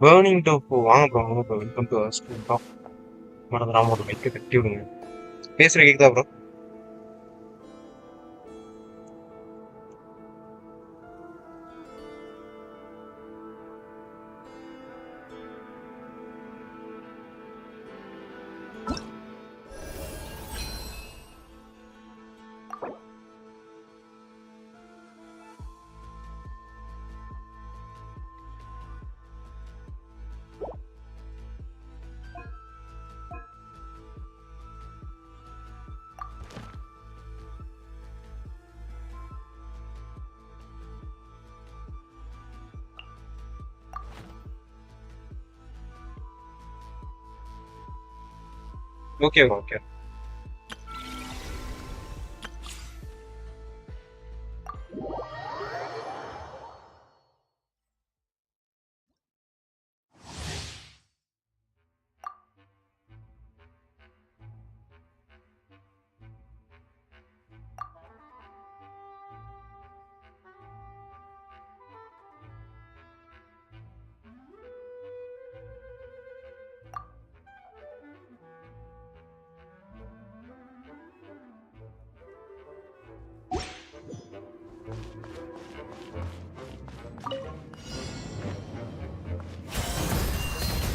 Burning tofu வாங்க bro வாங்க bro welcome to school talk மறந்துடாம ஒரு லைக்கை தட்டி விடுங்க பேசுற கேக்குதா bro okay okay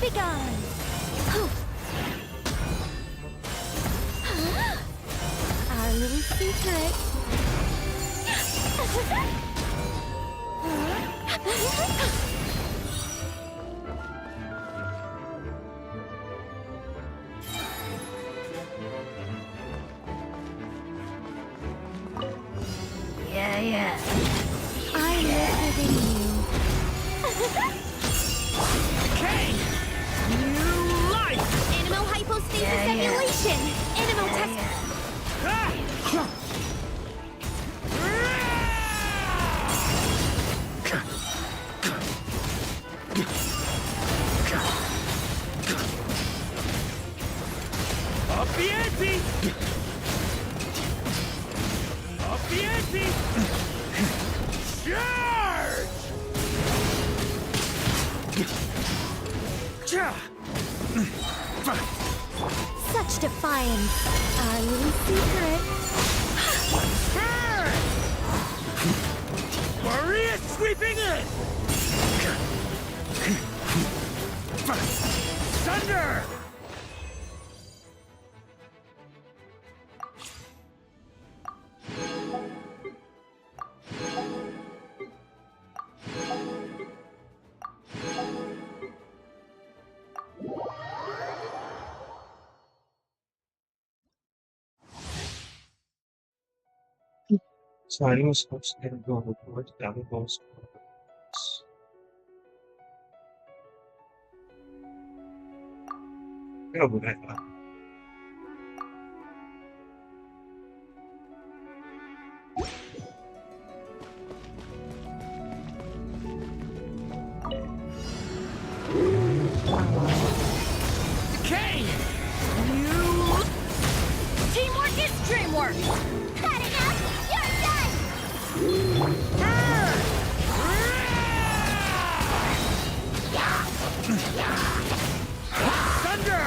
Begone! Our little secret. Yeah. I live within you. Okay! New life! Animal hypostasis emulation! Animal test. Up the ante! Up the ante! Charge! Such defiance. Our little secret. Burn! Maria sweeping in! Thunder! So animal sports can go with Dragon Balls. Pero bueno, Decay! New... Teamwork is dreamwork! Had enough? You're done! Burn! Thunder!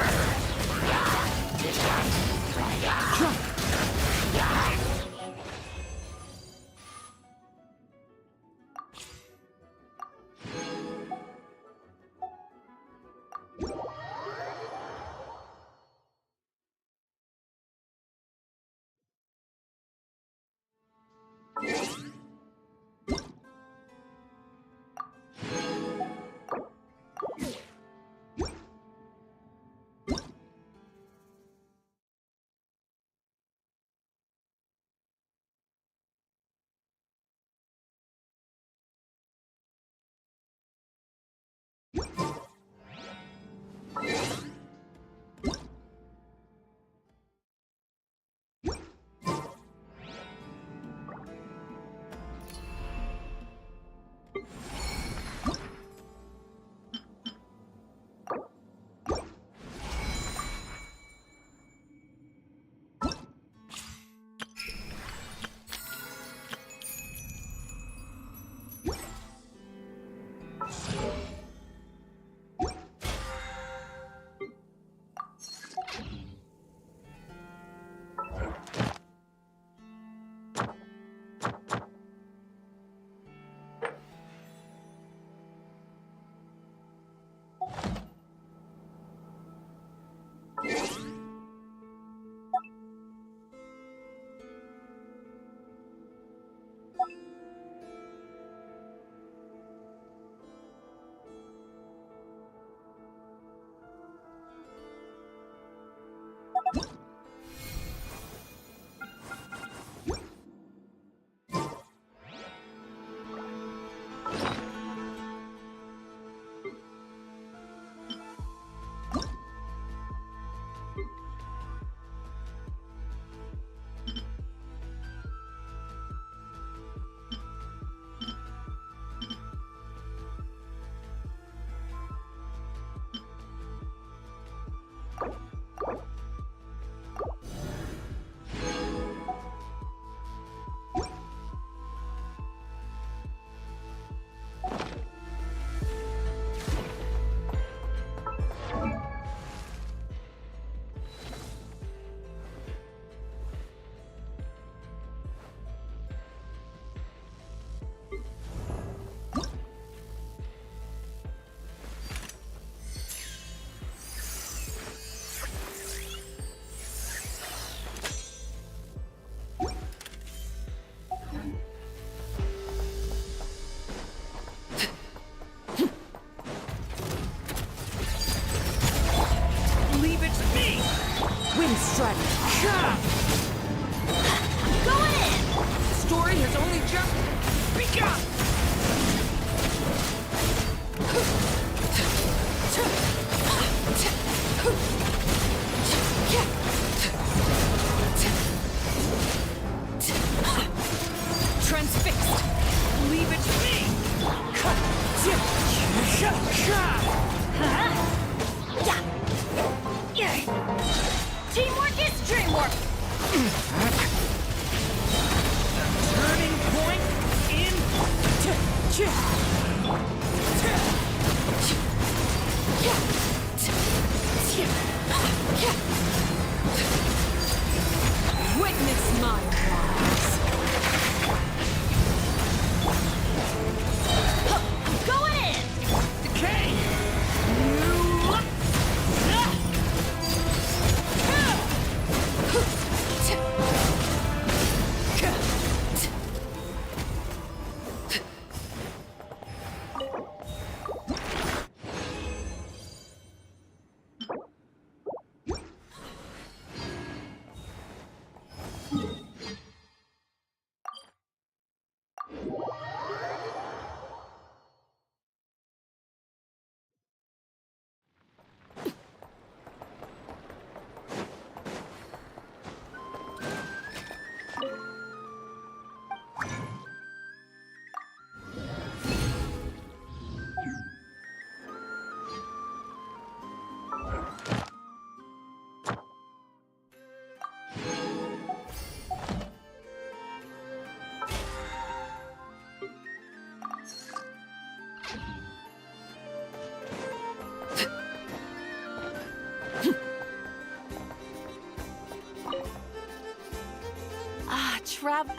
strategy. Going in! The story has only just begun! Transfixed! Leave it to me! Teamwork is dreamwork! Turning point in... Witness my rise. Going in! Decay!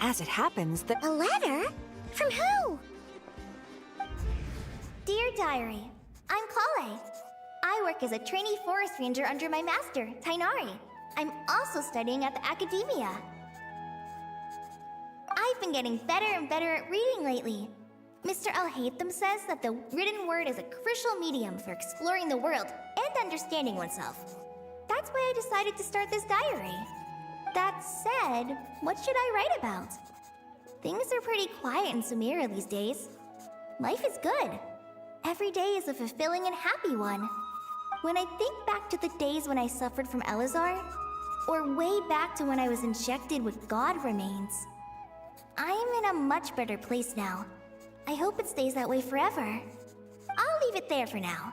As it happens, the A letter? From who? Dear Diary, I'm Kale. I work as a trainee forest ranger under my master, Tainari. I'm also studying at the academia. I've been getting better and better at reading lately. Mr. Al-Haytham says that the written word is a crucial medium for exploring the world and understanding oneself. That's why I decided to start this diary. That said, what should I write about? Things are pretty quiet in Sumeria these days. Life is good. Every day is a fulfilling and happy one. When I think back to the days when I suffered from Elazar, or way back to when I was injected with God remains, I am in a much better place now. I hope it stays that way forever. I'll leave it there for now.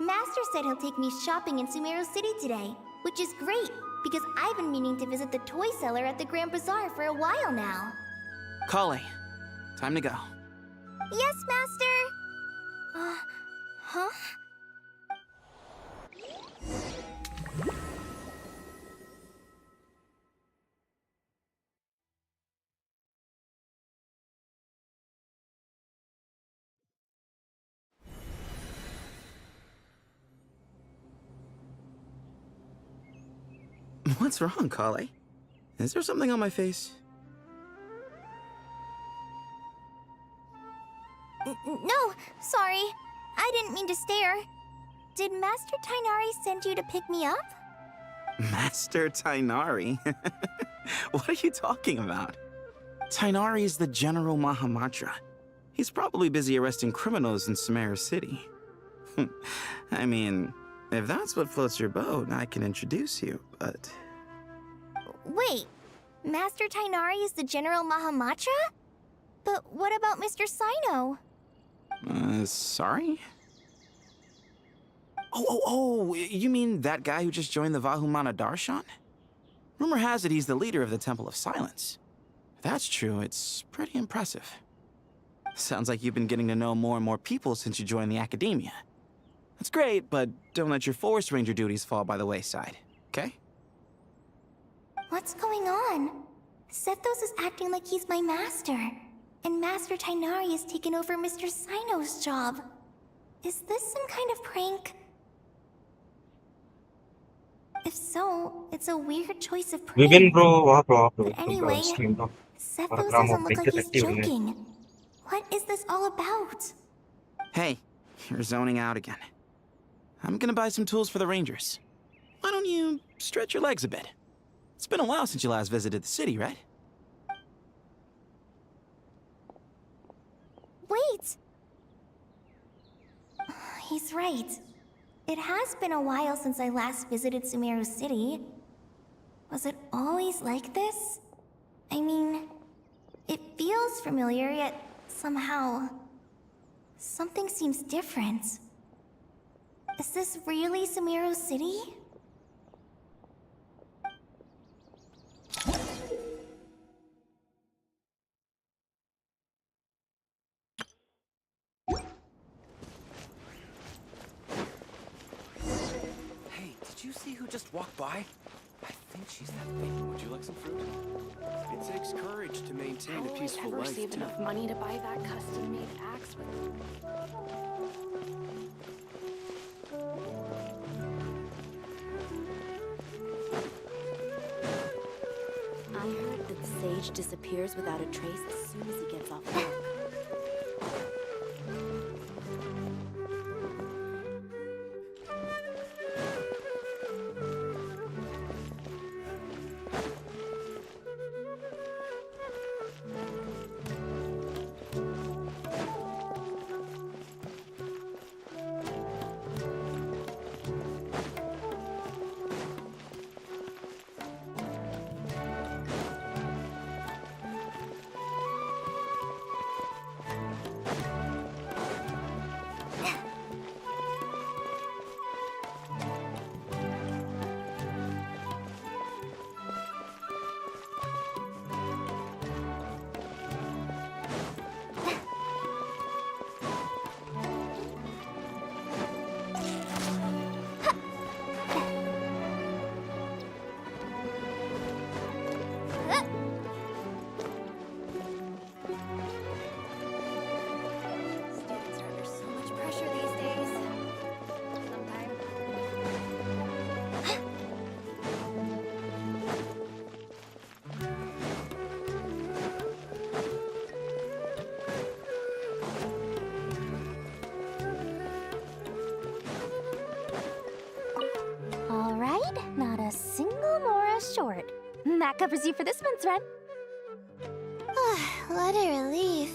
Master said he'll take me shopping in Sumeru City today, which is great, because I've been meaning to visit the toy seller at the Grand Bazaar for a while now. Kale, time to go. Yes, Master! Huh? What's wrong, Kale? Is there something on my face? No, sorry. I didn't mean to stare. Did Master Tainari send you to pick me up? Master Tainari? What are you talking about? Tainari is the General Mahamatra. He's probably busy arresting criminals in Sumeru City. I mean, if that's what floats your boat, I can introduce you, but... Wait, Master Tainari is the General Mahamatra? But what about Mr. Sino? Sorry? Oh, you mean that guy who just joined the Vahumana Darshan? Rumor has it he's the leader of the Temple of Silence. If that's true, it's pretty impressive. Sounds like you've been getting to know more and more people since you joined the academia. That's great, but don't let your Forest Ranger duties fall by the wayside, okay? What's going on? Sethos is acting like he's my master, and Master Tainari has taken over Mr. Sino's job. Is this some kind of prank? If so, it's a weird choice of prank. Vivian bro, வா bro. But anyway, Stream bro. Sethos Drama doesn't look like he's detective, innit? joking. What is this all about? Hey, you're zoning out again. I'm gonna buy some tools for the Rangers. Why don't you stretch your legs a bit? It's been a while since you last visited the city, right? Wait! He's right. It has been a while since I last visited Sumeru City. Was it always like this? I mean, it feels familiar, yet somehow... something seems different. Is this really Sumeru City? Hey, did you see who just walked by? I think she's that thing. Would you like some fruit? It takes courage to maintain a peaceful life, Save too. enough money to buy that custom-made axe with... I heard that the sage disappears without a trace as soon as he gets off work. Students are under so much pressure these days. Sometimes. All right, not a single Mora short. That covers you for this month's rent. What a relief.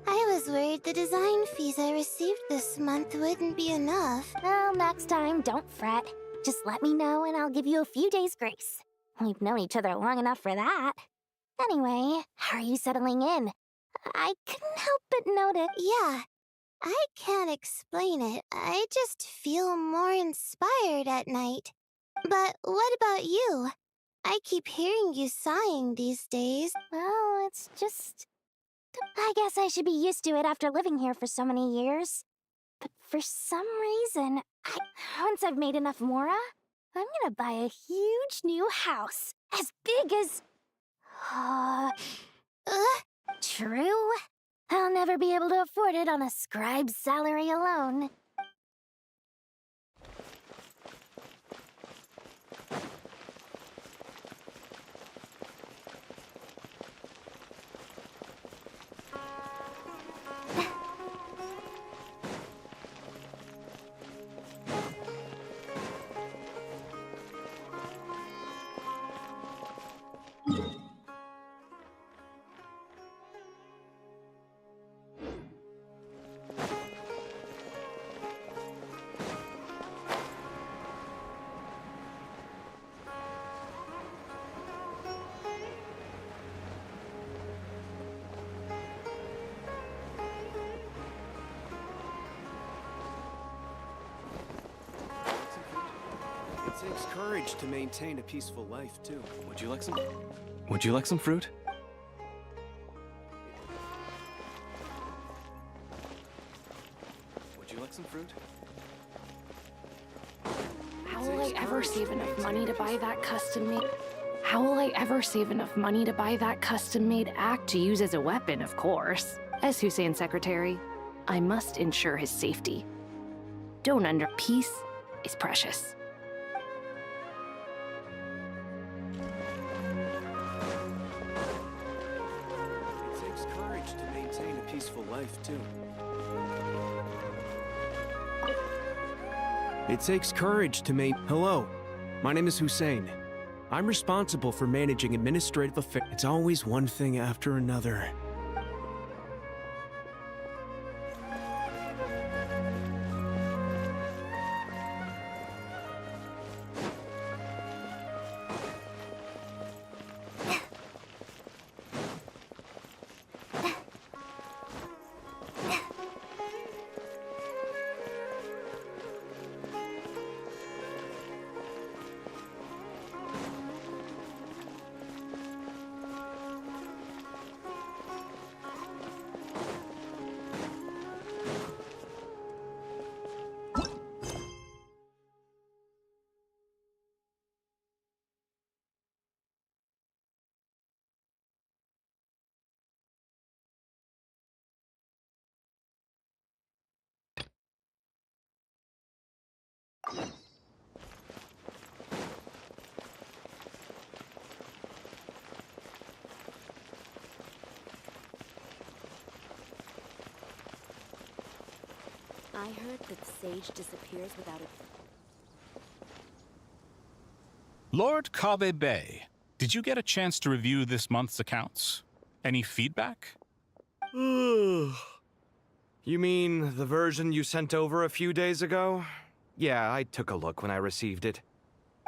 I was worried the design fees I received this month wouldn't be enough. Well, next time, don't fret. Just let me know and I'll give you a few days' grace. We've known each other long enough for that. Anyway, how are you settling in? I couldn't help but notice. Yeah, I can't explain it. I just feel more inspired at night. But what about you? I keep hearing you sighing these days. Well, it's just... I guess I should be used to it after living here for so many years. But for some reason, once I've made enough Mora, I'm gonna buy a huge new house. As big as... True. I'll never be able to afford it on a scribe's salary alone. It takes courage to maintain a peaceful life, too. Would you like some... Would you like some fruit? Would you like some fruit? How will I ever save enough money to buy that custom-made... How will I ever save enough money to buy that custom-made axe to use as a weapon, of course? As Hussein's secretary, I must ensure his safety. Don't under... Peace is precious. It takes courage to maintain a peaceful life, too. It takes courage to Hello, my name is Hussein. I'm responsible for managing administrative affairs. It's always one thing after another. I heard that Sage disappears without a... Lord Kave Bay, did you get a chance to review this month's accounts? Any feedback? You mean the version you sent over a few days ago? Yeah, I took a look when I received it.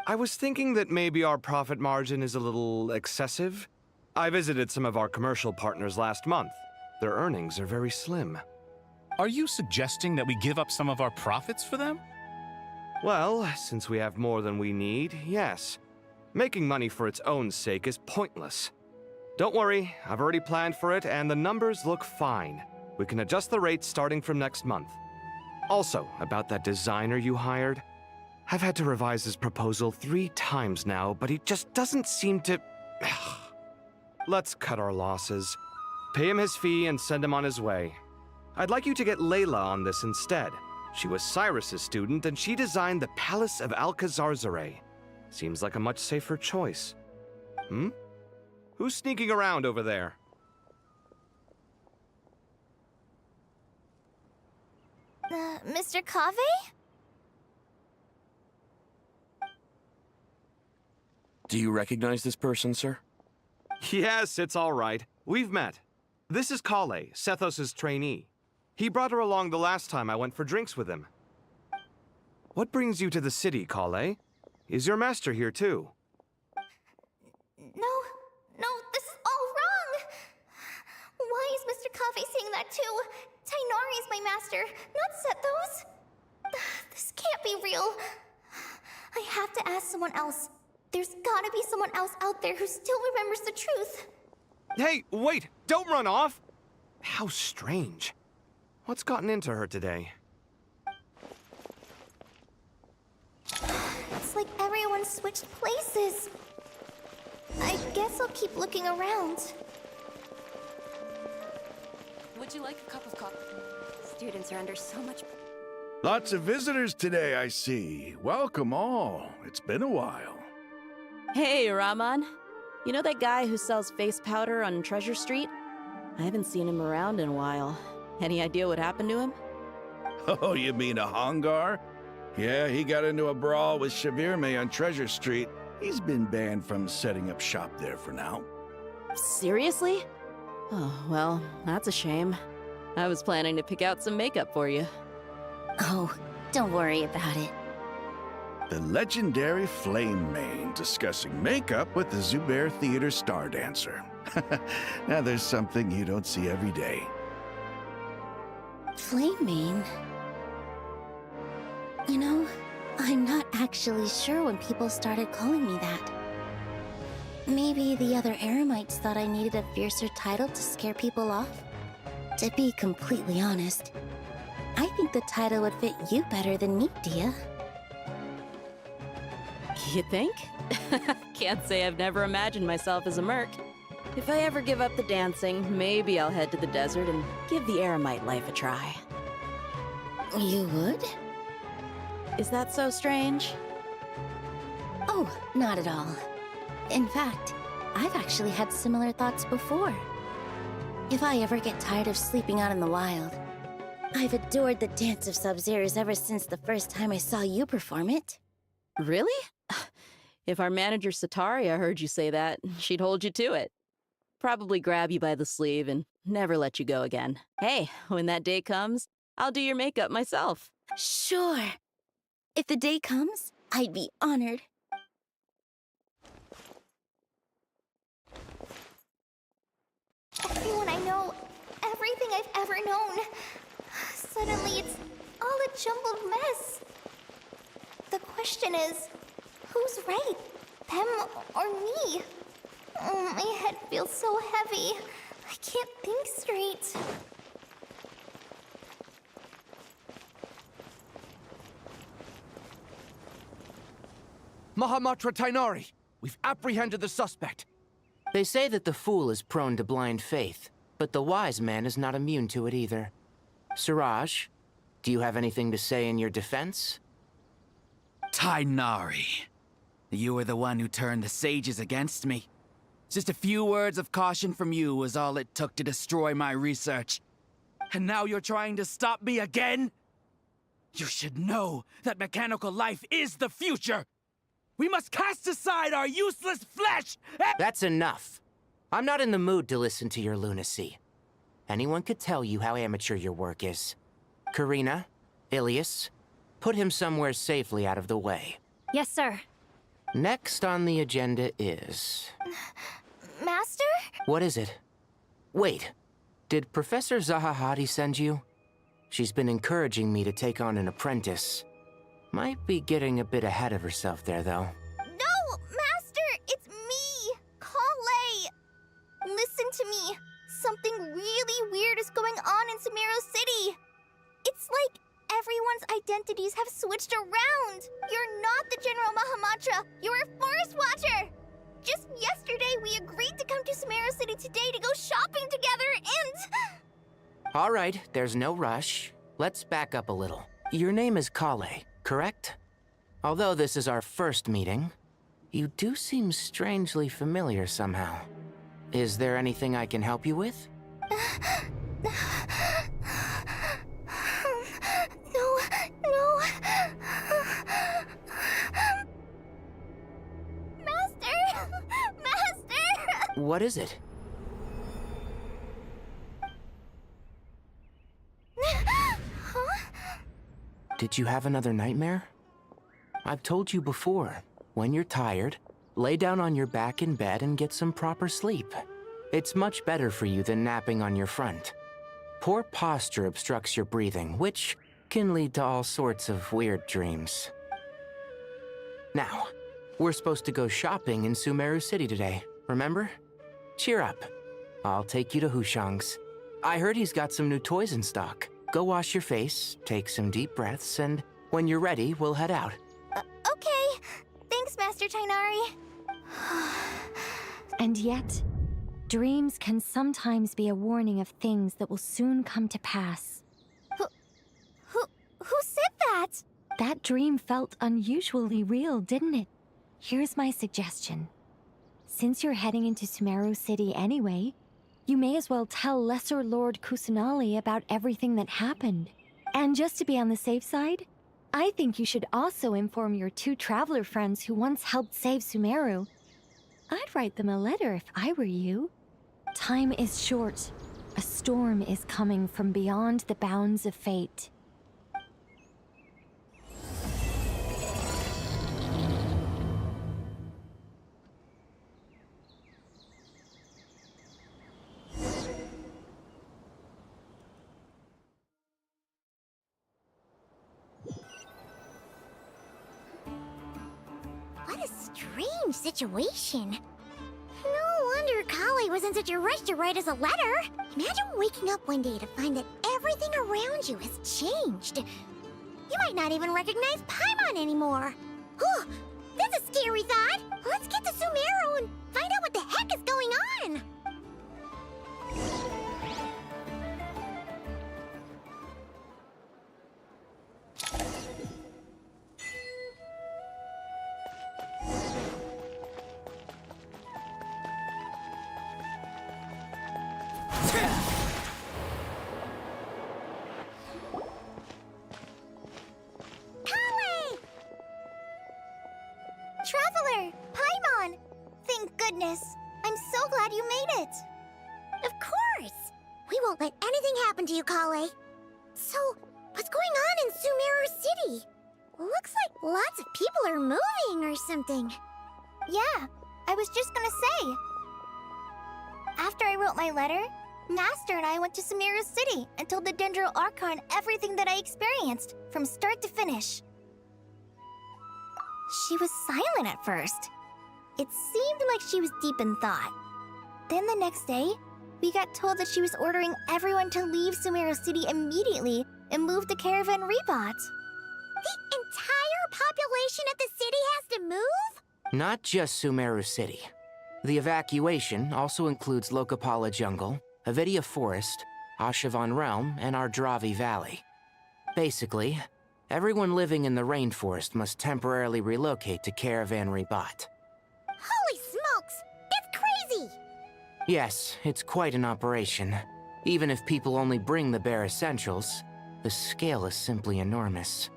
I was thinking that maybe our profit margin is a little excessive. I visited some of our commercial partners last month. Their earnings are very slim. Are you suggesting that we give up some of our profits for them? Well, since we have more than we need, yes. Making money for its own sake is pointless. Don't worry, I've already planned for it, and the numbers look fine. We can adjust the rates starting from next month. Also, about that designer you hired, I've had to revise his proposal 3 times now, but he just doesn't seem to... Let's cut our losses. Pay him his fee and send him on his way. I'd like you to get Layla on this instead. She was Cyrus's student, and she designed the Palace of Alcazarzare. Seems like a much safer choice. Who's sneaking around over there? Mr. Kave? Do you recognize this person, sir? Yes, it's all right. We've met. This is Kale, Sethos' trainee. He brought her along the last time I went for drinks with him. What brings you to the city, Kale? Is your master here too? No, this is all wrong! Why is Mr. Kave saying that too? Tainari is my master, not Sethos. This can't be real. I have to ask someone else. There's gotta be someone else out there who still remembers the truth. Hey, wait! Don't run off! How strange. What's gotten into her today? It's like everyone switched places. I guess I'll keep looking around. Would you like a cup of coffee? Students are under so much... Lots of visitors today, I see. Welcome all. It's been a while. Hey, Rahman. You know that guy who sells face powder on Treasure Street? I haven't seen him around in a while. Any idea what happened to him? Oh, you mean a Hongar? Yeah, he got into a brawl with Shavirme on Treasure Street. He's been banned from setting up shop there for now. Seriously? Oh, well, that's a shame. I was planning to pick out some makeup for you. Oh, don't worry about it. The legendary Flame Mane discussing makeup with the Zubair Theater star dancer. Now there's something you don't see every day. Flame Mane? You know, I'm not actually sure when people started calling me that. Maybe the other Eremites thought I needed a fiercer title to scare people off? To be completely honest, I think the title would fit you better than me, Dia. You think? Can't say I've never imagined myself as a merc. If I ever give up the dancing, maybe I'll head to the desert and give the Eremite life a try. You would? Is that so strange? Oh, not at all. In fact, I've actually had similar thoughts before. If I ever get tired of sleeping out in the wild, I've adored the Dance of Sub-Zeros ever since the first time I saw you perform it. Really? If our manager Sataria heard you say that, she'd hold you to it. Probably grab you by the sleeve and never let you go again. Hey, when that day comes, I'll do your makeup myself. Sure. If the day comes, I'd be honored. Everyone I know, everything I've ever known. Suddenly it's all a jumbled mess. The question is, who's right? Them or me? Oh, my head feels so heavy. I can't think straight. Mahamatra Tainari, we've apprehended the suspect. They say that the fool is prone to blind faith, but the wise man is not immune to it either. Suraj, do you have anything to say in your defense? Tainari, you were the one who turned the sages against me. Just a few words of caution from you was all it took to destroy my research. And now you're trying to stop me again? You should know that mechanical life is the future! We must cast aside our useless flesh! That's enough. I'm not in the mood to listen to your lunacy. Anyone could tell you how amateur your work is. Karina, Ilias, put him somewhere safely out of the way. Yes, sir. Next on the agenda is... Master? What is it? Wait, did Professor Zahahati send you? She's been encouraging me to take on an apprentice. Might be getting a bit ahead of herself there, though. No, Master! It's me! Kale! Listen to me. Something really weird is going on in Sumeru City. It's like everyone's identities have switched around. You're not the General Mahamatra. You're a Forest Watcher. Just yesterday, we agreed to come to Sumeru City today to go shopping together and... All right, there's no rush. Let's back up a little. Your name is Kale, correct? Although this is our first meeting, you do seem strangely familiar somehow. Is there anything I can help you with? No. Master! What is it? Did you have another nightmare? I've told you before, when you're tired, lay down on your back in bed and get some proper sleep. It's much better for you than napping on your front. Poor posture obstructs your breathing, which can lead to all sorts of weird dreams. Now, we're supposed to go shopping in Sumeru City today, remember? Cheer up. I'll take you to Hushang's. I heard he's got some new toys in stock. Go wash your face, take some deep breaths, and when you're ready, we'll head out. Okay. Thanks, Master Tainari. And yet, dreams can sometimes be a warning of things that will soon come to pass. Who said that? That dream felt unusually real, didn't it? Here's my suggestion. Since you're heading into Sumeru City anyway, you may as well tell Lesser Lord Kusanali about everything that happened. And just to be on the safe side, I think you should also inform your 2 traveler friends who once helped save Sumeru. I'd write them a letter if I were you. Time is short. A storm is coming from beyond the bounds of fate. What a strange situation. No wonder Kali was in such a rush to write us a letter. Imagine waking up one day to find that everything around you has changed. You might not even recognize Paimon anymore. Oh, that's a scary thought. Let's get to Sumeru and find out what the heck is going on. Traveler! goodness. I'm so glad you made it. Of course! We won't let anything happen to you, Kale. So, what's going on in Sumeru City? Looks like lots of people are moving or something. Yeah, I was just gonna say. After I wrote my letter, Master and I went to Sumeru City and told the Dendro Archon everything that I experienced, from start to finish. She was silent at first. It seemed like she was deep in thought. Then the next day, we got told that she was ordering everyone to leave Sumeru City immediately and move to Caravan Rebot. The entire population of the city has to move? Not just Sumeru City. The evacuation also includes Lokapala Jungle, Avidia Forest, Ashavan Realm, and Ardravi Valley. Basically, everyone living in the rainforest must temporarily relocate to Caravan Rebot. Holy smokes! It's crazy! Yes, it's quite an operation. Even if people only bring the bare essentials, the scale is simply enormous.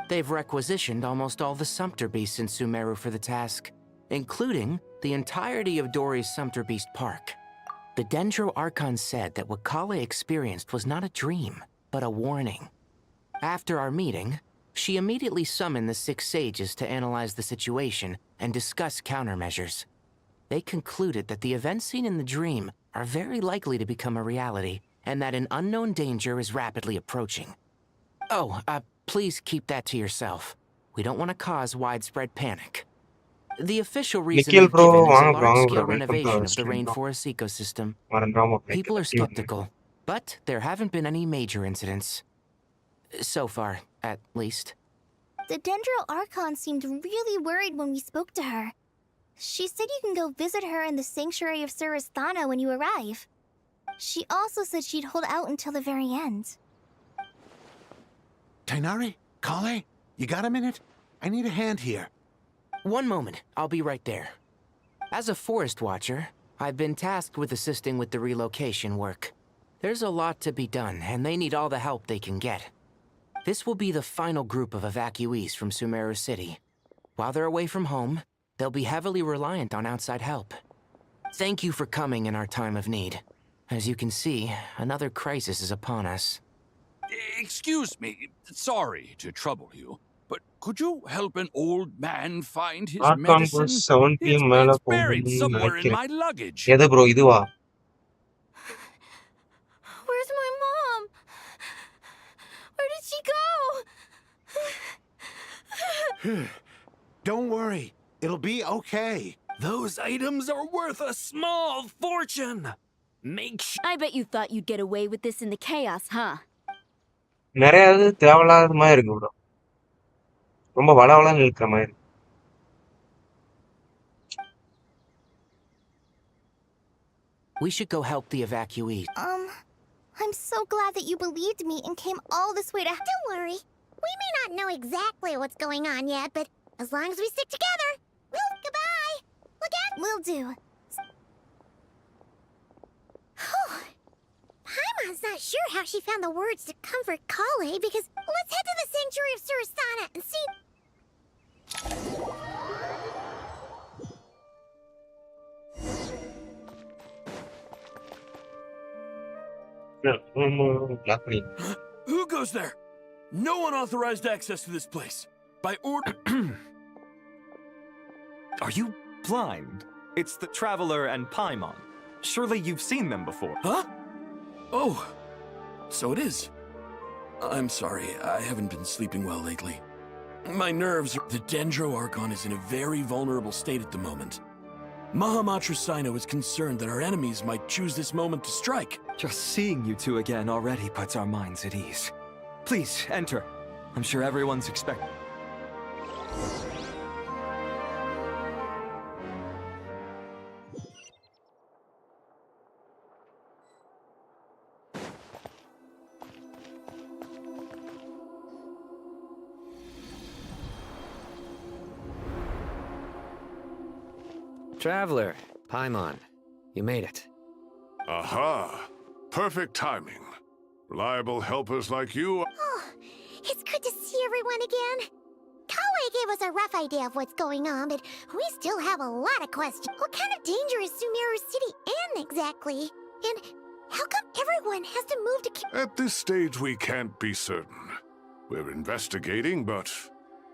They've requisitioned almost all the Sumpter Beasts in Sumeru for the task, including the entirety of Dori's Sumpter Beast Park. The Dendro Archon said that what Kale experienced was not a dream, but a warning. After our meeting, she immediately summoned the 6 sages to analyze the situation and discuss countermeasures. They concluded that the events seen in the dream are very likely to become a reality, and that an unknown danger is rapidly approaching. Oh, please keep that to yourself. We don't want to cause widespread panic. The official reason Nikhil given bro, is a வாங்க bro, large-scale welcome to renovation of the stream bro. rainforest ecosystem. மறந்துடாம like People are தட்டி விடுங்க. skeptical, but there haven't been any major incidents. So far, at least. The Dendro Archon seemed really worried when we spoke to her. She said you can go visit her in the Sanctuary of Surasthana when you arrive. She also said she'd hold out until the very end. Tainari? Kale? You got a minute? I need a hand here. One moment, I'll be right there. As a forest watcher, I've been tasked with assisting with the relocation work. There's a lot to be done, and they need all the help they can get. This will be the final group of evacuees from Sumeru City. While they're away from home, they'll be heavily reliant on outside help. Thank you for coming in our time of need. As you can see, another crisis is upon us. Excuse me, sorry to trouble you, but could you help an old man find his Archon medicine? was 7 PM மேல It's buried போகுதுன்னு somewhere in நினைக்கிறேன். my luggage. எது bro இதுவா? Where's my mom? Where did she go? Don't worry. It'll be okay. Those items are worth a small fortune. I bet you thought you'd get away with this in the chaos, huh? நிறைய இது தேவையில்லாத மாதிரி இருக்கு bro. ரொம்ப வளவளன்னு இருக்கிற மாதிரி. We should go help the evacuees. I'm so glad that you believed me and came all this way to... Don't worry. We may not know exactly what's going on yet, but as long as we stick together, goodbye! Look out! Will do. Paimon's not sure how she found the words to comfort Kale, because let's head to the Sanctuary of Surasthana and see... Who goes there? No one authorized access to this place. By order... Are you blind? It's the Traveler and Paimon. Surely you've seen them before. Huh? Oh, so it is. I'm sorry, I haven't been sleeping well lately. My nerves are... The Dendro Archon is in a very vulnerable state at the moment. Mahamatra Sino is concerned that our enemies might choose this moment to strike. Just seeing you two again already puts our minds at ease. Please, enter. I'm sure everyone's expecting. Traveler, Paimon, you made it. Aha! Perfect timing. Reliable helpers like you. Oh, it's good to see everyone again. Kale, gave us a rough idea of what's going on, but we still have a lot of questions. What kind of danger is Sumeru City in exactly? And how come everyone has to move to... At this stage, we can't be certain. We're investigating, but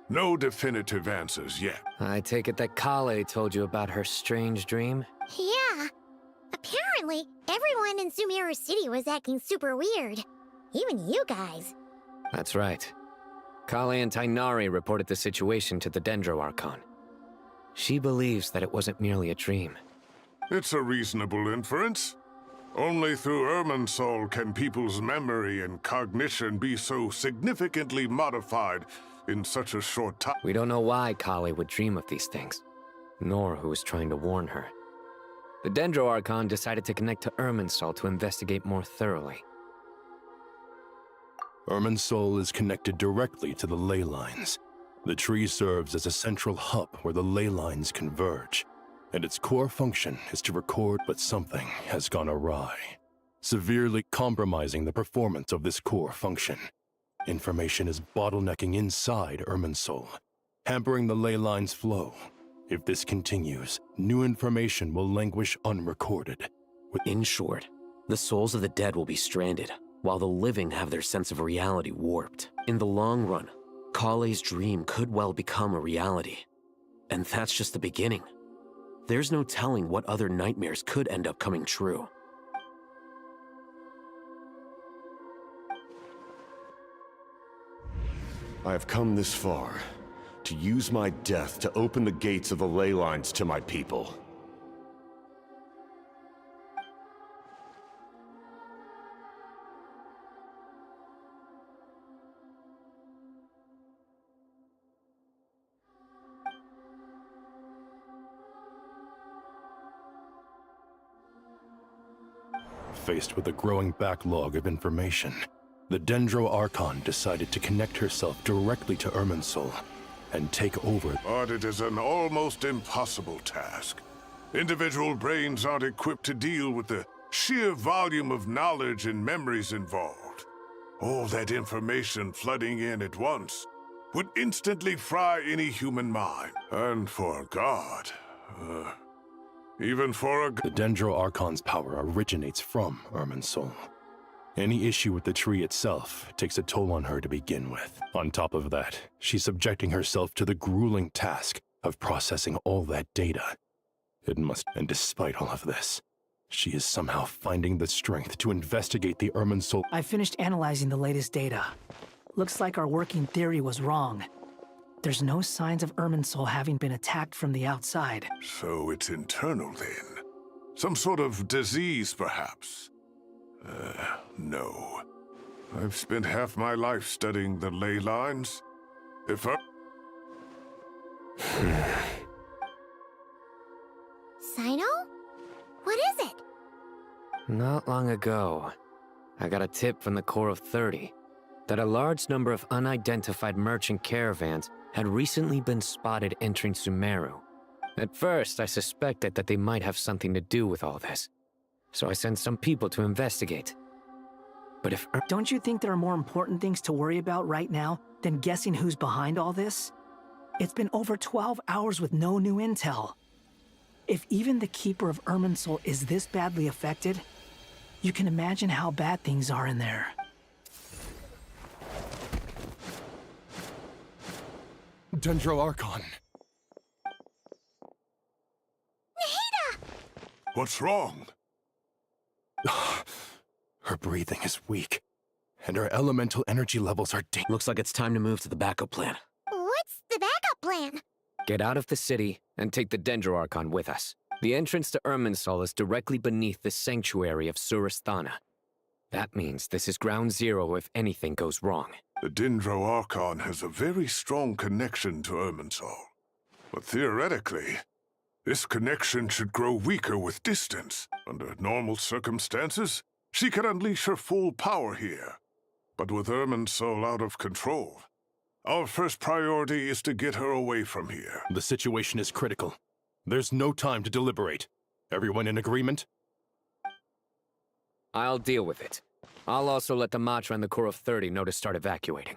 no definitive answers yet. I take it that Kale told you about her strange dream? Yeah. Apparently, everyone in Sumeru City was acting super weird. Even you guys. That's right. Kale and Tainari reported the situation to the Dendro Archon. She believes that it wasn't merely a dream. It's a reasonable inference. Only through Irminsul can people's memory and cognition be so significantly modified in such a short time. We don't know why Kale would dream of these things, nor who was trying to warn her. The Dendro Archon decided to connect to Irminsul to investigate more thoroughly. Irminsul is connected directly to the ley lines. The tree serves as a central hub where the ley lines converge, and its core function is to record, but something has gone awry, severely compromising the performance of this core function. Information is bottlenecking inside Irminsul, hampering the ley lines' flow. If this continues, new information will languish unrecorded. In short, the souls of the dead will be stranded, while the living have their sense of reality warped. In the long run, Kale's dream could well become a reality. And that's just the beginning. There's no telling what other nightmares could end up coming true. I have come this far to use my death to open the gates of the ley lines to my people. Faced with a growing backlog of information, the Dendro Archon decided to connect herself directly to Irminsul and take over. But it is an almost impossible task. Individual brains aren't equipped to deal with the sheer volume of knowledge and memories involved. All that information flooding in at once would instantly fry any human mind. And for God, even for a... The Dendro Archon's power originates from Irminsul. Any issue with the tree itself takes a toll on her to begin with. On top of that, she's subjecting herself to the grueling task of processing all that data. And despite all of this, she is somehow finding the strength to investigate the Irminsul. I finished analyzing the latest data. Looks like our working theory was wrong. There's no signs of Irminsul having been attacked from the outside. So it's internal then? Some sort of disease, perhaps? No. I've spent half my life studying the ley lines. If I... Sino? What is it? Not long ago, I got a tip from the Core of 30 that a large number of unidentified merchant caravans had recently been spotted entering Sumeru. At first, I suspected that they might have something to do with all this, so I sent some people to investigate. But if... Don't you think there are more important things to worry about right now than guessing who's behind all this? It's been over 12 hours with no new intel. If even the Keeper of Irminsul is this badly affected, you can imagine how bad things are in there. Dendro Archon. Nahida! What's wrong? Her breathing is weak, and her elemental energy levels are Looks like it's time to move to the backup plan. What's the backup plan? Get out of the city and take the Dendro Archon with us. The entrance to Irminsul is directly beneath the sanctuary of Surasthana. That means this is ground zero if anything goes wrong. The Dendro Archon has a very strong connection to Irminsul. But theoretically, this connection should grow weaker with distance. Under normal circumstances, she could unleash her full power here. But with Irminsul out of control, our first priority is to get her away from here. The situation is critical. There's no time to deliberate. Everyone in agreement? I'll deal with it. I'll also let the Matra and the Core of 30 know to start evacuating.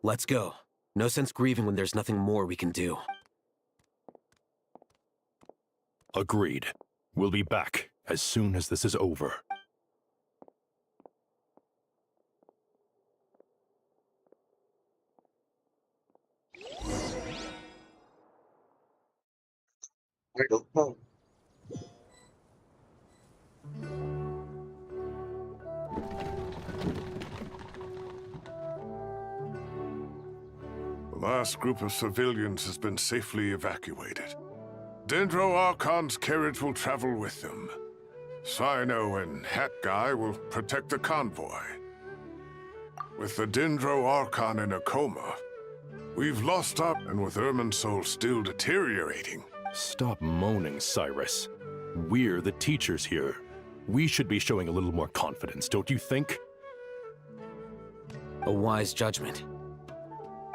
Let's go. No sense grieving when there's nothing more we can do. Agreed. We'll be back as soon as this is over. I don't know. The last group of civilians has been safely evacuated. Dendro Archon's carriage will travel with them. Sino and Hat Guy will protect the convoy. With the Dendro Archon in a coma, we've lost up, and with Irminsul still deteriorating. Stop moaning, Cyrus. We're the teachers here. We should be showing a little more confidence, don't you think? A wise judgment.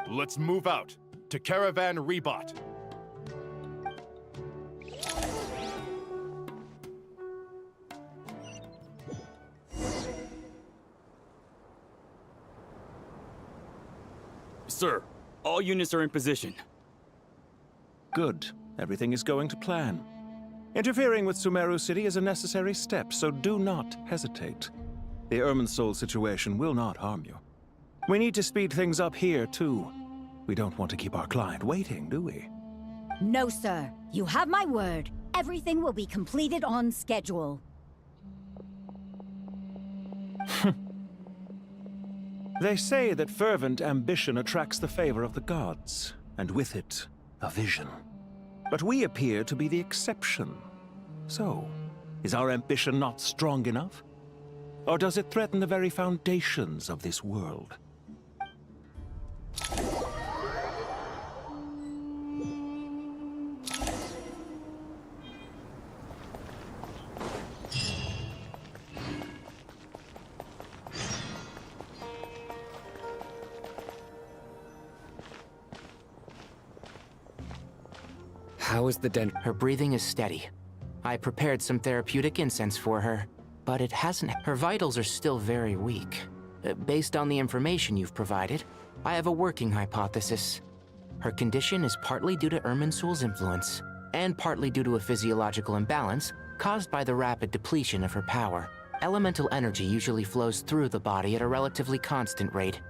Let's move out to Caravan Rebot. Sir, all units are in position. Good. Everything is going to plan. Interfering with Sumeru City is a necessary step, so do not hesitate. The Irminsul situation will not harm you. We need to speed things up here, too. We don't want to keep our client waiting, do we? No, sir. You have my word. Everything will be completed on schedule. They say that fervent ambition attracts the favor of the gods, and with it, a vision. But we appear to be the exception. So, is our ambition not strong enough? Or does it threaten the very foundations of this world? How is the den? Her breathing is steady. I prepared some therapeutic incense for her, but it hasn't. Her vitals are still very weak. Based on the information you've provided, I have a working hypothesis. Her condition is partly due to Irminsul's influence, and partly due to a physiological imbalance caused by the rapid depletion of her power. Elemental energy usually flows through the body at a relatively constant rate.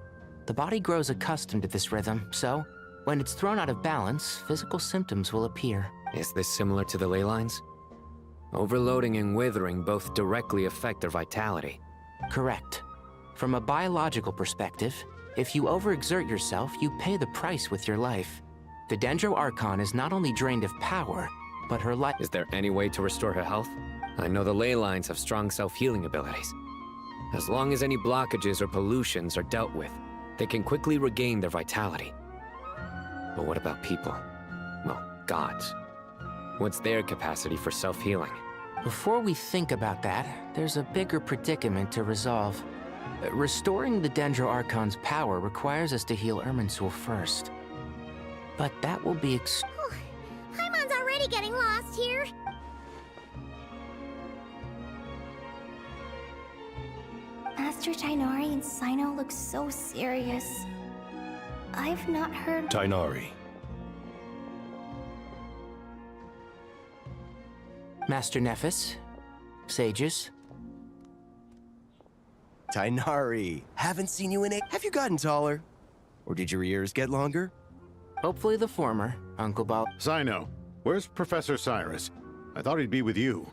The body grows accustomed to this rhythm, so when it's thrown out of balance, physical symptoms will appear. Is this similar to the ley lines? Overloading and withering both directly affect their vitality. Correct. From a biological perspective, if you overexert yourself, you pay the price with your life. The Dendro Archon is not only drained of power, but her life— Is there any way to restore her health? I know the ley lines have strong self-healing abilities. As long as any blockages or pollutions are dealt with, they can quickly regain their vitality. But what about people? Well, gods. What's their capacity for self-healing? Before we think about that, there's a bigger predicament to resolve. Restoring the Dendro Archon's power requires us to heal Irminsul first. But that will be Paimon's already getting lost here. Master Tainari and Sino look so serious. I've not heard— Tainari. Master Nephis, sages. Tainari, haven't seen you in a— Have you gotten taller? Or did your ears get longer? Hopefully the former, Uncle Bal. Sino, where's Professor Cyrus? I thought he'd be with you.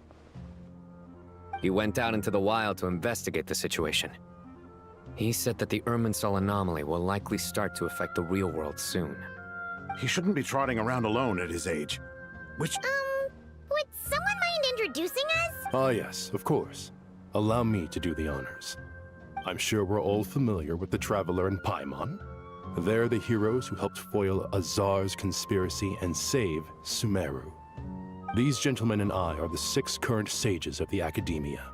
He went out into the wild to investigate the situation. He said that the Irminsul anomaly will likely start to affect the real world soon. He shouldn't be trotting around alone at his age. Would someone mind introducing us? Ah yes, of course. Allow me to do the honors. I'm sure we're all familiar with the Traveler and Paimon. They're the heroes who helped foil Azar's conspiracy and save Sumeru. These gentlemen and I are the 6 current sages of the Academia.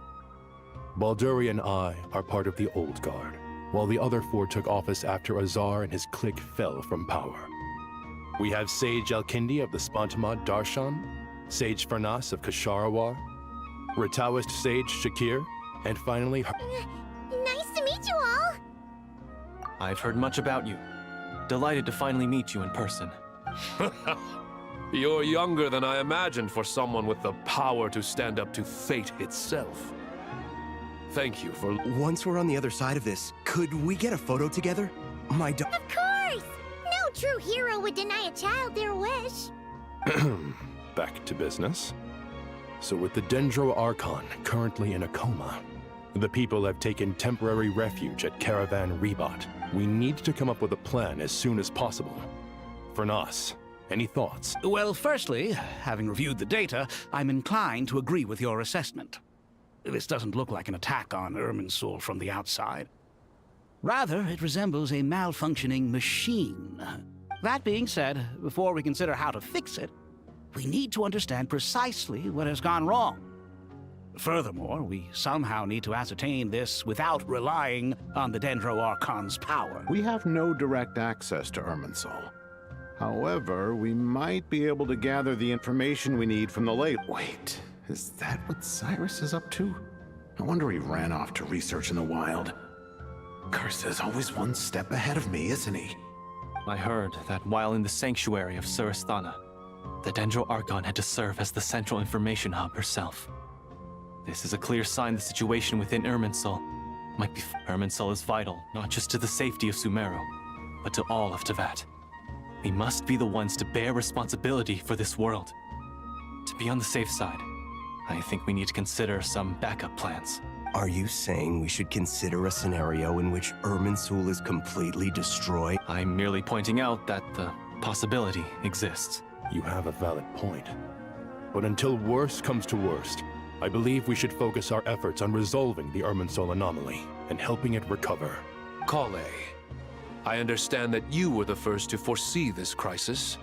Balduri and I are part of the Old Guard, while the other 4 took office after Azar and his clique fell from power. We have Sage Alkindi of the Spontamad Darshan, Sage Farnas of Kasharawar, Rataoist Sage Shakir, and finally— Nice to meet you all! I've heard much about you. Delighted to finally meet you in person. You're younger than I imagined for someone with the power to stand up to fate itself. Thank you for... Once we're on the other side of this, could we get a photo together? Of course! No true hero would deny a child their wish. Back to business. So with the Dendro Archon currently in a coma, the people have taken temporary refuge at Caravan Rebot. We need to come up with a plan as soon as possible. Fernas, any thoughts? Well, firstly, having reviewed the data, I'm inclined to agree with your assessment. This doesn't look like an attack on Irminsul from the outside. Rather, it resembles a malfunctioning machine. That being said, before we consider how to fix it, we need to understand precisely what has gone wrong. Furthermore, we somehow need to ascertain this without relying on the Dendro Archon's power. We have no direct access to Irminsul. However, we might be able to gather the information we need from the late... Wait, is that what Cyrus is up to? No wonder he ran off to research in the wild. Curse always one step ahead of me, isn't he? I heard that while in the sanctuary of Surasthana, the Dendro Archon had to serve as the central information hub herself. This is a clear sign the situation within Irminsul might be... Irminsul is vital, not just to the safety of Sumeru, but to all of Teyvat. We must be the ones to bear responsibility for this world. To be on the safe side, I think we need to consider some backup plans. Are you saying we should consider a scenario in which Irminsul is completely destroyed? I'm merely pointing out that the possibility exists. You have a valid point. But until worst comes to worst, I believe we should focus our efforts on resolving the Irminsul anomaly and helping it recover. Kale, I understand that you were the first to foresee this crisis.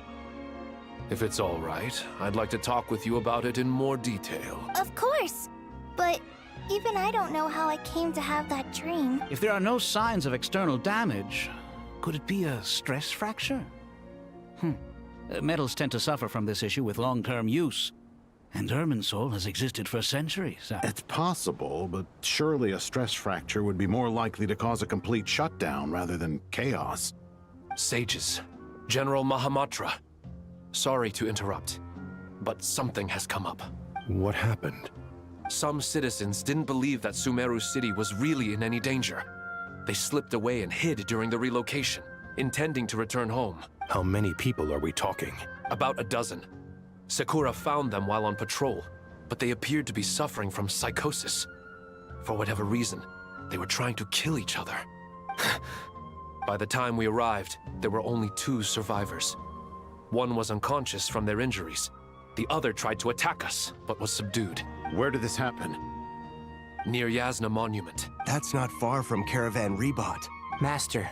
If it's all right, I'd like to talk with you about it in more detail. Of course! But even I don't know how I came to have that dream. If there are no signs of external damage, could it be a stress fracture? Metals tend to suffer from this issue with long-term use. And Irminsul has existed for centuries. It's possible, but surely a stress fracture would be more likely to cause a complete shutdown rather than chaos. Sages, General Mahamatra, sorry to interrupt, but something has come up. What happened? Some citizens didn't believe that Sumeru City was really in any danger. They slipped away and hid during the relocation, intending to return home. How many people are we talking? About a dozen. Sakura found them while on patrol, but they appeared to be suffering from psychosis. For whatever reason, they were trying to kill each other. By the time we arrived, there were only 2 survivors. One was unconscious from their injuries. The other tried to attack us, but was subdued. Where did this happen? Near Yasna Monument. That's not far from Caravan Rebot. Master.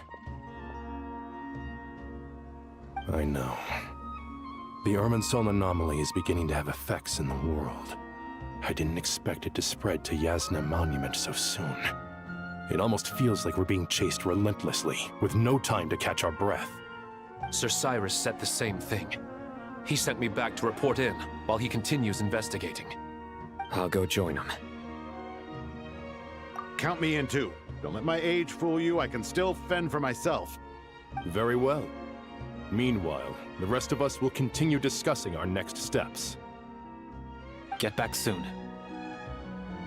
I know. The Irminsul anomaly is beginning to have effects in the world. I didn't expect it to spread to Yasna Monument so soon. It almost feels like we're being chased relentlessly, with no time to catch our breath. Sir Cyrus said the same thing. He sent me back to report in, while he continues investigating. I'll go join him. Count me in too. Don't let my age fool you, I can still fend for myself. Very well. Meanwhile, the rest of us will continue discussing our next steps. Get back soon.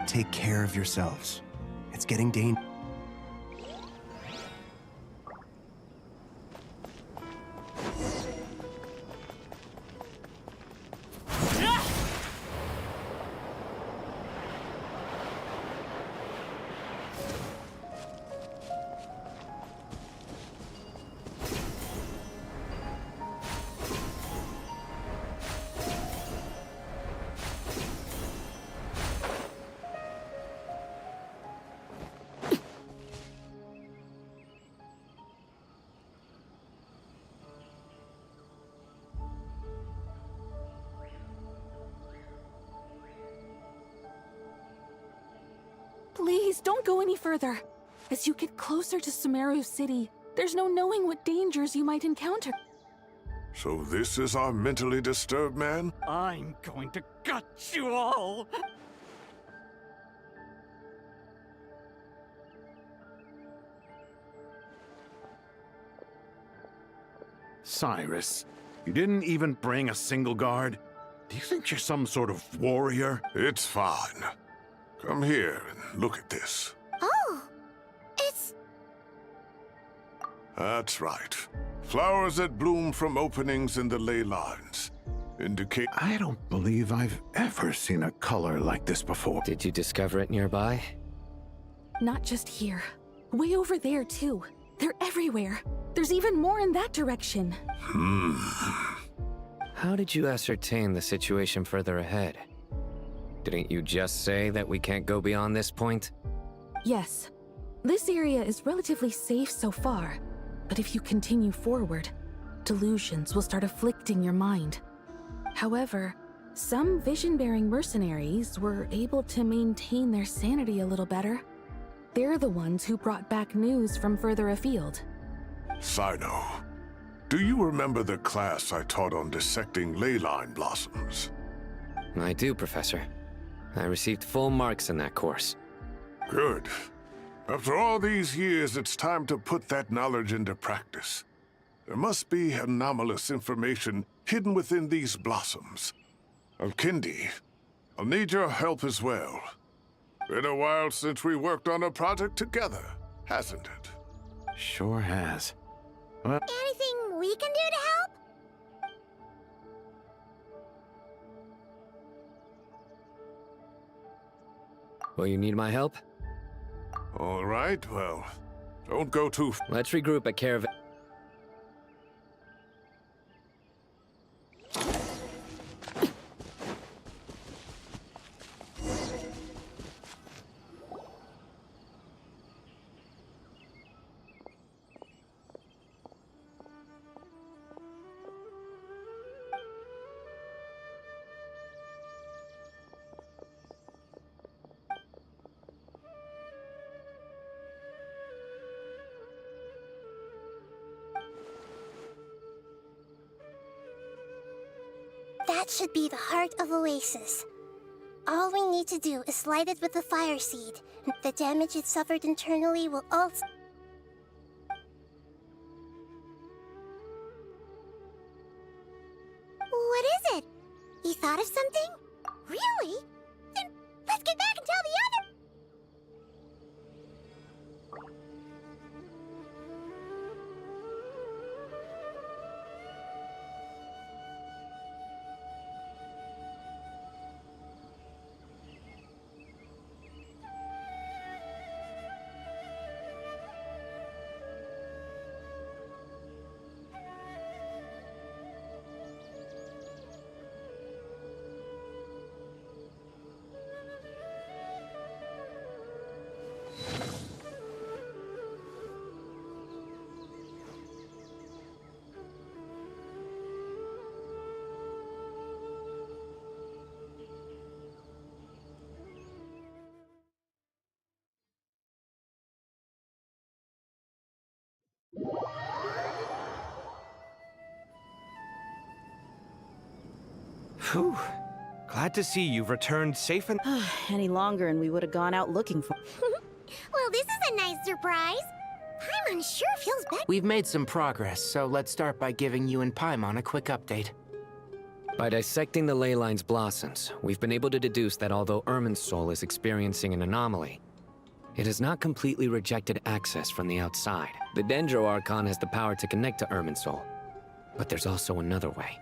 Take care of yourselves. It's getting dangerous. Please, don't go any further. As you get closer to Sumeru City, there's no knowing what dangers you might encounter. So this is our mentally disturbed man? I'm going to gut you all! Cyrus, you didn't even bring a single guard? Do you think you're some sort of warrior? It's fine. Come here and look at this. Oh, it's... That's right. Flowers that bloom from openings in the ley lines. Indicate... I don't believe I've ever seen a color like this before. Did you discover it nearby? Not just here. Way over there, too. They're everywhere. There's even more in that direction. How did you ascertain the situation further ahead? Didn't you just say that we can't go beyond this point? Yes. This area is relatively safe so far, but if you continue forward, delusions will start afflicting your mind. However, some vision-bearing mercenaries were able to maintain their sanity a little better. They're the ones who brought back news from further afield. Sino, do you remember the class I taught on dissecting ley line blossoms? I do, Professor. I received full marks in that course. Good. After all these years, it's time to put that knowledge into practice. There must be anomalous information hidden within these blossoms. Alkindi, I'll need your help as well. Been a while since we worked on a project together, hasn't it? Sure has. Well, Anything we can do to help? Will you need my help? All right, well, don't go too... Let's regroup at Caravan... That should be the heart of Oasis. All we need to do is light it with the fire seed. The damage it suffered internally will also... What is it? You thought of something? Really? Then let's get back and tell the other... Whew. Glad to see you've returned safe and... Any longer and we would have gone out looking for... Well, this is a nice surprise. Paimon sure feels better. We've made some progress, so let's start by giving you and Paimon a quick update. By dissecting the ley line's blossoms, we've been able to deduce that although Irminsul is experiencing an anomaly, it has not completely rejected access from the outside. The Dendro Archon has the power to connect to Irminsul, but there's also another way.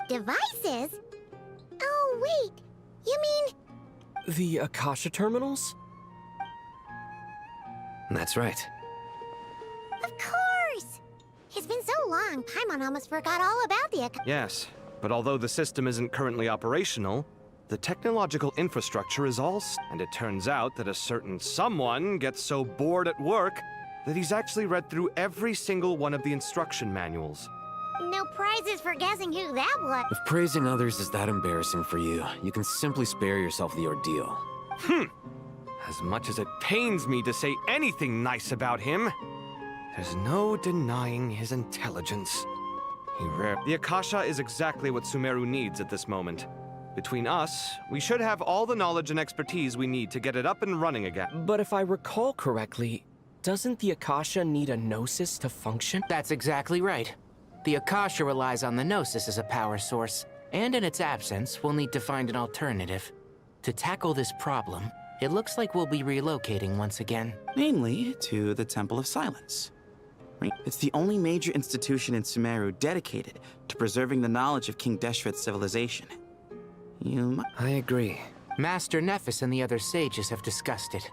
Devices? Oh, wait. You mean... The Akasha terminals? That's right. Of course! It's been so long, Paimon almost forgot all about the... Yes, but although the system isn't currently operational, the technological infrastructure is all... And it turns out that a certain someone gets so bored at work that he's actually read through every single one of the instruction manuals. No prizes for guessing who that was. If praising others is that embarrassing for you, you can simply spare yourself the ordeal. As much as it pains me to say anything nice about him, there's no denying his intelligence. The Akasha is exactly what Sumeru needs at this moment. Between us, we should have all the knowledge and expertise we need to get it up and running again. But if I recall correctly, doesn't the Akasha need a gnosis to function? That's exactly right. The Akasha relies on the Gnosis as a power source, and in its absence, we'll need to find an alternative. To tackle this problem, it looks like we'll be relocating once again. Namely, to the Temple of Silence. It's the only major institution in Sumeru dedicated to preserving the knowledge of King Deshret's civilization. I agree. Master Nephis and the other sages have discussed it.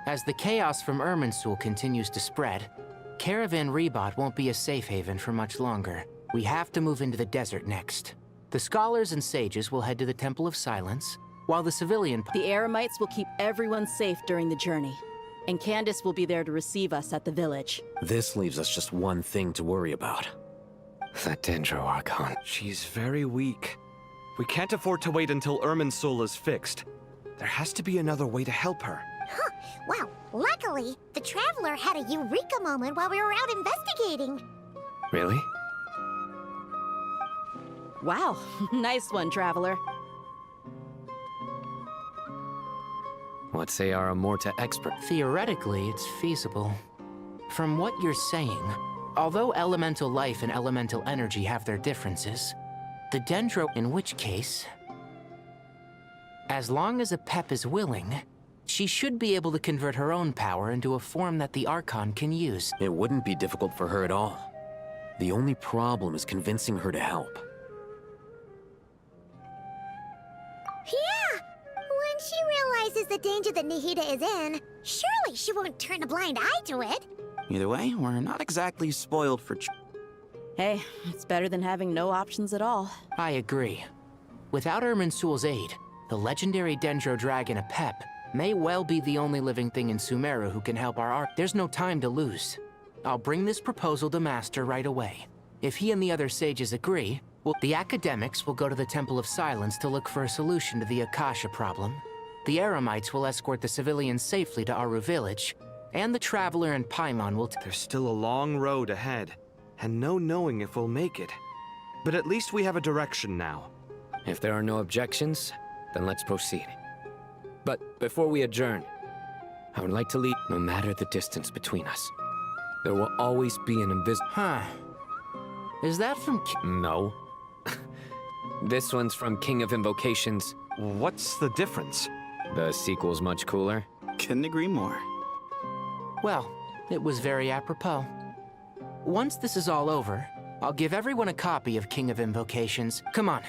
As the chaos from Irminsul continues to spread, Caravan Rebot won't be a safe haven for much longer. We have to move into the desert next. The scholars and sages will head to the Temple of Silence, while the civilian... The Eremites will keep everyone safe during the journey, and Candace will be there to receive us at the village. This leaves us just one thing to worry about. That Dendro Archon. She's very weak. We can't afford to wait until Irminsul is fixed. There has to be another way to help her. Huh. Well, luckily, the Traveler had a eureka moment while we were out investigating. Really? Wow, nice one, Traveler. What say our Amorta expert? Theoretically, it's feasible. From what you're saying, although elemental life and elemental energy have their differences, the Dendro, in which case, as long as a Pep is willing, she should be able to convert her own power into a form that the Archon can use. It wouldn't be difficult for her at all. The only problem is convincing her to help. Yeah! When she realizes the danger that Nahida is in, surely she won't turn a blind eye to it. Either way, we're not exactly spoiled for... Hey, it's better than having no options at all. I agree. Without Irminsul's aid, the legendary Dendro Dragon Apep may well be the only living thing in Sumeru who can help our arc. There's no time to lose. I'll bring this proposal to Master right away. If he and the other sages agree, the academics will go to the Temple of Silence to look for a solution to the Akasha problem. The Eremites will escort the civilians safely to Aru village, and the Traveler and Paimon will... There's still a long road ahead, and no knowing if we'll make it. But at least we have a direction now. If there are no objections, then let's proceed. But before we adjourn, I would like to leave, no matter the distance between us. There will always be an invisible... Huh. Is that from... No. This one's from King of Invocations. What's the difference? The sequel's much cooler. Couldn't agree more. Well, it was very apropos. Once this is all over, I'll give everyone a copy of King of Invocations. Come on.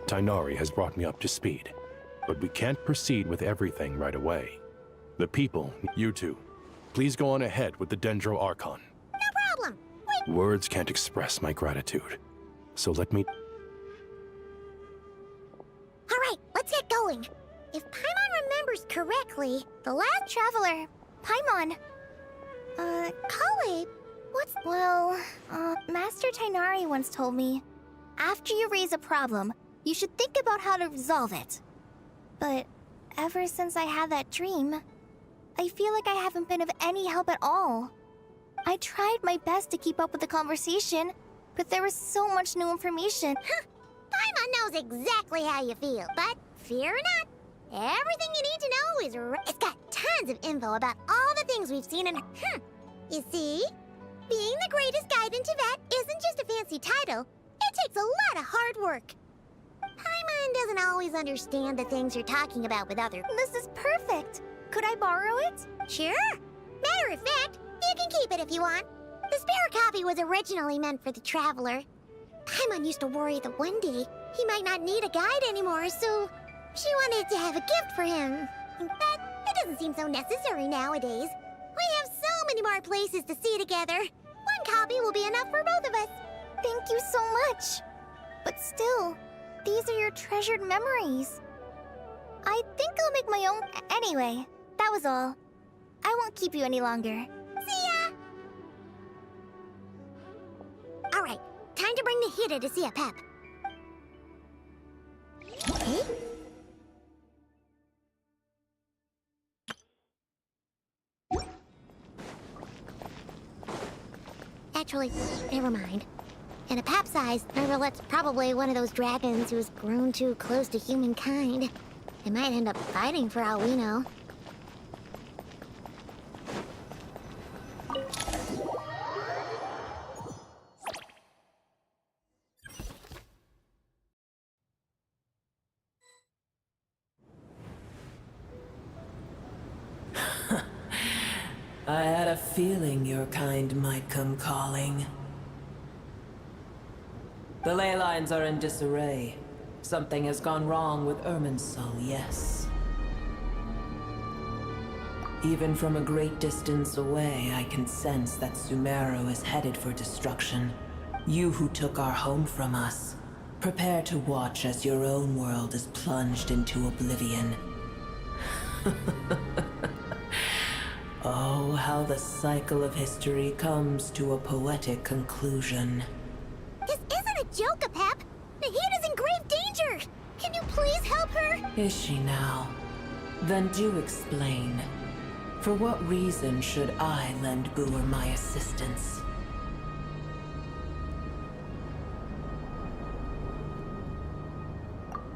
Tighnari has brought me up to speed, but we can't proceed with everything right away. The people, you two, please go on ahead with the Dendro Archon. No problem. Words can't express my gratitude, so let me... Alright, let's get going. If Paimon remembers correctly, the last Traveler... Paimon... Kale, what's... Well, Master Tighnari once told me, after you raise a problem, you should think about how to resolve it. But ever since I had that dream, I feel like I haven't been of any help at all. I tried my best to keep up with the conversation, but there was so much new information. Huh. Paimon knows exactly how you feel, but fear not. Everything you need to know is it's got tons of info about all the things we've seen and... You see? Being the greatest guide in Tibet isn't just a fancy title. It takes a lot of hard work. Paimon doesn't always understand the things you're talking about with others. This is perfect. Could I borrow it? Sure. Matter of fact, you can keep it if you want. The spare copy was originally meant for the Traveler. Paimon used to worry that one day he might not need a guide anymore, so she wanted to have a gift for him. But it doesn't seem so necessary nowadays. We have so many more places to see together. One copy will be enough for both of us. Thank you so much. But still, these are your treasured memories. I think I'll make my own... Anyway, that was all. I won't keep you any longer. See ya! Alright, time to bring Nahida to see a Pep. Hey? actually, never mind. And a pap-sized Nervalet's probably one of those dragons who's grown too close to humankind. They might end up fighting for all we know. I had a feeling your kind might come calling. The ley lines are in disarray. Something has gone wrong with Irminsul, yes. Even from a great distance away, I can sense that Sumeru is headed for destruction. You who took our home from us, prepare to watch as your own world is plunged into oblivion. Oh, how the cycle of history comes to a poetic conclusion. This isn't a joke, Apep! Nahida's in grave danger! Can you please help her? Is she now? Then do explain. For what reason should I lend Boer my assistance?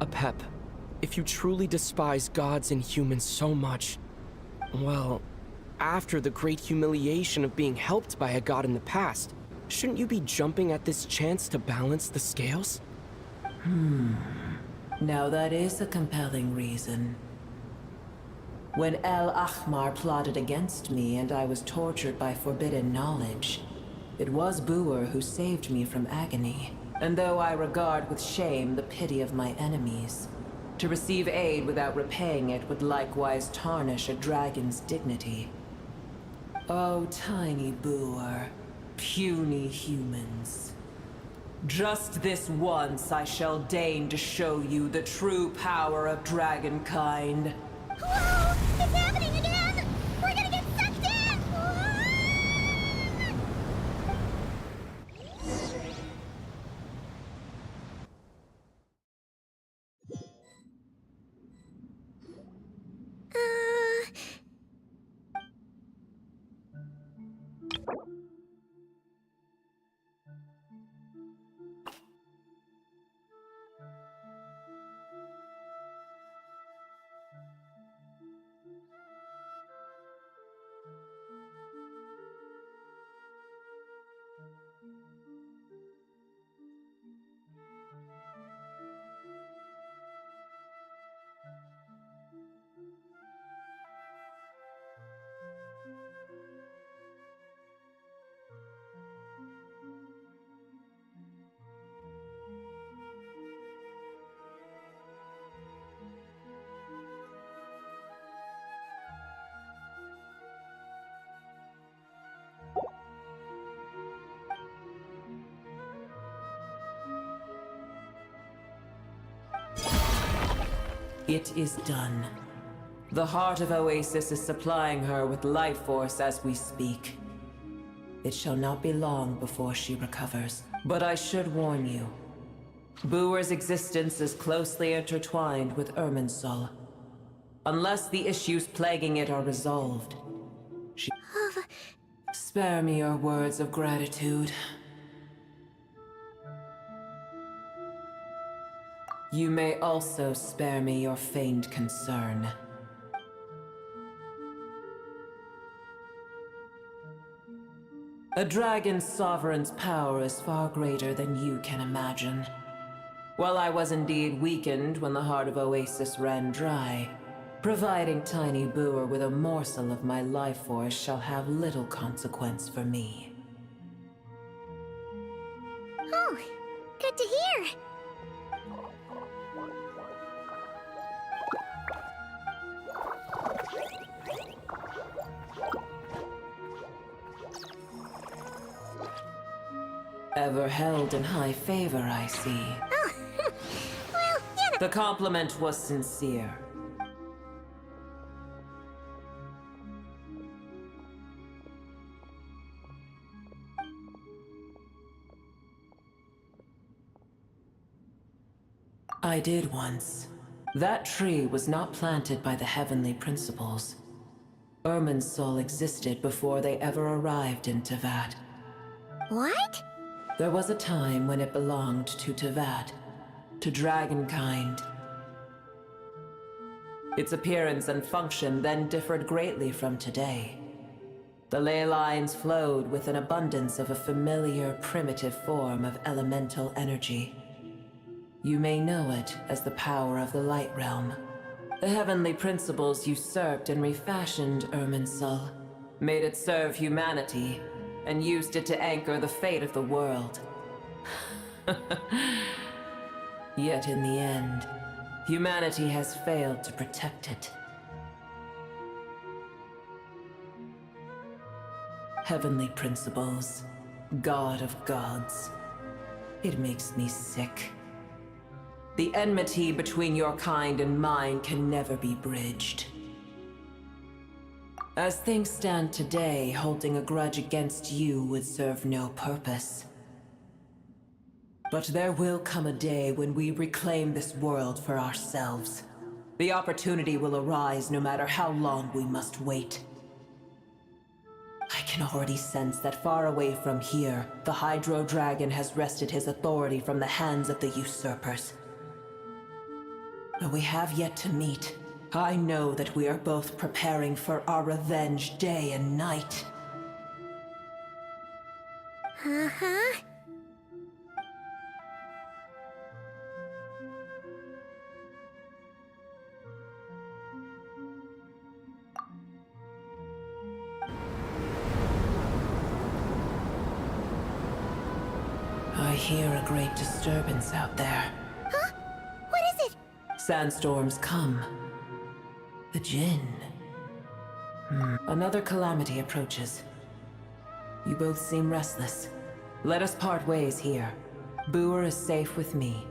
Apep, if you truly despise gods and humans so much, well, after the great humiliation of being helped by a god in the past, shouldn't you be jumping at this chance to balance the scales? Now that is a compelling reason. When El Ahmar plotted against me and I was tortured by forbidden knowledge, it was Boer who saved me from agony. And though I regard with shame the pity of my enemies, to receive aid without repaying it would likewise tarnish a dragon's dignity. Oh, tiny Boer, puny humans. Just this once I shall deign to show you the true power of dragonkind. Whoa! It's happening again! We're gonna get sucked in! It is done. The heart of Oasis is supplying her with life force as we speak. It shall not be long before she recovers. But I should warn you. Boer's existence is closely intertwined with Irminsul. Unless the issues plaguing it are resolved, she... Spare me your words of gratitude. You may also spare me your feigned concern. A dragon's sovereign's power is far greater than you can imagine. While I was indeed weakened when the heart of Oasis ran dry, providing tiny Boer with a morsel of my life force shall have little consequence for me. Oh, good to hear! Ever held in high favor, I see. Oh, well, you know. The compliment was sincere. I did once. That tree was not planted by the heavenly principles. Irminsul existed before they ever arrived in Tevat. What? There was a time when it belonged to Tavad, to dragonkind. Its appearance and function then differed greatly from today. The ley lines flowed with an abundance of a familiar, primitive form of elemental energy. You may know it as the power of the Light Realm. The heavenly principles usurped and refashioned Irminsul, made it serve humanity, and used it to anchor the fate of the world. Yet in the end, humanity has failed to protect it. Heavenly principles, God of gods. It makes me sick. The enmity between your kind and mine can never be bridged. As things stand today, holding a grudge against you would serve no purpose. But there will come a day when we reclaim this world for ourselves. The opportunity will arise no matter how long we must wait. I can already sense that far away from here, the Hydro Dragon has wrested his authority from the hands of the usurpers. Though we have yet to meet, I know that we are both preparing for our revenge day and night. Uh-huh. I hear a great disturbance out there. Huh? What is it? Sandstorms come. The Jinn. Another calamity approaches. You both seem restless. Let us part ways here. Booer is safe with me.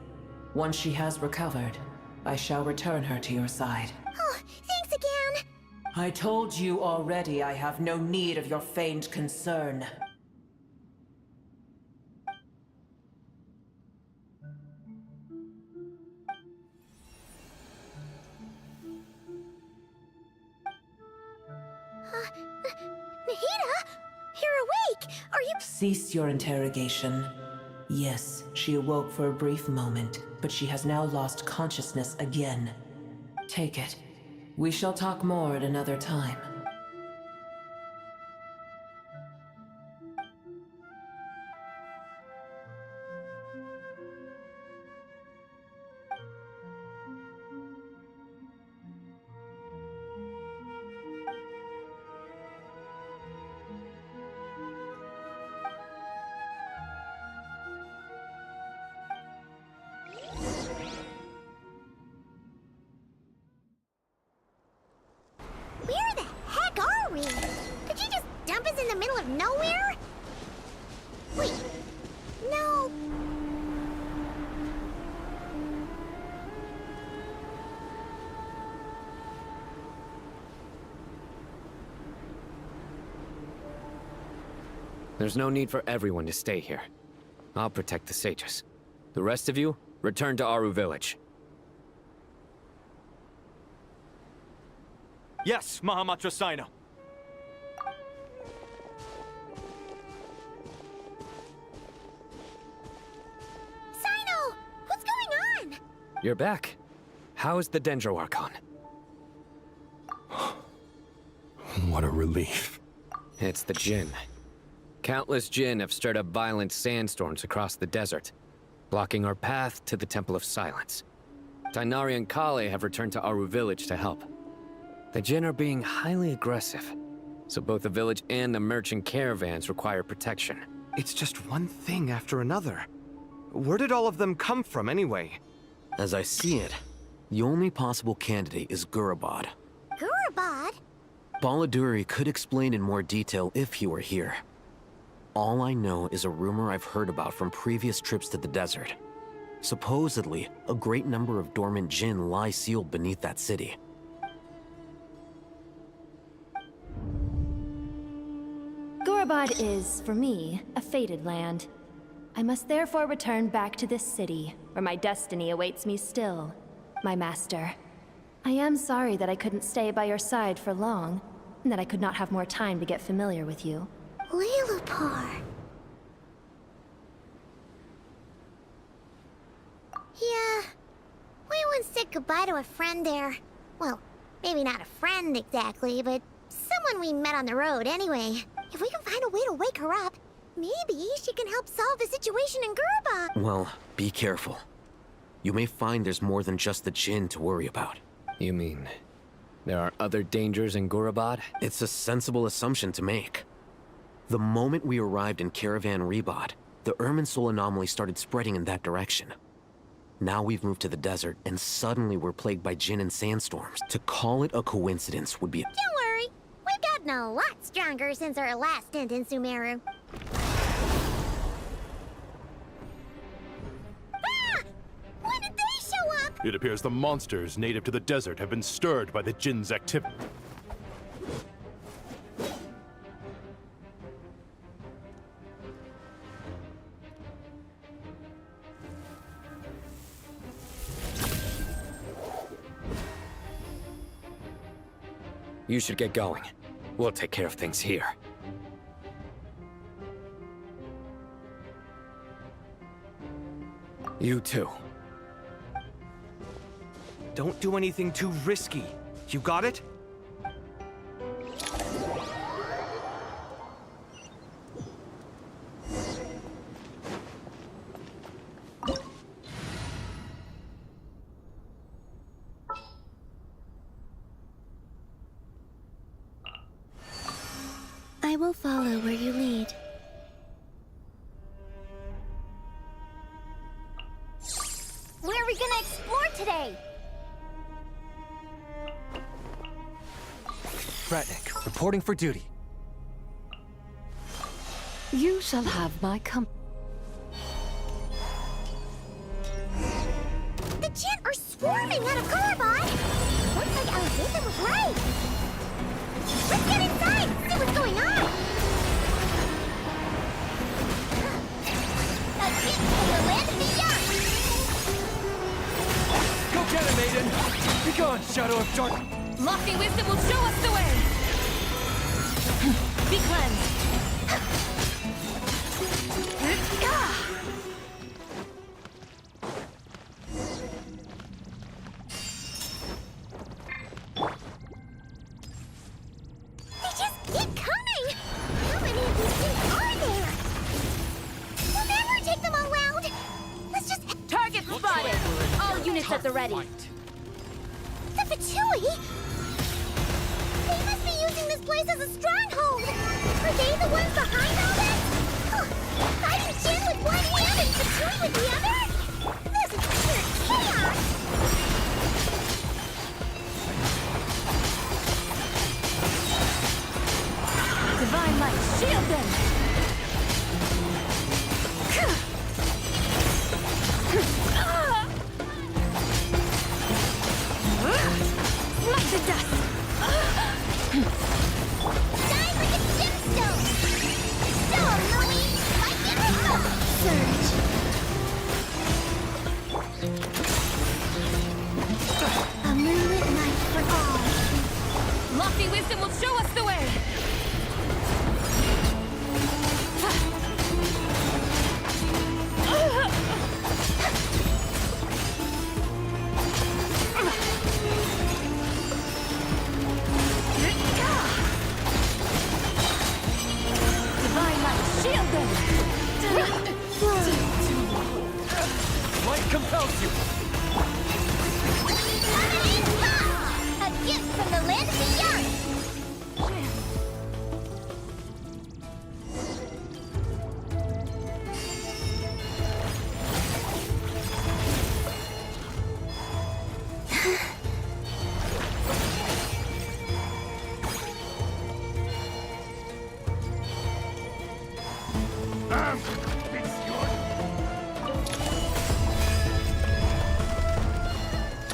Once she has recovered, I shall return her to your side. Oh, thanks again. I told you already I have no need of your feigned concern. Nahida? You're awake! Are you— Cease your interrogation. Yes, she awoke for a brief moment, but she has now lost consciousness again. Take it. We shall talk more at another time. Where the heck are we? Did you just dump us in the middle of nowhere? Wait. No. There's no need for everyone to stay here. I'll protect the sages. The rest of you, return to Aru Village. Yes, Mahamatra Sino. Sino! What's going on? You're back. How is the Dendro Archon? What a relief. It's the Jinn. Countless Jinn have stirred up violent sandstorms across the desert, blocking our path to the Temple of Silence. Tainari and Kale have returned to Aru Village to help. The Jinn are being highly aggressive, so both the village and the merchant caravans require protection. It's just one thing after another. Where did all of them come from, anyway? As I see it, the only possible candidate is Gurabad. Gurabad? Baladuri could explain in more detail if he were here. All I know is a rumor I've heard about from previous trips to the desert. Supposedly, a great number of dormant Jinn lie sealed beneath that city. Gurabad is, for me, a fated land. I must therefore return back to this city, where my destiny awaits me still, my master. I am sorry that I couldn't stay by your side for long, and that I could not have more time to get familiar with you. Lilipar. goodbye to a friend there. Well, maybe not a friend exactly, but someone we met on the road anyway. If we can find a way to wake her up, maybe she can help solve the situation in Gurba. Well, be careful. You may find there's more than just the Jinn to worry about. You mean there are other dangers in Gurabad? It's a sensible assumption to make. The moment we arrived in Caravan Rebod, the Irminsul anomaly started spreading in that direction. Now we've moved to the desert, and suddenly we're plagued by Jinn and sandstorms. To call it a coincidence would be... Don't worry, we've gotten a lot stronger since our last stint in Sumeru. Ah! When did they show up? It appears the monsters native to the desert have been stirred by the Jinn's activity. You should get going. We'll take care of things here. You too. Don't do anything too risky. You got it? I will follow where you lead. Where are we gonna explore today? Bratnik, reporting for duty. You shall have my company. The Jinn are swarming out of Gurabad! Looks like Alhazen was right! Let's get inside! See what's going on! A gift from the land of the young! Go get it, maiden! Be gone, Shadow of Dark! Lofty wisdom will show us the way! Be cleansed! They just keep coming! How many of these things are there? We'll never take them all out! Let's just... Target spotted! All units at the ready! The Fatui? They must be using this place as a stronghold! Are they the ones behind all this? Fighting Jinn with one hand and Fatui with the other? This is pure chaos! Divine light, shield them! Smash the dust! Die like a gemstone! Storm, Louie! Like it with the surge! A moonlit night for all! Lofty wisdom will show us the way! Divine light, shield them! Light compels you! A gift from the land of the young!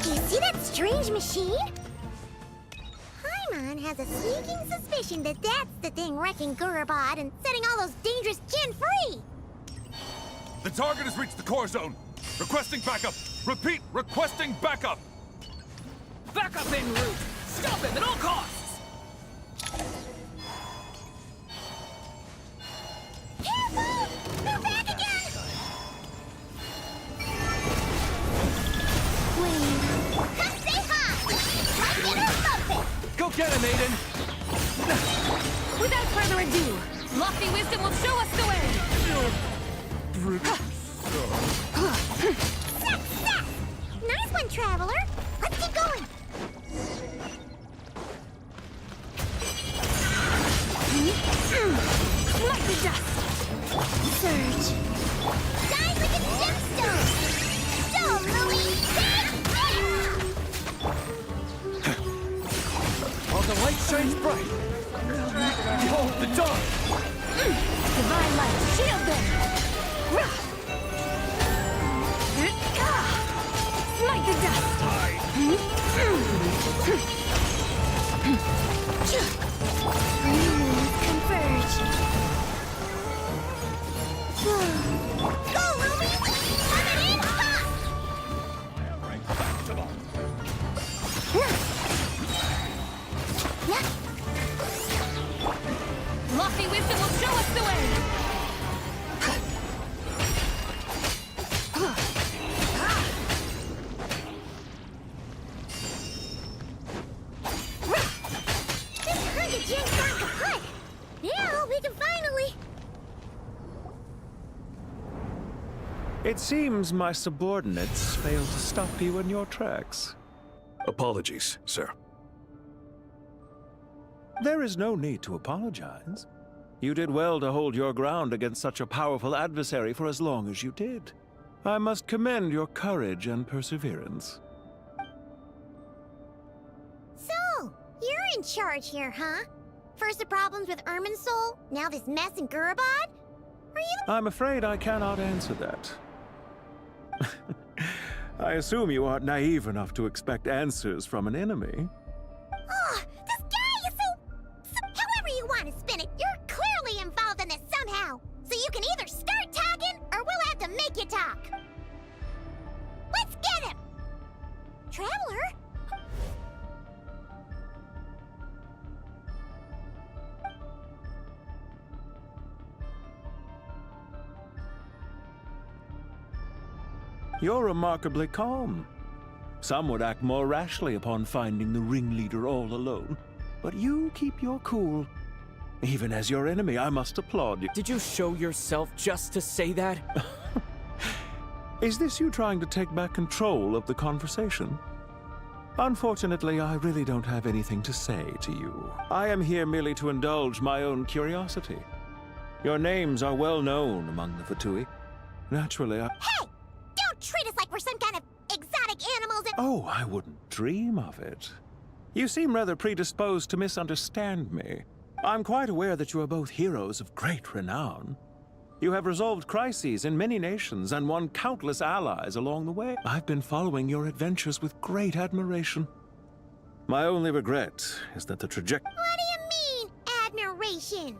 You see that strange machine? Paimon has a sneaking suspicion that that's the thing wrecking Gurabad and setting all those dangerous Jinn free! The target has reached the core zone. Requesting backup. Repeat, requesting backup. Backup en route! Stop him at all costs! Careful! They're back again! Wait. maiden! Without further ado, lofty wisdom will show us the way! Success! Nice one, Traveler! Let's keep going! Like the dust! Surge! Die like a gemstone! So, Louis! While the light shines bright, behold the dawn! Divine light, shield them! Smite the dust! New moons converge. Go, Louis! Have it in fast! Lofty wisdom will show us the way! This hundred gen's gone kaput! Now we can finally... It seems my subordinates failed to stop you in your tracks. Apologies, sir. There is no need to apologize. You did well to hold your ground against such a powerful adversary for as long as you did. I must commend your courage and perseverance. So, you're in charge here, huh? First the problems with Irminsul, now this mess in Gurabad? Are you... I'm afraid I cannot answer that. I assume you aren't naive enough to expect answers from an enemy. Oh, this guy is so... However you want to spin it, you're clearly involved in this somehow. So you can either start talking, or we'll have to make you talk. Let's get him! Traveler? You're remarkably calm. Some would act more rashly upon finding the ringleader all alone. But you keep your cool. Even as your enemy, I must applaud you. Did you show yourself just to say that? Is this you trying to take back control of the conversation? Unfortunately, I really don't have anything to say to you. I am here merely to indulge my own curiosity. Your names are well known among the Fatui. Naturally, I... Hey! Don't treat us like we're some kind of exotic animals and... Oh, I wouldn't dream of it. You seem rather predisposed to misunderstand me. I'm quite aware that you are both heroes of great renown. You have resolved crises in many nations and won countless allies along the way. I've been following your adventures with great admiration. My only regret is that the trajectory... What do you mean, admiration?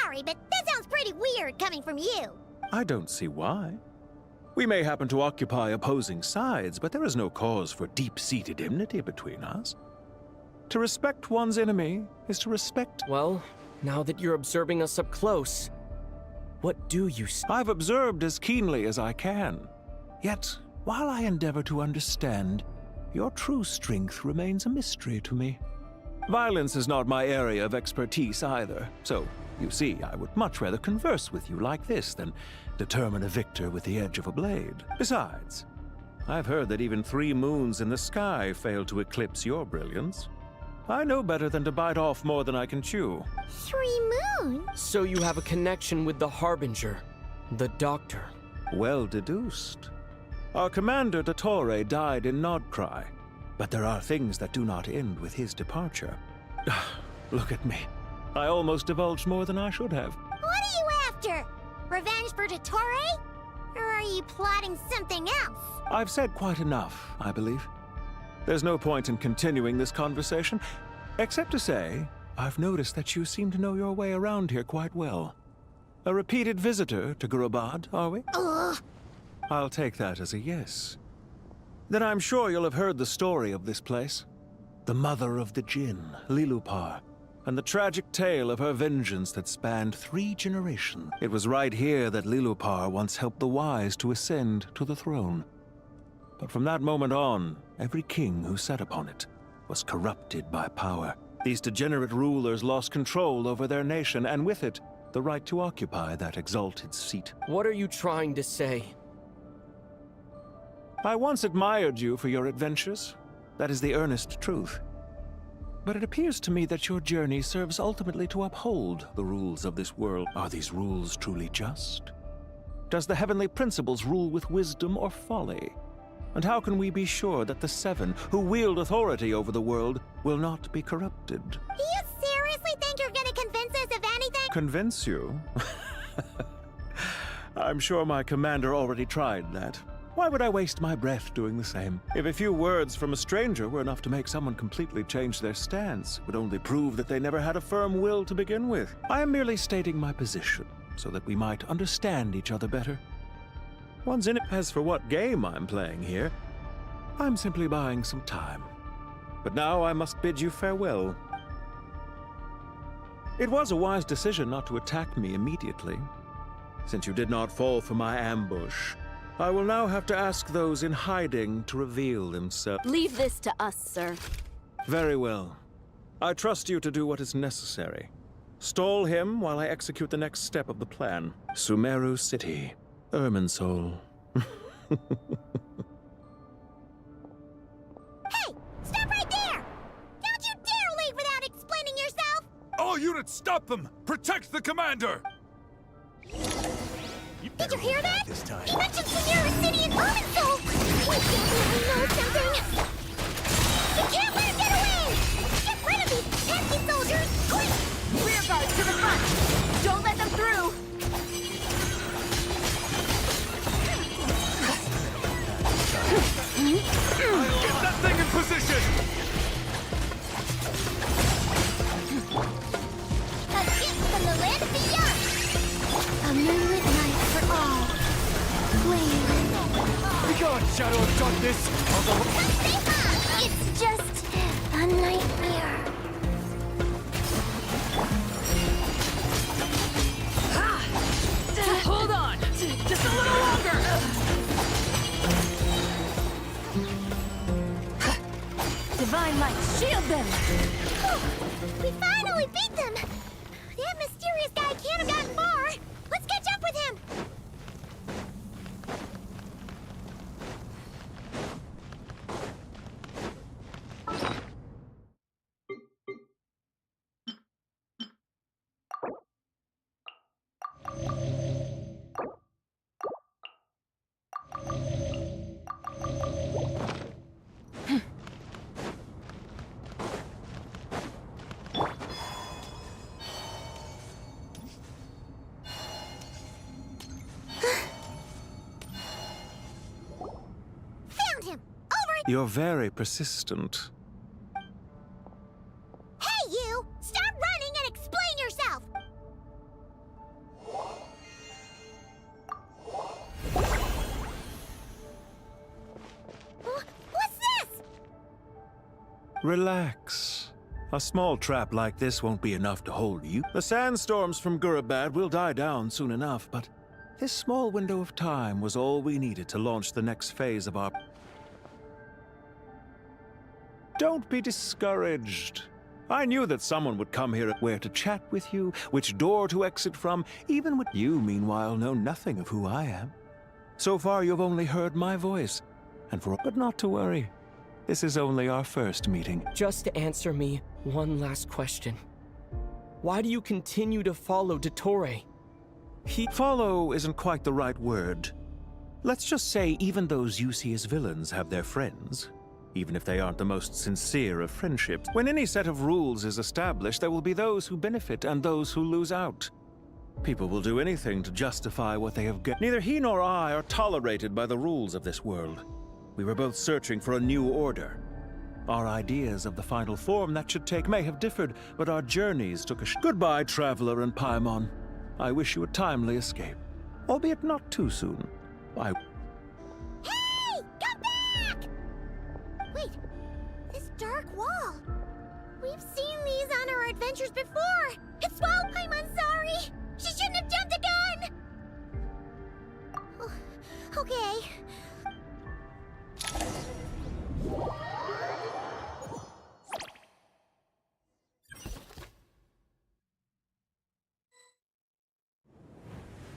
Sorry, but that sounds pretty weird coming from you. I don't see why. We may happen to occupy opposing sides, but there is no cause for deep-seated enmity between us. To respect one's enemy is to respect... Well, now that you're observing us up close, what do you see? I've observed as keenly as I can. Yet, while I endeavor to understand, your true strength remains a mystery to me. Violence is not my area of expertise either, so, you see, I would much rather converse with you like this than determine a victor with the edge of a blade. Besides, I've heard that even 3 moons in the sky fail to eclipse your brilliance. I know better than to bite off more than I can chew. 3 moons? So you have a connection with the Harbinger, the Doctor. Well deduced. Our commander, Dottore, died in Nodcry, but there are things that do not end with his departure. Look at me. I almost divulged more than I should have. What are you after? Revenge for Dottore? Or are you plotting something else? I've said quite enough, I believe. There's no point in continuing this conversation, except to say, I've noticed that you seem to know your way around here quite well. A repeated visitor to Gurabad, are we? Ugh. I'll take that as a yes. Then I'm sure you'll have heard the story of this place. The mother of the Jinn, Lilupar, and the tragic tale of her vengeance that spanned 3 generations. It was right here that Lilupar once helped the wise to ascend to the throne. But from that moment on, every king who sat upon it was corrupted by power. These degenerate rulers lost control over their nation, and with it, the right to occupy that exalted seat. What are you trying to say? I once admired you for your adventures. That is the earnest truth. But it appears to me that your journey serves ultimately to uphold the rules of this world. Are these rules truly just? Does the heavenly principles rule with wisdom or folly? And how can we be sure that the Seven, who wield authority over the world, will not be corrupted? Do you seriously think you're gonna convince us of anything? Convince you? I'm sure my commander already tried that. Why would I waste my breath doing the same? If a few words from a stranger were enough to make someone completely change their stance, it would only prove that they never had a firm will to begin with. I am merely stating my position, so that we might understand each other better. One's in it. As for what game I'm playing here, I'm simply buying some time. But now I must bid you farewell. It was a wise decision not to attack me immediately. Since you did not fall for my ambush, I will now have to ask those in hiding to reveal themselves. Leave this to us, sir. Very well. I trust you to do what is necessary. Stall him while I execute the next step of the plan. Sumeru City, Irminsul. Hey! Stop right there! Don't you dare leave without explaining yourself! All units, stop them! Protect the commander! Did you hear that? He mentioned Sumeru City and Irminsul! We definitely know something! We can't let him get away! Get rid of these pesky soldiers, quick! Rear guard to the front! Don't let them through! Get that thing in position! A gift from the land of beyond! A moonlit night for all. Flame. Begone, shadow of darkness! It's just a nightmare. Hold on! Just a little longer! Divine light, shield them! We finally beat them! That mysterious guy can't have gotten far! Let's catch up with him! You're very persistent. Hey, you! Stop running and explain yourself! What's this? Relax. A small trap like this won't be enough to hold you. The sandstorms from Gurabad will die down soon enough, but this small window of time was all we needed to launch the next phase of our... Don't be discouraged. I knew that someone would come here where to chat with you, which door to exit from, even when you, meanwhile, know nothing of who I am. So far, you've only heard my voice, but not to worry. This is only our first meeting. Just answer me one last question. Why do you continue to follow Dottore? Follow isn't quite the right word. Let's just say even those you see as villains have their friends. Even if they aren't the most sincere of friendships. When any set of rules is established, there will be those who benefit and those who lose out. People will do anything to justify what they have gained. Neither he nor I are tolerated by the rules of this world. We were both searching for a new order. Our ideas of the final form that should take may have differed, but our journeys took a Goodbye, Traveler and Paimon. I wish you a timely escape, albeit not too soon. Hey! Come back! Wait, this dark wall. We've seen these on our adventures before. It's well, I'm sorry. She shouldn't have jumped a gun. Oh, okay.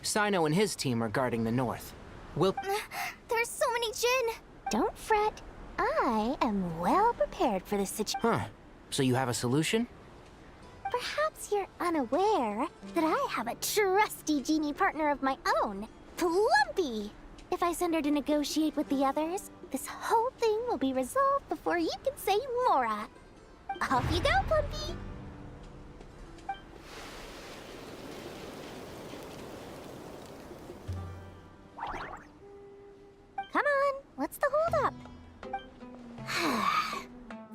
Sino and his team are guarding the north. We'll... There's so many Jin! Don't fret. I am well prepared for this situation. Huh. So you have a solution? Perhaps you're unaware that I have a trusty genie partner of my own, Plumpy. If I send her to negotiate with the others, this whole thing will be resolved before you can say Mora. Off you go, Plumpy. Come on, what's the holdup?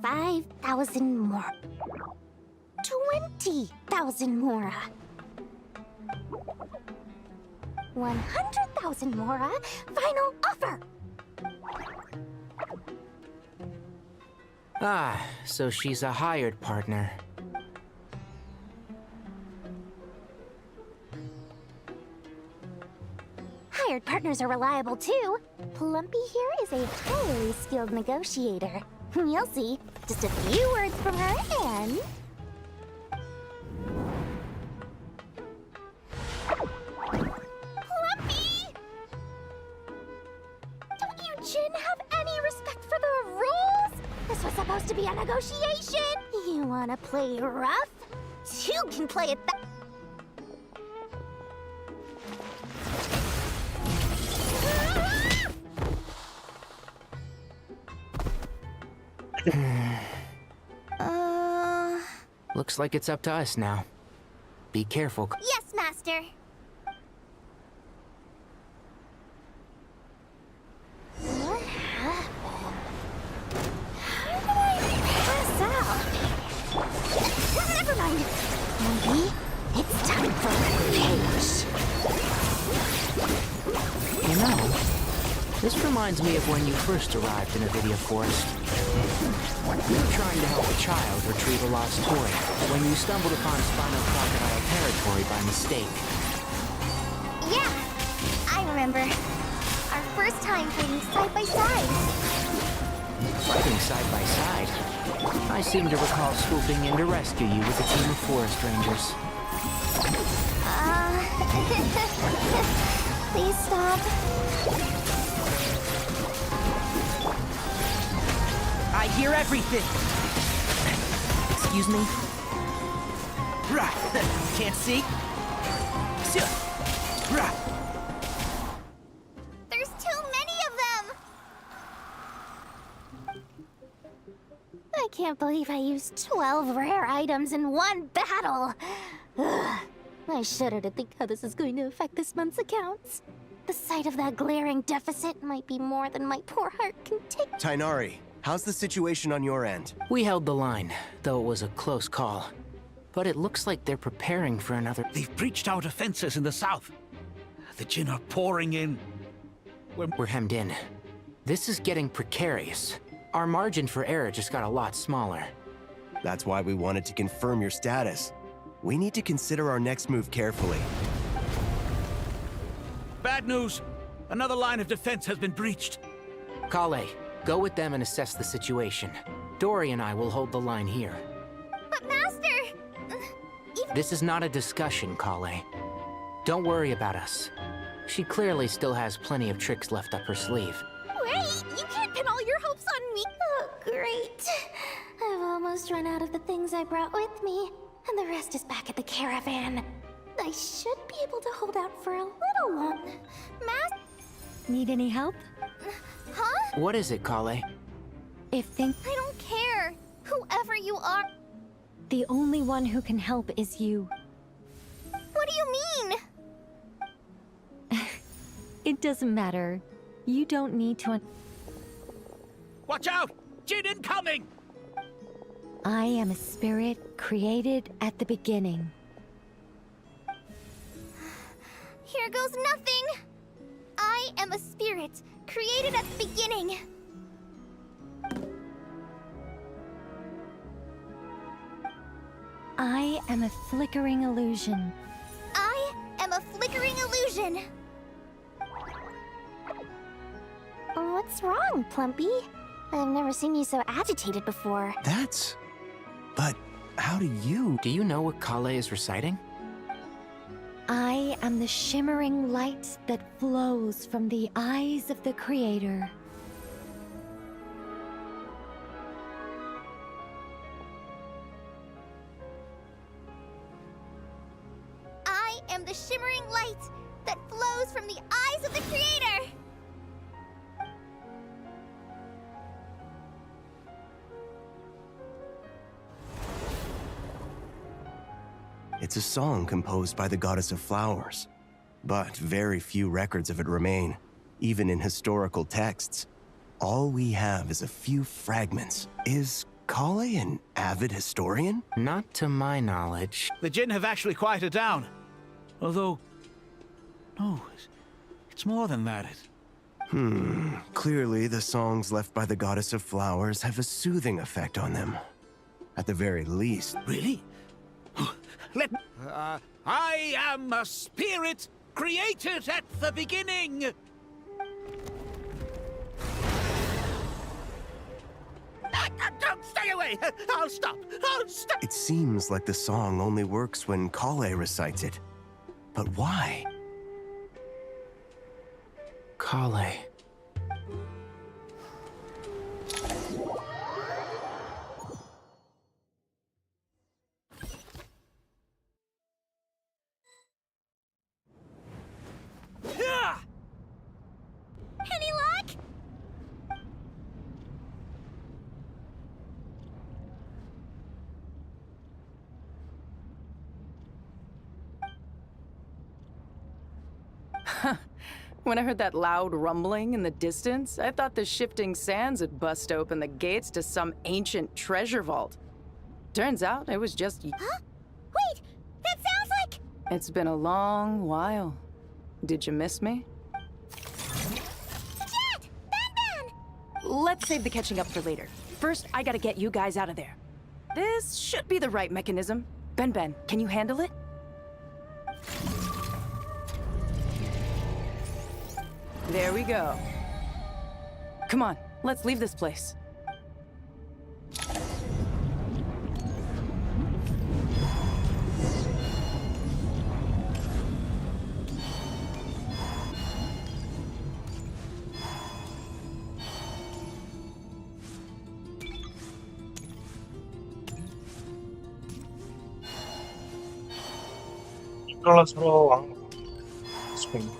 5,000 more. 20,000 Mora. 100,000 Mora. Final offer. Ah, so she's a hired partner. Hired partners are reliable too. Plumpy here is a highly skilled negotiator. You'll see. Just a few words from her and... Plumpy! Don't you Jin have any respect for the rules? This was supposed to be a negotiation. You wanna play rough? You can play it that... Looks like it's up to us now. Be careful. Yes, Master. What happened? How did I pass out? Never mind. Maybe it's time for revenge. You know, this reminds me of when you first arrived in NVIDIA Forest. You were trying to help a child retrieve a lost toy when you stumbled upon Spino Crocodile territory by mistake. Yeah, I remember. Our first time fighting side by side. Fighting side by side? I seem to recall swooping in to rescue you with a team of forest rangers. Please stop. I hear everything! Excuse me? Right. Can't see? Right. There's too many of them! I can't believe I used 12 rare items in one battle. Ugh. I shudder to think how this is going to affect this month's accounts. The sight of that glaring deficit might be more than my poor heart can take. Tainari, how's the situation on your end? We held the line, though it was a close call. But it looks like they're preparing for another... They've breached our defenses in the south. The Jin are pouring in. We're hemmed in. This is getting precarious. Our margin for error just got a lot smaller. That's why we wanted to confirm your status. We need to consider our next move carefully. Bad news! Another line of defense has been breached. Kale, go with them and assess the situation. Dory and I will hold the line here. But Master! This is not a discussion, Kale. Don't worry about us. She clearly still has plenty of tricks left up her sleeve. Wait! You can't pin all your hopes on me! Oh, great. I've almost run out of the things I brought with me, and the rest is back at the caravan. I should be able to hold out for a little one. Need any help? Huh? What is it, Kale? If think I don't care. Whoever you are. the only one who can help is you. What do you mean? It doesn't matter. You don't need to... Watch out! Jin incoming! I am a spirit created at the beginning. Here goes nothing. I am a spirit created at the beginning. I am a flickering illusion. I am a flickering illusion. What's wrong, Plumpy? I've never seen you so agitated before. But how do you... Do you know what Kale is reciting? I am the shimmering light that flows from the eyes of the Creator. I am the shimmering light that flows from the eyes of the Creator! It's a song composed by the goddess of flowers, but very few records of it remain, even in historical texts. All we have is a few fragments. Is Kale an avid historian? Not to my knowledge. The Jinn have actually quieted down. Although, no, it's more than that. Clearly the songs left by the goddess of flowers have a soothing effect on them. At the very least. Really? I am a spirit created at the beginning. Don't stay away! I'll stop! I'll stop! It seems like the song only works when Kale recites it. But why? Kale. Any luck? When I heard that loud rumbling in the distance, I thought the shifting sands had bust open the gates to some ancient treasure vault. Turns out it was just... Huh? Wait! That sounds like... It's been a long while. Did you miss me? Jet! Ben! Let's save the catching up for later. First, I gotta get you guys out of there. This should be the right mechanism. Ben, can you handle it? There we go. Come on, let's leave this place. Nicole suruh வாங்க spin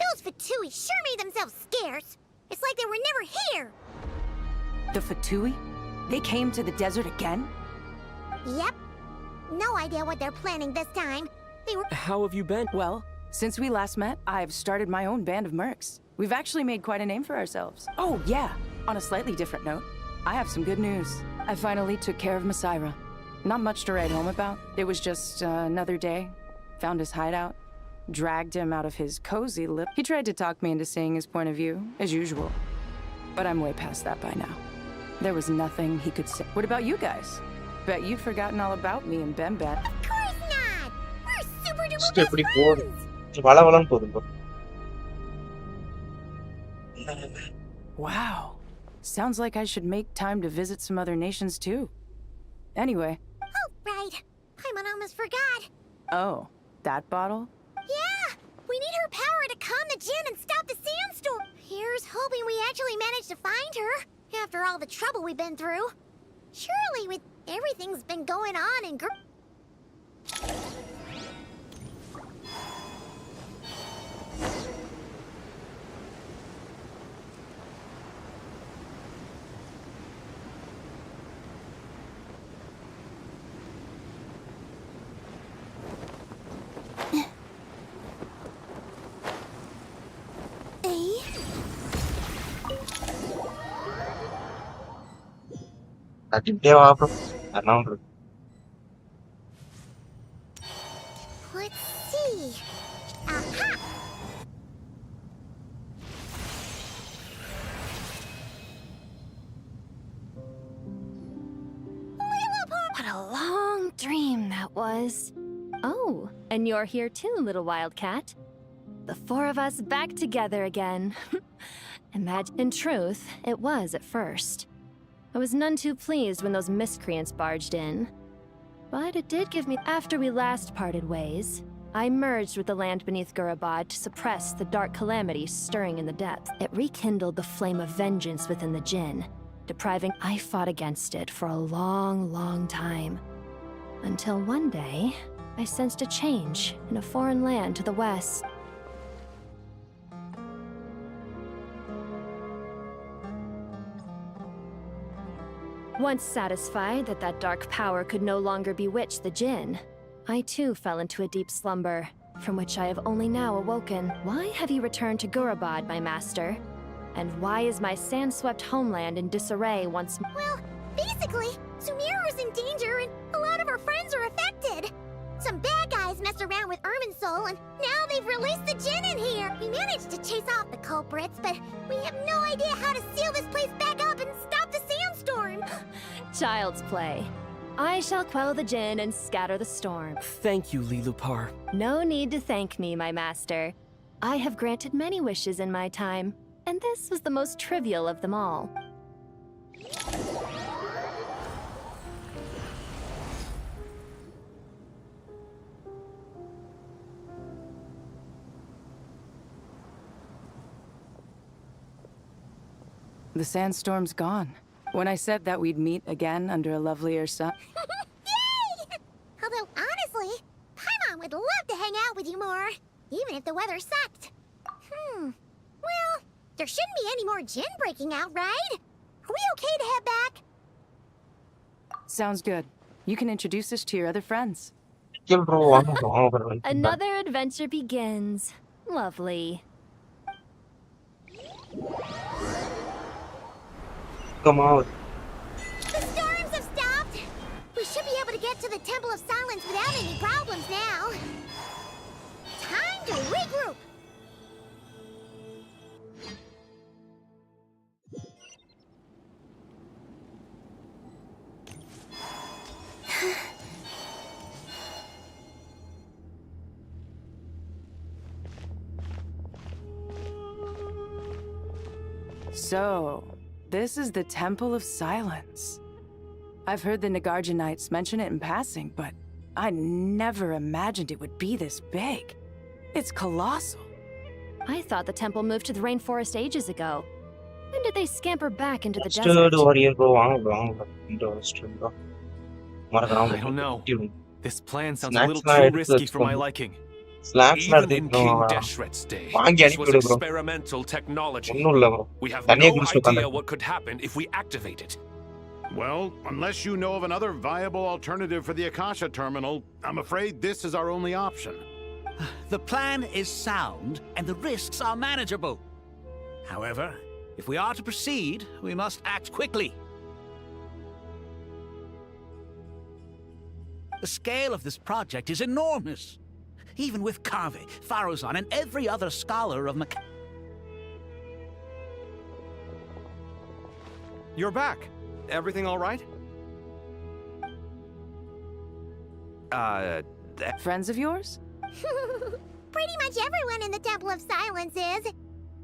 Those Fatui sure made themselves scarce. It's like they were never here. The Fatui? They came to the desert again? Yep. No idea what they're planning this time. They were... How have you been? Well, since we last met, I've started my own band of mercs. We've actually made quite a name for ourselves. Oh, yeah. On a slightly different note, I have some good news. I finally took care of Masaira. Not much to write home about. It was just another day. Found his hideout. Dragged him out of his cozy lip. He tried to talk me into seeing his point of view, as usual. But I'm way past that by now. There was nothing he could say. What about you guys? Bet you've forgotten all about me and Ben. Of course not! We're super duper Stay best pretty poor. friends! வளவளன்னு போகுது bro. Wow. Sounds like I should make time to visit some other nations too. Anyway. Oh, right. Paimon almost forgot. Oh, that bottle? Yeah! We need her power to calm the Jinn and stop the sandstorm. Here's hoping we actually manage to find her, after all the trouble we've been through. Surely with everything's been going on in Dia apa bro? Enam bro. Let's see. Aha! What a long dream that was. Oh, and you're here too, little wildcat. The four of us back together again. Imagine. In truth, it was at first. I was none too pleased when those miscreants barged in. But it did give me. After we last parted ways, I merged with the land beneath Gurabad to suppress the dark calamity stirring in the depths. It rekindled the flame of vengeance within the Jinn, depriving. I fought against it for a long, long time. Until one day, I sensed a change in a foreign land to the west. Once satisfied that that dark power could no longer bewitch the Jinn, I too fell into a deep slumber, from which I have only now awoken. Why have you returned to Gurabad, my master? And why is my sand-swept homeland in disarray once more? Well, basically, Sumeru's in danger and a lot of our friends are affected. Some bad guys messed around with Irminsul and now they've released the Jinn in here. We managed to chase off the culprits, but we have no idea how to seal this place back up and stop the sandstorm. Child's play. I shall quell the Jinn and scatter the storm. Thank you, Lilupar. No need to thank me, my master. I have granted many wishes in my time, and this was the most trivial of them all. The sandstorm's gone. When I said that we'd meet again under a lovelier sun. Yay! Although, honestly, Paimon would love to hang out with you more, even if the weather sucked. Well, there shouldn't be any more Jinn breaking out, right? Are we okay to head back? Sounds good. You can introduce us to your other friends. Another adventure begins. Lovely. Come out. The storms have stopped. We should be able to get to the Temple of Silence without any problems now. Time to regroup. So, this is the Temple of Silence. I've heard the Nagarjanites mention it in passing, but I never imagined it would be this big. It's colossal. I thought the temple moved to the rainforest ages ago. When did they scamper back into the Still desert? the warrior bro, I don't know. This plan sounds a Snacks little na too eduthu risky for my vechukonu. liking. Snacks na Even in eduthu King vechukonu. Deshret's day, Vaangi this was anuppidu bro. experimental technology. Onnum illa bro. We have Thaniya no kudichittu idea ukkandhu. what could happen if we activate it. Well, unless you know of another viable alternative for the Akasha terminal, I'm afraid this is our only option. The plan is sound, and the risks are manageable. However, if we are to proceed, we must act quickly. The scale of this project is enormous. Even with Kave, Faruzan, and every other scholar of Makkale. You're back. Everything all right? Friends of yours? Pretty much everyone in the Temple of Silence is.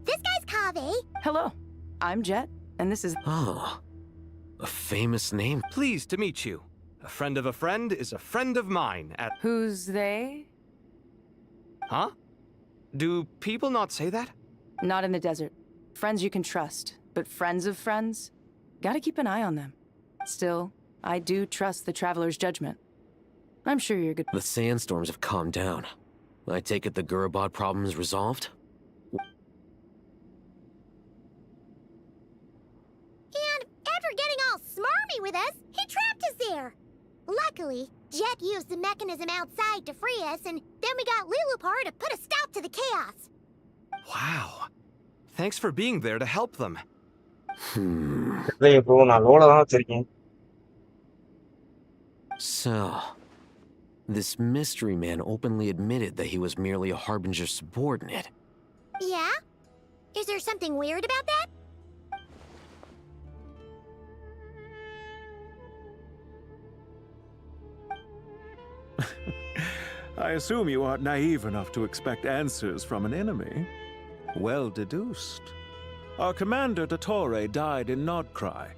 This guy's Kave. Hello, I'm Jet, and this is... Oh, a famous name. Pleased to meet you. A friend of a friend is a friend of mine at... Who's they? Huh? Do people not say that? Not in the desert. Friends you can trust, but friends of friends? Gotta keep an eye on them. Still, I do trust the Traveler's judgment. I'm sure you're good. The sandstorms have calmed down. I take it the Gurabad problem is resolved? And after getting all smarmy with us, he trapped us there. Luckily, Jet used the mechanism outside to free us, and then we got Lilupar to put a stop to the chaos. Wow. Thanks for being there to help them. இல்லையே bro, நான் லோல தான் வச்சிருக்கேன். So, this mystery man openly admitted that he was merely a Harbinger subordinate. Yeah? Is there something weird about that? I assume you aren't naive enough to expect answers from an enemy. Well deduced. Our commander, Dottore, died in Nordcry.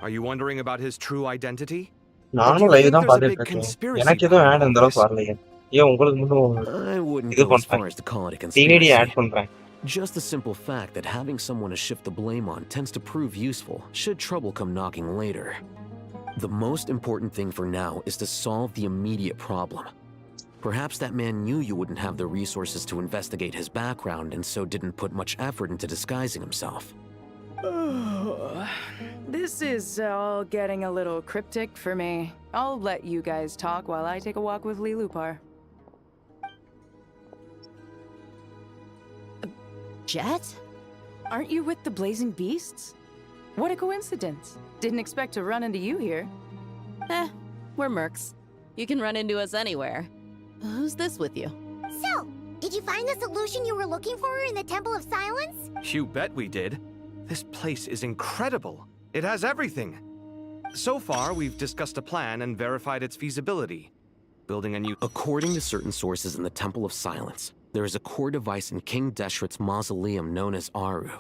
Are you wondering about his true identity? நானும் live தான் பார்த்துட்டு இருக்கேன். எனக்கு எதுவும் add இந்த அளவுக்கு வரலையே. ஏன் உங்களுக்கு மட்டும் I wouldn't இது go as far பண்றேன். as to call it a TTD conspiracy. Add பண்றேன். Just the simple fact that having someone to shift the blame on tends to prove useful should trouble come knocking later. The most important thing for now is to solve the immediate problem. Perhaps that man knew you wouldn't have the resources to investigate his background and so didn't put much effort into disguising himself. This is all getting a little cryptic for me. I'll let you guys talk while I take a walk with Lilupar. Jet? Aren't you with the Blazing Beasts? What a coincidence. Didn't expect to run into you here. We're mercs. You can run into us anywhere. Who's this with you? So, did you find the solution you were looking for in the Temple of Silence? You bet we did. This place is incredible. It has everything. So far, we've discussed a plan and verified its feasibility. Building a new... According to certain sources in the Temple of Silence, there is a core device in King Deshret's mausoleum known as Aru.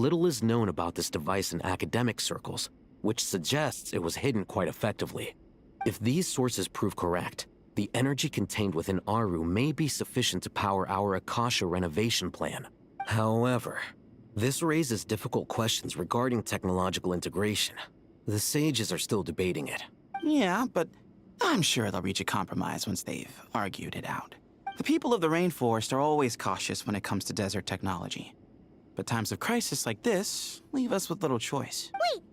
Little is known about this device in academic circles, which suggests it was hidden quite effectively. If these sources prove correct, the energy contained within Aru may be sufficient to power our Akasha renovation plan. However, this raises difficult questions regarding technological integration. The sages are still debating it. Yeah, but I'm sure they'll reach a compromise once they've argued it out. The people of the rainforest are always cautious when it comes to desert technology. But times of crisis like this leave us with little choice. Wait,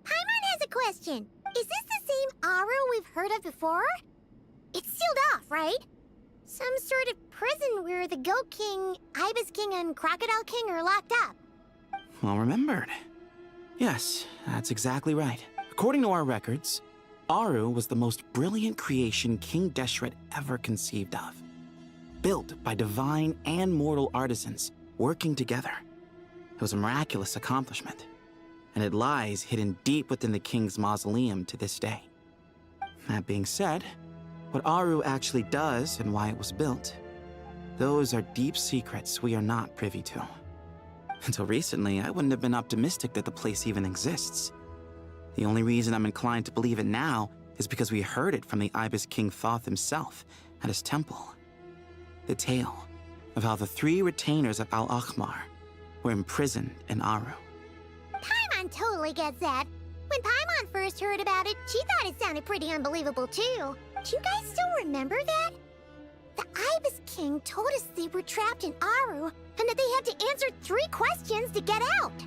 Paimon has a question. Is this the same Aru we've heard of before? It's sealed off, right? Some sort of prison where the Goat King, Ibis King, and Crocodile King are locked up. Well remembered. Yes, that's exactly right. According to our records, Aru was the most brilliant creation King Deshret ever conceived of. Built by divine and mortal artisans working together. It was a miraculous accomplishment, and it lies hidden deep within the king's mausoleum to this day. That being said, what Aru actually does and why it was built, those are deep secrets we are not privy to. Until recently, I wouldn't have been optimistic that the place even exists. The only reason I'm inclined to believe it now is because we heard it from the Ibis King Thoth himself at his temple. The tale of how the 3 retainers of Al-Akhmar were imprisoned in Aru. Paimon totally gets that. When Paimon first heard about it, she thought it sounded pretty unbelievable too. Do you guys still remember that? The Ibis King told us they were trapped in Aru and that they had to answer 3 questions to get out.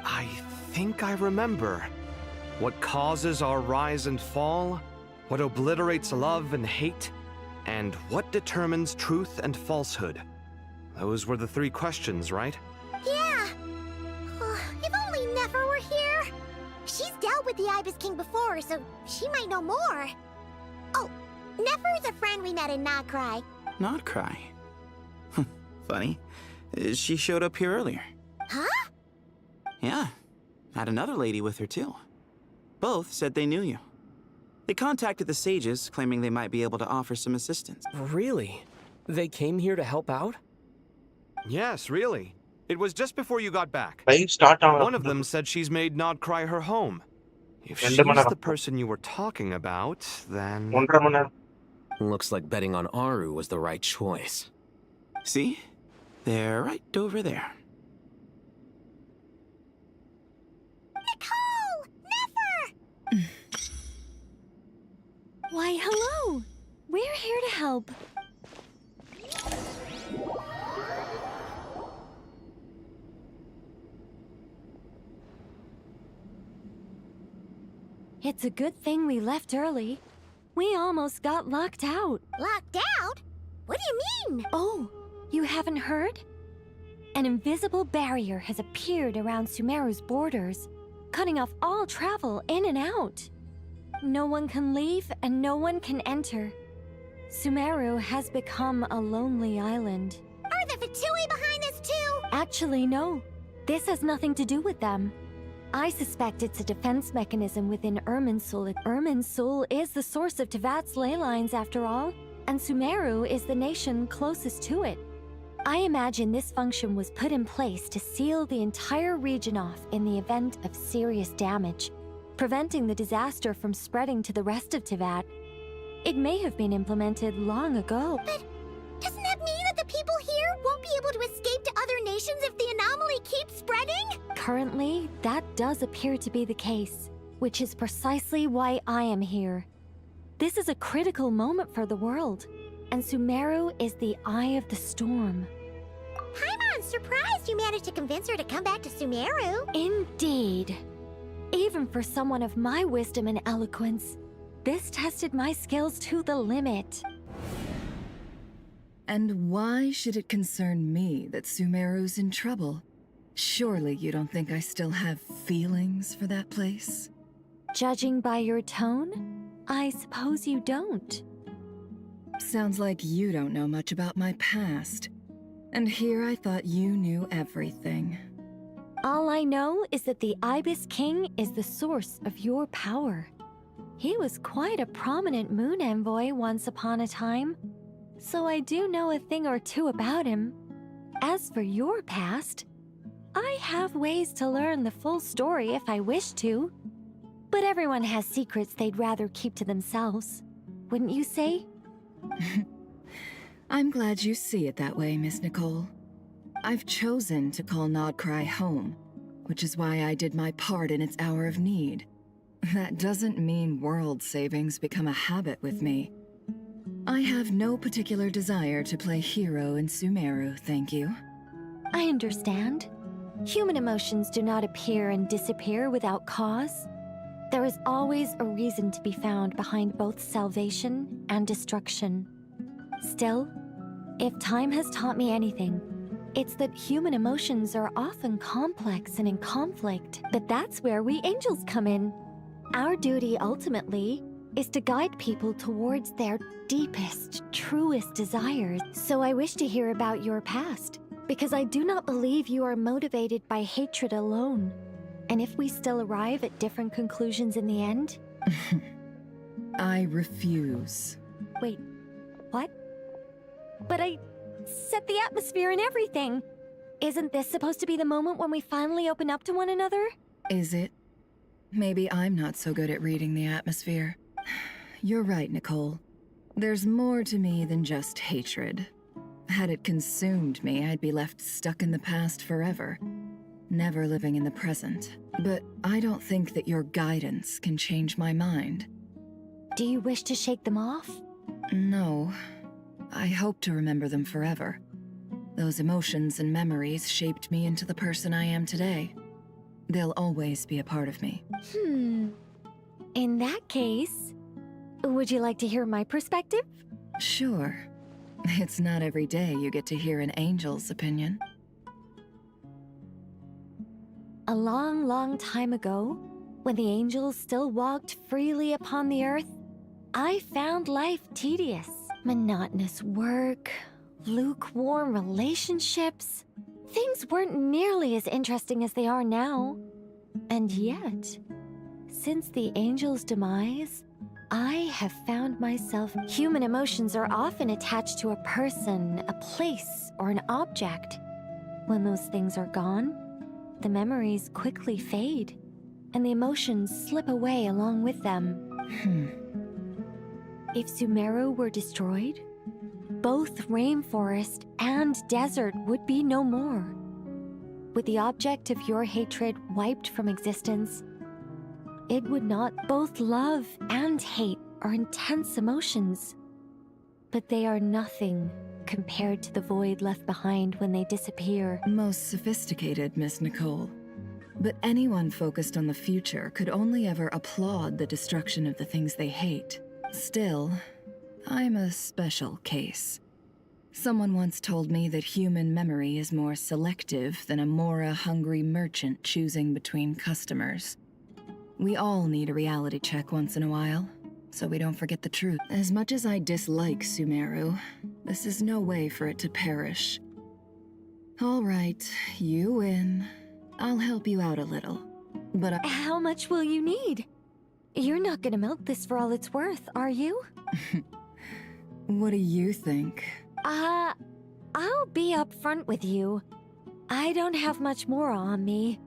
I think I remember. What causes our rise and fall? What obliterates love and hate? And what determines truth and falsehood? Those were the 3 questions, right? Yeah. If only Nefer were here. She's dealt with the Ibis King before, so she might know more. Oh, Nefer is a friend we met in Nordcry. Nordcry? Funny. She showed up here earlier. Huh? Yeah. Had another lady with her too. Both said they knew you. They contacted the sages, claiming they might be able to offer some assistance. Really? They came here to help out? Yes, really. It was just before you got back. One of them said she's made Nordcry her home. If she's the person you were talking about, then... Looks like betting on Aru was the right choice. See? They're right over there. Nicole! Nefer! Why, hello! We're here to help. It's a good thing we left early. We almost got locked out. Locked out? What do you mean? Oh, you haven't heard? An invisible barrier has appeared around Sumeru's borders, cutting off all travel in and out. No one can leave and no one can enter. Sumeru has become a lonely island. Are the Fatui behind this too? Actually, no. This has nothing to do with them. I suspect it's a defense mechanism within Irminsul. Irminsul is the source of Tevat's ley lines, after all, and Sumeru is the nation closest to it. I imagine this function was put in place to seal the entire region off in the event of serious damage, preventing the disaster from spreading to the rest of Tevat. It may have been implemented long ago. But doesn't that mean that the people here won't be able to escape to other nations if the anomaly keeps spreading? Currently, that does appear to be the case, which is precisely why I am here. This is a critical moment for the world, and Sumeru is the eye of the storm. Paimon's surprised you managed to convince her to come back to Sumeru. Indeed. Even for someone of my wisdom and eloquence, this tested my skills to the limit. And why should it concern me that Sumeru's in trouble? Surely you don't think I still have feelings for that place? Judging by your tone, I suppose you don't. Sounds like you don't know much about my past. And here I thought you knew everything. All I know is that the Ibis King is the source of your power. He was quite a prominent moon envoy once upon a time, so I do know a thing or two about him. As for your past, I have ways to learn the full story if I wish to. But everyone has secrets they'd rather keep to themselves, wouldn't you say? I'm glad you see it that way, Miss Nicole. I've chosen to call Nodcry home, which is why I did my part in its hour of need. That doesn't mean world savings become a habit with me. I have no particular desire to play hero in Sumeru, thank you. I understand. Human emotions do not appear and disappear without cause. There is always a reason to be found behind both salvation and destruction. Still, if time has taught me anything, it's that human emotions are often complex and in conflict. But that's where we angels come in. Our duty, ultimately, is to guide people towards their deepest, truest desires. So I wish to hear about your past, because I do not believe you are motivated by hatred alone. And if we still arrive at different conclusions in the end... I refuse. Wait, what? But I set the atmosphere and everything. Isn't this supposed to be the moment when we finally open up to one another? Is it? Maybe I'm not so good at reading the atmosphere. You're right, Nicole. There's more to me than just hatred. Had it consumed me, I'd be left stuck in the past forever, never living in the present. But I don't think that your guidance can change my mind. Do you wish to shake them off? No. I hope to remember them forever. Those emotions and memories shaped me into the person I am today. They'll always be a part of me. In that case, would you like to hear my perspective? Sure. It's not every day you get to hear an angel's opinion. A long, long time ago, when the angels still walked freely upon the earth, I found life tedious. Monotonous work, lukewarm relationships. Things weren't nearly as interesting as they are now. And yet, since the angel's demise, I have found myself... Human emotions are often attached to a person, a place, or an object. When those things are gone, the memories quickly fade, and the emotions slip away along with them. If Sumeru were destroyed, both rainforest and desert would be no more. With the object of your hatred wiped from existence, it would not. Both love and hate are intense emotions, but they are nothing compared to the void left behind when they disappear. Most sophisticated, Miss Nicole. But anyone focused on the future could only ever applaud the destruction of the things they hate. Still, I'm a special case. Someone once told me that human memory is more selective than a Mora-hungry merchant choosing between customers. We all need a reality check once in a while, so we don't forget the truth. As much as I dislike Sumeru, this is no way for it to perish. All right, you win. I'll help you out a little. But How much will you need? You're not gonna milk this for all it's worth, are you? What do you think? I'll be upfront with you. I don't have much more on me.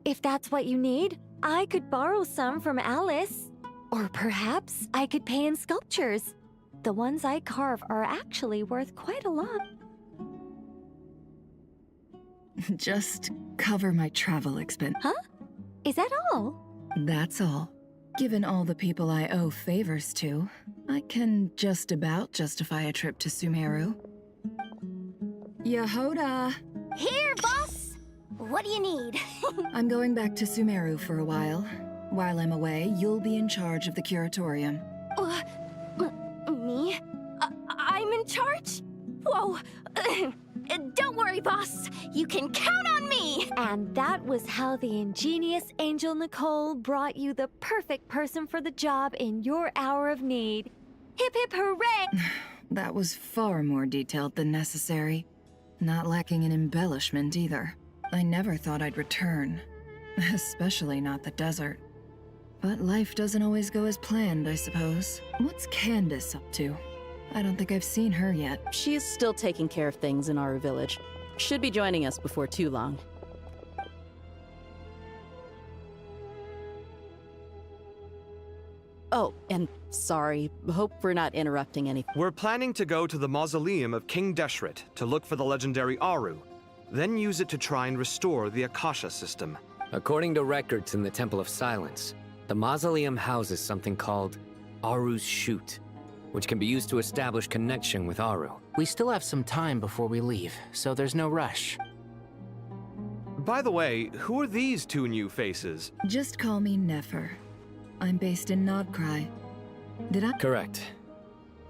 If that's what you need, I could borrow some from Alice. Or perhaps I could pay in sculptures. The ones I carve are actually worth quite a lot. Just cover my travel expense. Huh? Is that all? That's all. Given all the people I owe favors to, I can just about justify a trip to Sumeru. Yehoda! Here, boss! What do you need? I'm going back to Sumeru for a while. While I'm away, you'll be in charge of the curatorium. Me? I'm in charge? Whoa! Don't worry, boss. You can count on me! And that was how the ingenious angel Nicole brought you the perfect person for the job in your hour of need. Hip hip hooray! That was far more detailed than necessary. Not lacking in embellishment either. I never thought I'd return. Especially not the desert. But life doesn't always go as planned, I suppose. What's Candace up to? I don't think I've seen her yet. She is still taking care of things in our village. Should be joining us before too long. Oh, and sorry. Hope we're not interrupting anything. We're planning to go to the mausoleum of King Deshret to look for the legendary Aru, then use it to try and restore the Akasha system. According to records in the Temple of Silence, the mausoleum houses something called Aru's Chute, which can be used to establish connection with Aru. We still have some time before we leave, so there's no rush. By the way, who are these two new faces? Just call me Nefer. I'm based in Nodcry. Did I? Correct.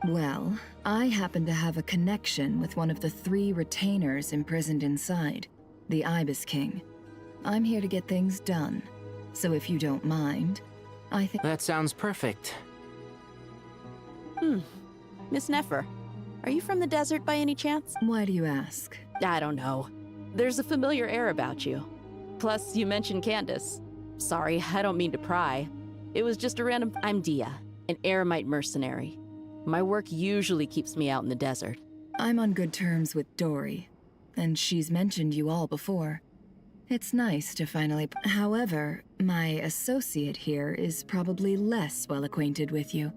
Well, I happen to have a connection with one of the 3 retainers imprisoned inside, the Ibis King. I'm here to get things done, so if you don't mind, I think— That sounds perfect. Miss Nefer, are you from the desert by any chance? Why do you ask? I don't know. There's a familiar air about you. Plus, you mentioned Candace. Sorry, I don't mean to pry. It was just a random— I'm Dia, an Eremite mercenary. My work usually keeps me out in the desert. I'm on good terms with Dory, and she's mentioned you all before. It's nice to finally— However, my associate here is probably less well acquainted with you.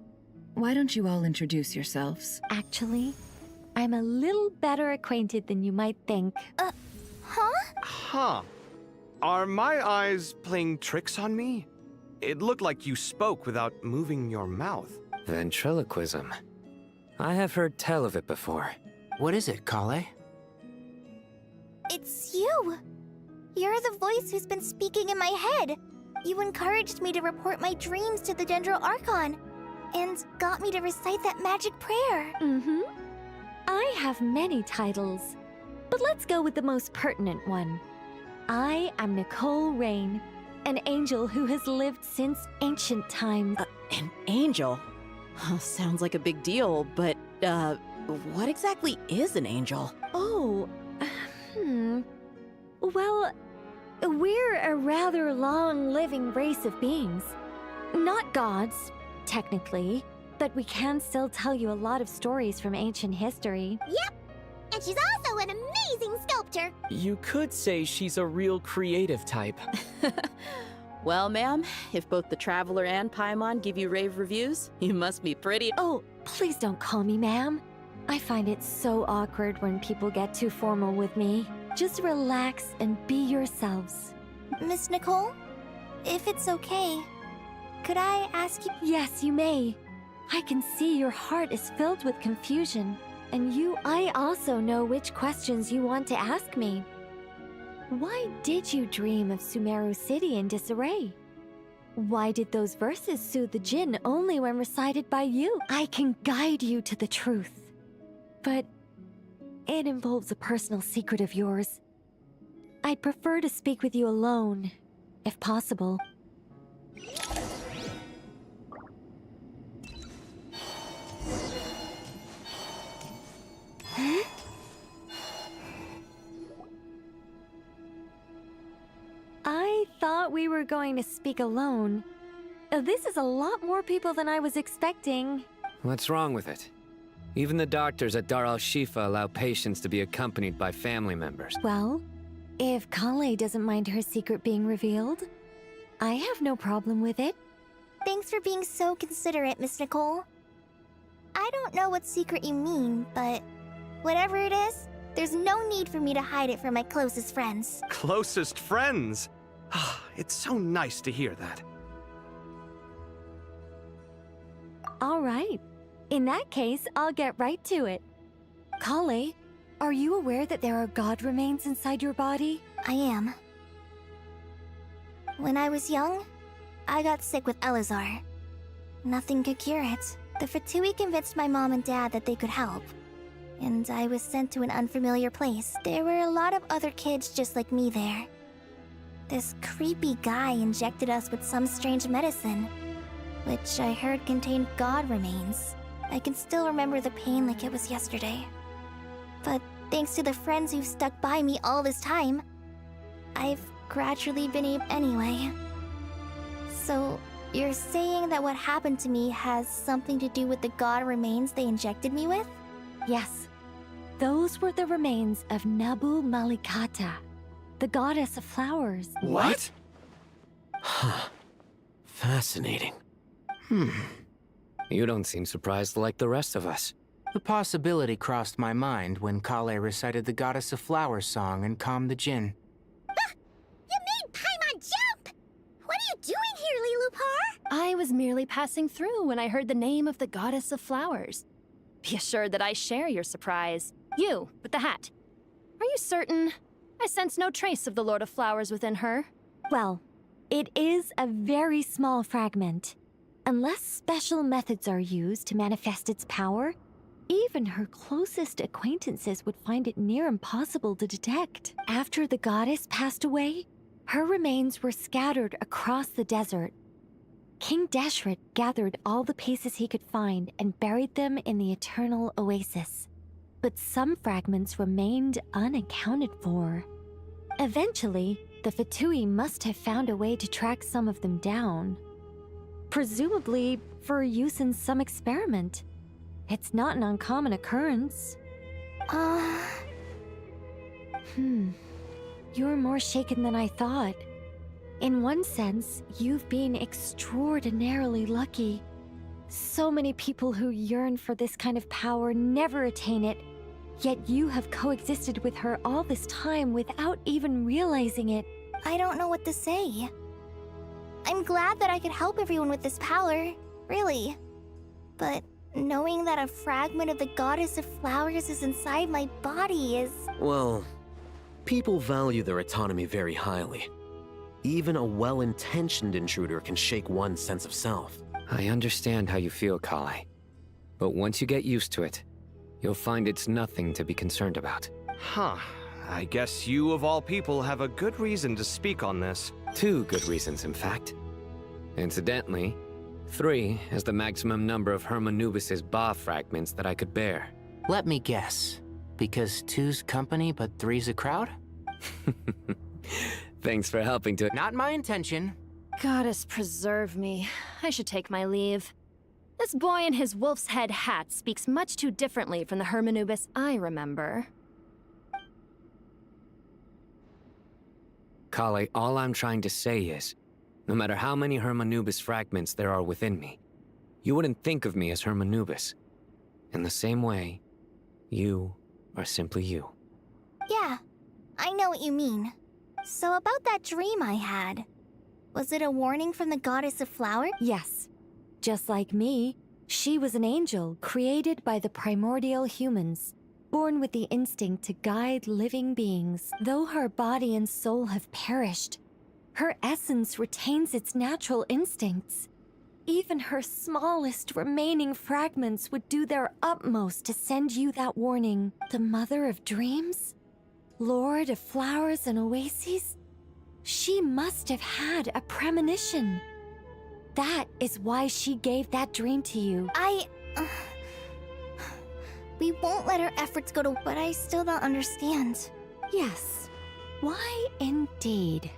Why don't you all introduce yourselves? Actually, I'm a little better acquainted than you might think. Huh. Are my eyes playing tricks on me? It looked like you spoke without moving your mouth. Ventriloquism. I have heard tell of it before. What is it, Kale? It's you! You're the voice who's been speaking in my head. You encouraged me to report my dreams to the Dendro Archon, and got me to recite that magic prayer. Mm-hmm. I have many titles, but let's go with the most pertinent one. I am Nicole Rain, an angel who has lived since ancient times. An angel? Sounds like a big deal, but, what exactly is an angel? Oh, Well, we're a rather long-living race of beings. Not gods, technically, but we can still tell you a lot of stories from ancient history. Yep, and she's also an amazing sculptor. You could say she's a real creative type. Well, ma'am, if both the Traveler and Paimon give you rave reviews, you must be pretty— Oh, please don't call me ma'am. I find it so awkward when people get too formal with me. Just relax and be yourselves. Miss Nicole, if it's okay, could I ask you— Yes, you may. I can see your heart is filled with confusion, and I also know which questions you want to ask me. Why did you dream of Sumeru City in disarray? Why did those verses soothe the Jinn only when recited by you? I can guide you to the truth, but it involves a personal secret of yours. I'd prefer to speak with you alone, if possible. Huh? I thought thought we were going to speak alone. This is a lot more people than I was expecting. What's wrong with it? Even the doctors at Dar al-Shifa allow patients to be accompanied by family members. Well, if Kale doesn't mind her secret being revealed, I have no problem with it. Thanks for being so considerate, Miss Nicole. I don't know what secret you mean, but whatever it is, there's no need for me to hide it from my closest friends. Closest friends? It's so nice to hear that. All right. In that case, I'll get right to it. Kale, are you aware that there are god remains inside your body? I am. When I was young, I got sick with Elazar. Nothing could cure it. The Fatui convinced my mom and dad that they could help, and I was sent to an unfamiliar place. There were a lot of other kids just like me there. This creepy guy injected us with some strange medicine, which I heard contained god remains. I can still remember the pain like it was yesterday. But thanks to the friends who've stuck by me all this time, I've gradually been able anyway. So, you're saying that what happened to me has something to do with the god remains they injected me with? Yes. Those were the remains of Nabu Malikata, the goddess of flowers. What? Huh. Fascinating. You don't seem surprised like the rest of us. The possibility crossed my mind when Kale recited the Goddess of Flowers song and calmed the djinn. You made Paimon jump! What are you doing here, Lilupar? I was merely passing through when I heard the name of the Goddess of Flowers. Be assured that I share your surprise. You, with the hat. Are you certain? I sense no trace of the Lord of Flowers within her. Well, it is a very small fragment. Unless special methods are used to manifest its power, even her closest acquaintances would find it near impossible to detect. After the goddess passed away, her remains were scattered across the desert. King Deshret gathered all the pieces he could find and buried them in the Eternal Oasis. But some fragments remained unaccounted for. Eventually, the Fatui must have found a way to track some of them down. Presumably for use in some experiment. It's not an uncommon occurrence. You're more shaken than I thought. In one sense, you've been extraordinarily lucky. So many people who yearn for this kind of power never attain it, yet you have coexisted with her all this time without even realizing it. I don't know what to say. I'm glad that I could help everyone with this power, really. But knowing that a fragment of the Goddess of Flowers is inside my body is... Well, people value their autonomy very highly. Even a well-intentioned intruder can shake one's sense of self. I understand how you feel, Kale. But once you get used to it, you'll find it's nothing to be concerned about. Huh. I guess you, of all people, have a good reason to speak on this. 2 good reasons, in fact. Incidentally, 3 is the maximum number of Hermanubis' Ba fragments that I could bear. Let me guess. Because 2's company, but 3's a crowd? Thanks for helping to... Not my intention. Goddess preserve me. I should take my leave. This boy in his wolf's head hat speaks much too differently from the Hermanubis I remember. Kale, all I'm trying to say is, no matter how many Hermanubis fragments there are within me, you wouldn't think of me as Hermanubis. In the same way, you are simply you. Yeah, I know what you mean. So about that dream I had, was it a warning from the Goddess of Flowers? Yes. Just like me, she was an angel created by the primordial humans, born with the instinct to guide living beings. Though her body and soul have perished, her essence retains its natural instincts. Even her smallest remaining fragments would do their utmost to send you that warning. The Mother of Dreams? Lord of Flowers and Oases? She must have had a premonition. That is why she gave that dream to you. We won't let her efforts go to... But I still don't understand. Yes. Why indeed?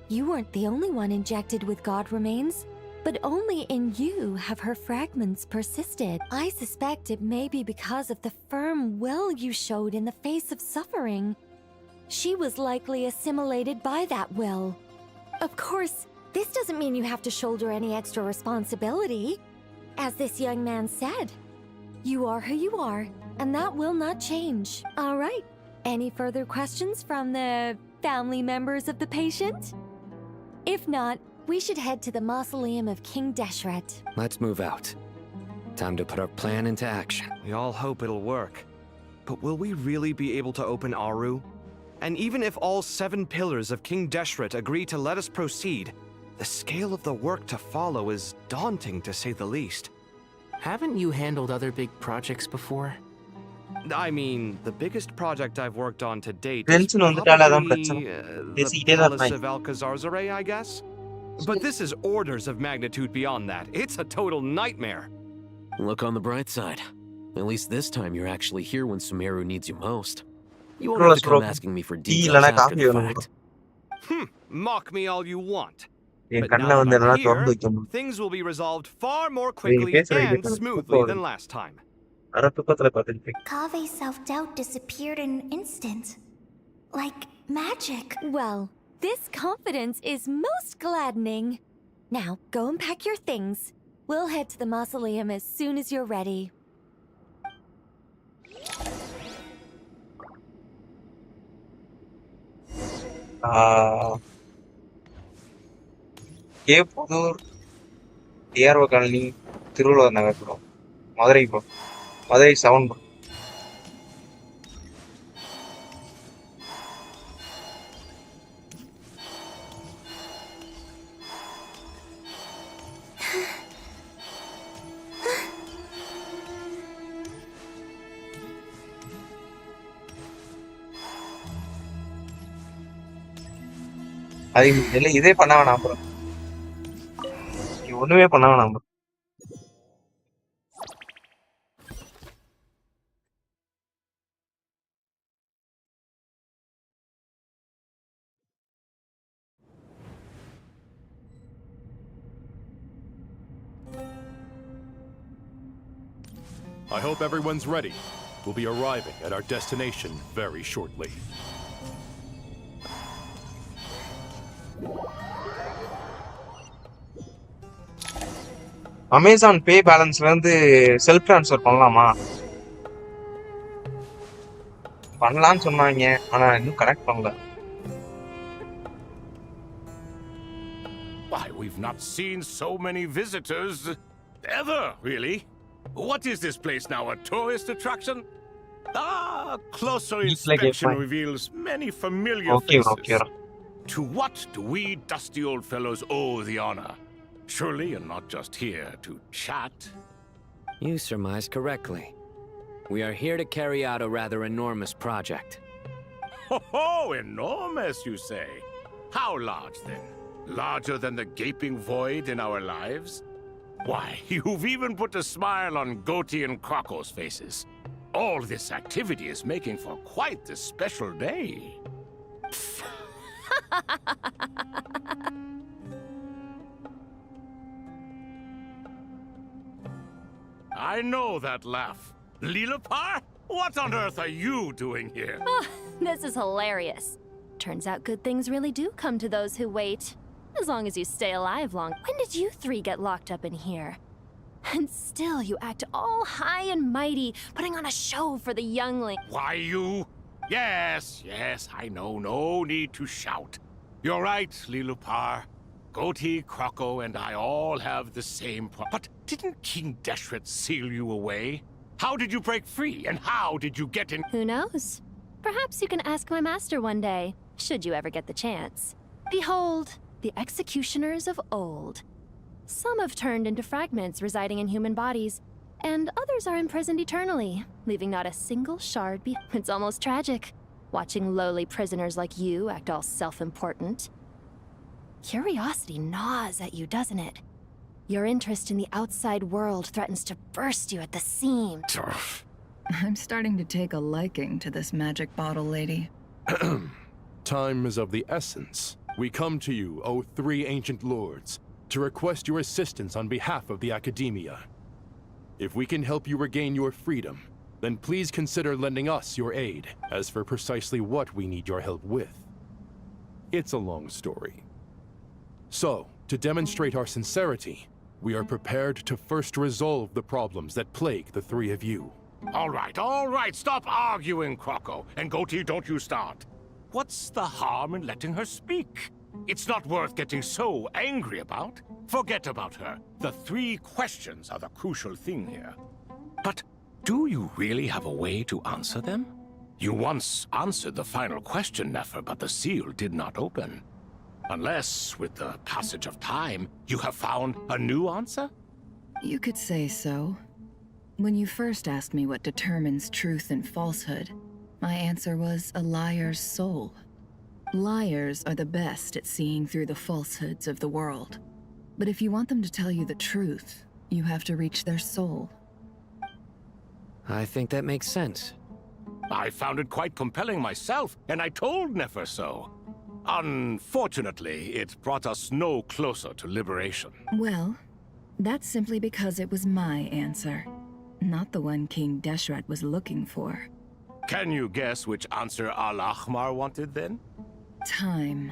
You weren't the only one injected with god remains, but only in you have her fragments persisted. I suspect it may be because of the firm will you showed in the face of suffering. She was likely assimilated by that will. Of course, this doesn't mean you have to shoulder any extra responsibility. As this young man said, you are who you are, and that will not change. All right. Any further questions from the family members of the patient? If not, we should head to the mausoleum of King Deshret. Let's move out. Time to put our plan into action. We all hope it'll work. But will we really be able to open Aru? And even if all 7 pillars of King Deshret agree to let us proceed, the scale of the work to follow is daunting, to say the least. Haven't you handled other big projects before? I mean, the biggest project I've worked on to date is Genshin வந்துட்டால அதான் probably பிரச்சனை. the பேசிக்கிட்டே தான் Palace இருப்பாங்க. of Alcazarzaray, I guess? But this is orders of magnitude beyond that. It's a total nightmare. Look on the bright side. At least this time you're actually here when Sumeru needs you most. You won't Bro, have to come bro. asking me for Tea details இல்லனா after coffee the வேணும் fact. Mock me all you want. N But கண்ணை now வந்து that I'm என்னால திறந்து here, வைக்க முடியும். things will be resolved far more quickly பேசுறது and கேட்டா smoothly தூக்கம் than வருது. last time. அரை தூக்கத்துல பார்த்துட்டு Kave's self-doubt disappeared in an instant. Like magic. Well, this confidence is most gladdening. Now, go and pack your things. We'll head to the mausoleum as soon as you're ready. Pudur DRO colony Thiruvalluvar Nagar bro Madurai bro Madurai 7 bro அது இல்லை இதே பண்ண வேணாம் bro ஒண்ணுமே பண்ண வேணாம் bro I hope everyone's ready. We'll be arriving at our destination very shortly. Amazon pay பேலன்ஸ்ல இருந்து செல்ஃப் ட்ரான்ஸ்ஃபர் பண்ணலாமா பண்ணலாம்னு சொன்னாங்க ஆனா இன்னும் கனெக்ட் பண்ணல Why, we've not seen so many visitors ever, really. What is this place now, a tourist attraction? Closer inspection reveals many familiar faces. To what do we dusty old fellows owe the honor? Surely you're not just here to chat. You surmise correctly. We are here to carry out a rather enormous project. Ho, enormous, you say? How large, then? Larger than the gaping void in our lives? Why, you've even put a smile on Goatee and Crocco's faces. All this activity is making for quite the special day. I know that laugh. Lilapar? What on earth are you doing here? Oh, this is hilarious. Turns out good things really do come to those who wait. As long as you stay alive long. When did you 3 get locked up in here? And still you act all high and mighty, putting on a show for the youngling. Why, you? Yes, I know. No need to shout. You're right, Lilupar. Goatee, Crocco, and I all have the same But didn't King Deshret seal you away? How did you break free, and how did you get in? Who knows? Perhaps you can ask my master one day, should you ever get the chance. Behold, the executioners of old. Some have turned into fragments residing in human bodies, and others are imprisoned eternally, leaving not a single shard behind. It's almost tragic, watching lowly prisoners like you act all self-important. Curiosity gnaws at you, doesn't it? Your interest in the outside world threatens to burst you at the seams. I'm starting to take a liking to this magic bottle lady. Time is of the essence. We come to you, O three ancient lords, to request your assistance on behalf of the Academia. If we can help you regain your freedom, then please consider lending us your aid. As for precisely what we need your help with, it's a long story. So, to demonstrate our sincerity, we are prepared to first resolve the problems that plague the three of you. All right, stop arguing, Croco. And Goatee, don't you start. What's the harm in letting her speak? It's not worth getting so angry about. Forget about her. The three questions are the crucial thing here. But do you really have a way to answer them? You once answered the final question, Nefer, but the seal did not open. Unless, with the passage of time, you have found a new answer? You could say so. When you first asked me what determines truth and falsehood, my answer was a liar's soul. Liars are the best at seeing through the falsehoods of the world. But if you want them to tell you the truth, you have to reach their soul. I think that makes sense. I found it quite compelling myself, and I told Nefer so. Unfortunately, it brought us no closer to liberation. Well, that's simply because it was my answer, not the one King Deshret was looking for. Can you guess which answer Al-Ahmar wanted then? Time.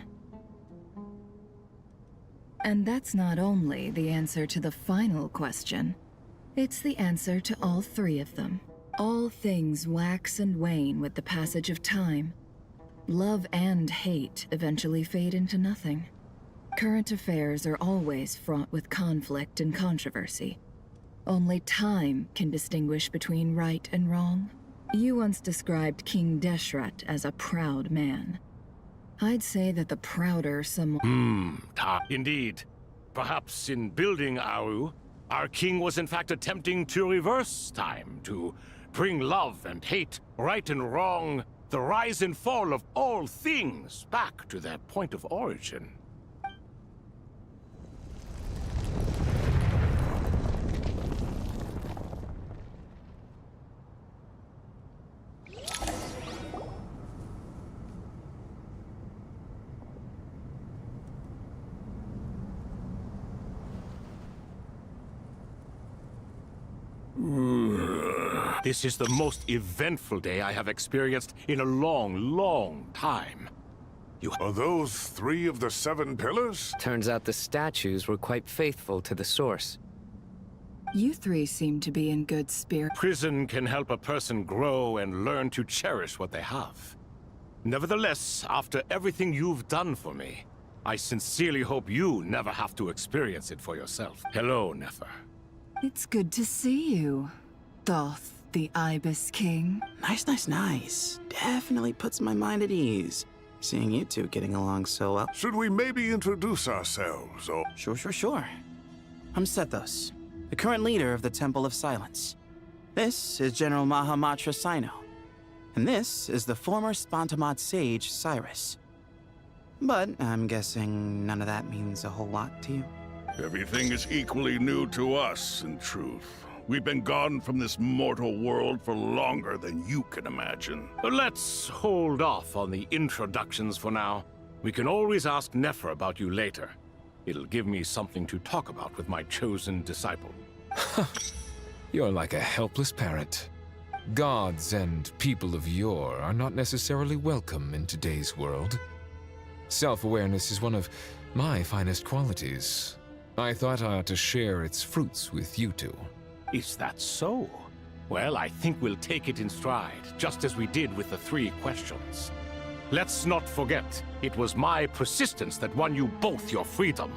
And that's not only the answer to the final question, it's the answer to all three of them. All things wax and wane with the passage of time. Love and hate eventually fade into nothing. Current affairs are always fraught with conflict and controversy. Only time can distinguish between right and wrong. You once described King Deshret as a proud man. I'd say that the prouder someone... Indeed. Perhaps in building Aru, our king was in fact attempting to reverse time, to bring love and hate, right and wrong, the rise and fall of all things back to their point of origin. This is the most eventful day I have experienced in a long, long time. Are those 3 of the 7 pillars? Turns out the statues were quite faithful to the source. You three seem to be in good spirit. Prison can help a person grow and learn to cherish what they have. Nevertheless, after everything you've done for me, I sincerely hope you never have to experience it for yourself. Hello, Nefer. It's good to see you, Thoth, the Ibis King. Nice. Definitely puts my mind at ease. Seeing you two getting along so well. Should we maybe introduce ourselves, or... Sure. I'm Sethos, the current leader of the Temple of Silence. This is General Mahamatra Sino. And this is the former Spantamad sage, Cyrus. But I'm guessing none of that means a whole lot to you. Everything is equally new to us, in truth. We've been gone from this mortal world for longer than you can imagine. Let's hold off on the introductions for now. We can always ask Nefer about you later. It'll give me something to talk about with my chosen disciple. You're like a helpless parrot. Gods and people of yore are not necessarily welcome in today's world. Self-awareness is one of my finest qualities. I thought I ought to share its fruits with you two. Is that so? Well, I think we'll take it in stride, just as we did with the 3 questions. Let's not forget, it was my persistence that won you both your freedom.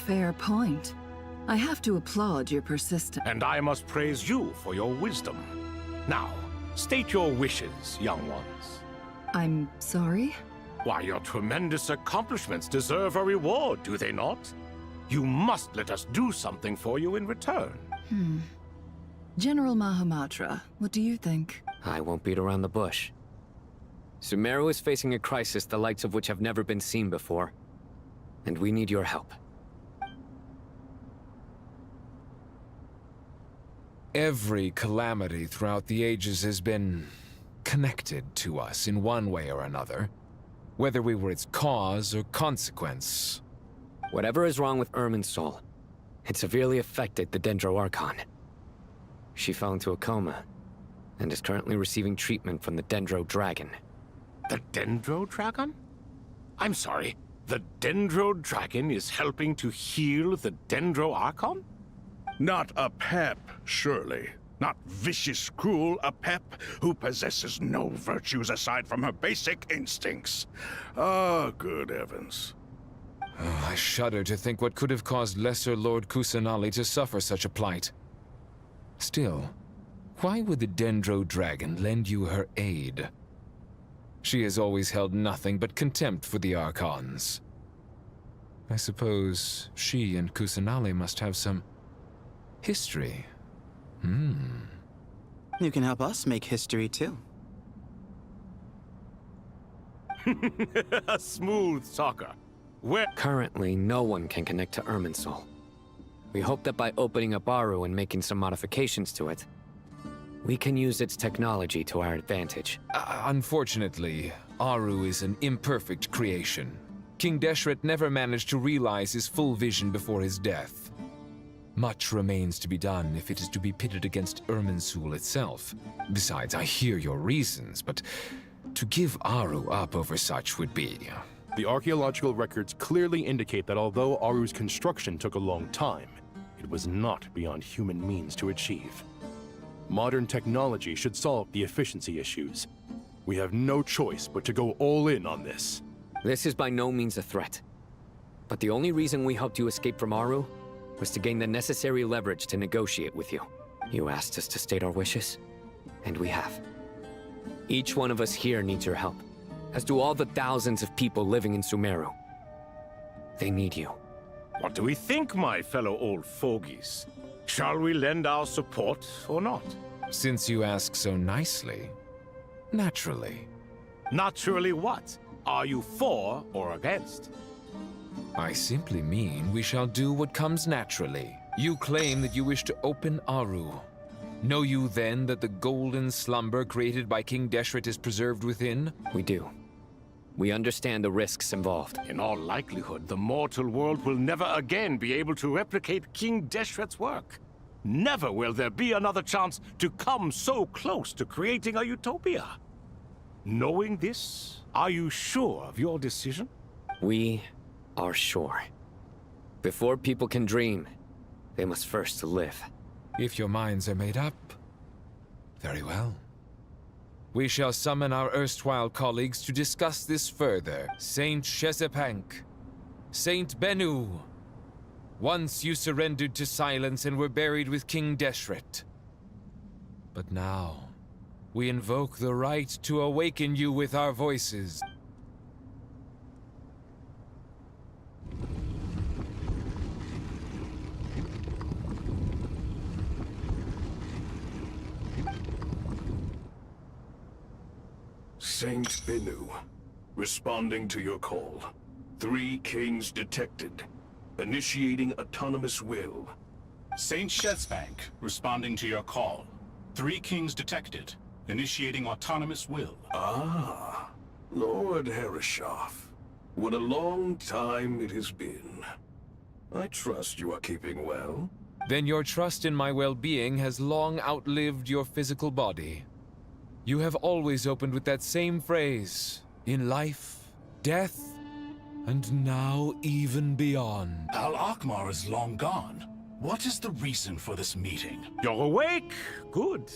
Fair point. I have to applaud your persistence. And I must praise you for your wisdom. Now, state your wishes, young ones. I'm sorry? Why, your tremendous accomplishments deserve a reward, do they not? You must let us do something for you in return. General Mahamatra, what do you think? I won't beat around the bush. Sumeru is facing a crisis the likes of which have never been seen before. And we need your help. Every calamity throughout the ages has been connected to us in one way or another. whether we were its cause or consequence. Whatever is wrong with Irminsul, it severely affected the Dendro Archon. She fell into a coma and is currently receiving treatment from the Dendro Dragon. The Dendro Dragon? I'm sorry, the Dendro Dragon is helping to heal the Dendro Archon? Not a pep, surely. Not vicious, cruel a pep who possesses no virtues aside from her basic instincts. Ah, good heavens. Oh, I shudder to think what could have caused Lesser Lord Kusanali to suffer such a plight. Still, why would the Dendro Dragon lend you her aid? She has always held nothing but contempt for the Archons. I suppose she and Kusanali must have some history. You can help us make history too. A smooth talker. Currently, no one can connect to Irminsul. We hope that by opening up Aru and making some modifications to it, we can use its technology to our advantage. Unfortunately, Aru is an imperfect creation. King Deshret never managed to realize his full vision before his death. Much remains to be done if it is to be pitted against Irminsul itself. Besides, I hear your reasons, but to give Aru up over such would be... The archaeological records clearly indicate that although Aru's construction took a long time, it was not beyond human means to achieve. Modern technology should solve the efficiency issues. We have no choice but to go all in on this. This is by no means a threat. But the only reason we helped you escape from Aru was to gain the necessary leverage to negotiate with you. You asked us to state our wishes, and we have. Each one of us here needs your help, as do all the thousands of people living in Sumeru. They need you. What do we think, my fellow old fogies? Shall we lend our support or not? Since you ask so nicely, naturally. Naturally what? Are you for or against? I simply mean we shall do what comes naturally. You claim that you wish to open Aru. Know you then that the golden slumber created by King Deshret is preserved within? We do. We understand the risks involved. In all likelihood, the mortal world will never again be able to replicate King Deshret's work. Never will there be another chance to come so close to creating a utopia. Knowing this, are you sure of your decision? We are sure. Before people can dream, they must first live. If your minds are made up, very well. We shall summon our erstwhile colleagues to discuss this further. Saint Shezepank, Saint Bennu. Once you surrendered to silence and were buried with King Deshret. But now, we invoke the right to awaken you with our voices. Saint Bennu, responding to your call. 3 kings detected. Initiating autonomous will. Saint Shezbank, responding to your call. 3 kings detected. Initiating autonomous will. Ah, Lord Herreshoff. What a long time it has been. I trust you are keeping well. Then your trust in my well-being has long outlived your physical body. You have always opened with that same phrase, in life, death, and now even beyond. Al-Akmar is long gone. What is the reason for this meeting? You're awake? Good.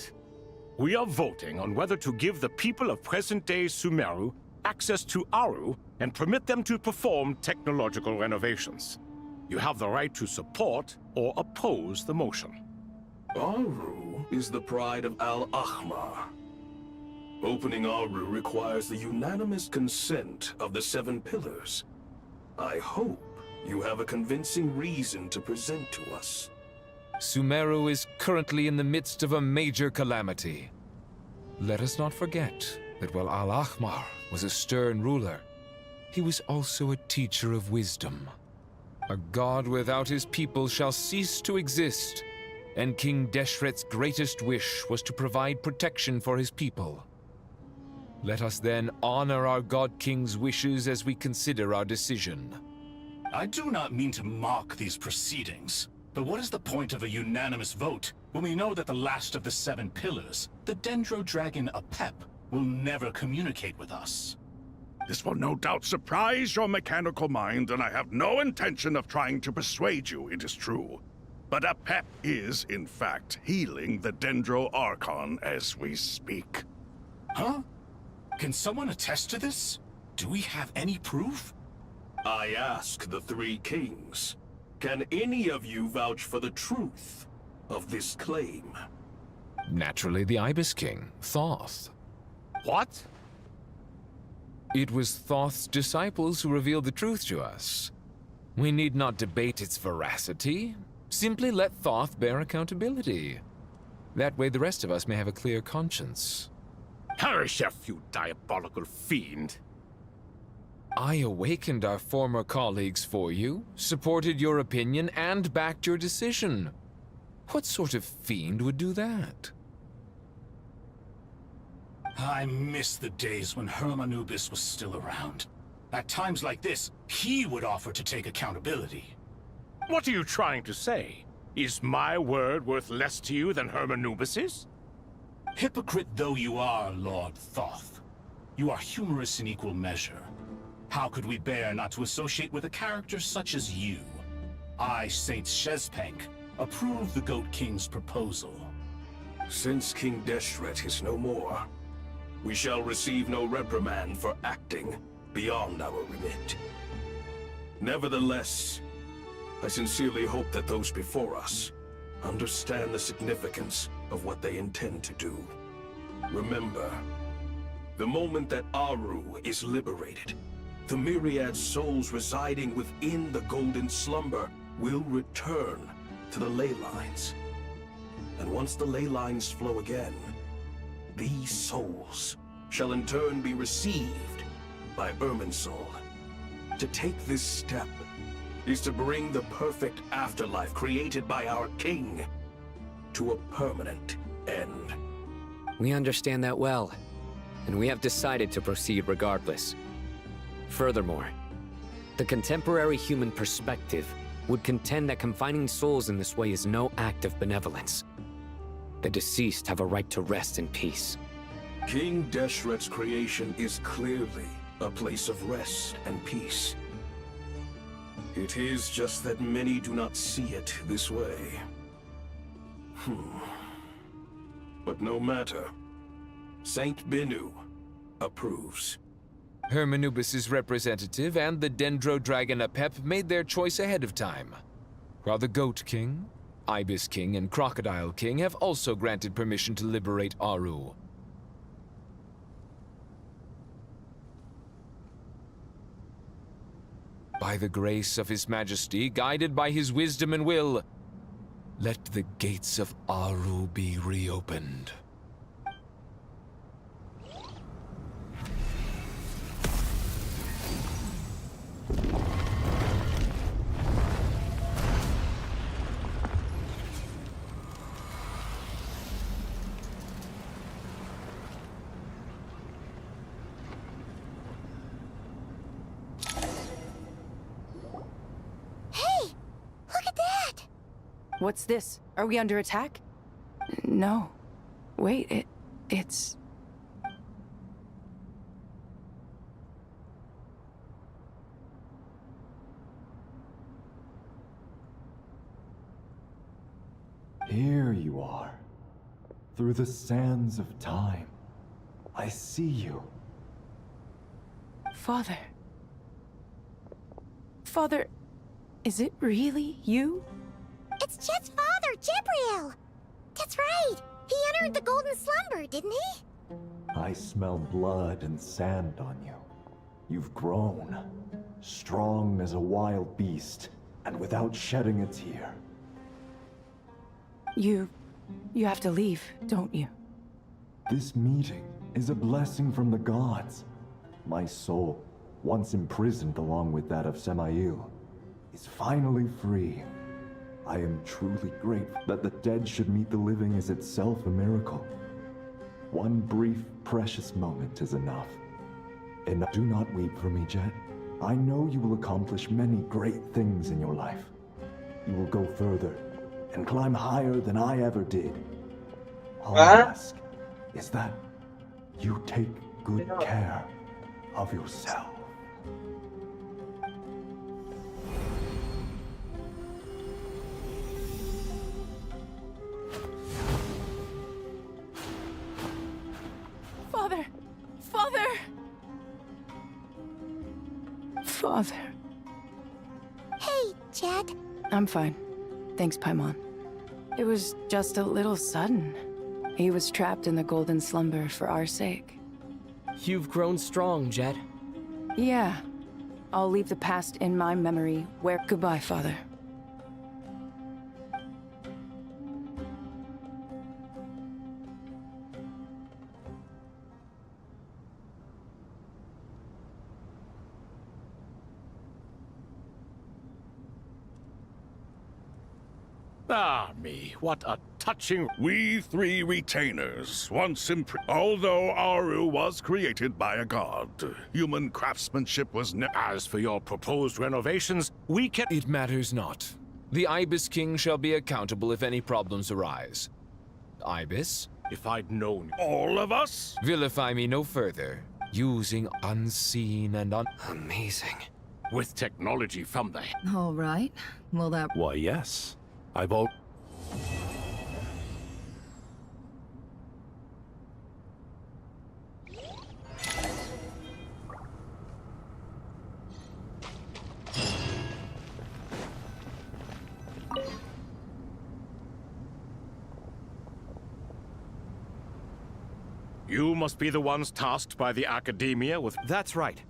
We are voting on whether to give the people of present-day Sumeru access to Aru and permit them to perform technological renovations. You have the right to support or oppose the motion. Aru is the pride of Al-Akmar. Opening Aru requires the unanimous consent of the 7 pillars. I hope you have a convincing reason to present to us. Sumeru is currently in the midst of a major calamity. Let us not forget that while Al-Akmar was a stern ruler, he was also a teacher of wisdom. A god without his people shall cease to exist, and King Deshret's greatest wish was to provide protection for his people. Let us then honor our God King's wishes as we consider our decision. I do not mean to mock these proceedings, but what is the point of a unanimous vote when we know that the last of the 7 pillars, the Dendro Dragon Apep, will never communicate with us? This will no doubt surprise your mechanical mind, and I have no intention of trying to persuade you it is true. But Apep is, in fact, healing the Dendro Archon as we speak. Huh? Can someone attest to this? Do we have any proof? I ask the 3 kings, can any of you vouch for the truth of this claim? Naturally, the Ibis King, Thoth. What? It was Thoth's disciples who revealed the truth to us. We need not debate its veracity. Simply let Thoth bear accountability. That way the rest of us may have a clear conscience. Harishef, you diabolical fiend! I awakened our former colleagues for you, supported your opinion, and backed your decision. What sort of fiend would do that? I miss the days when Hermanubis was still around. At times like this, he would offer to take accountability. What are you trying to say? Is my word worth less to you than Hermanubis's? Hypocrite though you are, Lord Thoth, you are humorous in equal measure. How could we bear not to associate with a character such as you? I, Saint Shezpank, approve the Goat King's proposal. Since King Deshret is no more, we shall receive no reprimand for acting beyond our remit. Nevertheless, I sincerely hope that those before us understand the significance of what they intend to do. Remember, the moment that Aru is liberated, the myriad souls residing within the Golden Slumber will return to the ley lines. And once the ley lines flow again, these souls shall in turn be received by Irminsul. To take this step is to bring the perfect afterlife created by our king to a permanent end. We understand that well, and we have decided to proceed regardless. Furthermore, the contemporary human perspective would contend that confining souls in this way is no act of benevolence. The deceased have a right to rest in peace. King Deshret's creation is clearly a place of rest and peace. It is just that many do not see it this way. But no matter. Saint Binu approves. Hermanubis' representative and the Dendro Dragon Apep made their choice ahead of time, while the Goat King, Ibis King, and Crocodile King have also granted permission to liberate Aru. By the grace of His Majesty, guided by his wisdom and will, let the gates of Aru be reopened. What's this? Are we under attack? No. Wait, it's... Here you are. Through the sands of time. I see you. Father. Father, is it really you? It's Chet's father, Jibriel! That's right! He entered the Golden Slumber, didn't he? I smell blood and sand on you. You've grown. Strong as a wild beast, and without shedding a tear. You have to leave, don't you? This meeting is a blessing from the gods. My soul, once imprisoned along with that of Semael, is finally free. I am truly grateful that the dead should meet the living is itself a miracle. One brief, precious moment is enough. And do not weep for me, Jet. I know you will accomplish many great things in your life. You will go further and climb higher than I ever did. All I ask is that you take good care of yourself. Father! Father! Father. Hey, Jet. I'm fine. Thanks, Paimon. It was just a little sudden. He was trapped in the golden slumber for our sake. You've grown strong, Jet. Yeah. I'll leave the past in my memory where... Goodbye, Father. Ah, me, what a touching... We three retainers, once although Aru was created by a god, human craftsmanship was As for your proposed renovations, we can... It matters not. The Ibis King shall be accountable if any problems arise. Ibis? If I'd known... All of us? Vilify me no further. Using unseen and Amazing. With technology from the... All right. Well, that... Why, yes. I've all... You must be the ones tasked by the Academia with... That's right.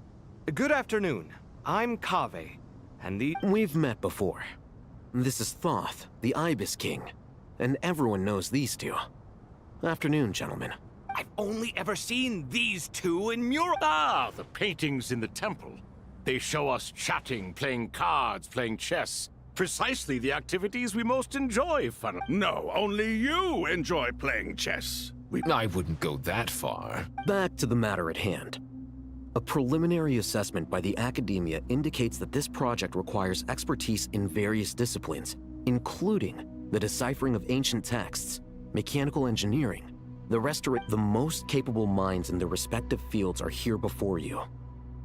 Good afternoon. I'm Kaveh, and We've met before. This is Thoth, the Ibis King, and everyone knows these two. Afternoon, gentlemen. I've only ever seen these two in mural. Ah, the paintings in the temple. They show us chatting, playing cards, playing chess. Precisely the activities we most enjoy, fun. No, only you enjoy playing chess. I wouldn't go that far. Back to the matter at hand. A preliminary assessment by the Academia indicates that this project requires expertise in various disciplines, including the deciphering of ancient texts, mechanical engineering, the most capable minds in their respective fields are here before you.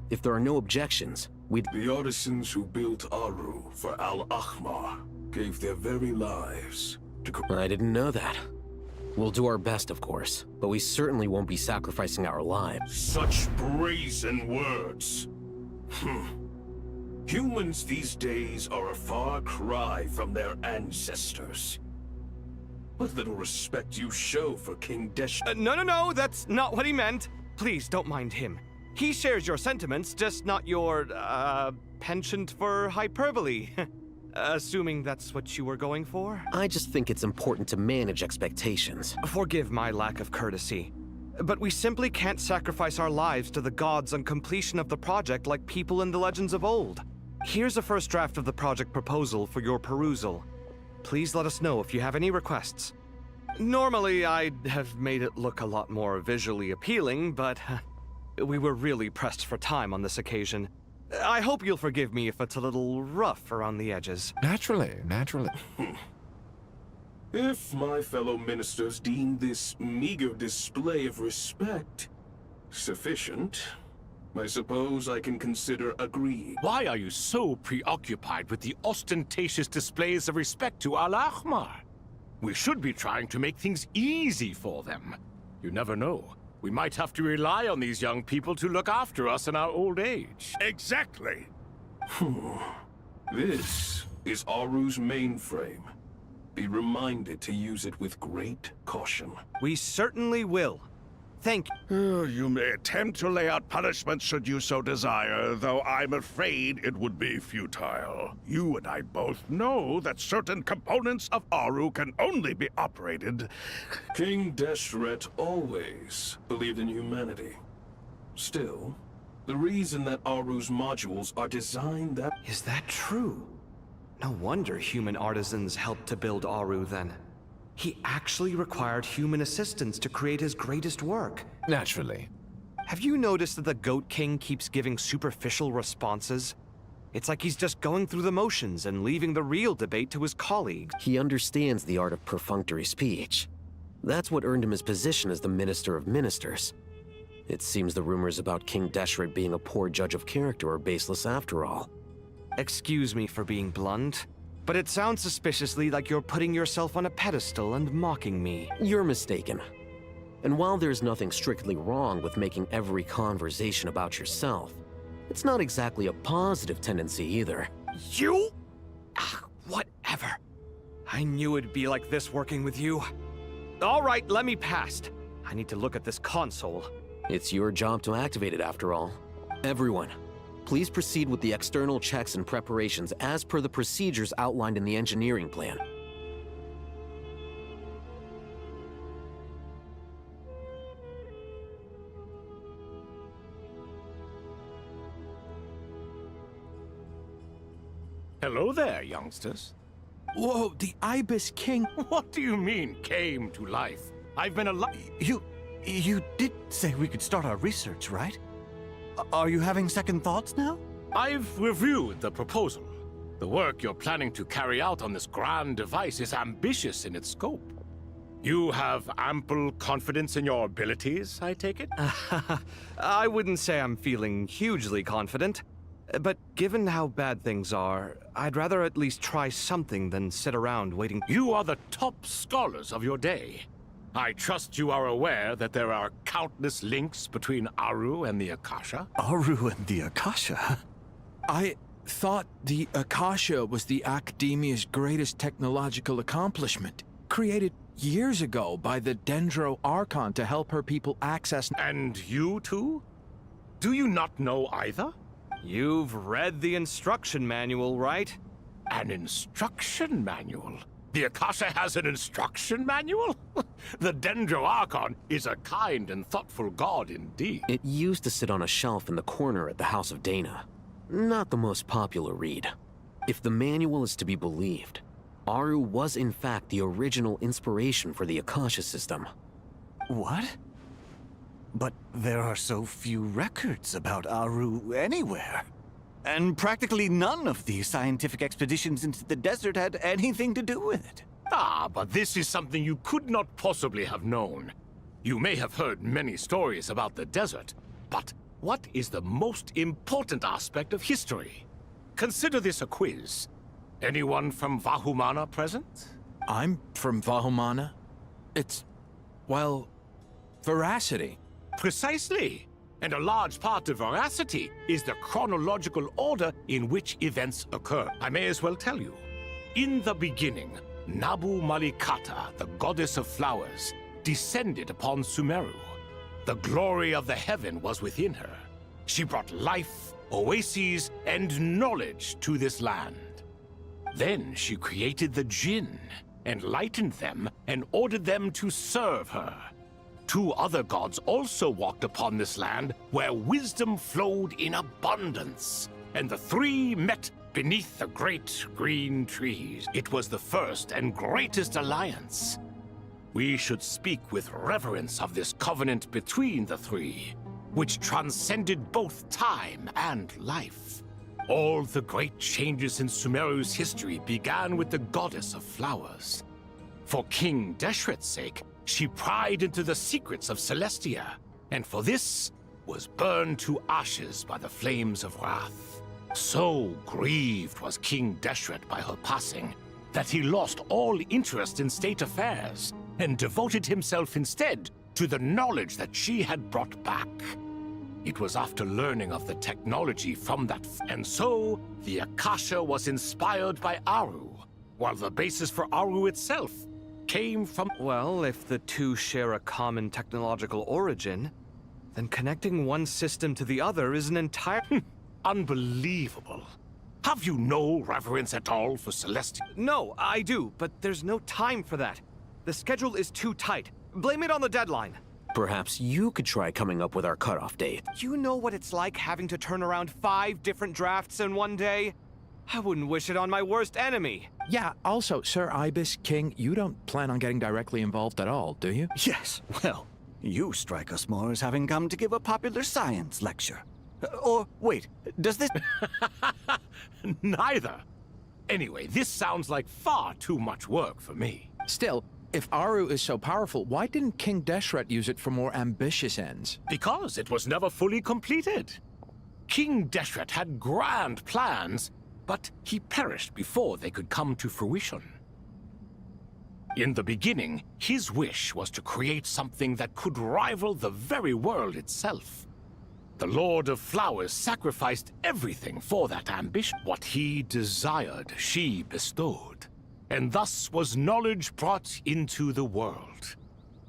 If there are no objections, The artisans who built Aru for Al-Ahmar gave their very lives to... I didn't know that. We'll do our best, of course, but we certainly won't be sacrificing our lives. Such brazen words. Humans these days are a far cry from their ancestors. What little respect you show for King Desh... No, that's not what he meant. Please, don't mind him. He shares your sentiments, just not your, penchant for hyperbole. Assuming that's what you were going for? I just think it's important to manage expectations. Forgive my lack of courtesy, but we simply can't sacrifice our lives to the gods on completion of the project like people in the legends of old. Here's a first draft of the project proposal for your perusal. Please let us know if you have any requests. Normally, I'd have made it look a lot more visually appealing, but we were really pressed for time on this occasion. I hope you'll forgive me if it's a little rough around the edges. Naturally. If my fellow ministers deem this meager display of respect sufficient, I suppose I can consider agreeing. Why are you so preoccupied with the ostentatious displays of respect to Al-Ahmar? We should be trying to make things easy for them. You never know. We might have to rely on these young people to look after us in our old age. Exactly. This is Aru's mainframe. Be reminded to use it with great caution. We certainly will. Thank you. You may attempt to lay out punishment should you so desire, though I'm afraid it would be futile. You and I both know that certain components of Aru can only be operated. King Deshret always believed in humanity. Still, the reason that Aru's modules are designed that... Is that true? No wonder human artisans helped to build Aru then. He actually required human assistance to create his greatest work. Naturally. Have you noticed that the Goat King keeps giving superficial responses? It's like he's just going through the motions and leaving the real debate to his colleagues. He understands the art of perfunctory speech. That's what earned him his position as the Minister of Ministers. It seems the rumors about King Deshret being a poor judge of character are baseless after all. Excuse me for being blunt, but it sounds suspiciously like you're putting yourself on a pedestal and mocking me. You're mistaken. And while there's nothing strictly wrong with making every conversation about yourself, it's not exactly a positive tendency either. You? Whatever. I knew it'd be like this working with you. All right, let me past. I need to look at this console. It's your job to activate it after all. Everyone, please proceed with the external checks and preparations as per the procedures outlined in the engineering plan. Hello there, youngsters. Whoa, the Ibis King. What do you mean, came to life? I've been alive. You did say we could start our research, right? Are you having second thoughts now? I've reviewed the proposal. The work you're planning to carry out on this grand device is ambitious in its scope. You have ample confidence in your abilities, I take it? I wouldn't say I'm feeling hugely confident. But given how bad things are, I'd rather at least try something than sit around waiting. You are the top scholars of your day. I trust you are aware that there are countless links between Aru and the Akasha? Aru and the Akasha? I thought the Akasha was the Academia's greatest technological accomplishment, created years ago by the Dendro Archon to help her people access... And you too? Do you not know either? You've read the instruction manual, right? An instruction manual? The Akasha has an instruction manual? The Dendro Archon is a kind and thoughtful god indeed. It used to sit on a shelf in the corner at the House of Dana. Not the most popular read. If the manual is to be believed, Aru was in fact the original inspiration for the Akasha system. What? But there are so few records about Aru anywhere. And practically none of these scientific expeditions into the desert had anything to do with it. Ah, but this is something you could not possibly have known. You may have heard many stories about the desert, but what is the most important aspect of history? Consider this a quiz. Anyone from Vahumana present? I'm from Vahumana. It's, well, veracity. Precisely. And a large part of veracity is the chronological order in which events occur. I may as well tell you. In the beginning, Nabu Malikata, the goddess of flowers, descended upon Sumeru. The glory of the heaven was within her. She brought life, oases, and knowledge to this land. Then she created the Jinn, enlightened them, and ordered them to serve her. Two other gods also walked upon this land where wisdom flowed in abundance, and the three met beneath the great green trees. It was the first and greatest alliance. We should speak with reverence of this covenant between the three, which transcended both time and life. All the great changes in Sumeru's history began with the goddess of flowers. For King Deshret's sake, she pried into the secrets of Celestia, and for this was burned to ashes by the flames of wrath. So grieved was King Deshret by her passing that he lost all interest in state affairs and devoted himself instead to the knowledge that she had brought back. It was after learning of the technology from that, and so the Akasha was inspired by Aru, while the basis for Aru itself came from... Well, if the two share a common technological origin, then connecting one system to the other is an entire... Unbelievable. Have you no reverence at all for Celestia? No, I do, but there's no time for that. The schedule is too tight. Blame it on the deadline. Perhaps you could try coming up with our cutoff date. You know what it's like having to turn around 5 different drafts in one day? I wouldn't wish it on my worst enemy. Yeah, also, Sir Ibis, King, you don't plan on getting directly involved at all, do you? Yes, well, you strike us more as having come to give a popular science lecture. Or, wait, does this... Neither. Anyway, this sounds like far too much work for me. Still, if Aru is so powerful, why didn't King Deshret use it for more ambitious ends? Because it was never fully completed. King Deshret had grand plans, but he perished before they could come to fruition. In the beginning, his wish was to create something that could rival the very world itself. The Lord of Flowers sacrificed everything for that ambition. What he desired, she bestowed. And thus was knowledge brought into the world.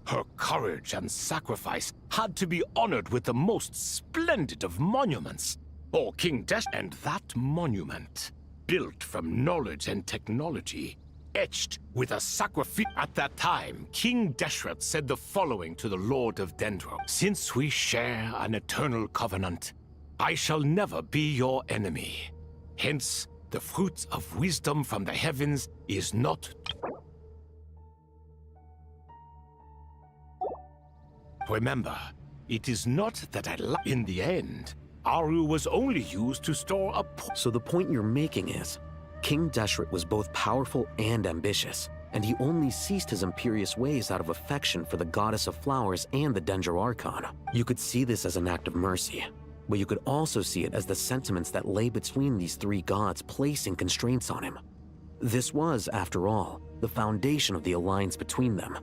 Her courage and sacrifice had to be honored with the most splendid of monuments, or King Desh. And that monument, built from knowledge and technology, etched with a sacrifice. At that time, King Deshret said the following to the Lord of Dendro. Since we share an eternal covenant, I shall never be your enemy. Hence, the fruit of wisdom from the heavens is not... Remember, it is not that in the end, Aru was only used to store a... So the point you're making is, King Deshret was both powerful and ambitious, and he only ceased his imperious ways out of affection for the Goddess of Flowers and the Dendro Archon. You could see this as an act of mercy, but you could also see it as the sentiments that lay between these three gods placing constraints on him. This was, after all, the foundation of the alliance between them.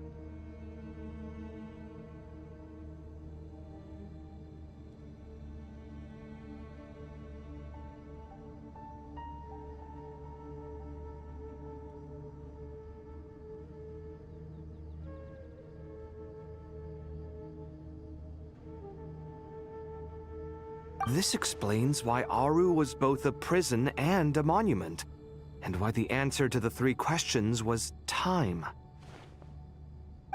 This explains why Aru was both a prison and a monument, and why the answer to the three questions was time.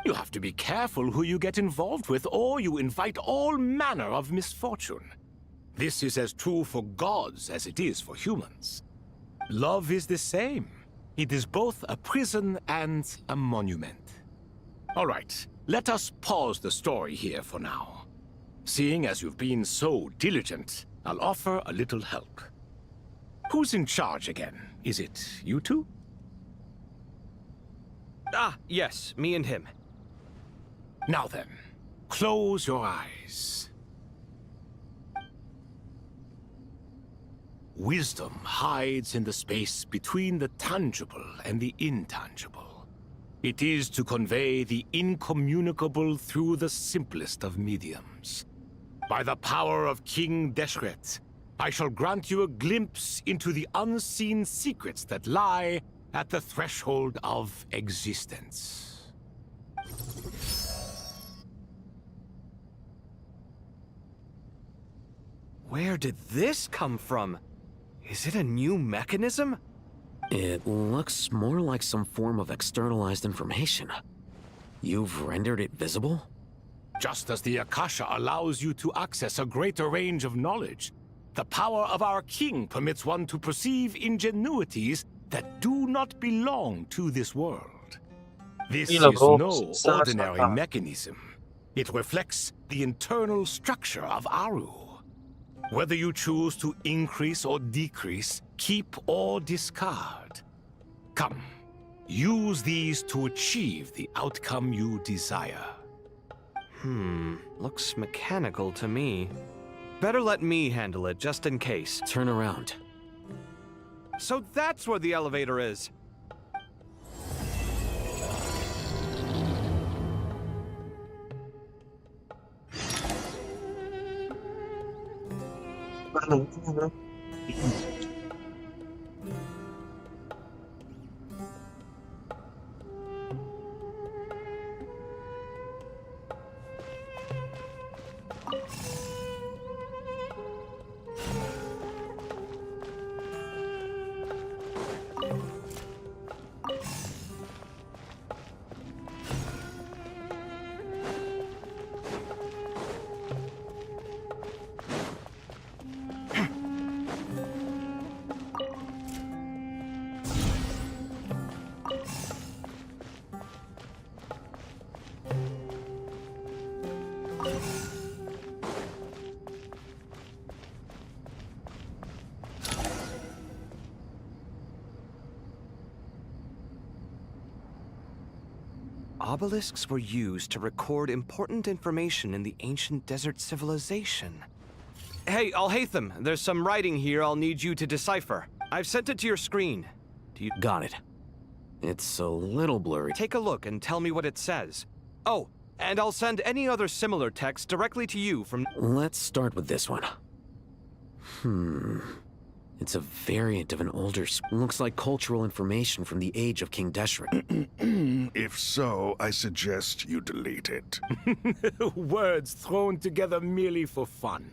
You have to be careful who you get involved with, or you invite all manner of misfortune. This is as true for gods as it is for humans. Love is the same. It is both a prison and a monument. All right, let us pause the story here for now. Seeing as you've been so diligent, I'll offer a little help. Who's in charge again? Is it you two? Ah, yes, me and him. Now then, close your eyes. Wisdom hides in the space between the tangible and the intangible. It is to convey the incommunicable through the simplest of mediums. By the power of King Deshret, I shall grant you a glimpse into the unseen secrets that lie at the threshold of existence. Where did this come from? Is it a new mechanism? It looks more like some form of externalized information. You've rendered it visible? Just as the Akasha allows you to access a greater range of knowledge, the power of our king permits one to perceive ingenuities that do not belong to this world. This is no ordinary mechanism. It reflects the internal structure of Aru. Whether you choose to increase or decrease, keep or discard. Come, use these to achieve the outcome you desire. Looks mechanical to me. Better let me handle it, just in case. Turn around. So that's where the elevator is. Obelisks were used to record important information in the ancient desert civilization. Hey, Alhaitham, there's some writing here I'll need you to decipher. I've sent it to your screen. Do you... Got it. It's a little blurry. Take a look and tell me what it says. Oh, and I'll send any other similar text directly to you from... Let's start with this one. It's a variant of an older... Looks like cultural information from the age of King Deshret. If so, I suggest you delete it. Words thrown together merely for fun.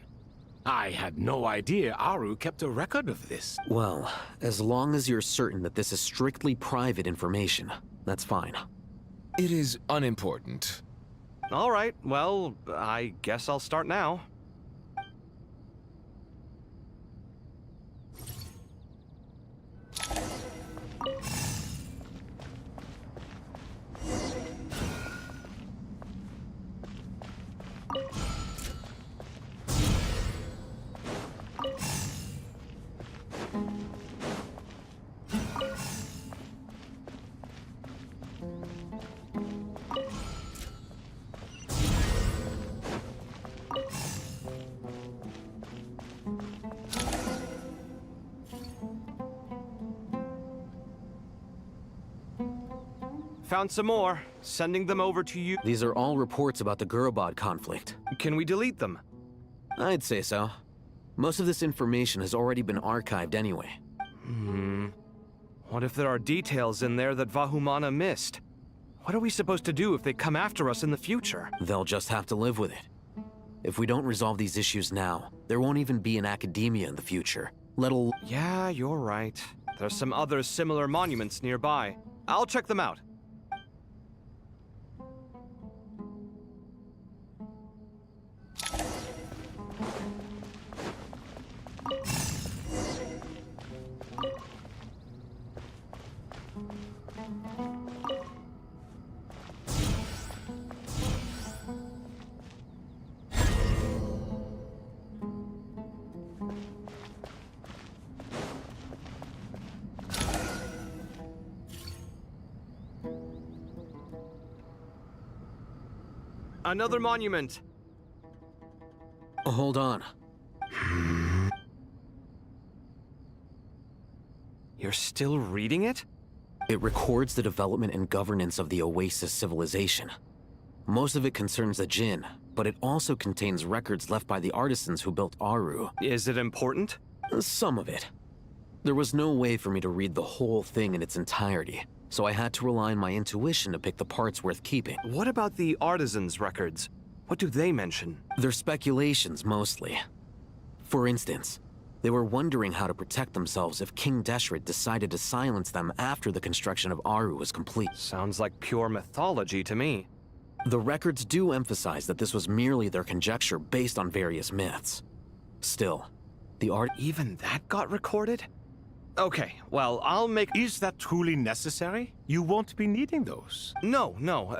I had no idea Aru kept a record of this. Well, as long as you're certain that this is strictly private information, that's fine. It is unimportant. All right, well, I guess I'll start now. Found some more. Sending them over to you. These are all reports about the Gurabad conflict. Can we delete them? I'd say so. Most of this information has already been archived anyway. What if there are details in there that Vahumana missed? What are we supposed to do if they come after us in the future? They'll just have to live with it. If we don't resolve these issues now, there won't even be an academia in the future, let alone... Yeah, you're right. There's some other similar monuments nearby. I'll check them out. Another monument. Hold on. You're still reading it? It records the development and governance of the Oasis civilization. Most of it concerns the Jinn, but it also contains records left by the artisans who built Aru. Is it important? Some of it. There was no way for me to read the whole thing in its entirety, so I had to rely on my intuition to pick the parts worth keeping. What about the artisans' records? What do they mention? They're speculations, mostly. For instance, they were wondering how to protect themselves if King Deshret decided to silence them after the construction of Aru was complete. Sounds like pure mythology to me. The records do emphasize that this was merely their conjecture based on various myths. Still, the art... Even that got recorded? Okay, well, I'll make... Is that truly necessary? You won't be needing those. No,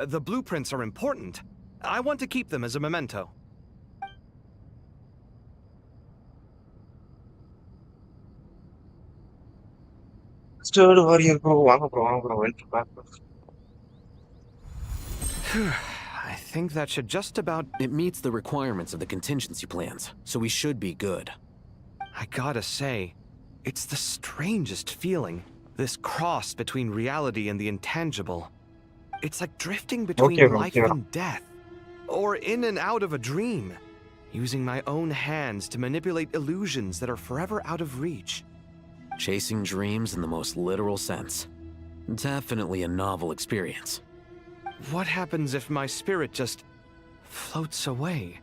the blueprints are important. I want to keep them as a memento. Stirred warrior bro, வாங்க bro, welcome back bro. I think that should just about... It meets the requirements of the contingency plans, so we should be good. I gotta say, it's the strangest feeling. This cross between reality and the intangible. It's like drifting between life and death. Or in and out of a dream. Using my own hands to manipulate illusions that are forever out of reach. Chasing dreams in the most literal sense. Definitely a novel experience. What happens if my spirit just floats away?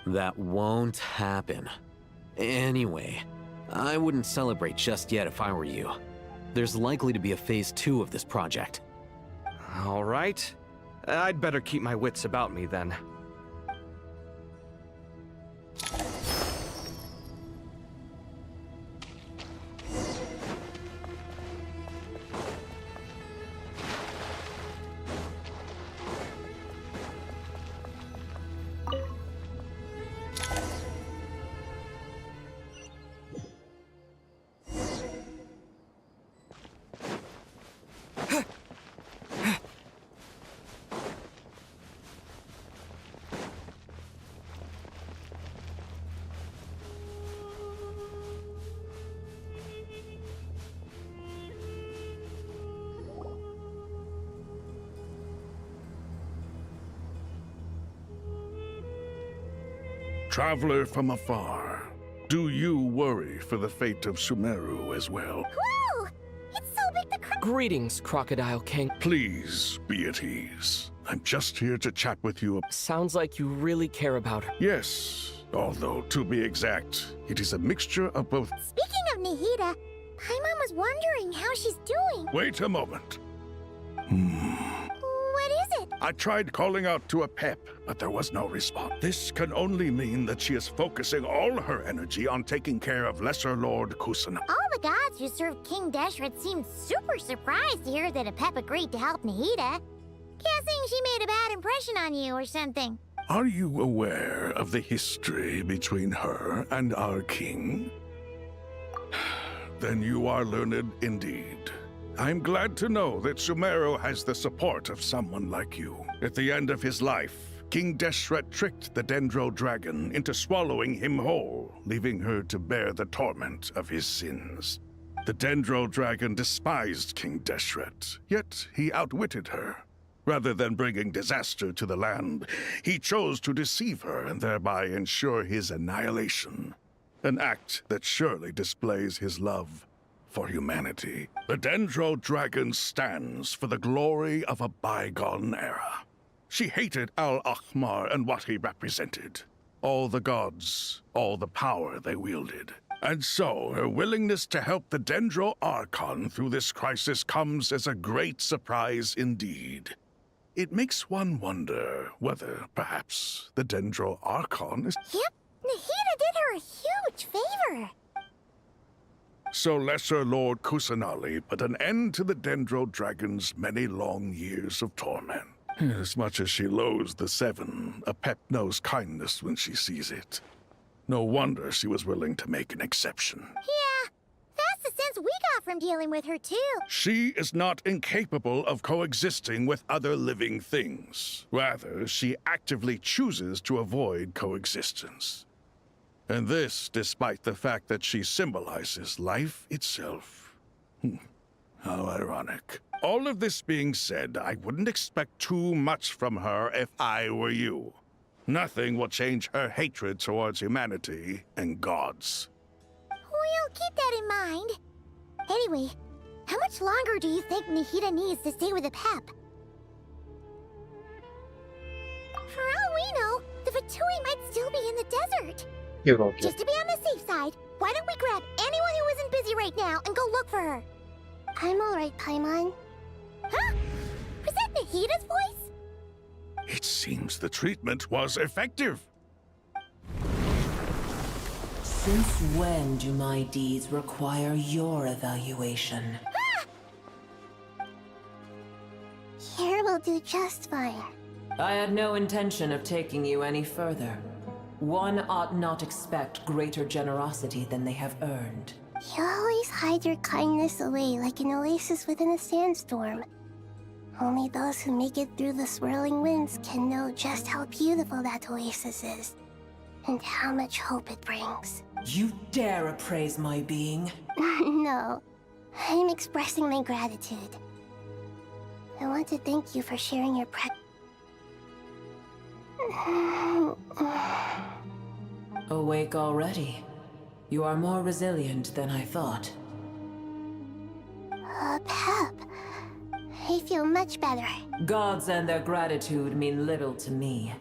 That won't happen. Anyway, I wouldn't celebrate just yet if I were you. There's likely to be a phase 2 of this project. All right. I'd better keep my wits about me then. Traveler from afar, do you worry for the fate of Sumeru as well? Whoa! It's so big the Greetings, Crocodile King. Please be at ease. I'm just here to chat with you. Sounds like you really care about her. Yes, although to be exact, it is a mixture of both. Speaking of Nihida, Paimon was wondering how she's doing. Wait a moment. What is it? I tried calling out to a pep, but there was no response. This can only mean that she is focusing all her energy on taking care of Lesser Lord Kusana. All the gods who served King Deshret seemed super surprised to hear that a pep agreed to help Nihida. Guessing she made a bad impression on you or something. Are you aware of the history between her and our king? Then you are learned indeed. I'm glad to know that Sumeru has the support of someone like you. At the end of his life, King Deshret tricked the Dendro Dragon into swallowing him whole, leaving her to bear the torment of his sins. The Dendro Dragon despised King Deshret, yet he outwitted her. Rather than bringing disaster to the land, he chose to deceive her and thereby ensure his annihilation. An act that surely displays his love for humanity. The Dendro Dragon stands for the glory of a bygone era. She hated Al-Ahmar and what he represented. All the gods, all the power they wielded. And so, her willingness to help the Dendro Archon through this crisis comes as a great surprise indeed. It makes one wonder whether, perhaps, the Dendro Archon is... Yep, Nihida did her a huge favor. So Lesser Lord Kusanali put an end to the Dendro Dragon's many long years of torment. As much as she loathes the Seven, a pep knows kindness when she sees it. No wonder she was willing to make an exception. Yeah, that's the sense we got from dealing with her too. She is not incapable of coexisting with other living things. Rather, she actively chooses to avoid coexistence. And this despite the fact that she symbolizes life itself. How ironic. All of this being said, I wouldn't expect too much from her if I were you. Nothing will change her hatred towards humanity and gods. We'll keep that in mind. Anyway, how much longer do you think Nihida needs to stay with the pep? For all we know, the Fatui might still be in the desert. Just to be on the safe side, why don't we grab anyone who isn't busy right now and go look for her? I'm alright, Paimon. Huh? Was that Nahida's voice? It seems the treatment was effective. Since when do my deeds require your evaluation? Here will do just fine. I had no intention of taking you any further. One ought not expect greater generosity than they have earned. You always hide your kindness away like an oasis within a sandstorm. Only those who make it through the swirling winds can know just how beautiful that oasis is, and how much hope it brings. You dare appraise my being? No, I'm expressing my gratitude. I want to thank you for sharing your Awake already? You are more resilient than I thought. Pep. I feel much better. Gods and their gratitude mean little to me.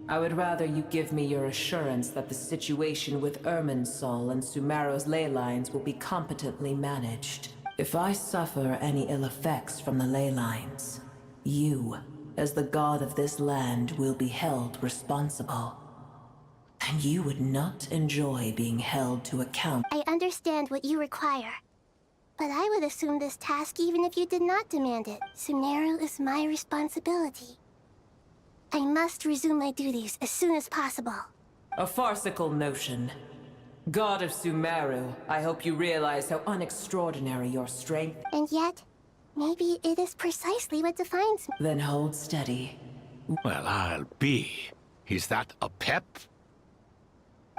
I would rather you give me your assurance that the situation with Irminsul and Sumeru's ley lines will be competently managed. If I suffer any ill effects from the ley lines, you, as the god of this land, will be held responsible. And you would not enjoy being held to account. I understand what you require. But I would assume this task even if you did not demand it. Sumeru is my responsibility. I must resume my duties as soon as possible. A farcical notion. God of Sumeru, I hope you realize how unextraordinary your strength. And yet, maybe it is precisely what defines me. Then hold steady. Well, I'll be. Is that a pep?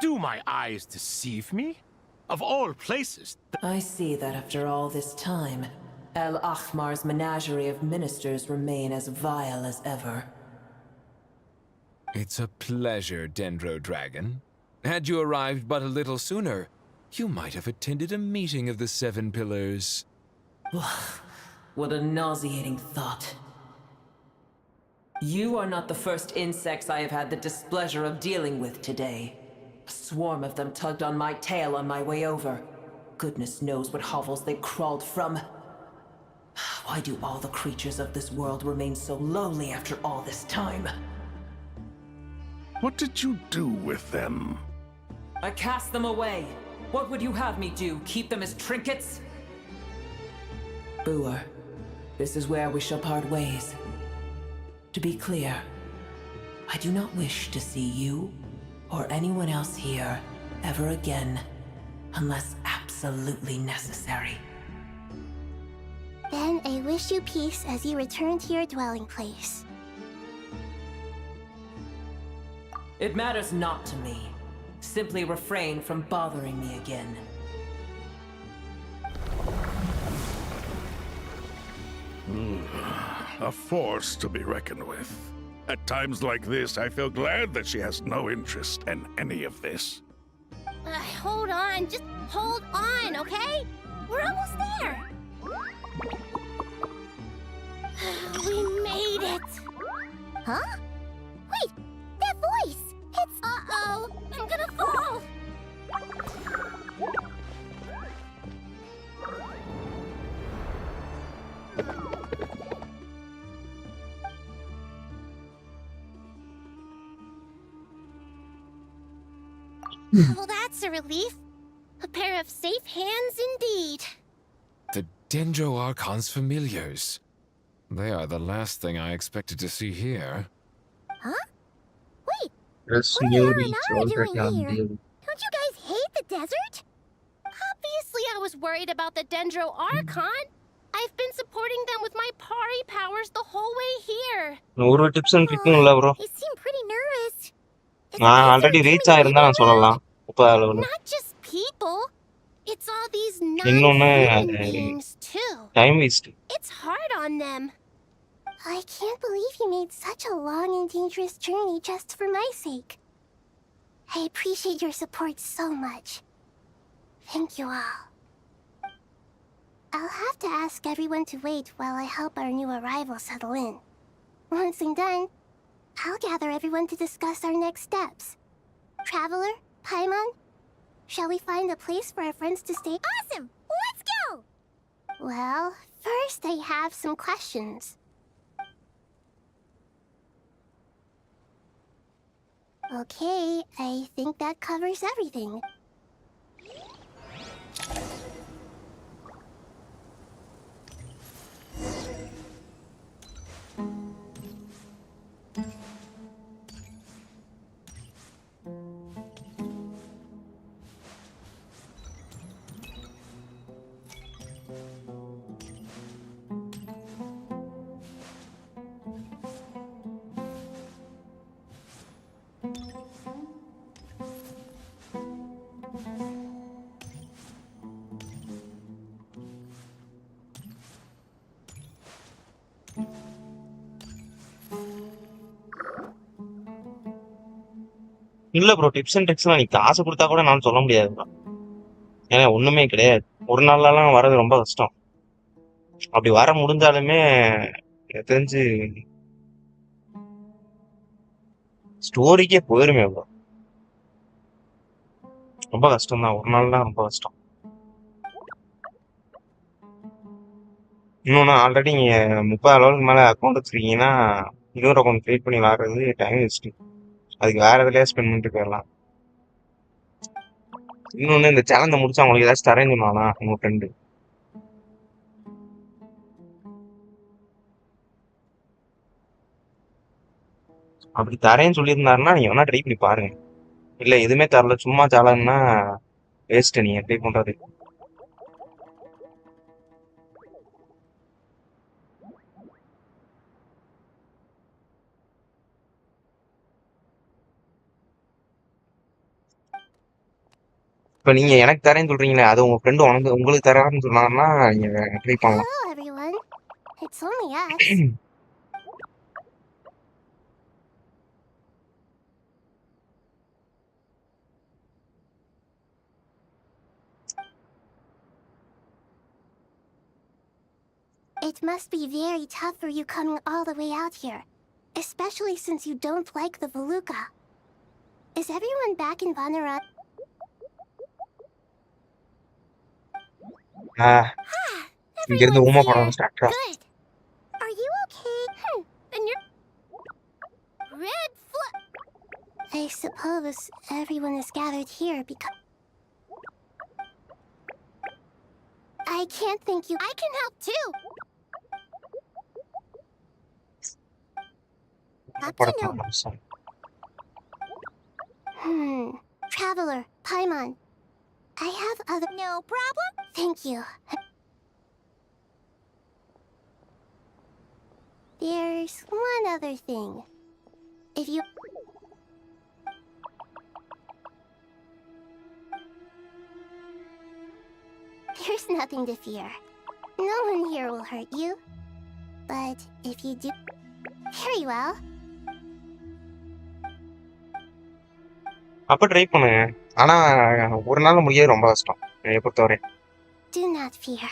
Do my eyes deceive me? Of all places... I see that after all this time, Al-Ahmar's menagerie of ministers remain as vile as ever. It's a pleasure, Dendro Dragon. Had you arrived but a little sooner, you might have attended a meeting of the Seven Pillars. What a nauseating thought. You are not the first insects I have had the displeasure of dealing with today. A swarm of them tugged on my tail on my way over. Goodness knows what hovels they crawled from. Why do all the creatures of this world remain so lowly after all this time? What did you do with them? I cast them away. What would you have me do? Keep them as trinkets? Boer, this is where we shall part ways. To be clear, I do not wish to see you or anyone else here ever again, unless absolutely necessary. Then I wish you peace as you return to your dwelling place. It matters not to me. Simply refrain from bothering me again. A force to be reckoned with. At times like this, I feel glad that she has no interest in any of this. Hold on, just hold on, okay? We're almost there. We made it. Huh? Wait, that voice. It's... Uh-oh, I'm gonna fall. Well, that's a relief. A pair of safe hands indeed. The Dendro Archon's familiars. They are the last thing I expected to see here. Huh? Wait, Press what new are reach Nara doing already here? unveiled. Don't you guys hate the desert? Obviously, I was worried about the Dendro Archon. I've been supporting them with my Pari powers the whole way here. ஒரு tips and ட்ரிக்கும் இல்ல bro. They seem pretty nervous. நான் already reach ஆயிருந்தா நான் சொல்லலாம் 30 level. Not just people. It's all these இன்னொன்னு non-human beings too. Time waste. It's hard on them. I can't believe you made such a long and dangerous journey just for my sake. I appreciate your support so much. Thank you all. I'll have to ask everyone to wait while I help our new arrival settle in. Once I'm done, I'll gather everyone to discuss our next steps. Traveler, Paimon, shall we find a place for our friends to stay? Awesome! Let's go! Well, first I have some questions. Okay, I think that covers everything. இல்ல bro, tips and ட்ரிக்ஸ்லாம் நீ காசு கொடுத்தா கூட நான் சொல்ல முடியாது bro. ஏன்னா ஒண்ணுமே கிடையாது. ஒரு நாள்லாம் வர்றது ரொம்ப கஷ்டம். அப்படி வர முடிஞ்சாலுமே எனக்கு தெரிஞ்சு ஸ்டோரிக்கே போயிருமே ப்ரோ. ரொம்ப கஷ்டம் தான், ஒரு நாள் தான் ரொம்ப கஷ்டம். இன்னொன்று ஆல்ரெடி நீங்கள் 30 லெவலுக்கு மேலே அக்கௌண்ட் வச்சுருக்கீங்கன்னா இன்னொரு அக்கௌண்ட் க்ரியேட் பண்ணி விளாட்றது டைம் வேஸ்ட்டு. அதுக்கு வேற எதுலையா ஸ்பெண்ட் பண்ணிட்டு போயிடலாம். இன்னொன்று இந்த சேலஞ்சை முடிச்சு அவங்களுக்கு ஏதாச்சும் தரேன்னு சொன்னானா உங்க ஃப்ரெண்டு? அப்படி தரேன்னு சொல்லியிருந்தாருன்னா நீங்க வேணா ட்ரை பண்ணி பாருங்க. இல்லை எதுவுமே தரல சும்மா சேலஞ்சுன்னா வேஸ்ட்டு நீங்க ட்ரை பண்றது. இப்போ நீங்க எனக்கு தரேன்னு சொல்றீங்களே, அது உங்க ஃப்ரெண்டு உங்களுக்கு தரான்னு சொன்னாங்கன்னா நீங்க ட்ரை பண்ணலாம். Hello, everyone. It's only us. It must be very tough for you coming all the way out here, especially since you don't like the Veluca. Is everyone back in Vanakkam? இங்கிருந்து ஊமை படம் start. Good. Are you okay? And you're red foot. I suppose everyone is gathered here because I can't thank you. I can help too. Up to no. Traveler, Paimon. I have other. No problem. Thank you. There's one other thing. If you... There's nothing to fear. No one here will hurt you. But if you do... Very well. அப்ப try பண்ணுங்க. ஆனா ஒரு நாள் முடியாது, ரொம்ப கஷ்டம் என்னை பொறுத்தவரை. Do not fear.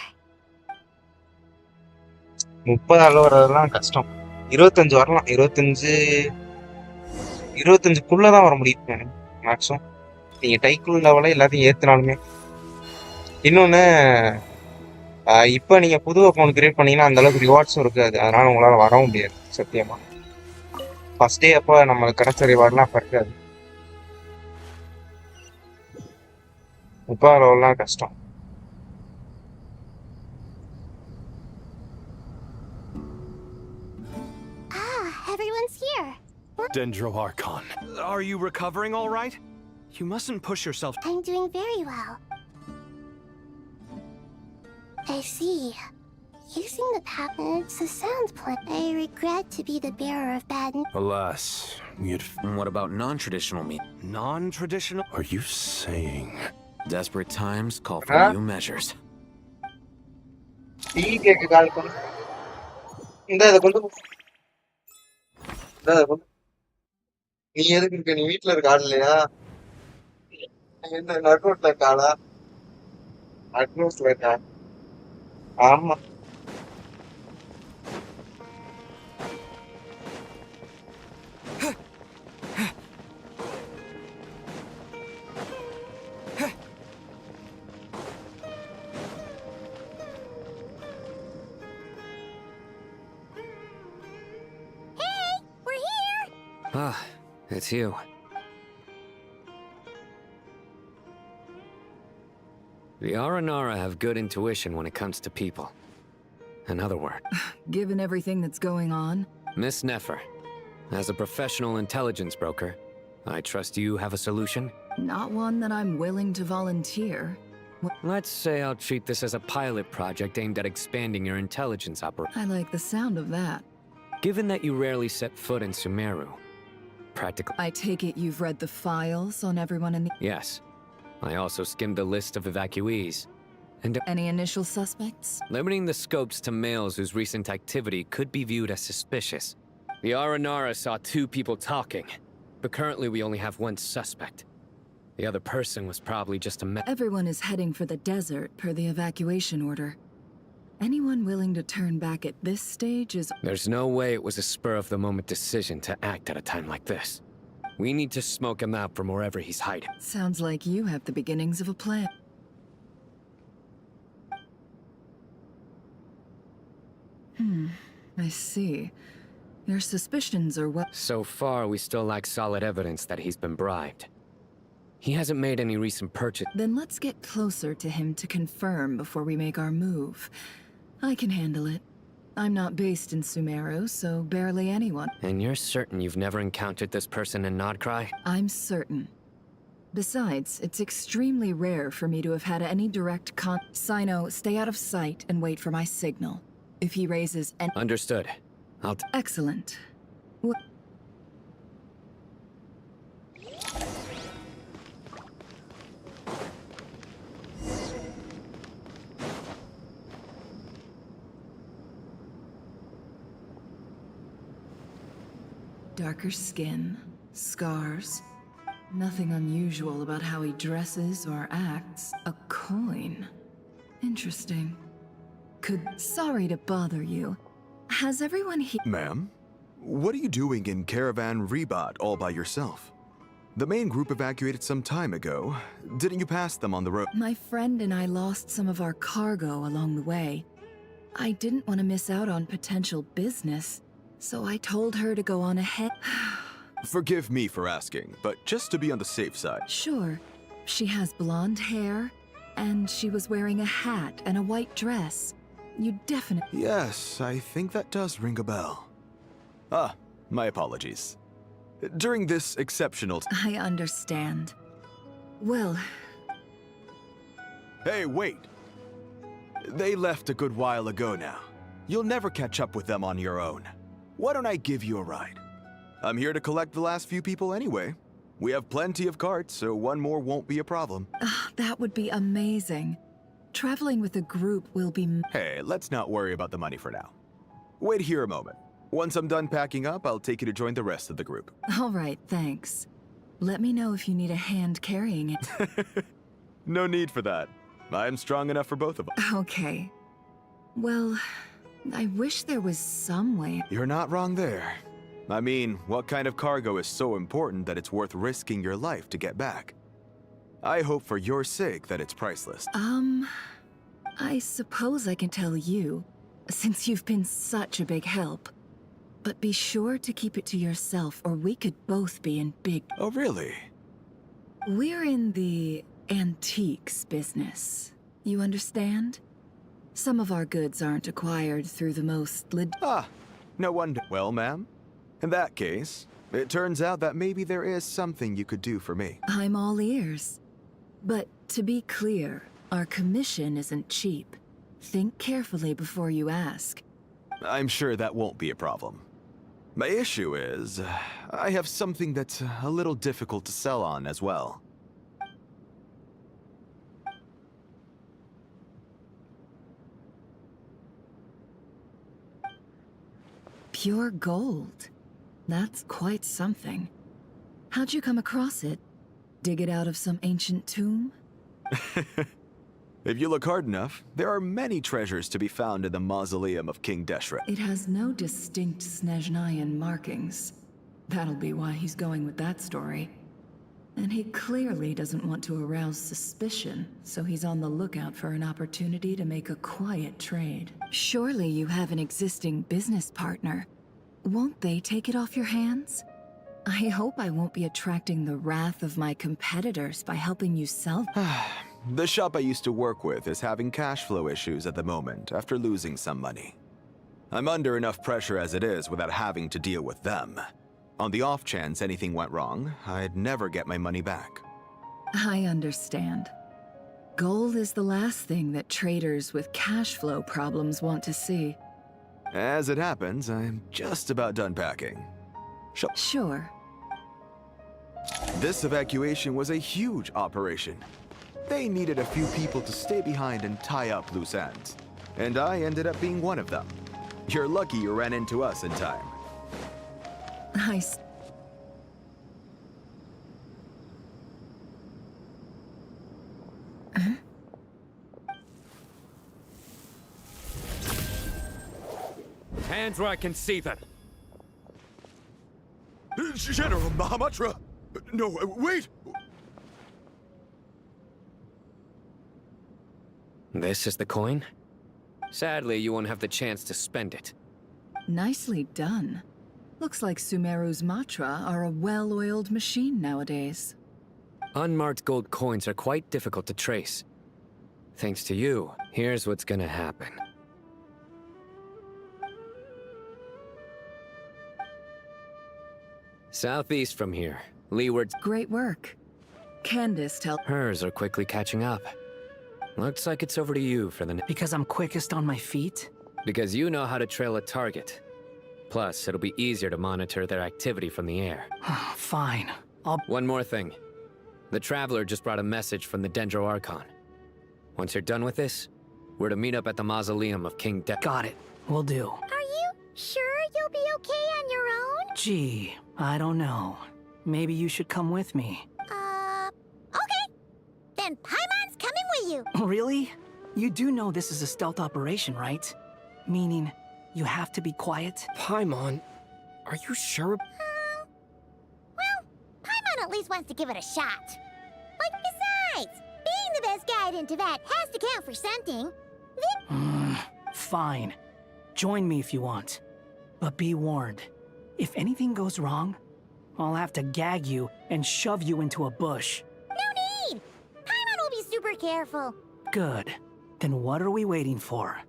30 அளவு வரதெல்லாம் கஷ்டம். 25 வரலாம். 25க்குள்ளதான் வர முடியும் மேக்ஸிமம். நீங்க டைக்குள் லெவல எல்லாத்தையும் ஏத்துனாலுமே. இன்னொன்னு, இப்ப நீங்க புது அக்கௌண்ட் கிரியேட் பண்ணீங்கன்னா அந்த அளவுக்கு ரிவார்ட்ஸும் இருக்காது. அதனால உங்களால வரவும் முடியாது சத்தியமா. ஃபர்ஸ்ட் டே அப்ப நம்மளுக்கு கிடைச்ச ரிவார்ட்லாம் அப்ப இருக்காது. 30 அளவுலாம் கஷ்டம். Everyone's here. Dendro Archon. Are you recovering all right? You mustn't push yourself. I'm doing very well. I see. Using the patents, the sound plan. I regret to be the bearer of bad news. Alas, we had... What about non-traditional meat? Non-traditional? Are you saying... Desperate times call for new measures. Tea கேக்க கால் பண்ணு. இந்த இத கொண்டு போ. நீ எதுக்கு இருக்க? நீ வீட்டுல இருக்க ஆள் இல்லையா? என்ன நட்ரோட்ல இருக்காளா? நட்ரோட்ல இருக்கா? ஆமா. Ah, it's you. The Aranara have good intuition when it comes to people. Another word. Given everything that's going on... Miss Nefer, as a professional intelligence broker, I trust you have a solution? Not one that I'm willing to volunteer. Let's say I'll treat this as a pilot project aimed at expanding your intelligence operation. I like the sound of that. Given that you rarely set foot in Sumeru, I take it you've read the files on everyone in the... Yes. I also skimmed a list of evacuees. And any initial suspects? Limiting the scopes to males whose recent activity could be viewed as suspicious. The Aranara saw 2 people talking, but currently we only have 1 suspect. The other person was probably just a Everyone is heading for the desert per the evacuation order. Anyone willing to turn back at this stage is... There's no way it was a spur-of-the-moment decision to act at a time like this. We need to smoke him out from wherever he's hiding. Sounds like you have the beginnings of a plan. I see. Your suspicions are what... So far, we still lack solid evidence that he's been bribed. He hasn't made any recent purchase. Then let's get closer to him to confirm before we make our move. I can handle it. I'm not based in Sumeru, so barely anyone. And you're certain you've never encountered this person in Nodcry? I'm certain. Besides, it's extremely rare for me to have had any direct Sino, stay out of sight and wait for my signal. If he raises an... Understood. Excellent. Darker skin, scars. Nothing unusual about how he dresses or acts. A coin. Interesting. Sorry to bother you. Has everyone here... Ma'am, what are you doing in Caravan Rebat all by yourself? The main group evacuated some time ago. Didn't you pass them on the road? My friend and I lost some of our cargo along the way. I didn't want to miss out on potential business, so I told her to go on ahead. Forgive me for asking, but just to be on the safe side. Sure. She has blonde hair, and she was wearing a hat and a white dress. You definitely... Yes, I think that does ring a bell. Ah, my apologies. During this exceptional... I understand. Well... Hey, wait! They left a good while ago now. You'll never catch up with them on your own. Why don't I give you a ride? I'm here to collect the last few people anyway. We have plenty of carts, so one more won't be a problem. That would be amazing. Traveling with a group will be... Hey, let's not worry about the money for now. Wait here a moment. Once I'm done packing up, I'll take you to join the rest of the group. All right, thanks. Let me know if you need a hand carrying it. No need for that. I'm strong enough for both of us. Okay. Well, I wish there was some way... You're not wrong there. I mean, what kind of cargo is so important that it's worth risking your life to get back? I hope for your sake that it's priceless. I suppose I can tell you, since you've been such a big help. But be sure to keep it to yourself, or we could both be in big... Oh, really? We're in the antiques business. You understand? Some of our goods aren't acquired through the most no wonder. Well, ma'am, in that case, it turns out that maybe there is something you could do for me. I'm all ears. But to be clear, our commission isn't cheap. Think carefully before you ask. I'm sure that won't be a problem. My issue is, I have something that's a little difficult to sell on as well. Pure gold. That's quite something. How'd you come across it? Dig it out of some ancient tomb? If you look hard enough, there are many treasures to be found in the mausoleum of King Deshret. It has no distinct Snezhnayan markings. That'll be why he's going with that story. And he clearly doesn't want to arouse suspicion, so he's on the lookout for an opportunity to make a quiet trade. Surely you have an existing business partner. Won't they take it off your hands? I hope I won't be attracting the wrath of my competitors by helping you sell. The shop I used to work with is having cash flow issues at the moment after losing some money. I'm under enough pressure as it is without having to deal with them. On the off chance anything went wrong, I'd never get my money back. I understand. Gold is the last thing that traders with cash flow problems want to see. As it happens, I'm just about done packing. Sure. This evacuation was a huge operation. They needed a few people to stay behind and tie up loose ends. And I ended up being one of them. You're lucky you ran into us in time. Hands where I can see them. General Mahamatra! No, wait! This is the coin? Sadly, you won't have the chance to spend it. Nicely done. Looks like Sumeru's Matra are a well-oiled machine nowadays. Unmarked gold coins are quite difficult to trace. Thanks to you, here's what's gonna happen. Southeast from here, leeward. Great work. Candace tell... Hers are quickly catching up. Looks like it's over to you for the... Because I'm quickest on my feet? Because you know how to trail a target. Plus, it'll be easier to monitor their activity from the air. Fine. One more thing. The Traveler just brought a message from the Dendro Archon. Once you're done with this, we're to meet up at the mausoleum of King De... Got it. Will do. Are you sure you'll be okay on your own? Gee, I don't know. Maybe you should come with me. Okay. Then Paimon's coming with you. Really? You do know this is a stealth operation, right? Meaning, you have to be quiet? Paimon, are you sure? Well, Paimon at least wants to give it a shot. Like, besides, being the best guide in Tibet has to count for something. Fine. Join me if you want. But be warned, if anything goes wrong, I'll have to gag you and shove you into a bush. No need! Paimon will be super careful. Good. Then what are we waiting for?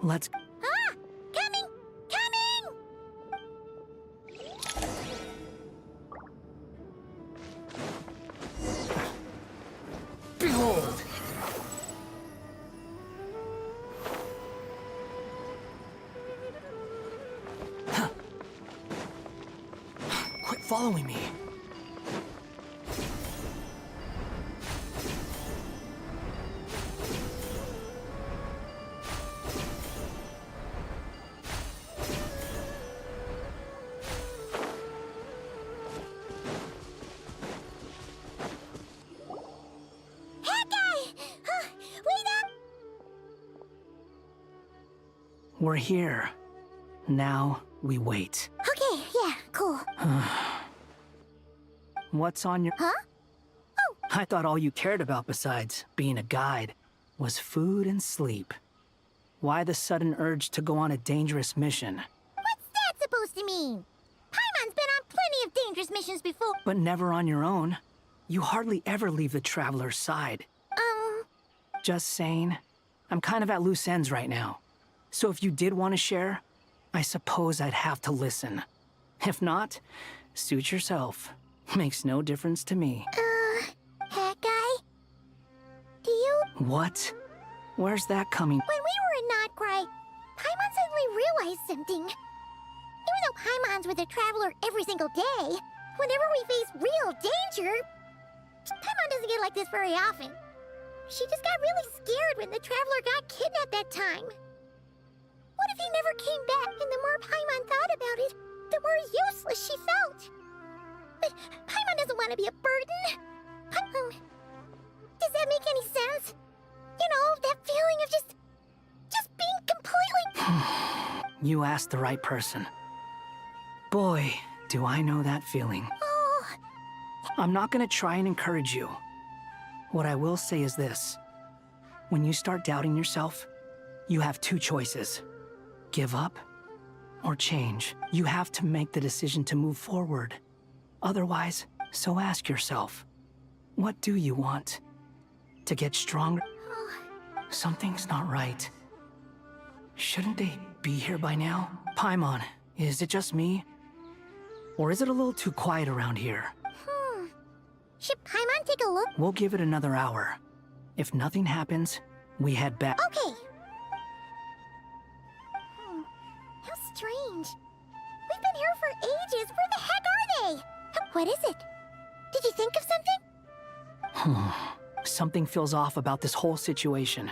Let's... Ah! Coming! Coming! Behold! Quit following me. We're here. Now, we wait. Okay, yeah, cool. What's on your... Huh? Oh! I thought all you cared about besides being a guide was food and sleep. Why the sudden urge to go on a dangerous mission? What's that supposed to mean? Paimon's been on plenty of dangerous missions before. But never on your own. You hardly ever leave the traveler's side. Just saying. I'm kind of at loose ends right now. So if you did want to share, I suppose I'd have to listen. If not, suit yourself. Makes no difference to me. Hat guy? Do you... What? Where's that coming? When we were in Notcry, Paimon suddenly realized something. Even though Paimon's with the Traveler every single day, whenever we face real danger, Paimon doesn't get like this very often. She just got really scared when the Traveler got kidnapped that time. What if he never came back, and the more Paimon thought about it, the more useless she felt? But Paimon doesn't want to be a burden. Does that make any sense? You know, that feeling of just being completely... You asked the right person. Boy, do I know that feeling. Oh. I'm not gonna try and encourage you. What I will say is this. When you start doubting yourself, you have two choices. Give up or change. You have to make the decision to move forward. Otherwise, so ask yourself, what do you want? To get stronger? Something's not right. Shouldn't they be here by now? Paimon, is it just me? Or is it a little too quiet around here? Should Paimon take a look? We'll give it another hour. If nothing happens, we head back. Okay. How strange. We've been here for ages. Where the heck are they? What is it? Did you think of something? Something feels off about this whole situation.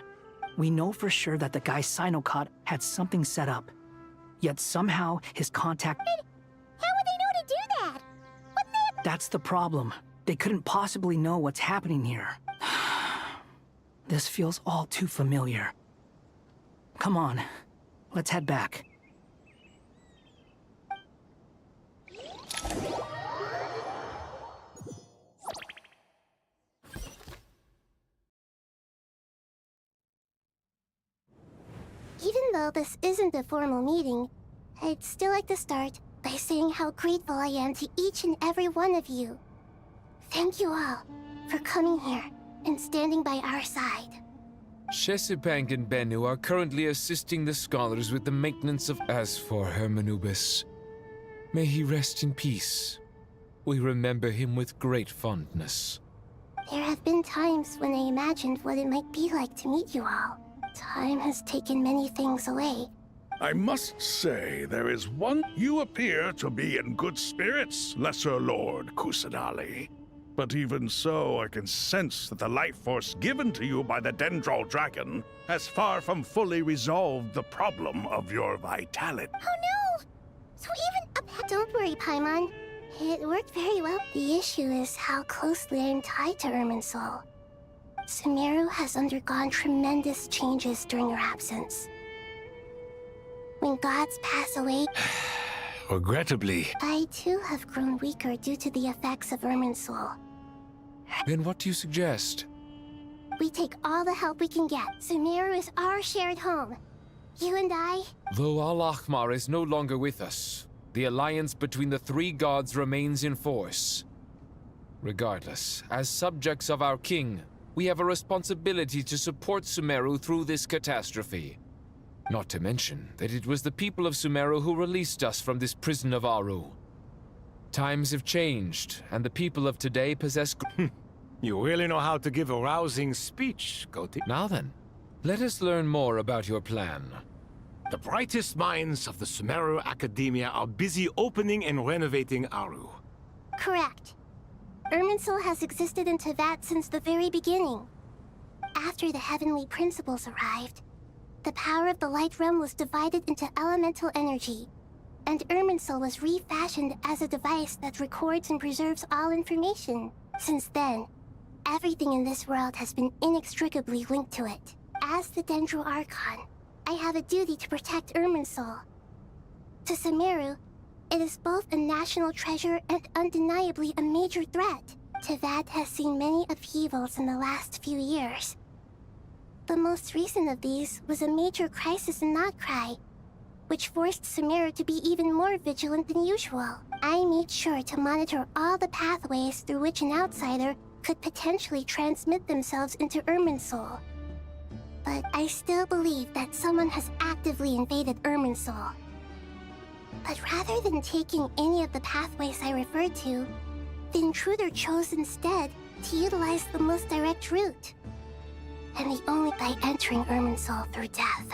We know for sure that the guy Sinocot had something set up. Yet somehow his contact... How would they know to do that? Wouldn't they... That's the problem. They couldn't possibly know what's happening here. This feels all too familiar. Come on, let's head back. Even though this isn't a formal meeting, I'd still like to start by saying how grateful I am to each and every one of you. Thank you all for coming here and standing by our side. Shesipank and Bennu are currently assisting the scholars with the maintenance of Asfor Hermanubis. May he rest in peace. We remember him with great fondness. There have been times when I imagined what it might be like to meet you all. Time has taken many things away. I must say, there is one... You appear to be in good spirits, Lesser Lord Kusanali. But even so, I can sense that the life force given to you by the Dendral Dragon has far from fully resolved the problem of your vitality. Oh no! So even a... Don't worry, Paimon. It worked very well. The issue is how closely I'm tied to Irminsul. Sumeru has undergone tremendous changes during your absence. When gods pass away, Regrettably. I too have grown weaker due to the effects of Irminsul. Then what do you suggest? We take all the help we can get. Sumeru is our shared home. You and I... Though Al-Ahmar is no longer with us, the alliance between the three gods remains in force. Regardless, as subjects of our king, we have a responsibility to support Sumeru through this catastrophe. Not to mention that it was the people of Sumeru who released us from this prison of Aru. Times have changed, and the people of today possess... You really know how to give a rousing speech, Goti. Now then, let us learn more about your plan. The brightest minds of the Sumeru Academia are busy opening and renovating Aru. Correct. Irminsul has existed in Teyvat since the very beginning. After the heavenly principles arrived, the power of the Light Realm was divided into elemental energy, and Irminsul was refashioned as a device that records and preserves all information. Since then, everything in this world has been inextricably linked to it. As the Dendro Archon, I have a duty to protect Irminsul. To Sumeru, it is both a national treasure and undeniably a major threat. Teyvat has seen many upheavals in the last few years. The most recent of these was a major crisis in Notcry, which forced Sumeru to be even more vigilant than usual. I made sure to monitor all the pathways through which an outsider could potentially transmit themselves into Irminsul. But I still believe that someone has actively invaded Irminsul. But rather than taking any of the pathways I referred to, the intruder chose instead to utilize the most direct route. And the only by entering Irminsul through death.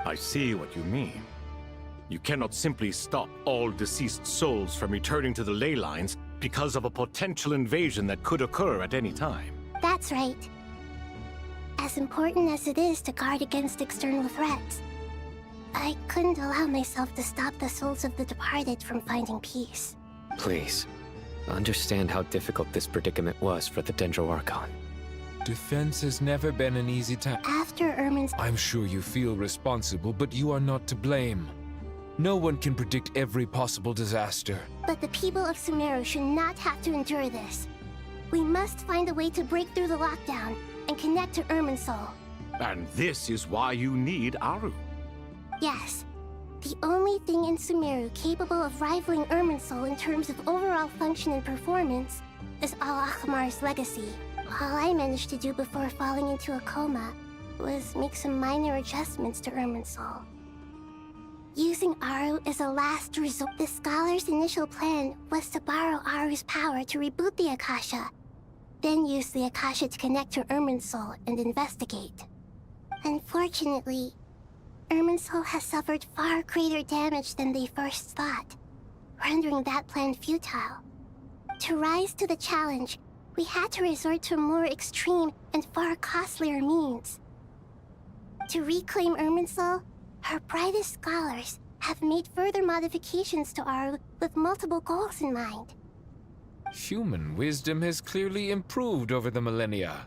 I see what you mean. You cannot simply stop all deceased souls from returning to the ley lines because of a potential invasion that could occur at any time. That's right. As important as it is to guard against external threats, I couldn't allow myself to stop the souls of the departed from finding peace. Please, understand how difficult this predicament was for the Dendro Archon. Defense has never been an easy task. After Irmin's... I'm sure you feel responsible, but you are not to blame. No one can predict every possible disaster. But the people of Sumeru should not have to endure this. We must find a way to break through the lockdown and connect to Irminsul. And this is why you need Aru. Yes. The only thing in Sumeru capable of rivaling Irminsul in terms of overall function and performance is Al-Ahmar's legacy. All I managed to do before falling into a coma was make some minor adjustments to Irminsul. Using Aru is a last resort. The scholar's initial plan was to borrow Aru's power to reboot the Akasha, then use the Akasha to connect to Irminsul and investigate. Unfortunately, Irminsul has suffered far greater damage than they first thought, rendering that plan futile. To rise to the challenge, we had to resort to more extreme and far costlier means. To reclaim Irminsul, our brightest scholars have made further modifications to Aru with multiple goals in mind. Human wisdom has clearly improved over the millennia.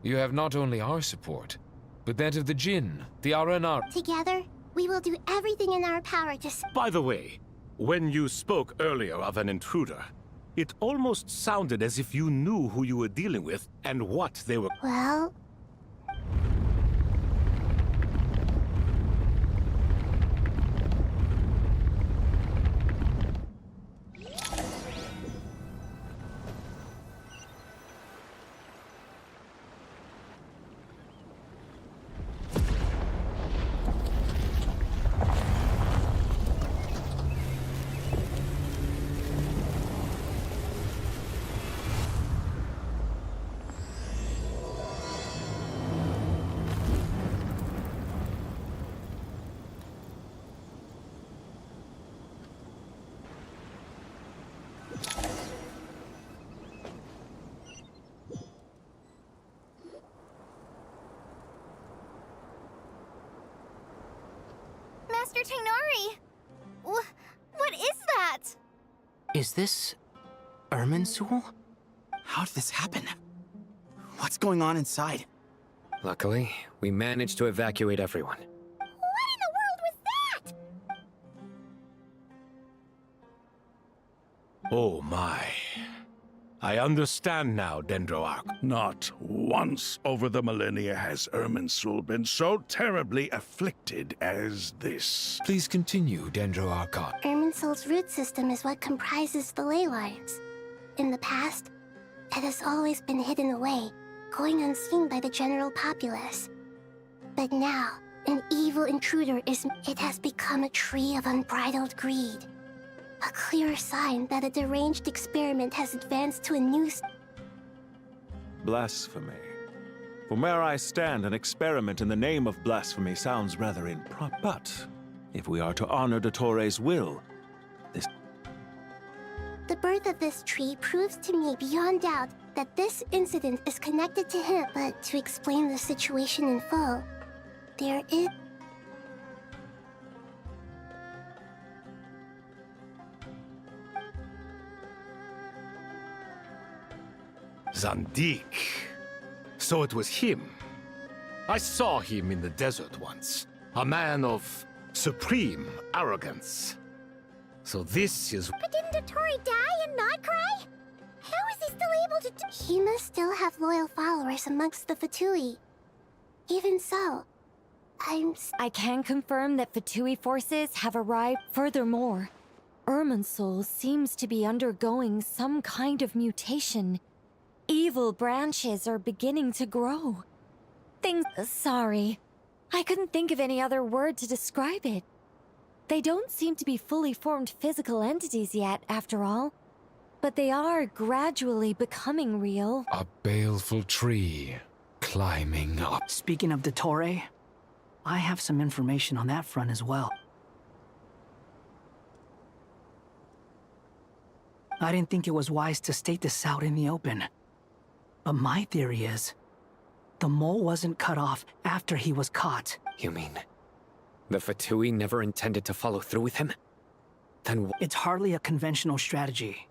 You have not only our support, but that of the Jinn, the Aranar. Together, we will do everything in our power to... By the way, when you spoke earlier of an intruder, it almost sounded as if you knew who you were dealing with and what they were... Well... Master Tainari! What is that? Is this... Irminsul? How did this happen? What's going on inside? Luckily, we managed to evacuate everyone. What in the world was that? Oh my. I understand now, Dendroark. Not once over the millennia has Irminsul been so terribly afflicted as this. Please continue, Dendroarchon. Irminsul's root system is what comprises the ley lines. In the past, it has always been hidden away, going unseen by the general populace. But now, an evil intruder it has become a tree of unbridled greed. A clear sign that a deranged experiment has advanced to a new Blasphemy. From where I stand, an experiment in the name of blasphemy sounds rather improper. But if we are to honor Dottores' will, The birth of this tree proves to me beyond doubt that this incident is connected to him. But to explain the situation in full, there is... Zandik. So it was him. I saw him in the desert once. A man of supreme arrogance. So this is... But didn't Dottore die and not cry? How is he still able to He must still have loyal followers amongst the Fatui. Even so, I can confirm that Fatui forces have arrived. Furthermore, Irminsul seems to be undergoing some kind of mutation. Evil branches are beginning to grow. Sorry. I couldn't think of any other word to describe it. They don't seem to be fully formed physical entities yet, after all. But they are gradually becoming real. A baleful tree climbing up. Speaking of Dottore, I have some information on that front as well. I didn't think it was wise to state this out in the open. But my theory is, the mole wasn't cut off after he was caught. You mean, the Fatui never intended to follow through with him? Then it's hardly a conventional strategy,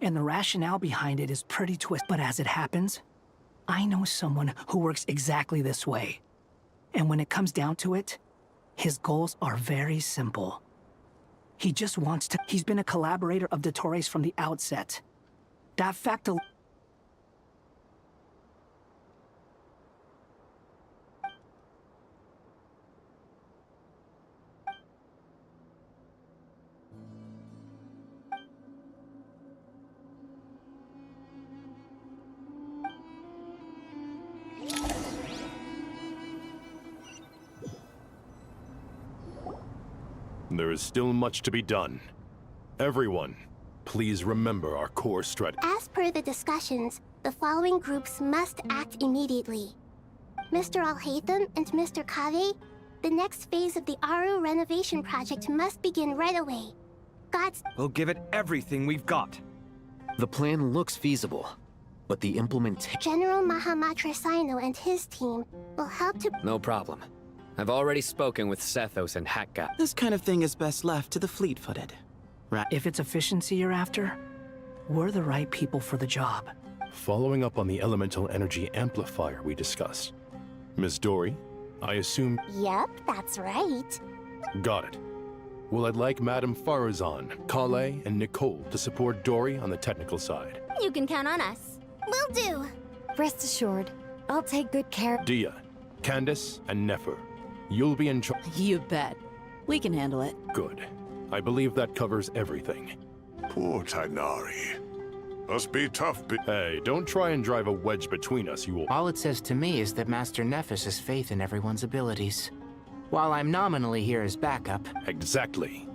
and the rationale behind it is pretty twisted. But as it happens, I know someone who works exactly this way. And when it comes down to it, his goals are very simple. He just wants to... He's been a collaborator of Dottore's from the outset. That fact alone... There is still much to be done. Everyone, please remember our core strategy. As per the discussions, the following groups must act immediately. Mr. Alhaitham and Mr. Kave, the next phase of the Aru renovation project must begin right away. We'll give it everything we've got. The plan looks feasible, but the implementation... General Mahamatra Sino and his team will help to... No problem. I've already spoken with Sethos and Hakka. This kind of thing is best left to the fleet-footed. Right. If it's efficiency you're after, we're the right people for the job. Following up on the elemental energy amplifier we discussed. Ms. Dory, I assume... Yep, that's right. Got it. Well, I'd like Madame Farazan, Kale, and Nicole to support Dory on the technical side. You can count on us. Will do. Rest assured, I'll take good care. Dia, Candace, and Nefer. You'll be in charge. You bet. We can handle it. Good. I believe that covers everything. Poor Tainari. Must be tough. Hey, don't try and drive a wedge between us, you will. All it says to me is that Master Nephis has faith in everyone's abilities. While I'm nominally here as backup. Exactly.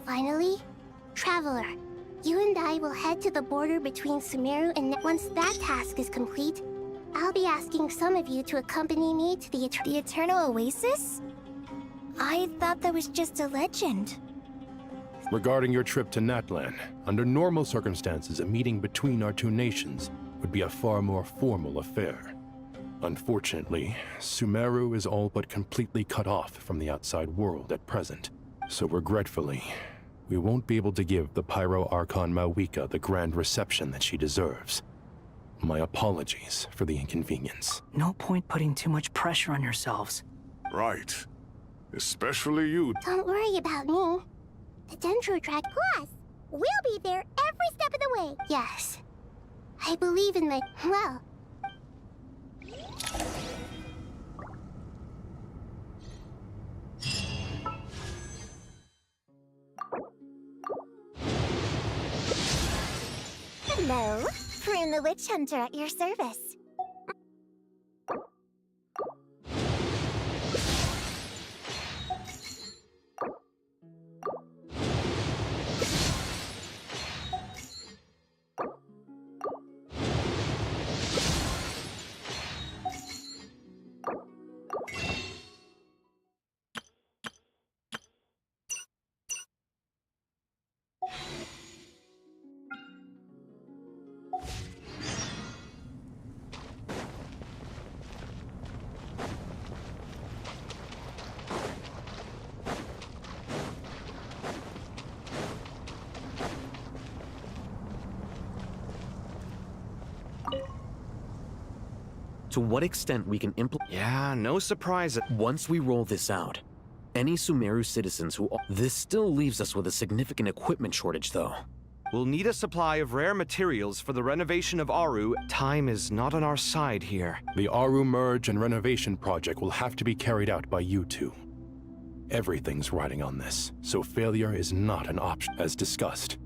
Finally, Traveler, you and I will head to the border between Sumeru and... Once that task is complete, I'll be asking some of you to accompany me to the Eternal Oasis? I thought that was just a legend. Regarding your trip to Natlan, under normal circumstances, a meeting between our two nations would be a far more formal affair. Unfortunately, Sumeru is all but completely cut off from the outside world at present. So regretfully, we won't be able to give the Pyro Archon Mawika the grand reception that she deserves. My apologies for the inconvenience. No point putting too much pressure on yourselves. Right. Especially you. Don't worry about me. The Dendro Drag Plus. We'll be there every step of the way. Yes. I believe in my... well... Hello. Prune the Witch Hunter at your service. To what extent we can implement... Yeah, no surprise. Once we roll this out, any Sumeru citizens who... This still leaves us with a significant equipment shortage, though. We'll need a supply of rare materials for the renovation of Aru. Time is not on our side here. The Aru merge and renovation project will have to be carried out by you two. Everything's riding on this, so failure is not an option. As discussed,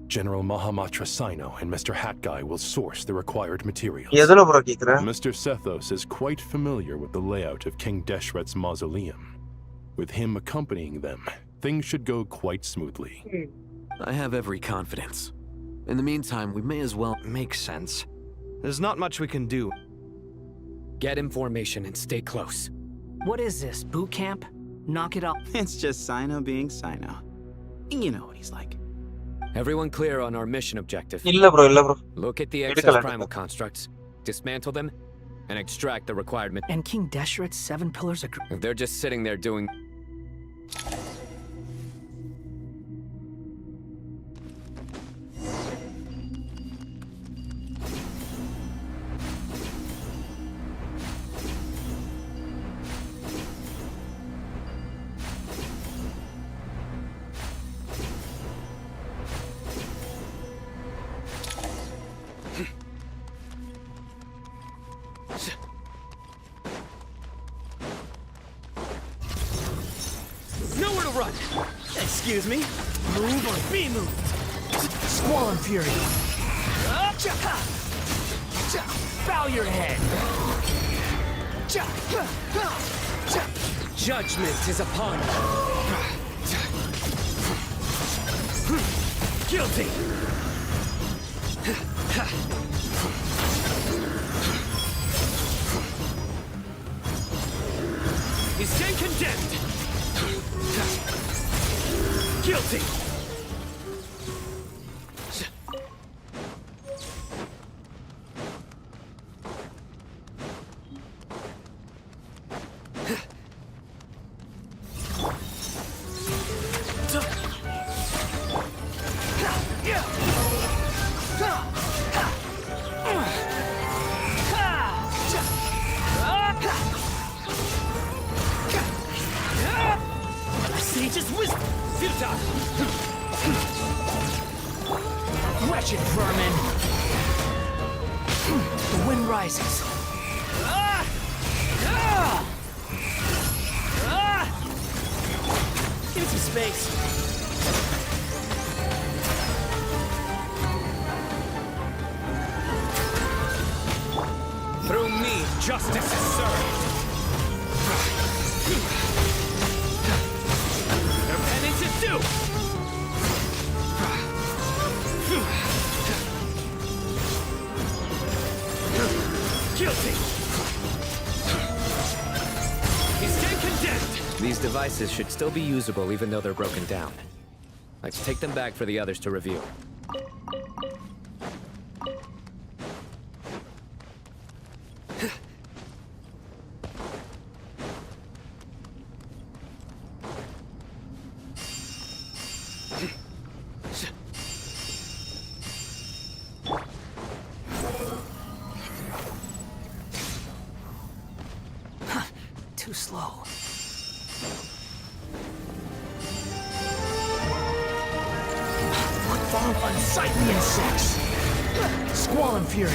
General Mahamatra Sino and Mr. Hat Guy will source the required materials. Mr. Sethos is quite familiar with the layout of King Deshret's mausoleum. With him accompanying them, things should go quite smoothly. I have every confidence. In the meantime, we may as well... Makes sense. There's not much we can do. Get in formation and stay close. What is this, boot camp? Knock it off. It's just Sino being Sino. You know what he's like. Everyone clear on our mission objective. Look at the excess primal constructs, dismantle them, and extract the required material. And King Deshret's 7 pillars agree. If they're just sitting there doing... Nowhere to run! Excuse me? Move or be moved! Squall and Fury! Bow your head! Judgment is upon you! Guilty! You stand condemned! Guilty! Sage's wisdom! Futile! Wretched vermin! The wind rises. Give me some space. Through me, justice is served! Their penance is due! Guilty! You stand condemned! These devices should still be usable even though they're broken down. Let's take them back for the others to review. slow. Found unsightly insects! Squall and fury!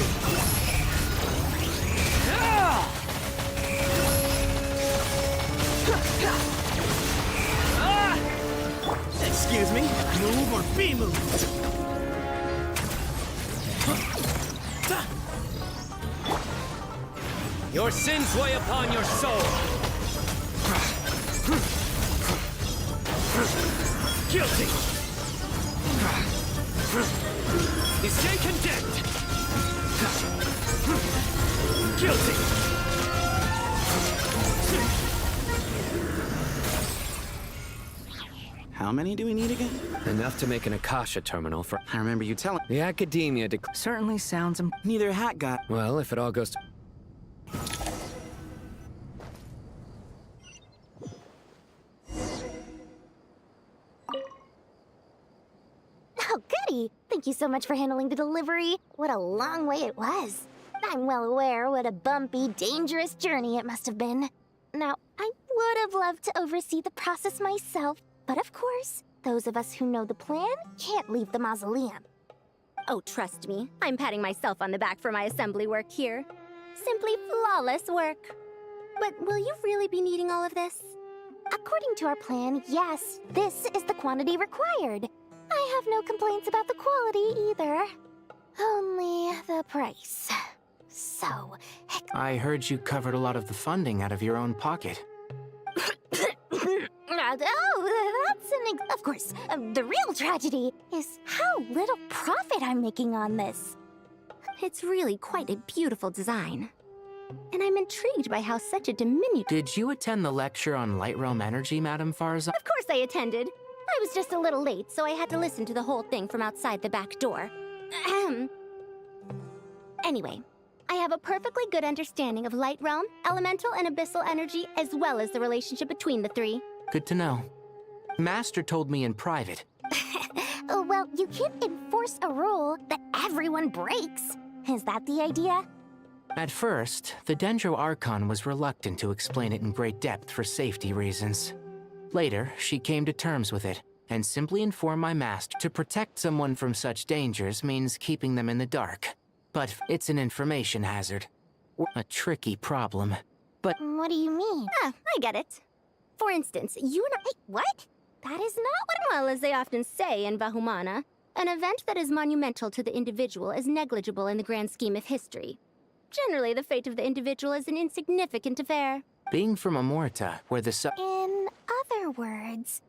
Excuse me, move or be moved! Your sins weigh upon your soul! Guilty! You stay condemned! Guilty! How many do we need again? Enough to make an Akasha terminal for... I remember you telling... The Academia Certainly sounds... Neither hat got... Well, if it all goes to... Oh, goody! Thank you so much for handling the delivery. What a long way it was. I'm well aware what a bumpy, dangerous journey it must have been. Now, I would have loved to oversee the process myself, but of course, those of us who know the plan can't leave the mausoleum. Oh, trust me, I'm patting myself on the back for my assembly work here. Simply flawless work. But will you really be needing all of this? According to our plan, yes, this is the quantity required. I have no complaints about the quality either. Only the price. So, I heard you covered a lot of the funding out of your own pocket. Of course, the real tragedy is how little profit I'm making on this. It's really quite a beautiful design. And I'm intrigued by how such a diminutive... Did you attend the lecture on Light Realm Energy, Madame Farza? Of course I attended. I was just a little late, so I had to listen to the whole thing from outside the back door. Ahem. Anyway, I have a perfectly good understanding of Light Realm, Elemental, and Abyssal energy, as well as the relationship between the three. Good to know. Master told me in private. Well, you can't enforce a rule that everyone breaks. Is that the idea? At first, the Dendro Archon was reluctant to explain it in great depth for safety reasons. Later, she came to terms with it, and simply informed my master to protect someone from such dangers means keeping them in the dark. But it's an information hazard. A tricky problem. But... What do you mean? I get it. For instance, you and I... Hey, what? That is not what... Well, as they often say in Vahumana, an event that is monumental to the individual is negligible in the grand scheme of history. Generally, the fate of the individual is an insignificant affair. being from Amorta, where the In other words...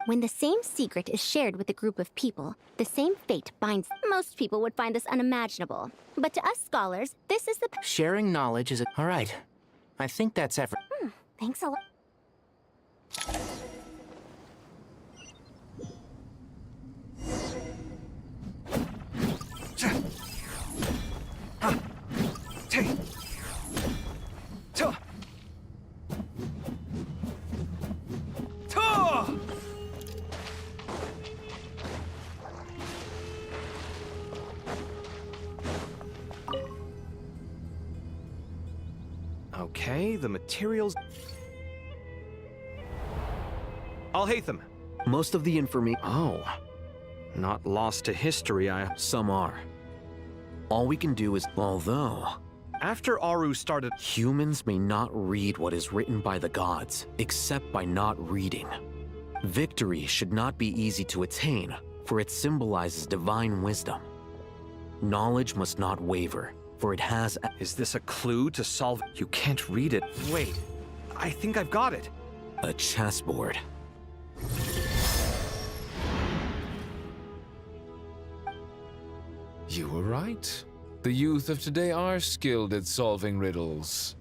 When the same secret is shared with a group of people, the same fate binds. Most people would find this unimaginable. But to us scholars, this is the... Sharing knowledge is a... All right. I think that's every... Thanks a lot. Okay, the materials... Al-Haytham. Most of the information... Oh. Not lost to history, Some are. All we can do is... Although... After Aru started... Humans may not read what is written by the gods, except by not reading. Victory should not be easy to attain, for it symbolizes divine wisdom. Knowledge must not waver, for it has... Is this a clue to solve... You can't read it. Wait, I think I've got it. A chessboard. You were right. The youth of today are skilled at solving riddles.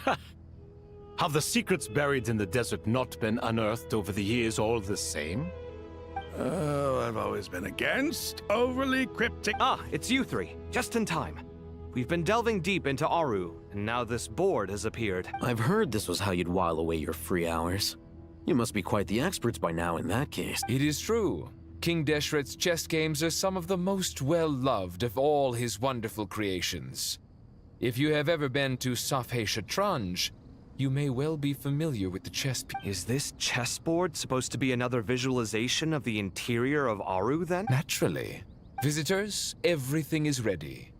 Have the secrets buried in the desert not been unearthed over the years all the same? Oh, I've always been against overly cryptic... Ah, it's you three. Just in time. We've been delving deep into Aru, and now this board has appeared. I've heard this was how you'd while away your free hours. You must be quite the experts by now in that case. It is true. King Deshret's chess games are some of the most well-loved of all his wonderful creations. If you have ever been to Safhe Shatranj, You may well be familiar with the chess piece. Is this chessboard supposed to be another visualization of the interior of Aru, then? Naturally. Visitors, everything is ready.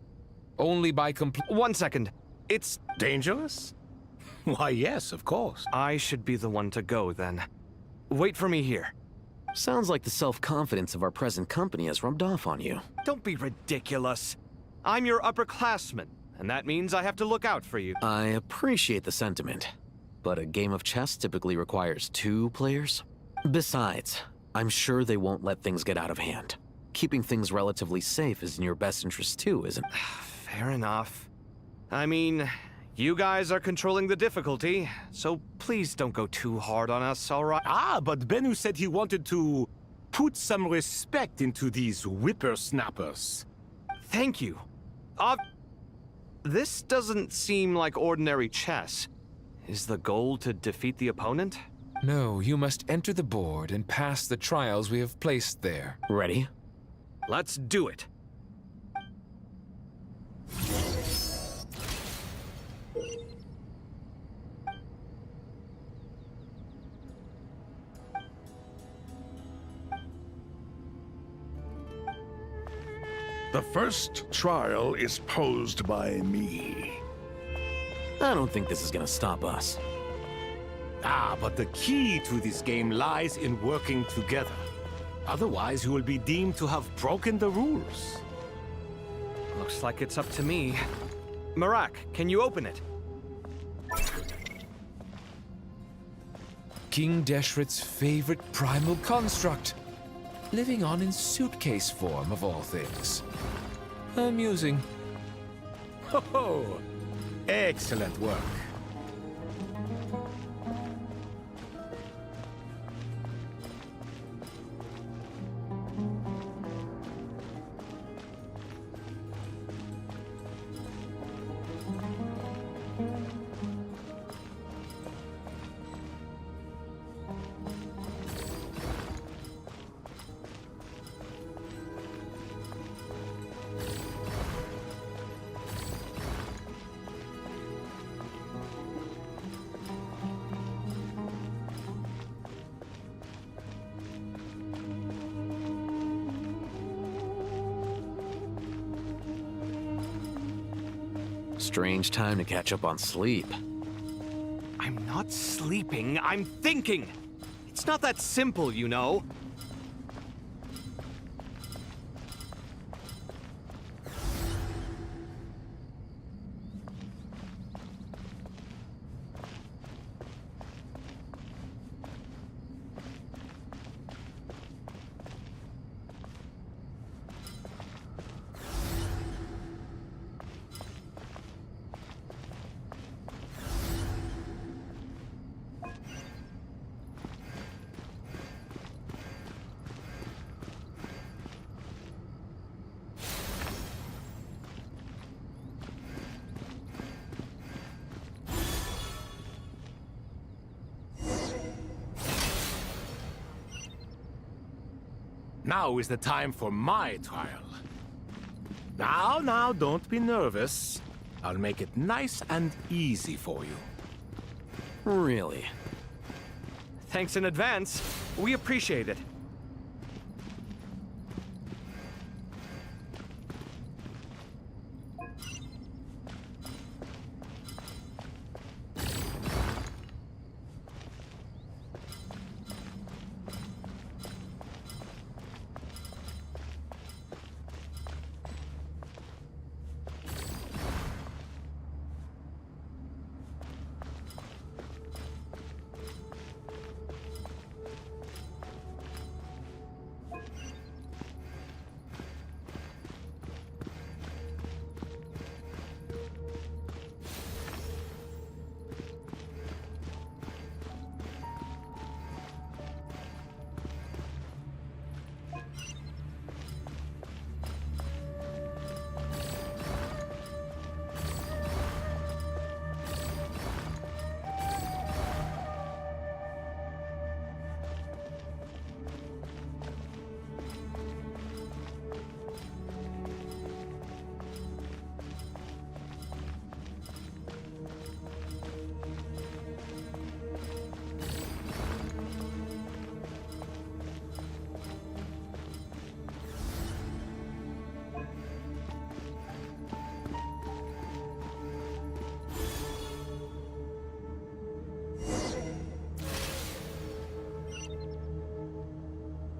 Only by 1 second. It's dangerous? Why, yes, of course. I should be the one to go, then. Wait for me here. Sounds like the self-confidence of our present company has rubbed off on you. Don't be ridiculous. I'm your upperclassman, and that means I have to look out for you. I appreciate the sentiment, but a game of chess typically requires 2 players. Besides, I'm sure they won't let things get out of hand. Keeping things relatively safe is in your best interest too, isn't it? Fair enough. I mean, you guys are controlling the difficulty, so please don't go too hard on us, all right? Ah, but Bennu said he wanted to put some respect into these whippersnappers. Thank you. This doesn't seem like ordinary chess. Is the goal to defeat the opponent? No, you must enter the board and pass the trials we have placed there. Ready? Let's do it. The first trial is posed by me. I don't think this is gonna stop us. Ah, but the key to this game lies in working together. Otherwise, you will be deemed to have broken the rules. Looks like it's up to me. Marak, can you open it? King Deshret's favorite primal construct. Living on in suitcase form, of all things. Amusing. Ho ho! Excellent work. Strange time to catch up on sleep. I'm not sleeping, I'm thinking! It's not that simple, you know. Now is the time for my trial. Now, don't be nervous. I'll make it nice and easy for you. Really? Thanks in advance. We appreciate it.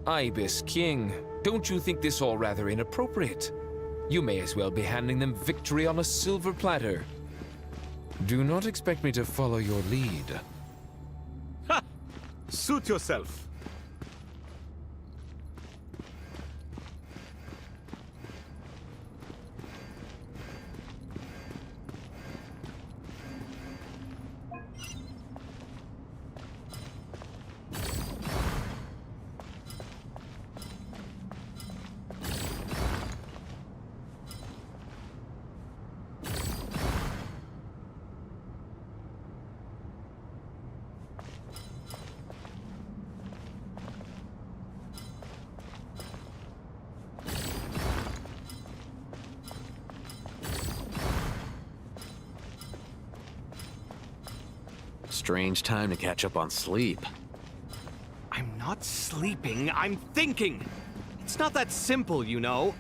Ibis King, don't you think this all rather inappropriate? You may as well be handing them victory on a silver platter. Do not expect me to follow your lead. Ha! Suit yourself. Strange time to catch up on sleep. I'm not sleeping, I'm thinking! It's not that simple, you know.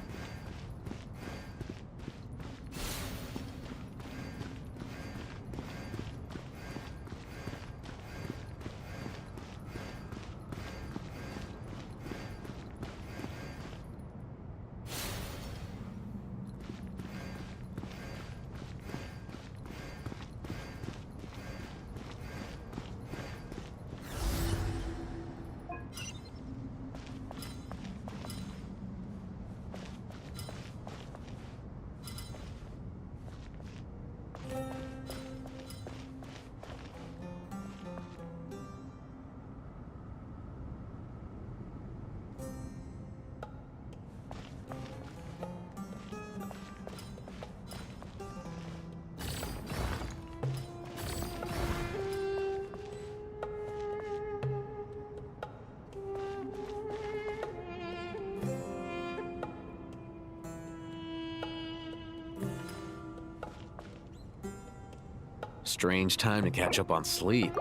Strange time to catch up on sleep.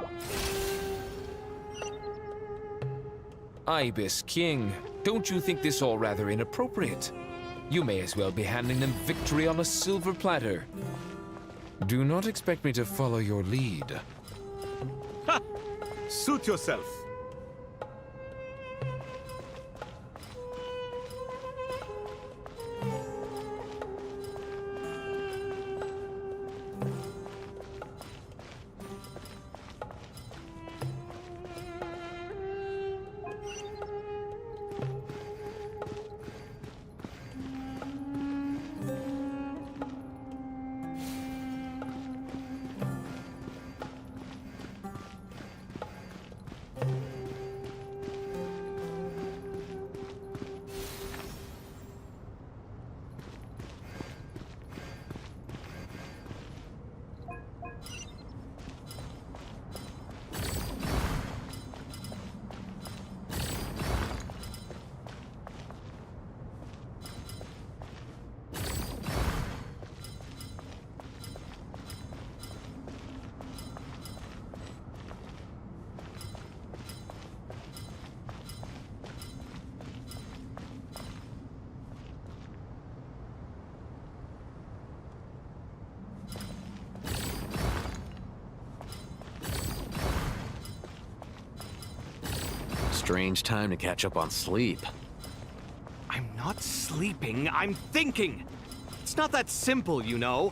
Ibis King, don't you think this all rather inappropriate? You may as well be handing them victory on a silver platter. Do not expect me to follow your lead. Ha! Suit yourself. Strange time to catch up on sleep. I'm not sleeping, I'm thinking! It's not that simple, you know.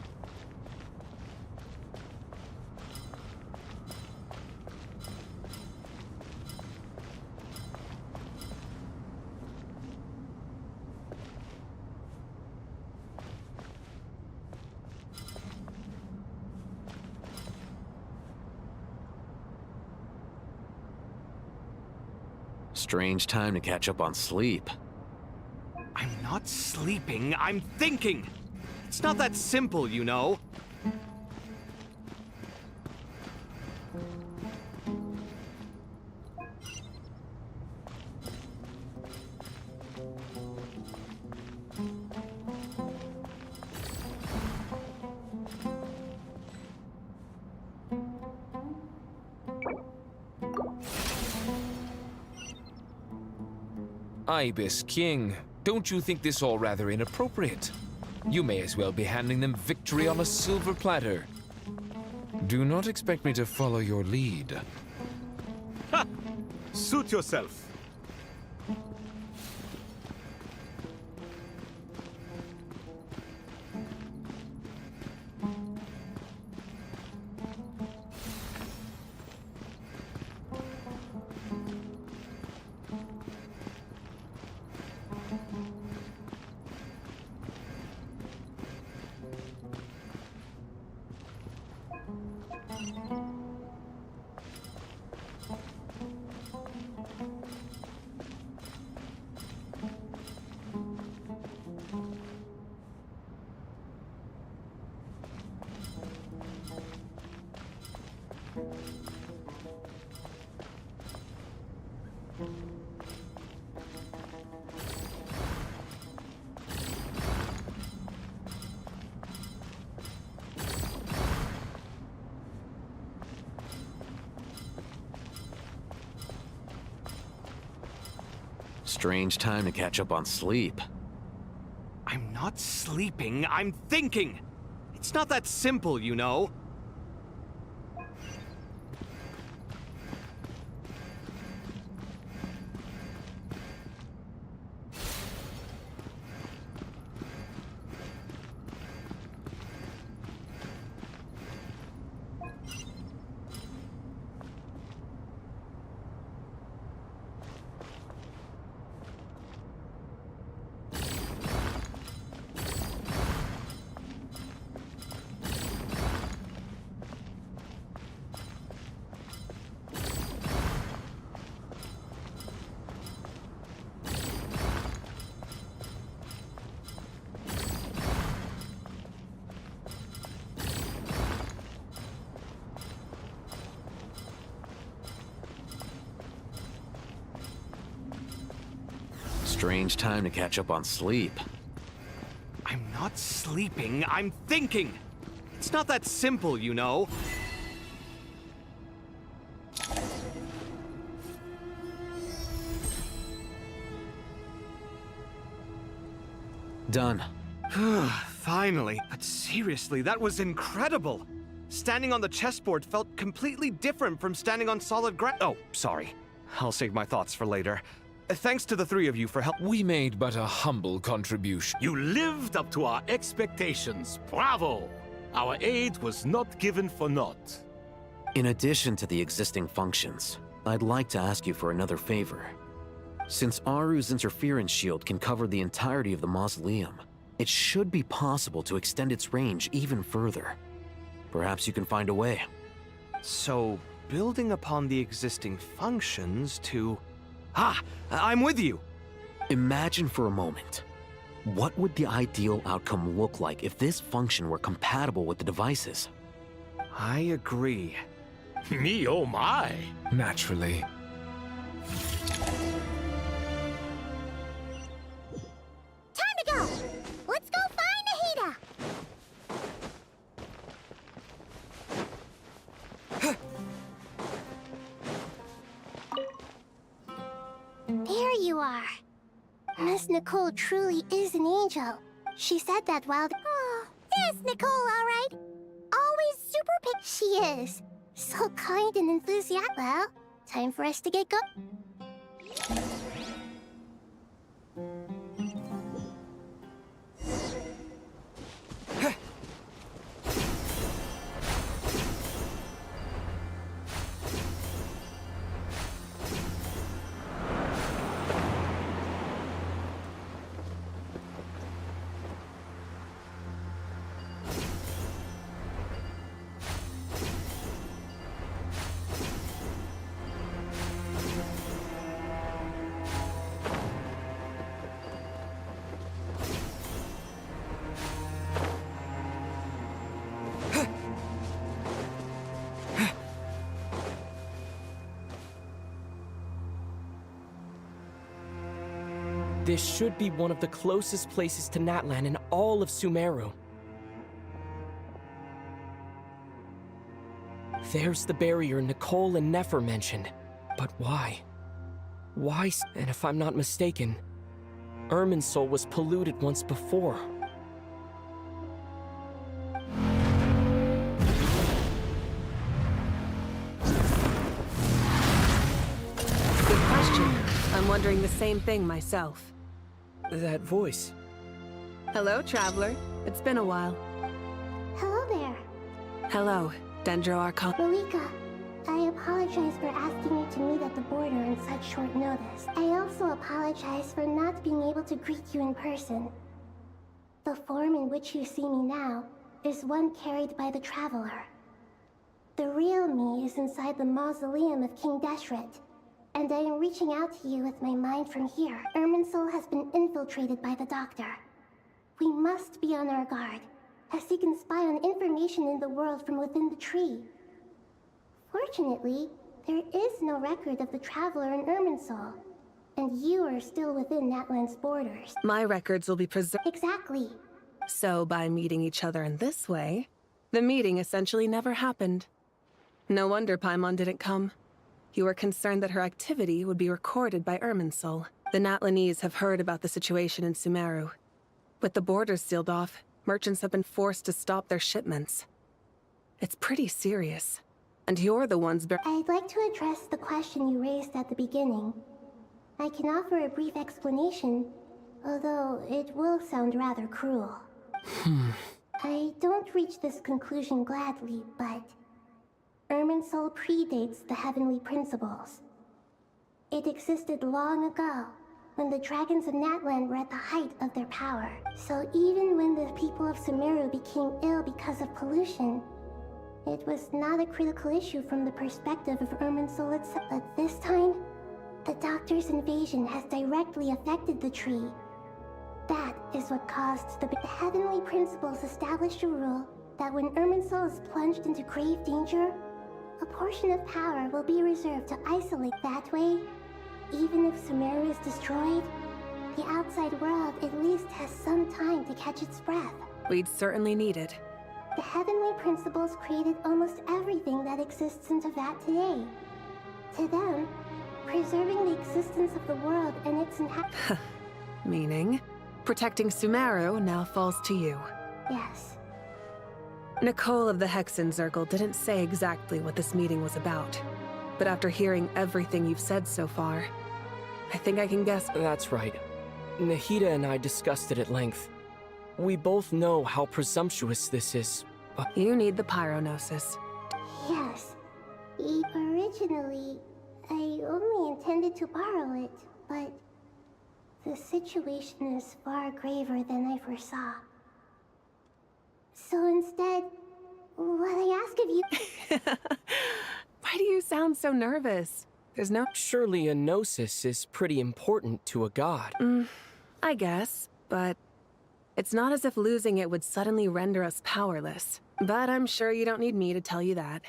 Strange time to catch up on sleep. I'm not sleeping, I'm thinking! It's not that simple, you know. Ibis King, don't you think this all rather inappropriate? You may as well be handing them victory on a silver platter. Do not expect me to follow your lead. Ha! Suit yourself. Strange time to catch up on sleep. I'm not sleeping, I'm thinking! It's not that simple, you know. Strange time to catch up on sleep. I'm not sleeping, I'm thinking! It's not that simple, you know. Done. Finally. But seriously, that was incredible! Standing on the chessboard felt completely different from standing on solid ground. Oh, sorry. I'll save my thoughts for later. Thanks to the three of you for help. We made but a humble contribution. You lived up to our expectations. Bravo! Our aid was not given for naught. In addition to the existing functions, I'd like to ask you for another favor. Since Aru's interference shield can cover the entirety of the mausoleum, it should be possible to extend its range even further. Perhaps you can find a way. So, building upon the existing functions to... Ah! I'm with you! Imagine for a moment. What would the ideal outcome look like if this function were compatible with the devices? I agree. Me, oh my! Naturally. Time to go! Let's go find Nahida! There you are. Miss Nicole truly is an angel. She said that while... Oh, there's Nicole, all right. Always super pick. She is. So kind and enthusiastic. Well, time for us to get go... This should be one of the closest places to Natlan in all of Sumeru. There's the barrier Nicole and Nefer mentioned. But why? Why? And if I'm not mistaken, Irminsul was polluted once before. Good question. I'm wondering the same thing myself. That voice. Hello, traveler. It's been a while. Hello there. Hello, Dendro Archon. Malika, I apologize for asking you to meet at the border on such short notice. I also apologize for not being able to greet you in person. The form in which you see me now is one carried by the traveler. The real me is inside the mausoleum of King Deshret, and I am reaching out to you with my mind from here. Irminsul has been infiltrated by the Doctor. We must be on our guard, as he can spy on information in the world from within the tree. Fortunately, there is no record of the Traveler in Irminsul, and you are still within Natlan's borders. My records will be preserved. Exactly. So by meeting each other in this way, the meeting essentially never happened. No wonder Paimon didn't come. You were concerned that her activity would be recorded by Irminsul. The Natlanese have heard about the situation in Sumeru. With the borders sealed off, merchants have been forced to stop their shipments. It's pretty serious. And you're the ones I'd like to address the question you raised at the beginning. I can offer a brief explanation, although it will sound rather cruel. I don't reach this conclusion gladly, but Irminsul predates the heavenly principles. It existed long ago, when the dragons of Natlan were at the height of their power. So even when the people of Sumeru became ill because of pollution, it was not a critical issue from the perspective of Irminsul itself. But this time, the Doctor's invasion has directly affected the tree. That is what caused the heavenly principles established a rule that when Irminsul is plunged into grave danger, a portion of power will be reserved to isolate. That way, even if Sumeru is destroyed, the outside world at least has some time to catch its breath. We'd certainly need it. The heavenly principles created almost everything that exists in Teyvat today. To them, preserving the existence of the world and its inhabitants. Meaning, protecting Sumeru now falls to you. Yes. Nicole of the Hexen Circle didn't say exactly what this meeting was about. But after hearing everything you've said so far, I think I can guess. That's right. Nahida and I discussed it at length. We both know how presumptuous this is. You need the Pyronosis. Yes. Originally, I only intended to borrow it, but the situation is far graver than I foresaw. So instead, what I ask of you... Why do you sound so nervous? There's no... Surely a gnosis is pretty important to a god. I guess, but it's not as if losing it would suddenly render us powerless. But I'm sure you don't need me to tell you that.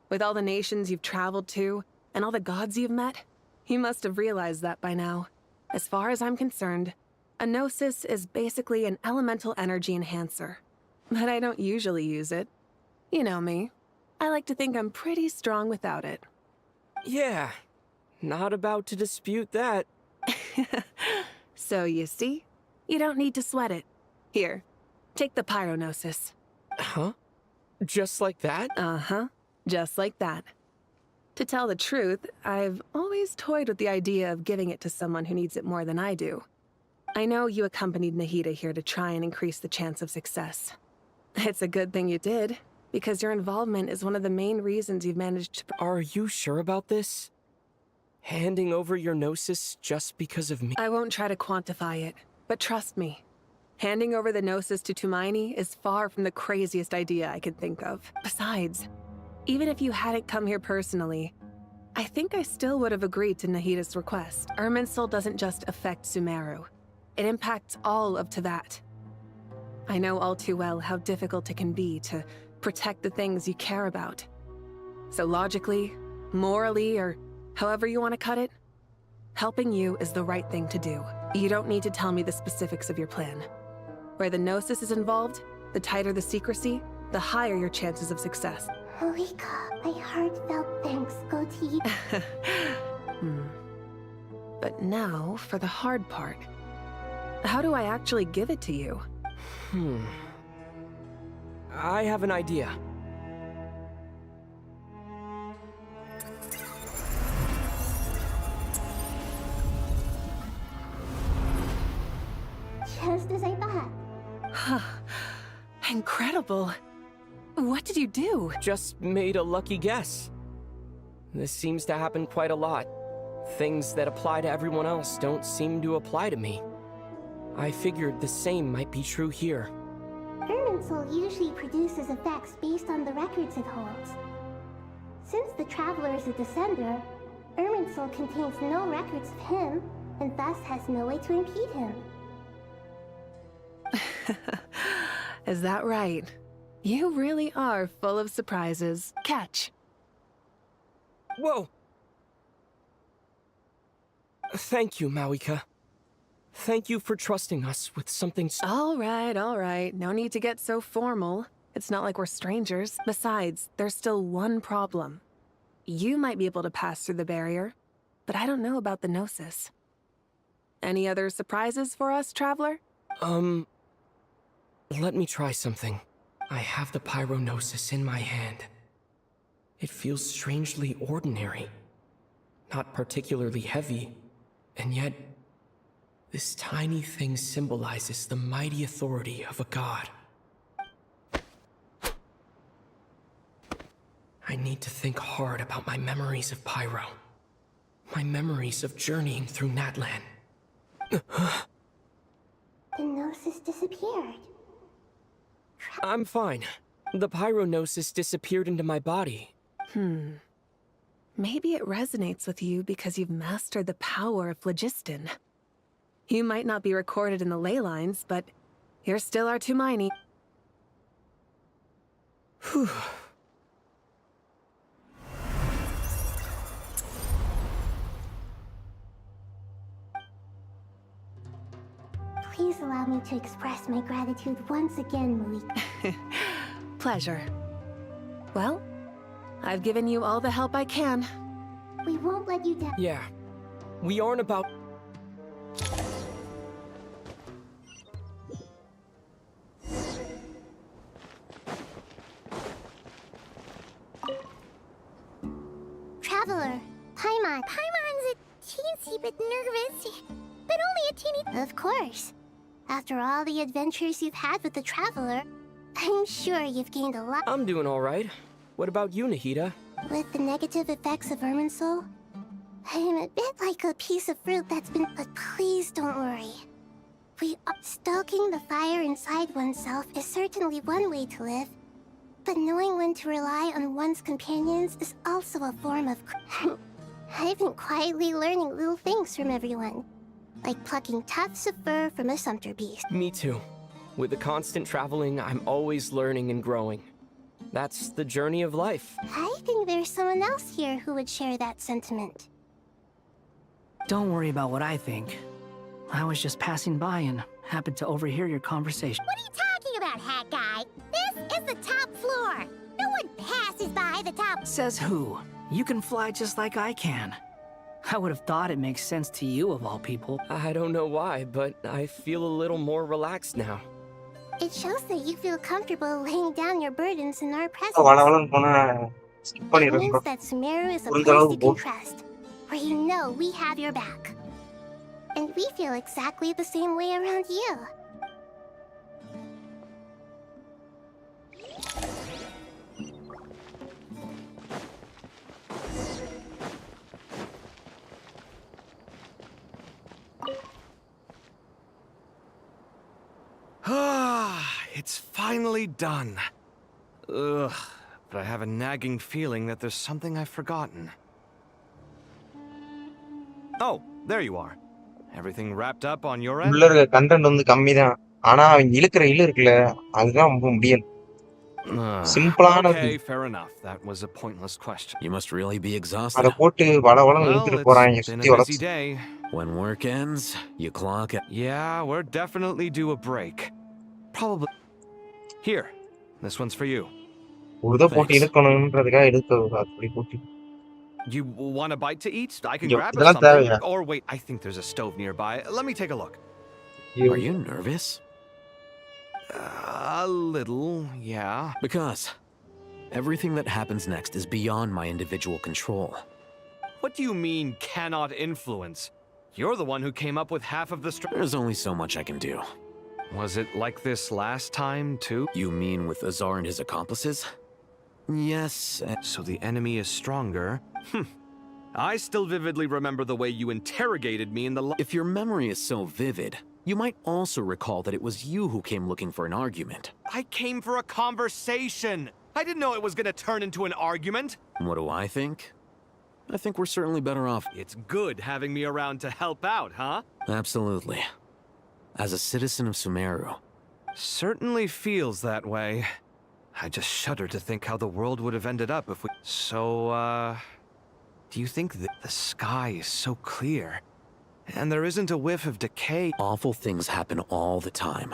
With all the nations you've traveled to, and all the gods you've met, you must have realized that by now. As far as I'm concerned, a gnosis is basically an elemental energy enhancer. But I don't usually use it. You know me. I like to think I'm pretty strong without it. Yeah, not about to dispute that. So you see, you don't need to sweat it. Here, take the Pyronosis. Huh? Just like that? Uh-huh, just like that. To tell the truth, I've always toyed with the idea of giving it to someone who needs it more than I do. I know you accompanied Nahida here to try and increase the chance of success. It's a good thing you did, because your involvement is one of the main reasons you've managed to... Are you sure about this? Handing over your gnosis just because of me? I won't try to quantify it, but trust me. Handing over the gnosis to Tumaini is far from the craziest idea I could think of. Besides, even if you hadn't come here personally, I think I still would have agreed to Nahida's request. Irminsul doesn't just affect Sumeru. It impacts all of Teyvat. I know all too well how difficult it can be to protect the things you care about. So logically, morally, or however you want to cut it, helping you is the right thing to do. You don't need to tell me the specifics of your plan. Where the gnosis is involved, the tighter the secrecy, the higher your chances of success. Malika, my heartfelt thanks go to you. But now for the hard part. How do I actually give it to you? I have an idea. Just as I thought. Incredible. What did you do? Just made a lucky guess. This seems to happen quite a lot. Things that apply to everyone else don't seem to apply to me. I figured the same might be true here. Irminsul usually produces effects based on the records it holds. Since the Traveler is a descender, Irminsul contains no records of him, and thus has no way to impede him. Is that right? You really are full of surprises. Catch. Whoa! Thank you, Mawika. Thank you for trusting us with something so— All right. No need to get so formal. It's not like we're strangers. Besides, there's still one problem. you might be able to pass through the barrier, but I don't know about the Gnosis. Any other surprises for us, Traveler? Let me try something. I have the Pyronosis in my hand. It feels strangely ordinary. Not particularly heavy, and yet this tiny thing symbolizes the mighty authority of a god. I need to think hard about my memories of Pyro. My memories of journeying through Natlan. The Gnosis disappeared. I'm fine. The Pyronosis disappeared into my body. Maybe it resonates with you because you've mastered the power of phlogiston. You might not be recorded in the ley lines, but you're still our Tumaini. Whew. Please allow me to express my gratitude once again, Malik. Pleasure. Well, I've given you all the help I can. We won't let you down. Yeah. We aren't about... Traveler, Paimon. Paimon's a teensy bit nervous, but only a teeny... Of course. After all the adventures you've had with the Traveler, I'm sure you've gained a lot. I'm doing all right. What about you, Nahida? With the negative effects of Irminsul, I'm a bit like a piece of fruit that's been... But please don't worry. Stoking the fire inside oneself is certainly one way to live, but knowing when to rely on one's companions is also a form of... I've been quietly learning little things from everyone, like plucking tufts of fur from a sumpter beast. Me too. With the constant traveling, I'm always learning and growing. That's the journey of life. I think there's someone else here who would share that sentiment. Don't worry about what I think. I was just passing by and happened to overhear your conversation. What are you talking about, hat guy? This is the top floor. No one passes by the top. Says who? You can fly just like I can. I would have thought it makes sense to you of all people. I don't know why, but I feel a little more relaxed now. It shows that you feel comfortable laying down your burdens in our presence. It means that Sumeru is a place you can trust, where you know we have your back. And we feel exactly the same way around you. It's finally done. Ugh, but I have a nagging feeling that there's something I've forgotten. Oh, there you are. Everything wrapped up on your end? உள்ள இருக்க content வந்து கம்மி தான். ஆனா அவங்க இழுக்கிற இருக்குல அதுதான் ரொம்ப முடியல. சிம்பிளான Okay, fair enough. That was a pointless question. You must really be exhausted. அத போட்டு வளவளன்னு இழுத்துட்டு போறாங்க சுத்தி Well, வளைச்சு. day. When work ends, you clock it. Yeah, we're definitely due a break. Probably. Here, this one's for you. உருத போட்டு இழுக்கணும்ன்றதுக்காக இழுத்து அப்படி போட்டு. You want a bite to eat? I can Yo, grab us இதெல்லாம் something. தேவையா? Or wait, I think there's a stove nearby. Let me take a look. Are you nervous? A little, yeah. Because everything that happens next is beyond my individual control. What do you mean, cannot influence? You're the one who came up with half of the There's only so much I can do. Was it like this last time, too? You mean with Azar and his accomplices? Yes. So the enemy is stronger? I still vividly remember the way you interrogated me in the... If your memory is so vivid, you might also recall that it was you who came looking for an argument. I came for a conversation! I didn't know it was gonna turn into an argument! What do I think? I think we're certainly better off. It's good having me around to help out, huh? Absolutely. As a citizen of Sumeru. Certainly feels that way. I just shudder to think how the world would have ended up if we... So, do you think that the sky is so clear? And there isn't a whiff of decay? Awful things happen all the time.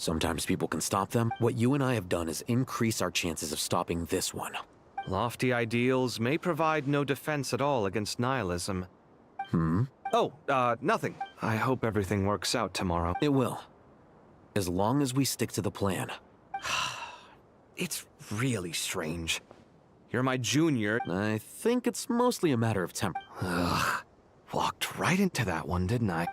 Sometimes people can stop them. What you and I have done is increase our chances of stopping this one. Lofty ideals may provide no defense at all against nihilism. Oh, nothing. I hope everything works out tomorrow. It will. As long as we stick to the plan. It's really strange. You're my junior. I think it's mostly a matter of temper. Ugh. Walked right into that one, didn't I?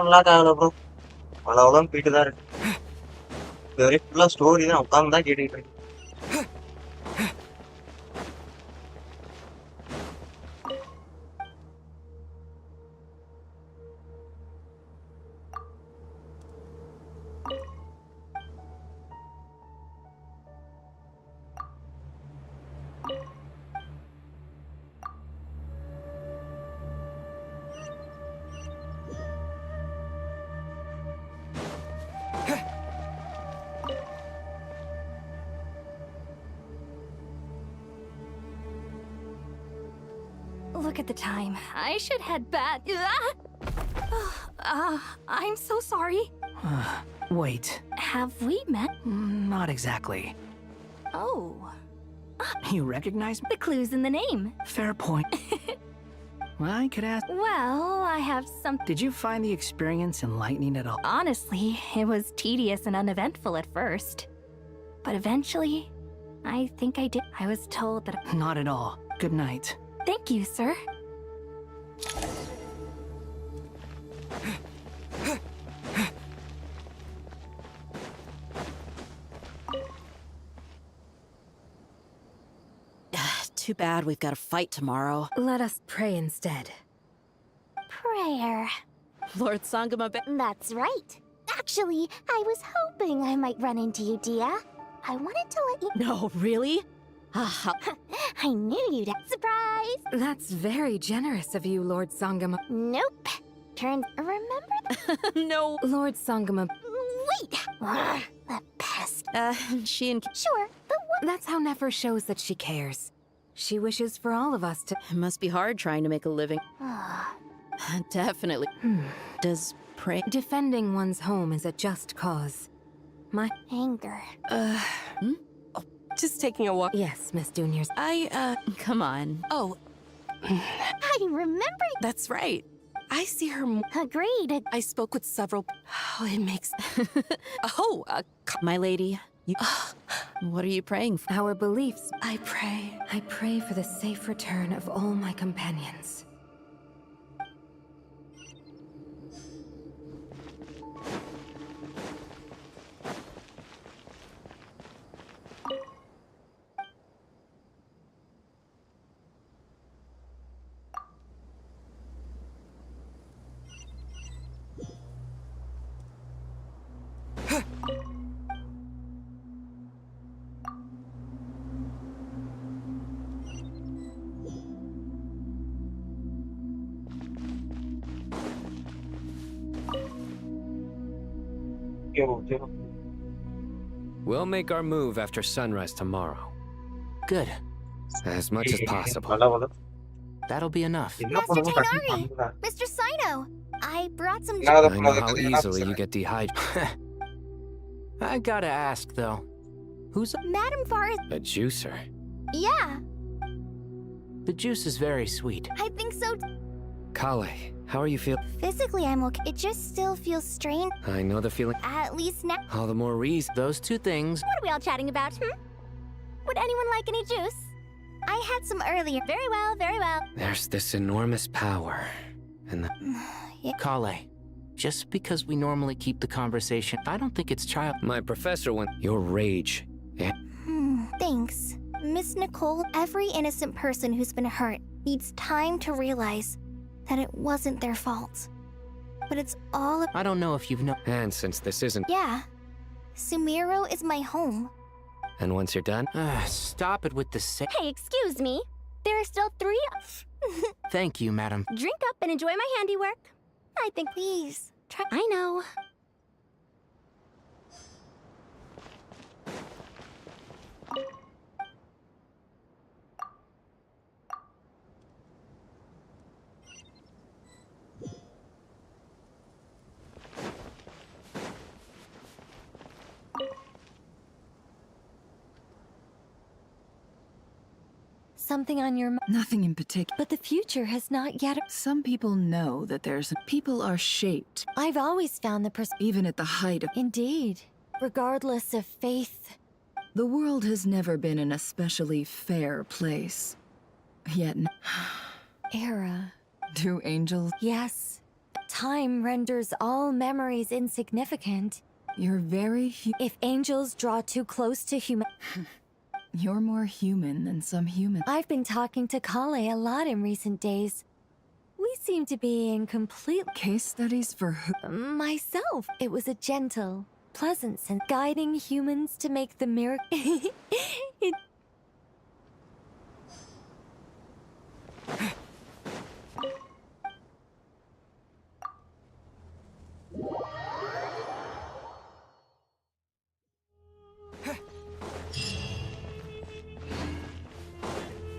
நல்லா இருக்காங்களா bro? அவ்வளவுதான் போயிட்டு தான் இருக்கு. இது வரைக்கும் ஃபுல்லா story தான், உட்கார்ந்து தான் கேட்டுக்கிட்டு இருக்கேன். Look at the time. I should head back. I'm so sorry. Wait. Have we met? Not exactly. Oh. You recognize me? The clue's in the name. Fair point. I could ask. Well, I have some. Did you find the experience enlightening at all? Honestly, it was tedious and uneventful at first. But eventually, I think I did. I was told that. Not at all. Good night. Thank you, sir. Too bad we've got to fight tomorrow. Let us pray instead. Prayer. Lord Sangama. That's right. Actually, I was hoping I might run into you, Dia. I wanted to let you. No, really? I knew you'd. Surprise! That's very generous of you, Lord Sangama. Nope. Remember? No. Lord Sangama. Wait! The pest. She and. Sure, but what? That's how Nefer shows that she cares. She wishes for all of us to. It must be hard trying to make a living. Definitely. Does pray. Defending one's home is a just cause. My anger. Just taking a walk. Yes, Miss Juniors. Come on. Oh. I remember. That's right. I see her. Agreed. I spoke with several. Oh, it makes. My lady. You. What are you praying for? Our beliefs. I pray. I pray for the safe return of all my companions. We'll make our move after sunrise tomorrow. Good. As much as possible. That'll be enough. Master Tainari! Mr. Sino! I brought some. I know how easily you get dehydrated. I gotta ask, though. Who's Madame Forrest? A juicer. Yeah. The juice is very sweet. I think so. Kale, how are you feeling? Physically, I'm okay. It just still feels strange. I know the feeling. At least now. All the more reason. Those two things. What are we all chatting about, Would anyone like any juice? I had some earlier. Very well, very well. There's this enormous power. And the... Kale, just because we normally keep the conversation, I don't think it's child. My professor went. Your rage. Thanks. Miss Nicole, every innocent person who's been hurt needs time to realize that it wasn't their fault. But it's all. I don't know if you've known. And since this isn't. Yeah. Sumiro is my home. And once you're done, Stop it with the Hey, excuse me. There are still 3. Thank you, madam. Drink up and enjoy my handiwork. I think. Please. Try. I know. Something on your mind? Nothing in particular. But the future has not yet. Some people know that people are shaped. I've always found even at the height of. Indeed. Regardless of faith. The world has never been an especially fair place. Yet. Era. Do angels? Yes. Time renders all memories insignificant. You're very If angels draw too close to human. You're more human than some humans. I've been talking to Kale a lot in recent days. We seem to be in complete... Case studies for who? Myself. It was a gentle, pleasant sense, guiding humans to make the miracle...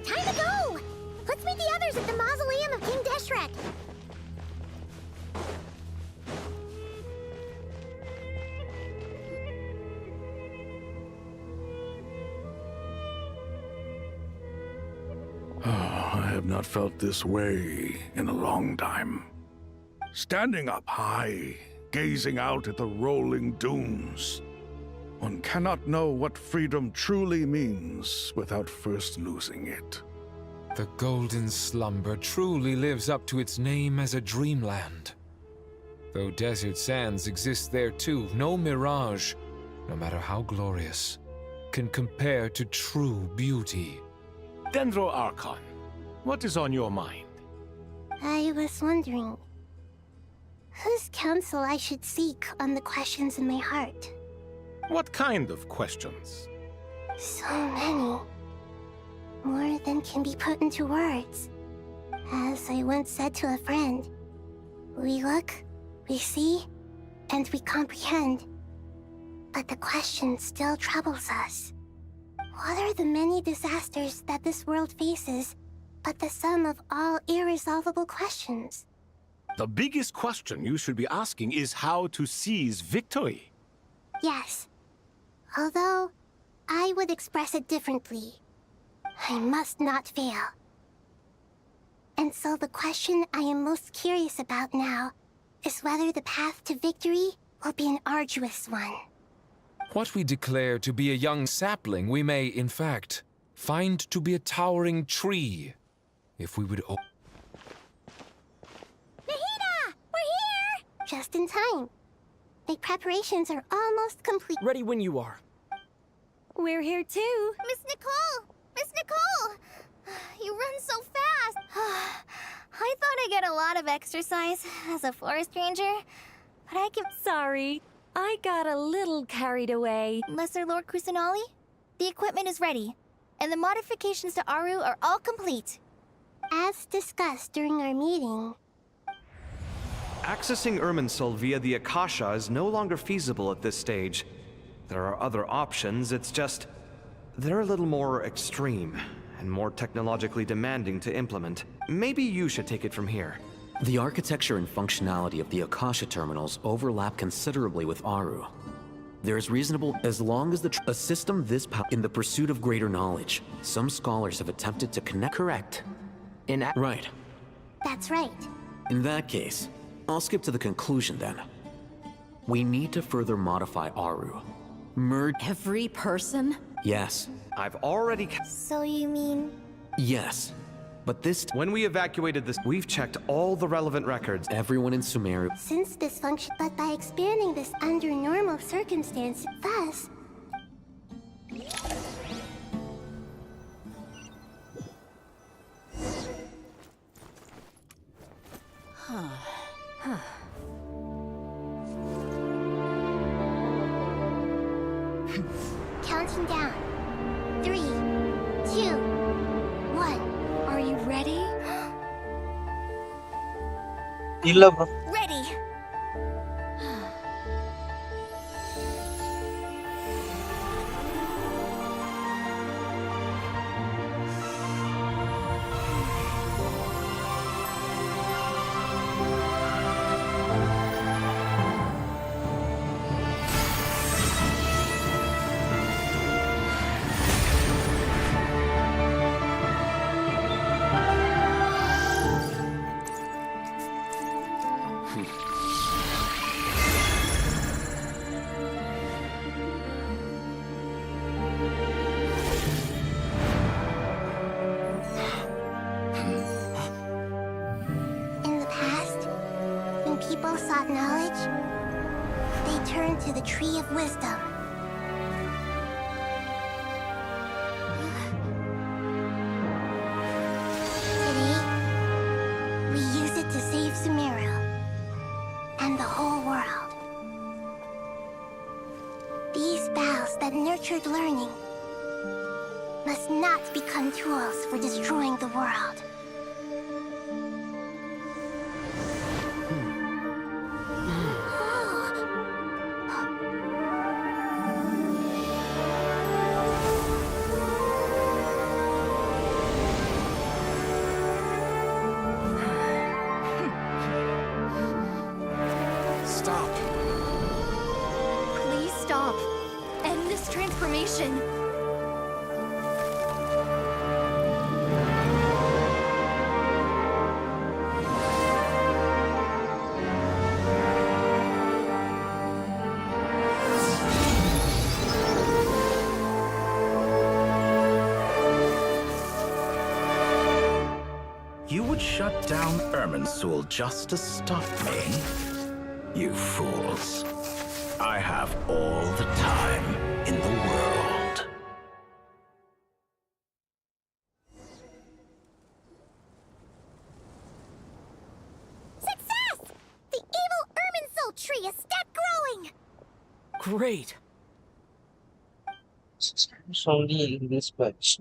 Time to go! Let's meet the others at the mausoleum of King Deshret. I have not felt this way in a long time. Standing up high, gazing out at the rolling dunes. One cannot know what freedom truly means without first losing it. The golden slumber truly lives up to its name as a dreamland. Though desert sands exist there too, no mirage, no matter how glorious, can compare to true beauty. Dendro Archon, what is on your mind? I was wondering whose counsel I should seek on the questions in my heart. What kind of questions? So many. More than can be put into words. As I once said to a friend, we look, we see, and we comprehend. But the question still troubles us. What are the many disasters that this world faces, but the sum of all irresolvable questions? The biggest question you should be asking is how to seize victory. Yes. Although, I would express it differently. I must not fail. And so the question I am most curious about now is whether the path to victory will be an arduous one. What we declare to be a young sapling, we may, in fact, find to be a towering tree. If we would... Nahida! We're here! Just in time. The preparations are almost complete. Ready when you are. We're here too. Miss Nicole! Miss Nicole! You run so fast! I thought I'd get a lot of exercise as a forest ranger, but I can... Sorry, I got a little carried away. Lesser Lord Kusanali, the equipment is ready, and the modifications to Aru are all complete. As discussed during our meeting... Accessing Irminsul via the Akasha is no longer feasible at this stage. There are other options, it's just... they're a little more extreme, and more technologically demanding to implement. Maybe you should take it from here. The architecture and functionality of the Akasha terminals overlap considerably with Aru. There is reasonable, as long as a system this in the pursuit of greater knowledge. Some scholars have attempted to connect. Correct. Right. That's right. In that case, I'll skip to the conclusion then. We need to further modify Aru. Merge every person? Yes. I've already... So you mean... Yes. But this... When we evacuated this, we've checked all the relevant records. Everyone in Sumeru... Since this function... But by expanding this under normal circumstances, thus... Counting down. இல்ல bro. Ready. In the past, when people sought knowledge, they turned to the Tree of Wisdom. Today, we use it to save Sumeru and the whole world. These boughs that nurtured learning must not become tools for destroying the world. Stop. Please stop. End this transformation. You would shut down Irminsul just to stop me? You fools. I have all the time in the world. Success! The evil Irminsul tree is step growing! Great. Only in this patch.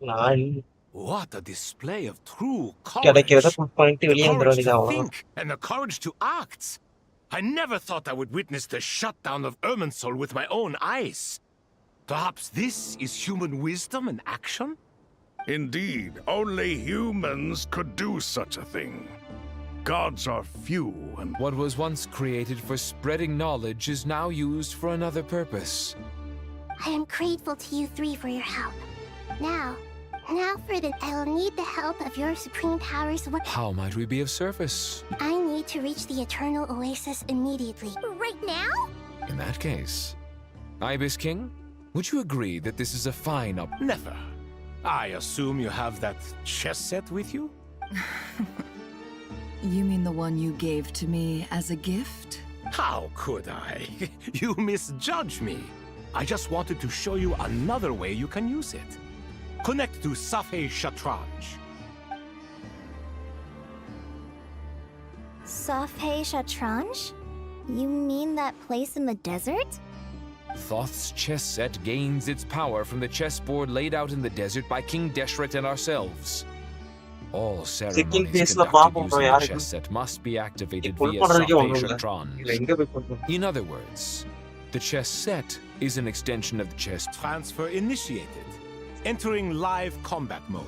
Nine. What a display of true கிடைக்கிறத courage. Put பண்ணிட்டு The வெளியே வந்துட courage வேண்டியது to அவ்வளவுதான். think and the courage to act. I never thought I would witness the shutdown of Irminsul with my own eyes. Perhaps this is human wisdom in action? Indeed, only humans could do such a thing. Gods are few and What was once created for spreading knowledge is now used for another purpose. I am grateful to you three for your help. Now for the I will need the help of your supreme powers. How might we be of service? I need to reach the Eternal Oasis immediately. Right now? In that case, Ibis King, would you agree that this is a fine Never. I assume you have that chess set with you? You mean the one you gave to me as a gift? How could I? You misjudge me. I just wanted to show you another way you can use it. Connect to Safei Shatranj. Safei Shatranj? You mean that place in the desert? Thoth's chess set gains its power from the chessboard laid out in the desert by King Deshret and ourselves. All ceremonies conducted using the chess set must be activated via Safei Shatranj. In other words, the chess set is an extension of the chess. Transfer initiated. Entering live combat mode.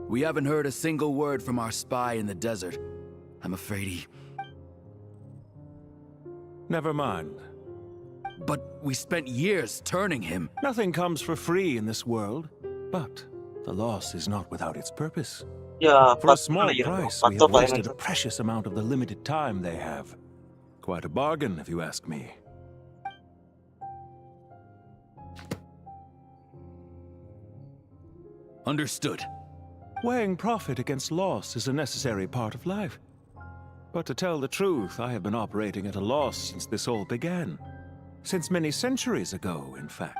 We haven't heard a single word from our spy in the desert. I'm afraid he... Never mind. But we spent years turning him. Nothing comes for free in this world, but the loss is not without its purpose. Yeah, For a small price, we have wasted a precious amount of the limited time they have. Quite a bargain, if you ask me. Understood. Weighing profit against loss is a necessary part of life. But to tell the truth, I have been operating at a loss since this all began. Since many centuries ago, in fact.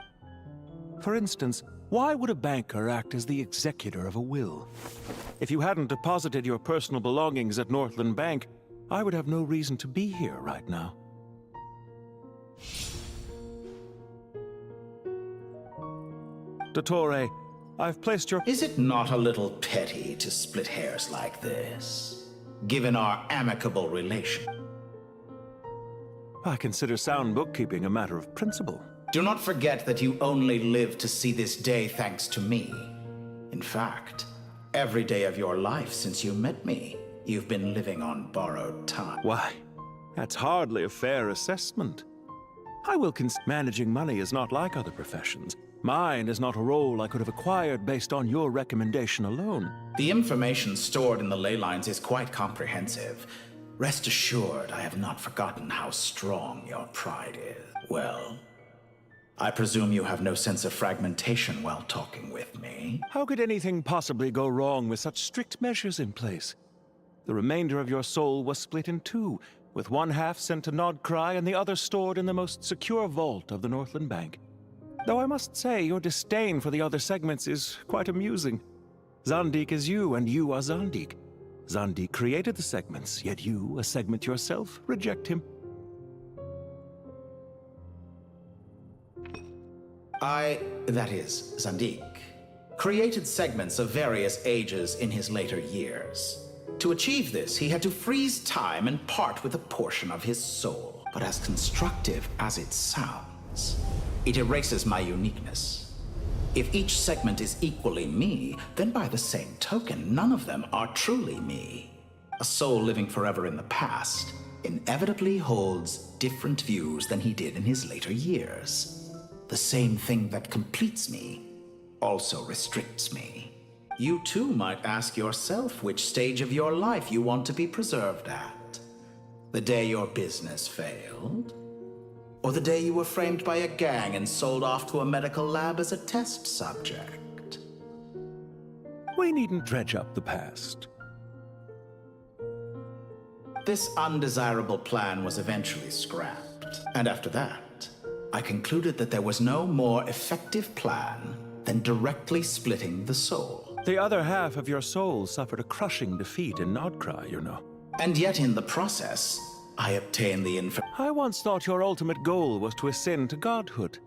For instance, why would a banker act as the executor of a will? If you hadn't deposited your personal belongings at Northland Bank, I would have no reason to be here right now. Dottore, I've placed your... Is it not a little petty to split hairs like this, given our amicable relation? I consider sound bookkeeping a matter of principle. Do not forget that you only live to see this day thanks to me. In fact, every day of your life since you met me, you've been living on borrowed time. Why, that's hardly a fair assessment. I will managing money is not like other professions. Mine is not a role I could have acquired based on your recommendation alone. The information stored in the ley lines is quite comprehensive. Rest assured, I have not forgotten how strong your pride is. Well, I presume you have no sense of fragmentation while talking with me. How could anything possibly go wrong with such strict measures in place? The remainder of your soul was split in two, with one half sent to Nodcry and the other stored in the most secure vault of the Northland Bank. Though I must say, your disdain for the other segments is quite amusing. Zandik is you, and you are Zandik. Zandik created the segments, yet you, a segment yourself, reject him. That is, Zandik, created segments of various ages in his later years. To achieve this, he had to freeze time and part with a portion of his soul. But as constructive as it sounds, it erases my uniqueness. If each segment is equally me, then by the same token, none of them are truly me. A soul living forever in the past inevitably holds different views than he did in his later years. The same thing that completes me also restricts me. You too might ask yourself which stage of your life you want to be preserved at. The day your business failed? Or the day you were framed by a gang and sold off to a medical lab as a test subject? We needn't dredge up the past. This undesirable plan was eventually scrapped. And after that, I concluded that there was no more effective plan than directly splitting the soul. The other half of your soul suffered a crushing defeat in Nodcry, you know. And yet in the process, I obtained the I once thought your ultimate goal was to ascend to godhood.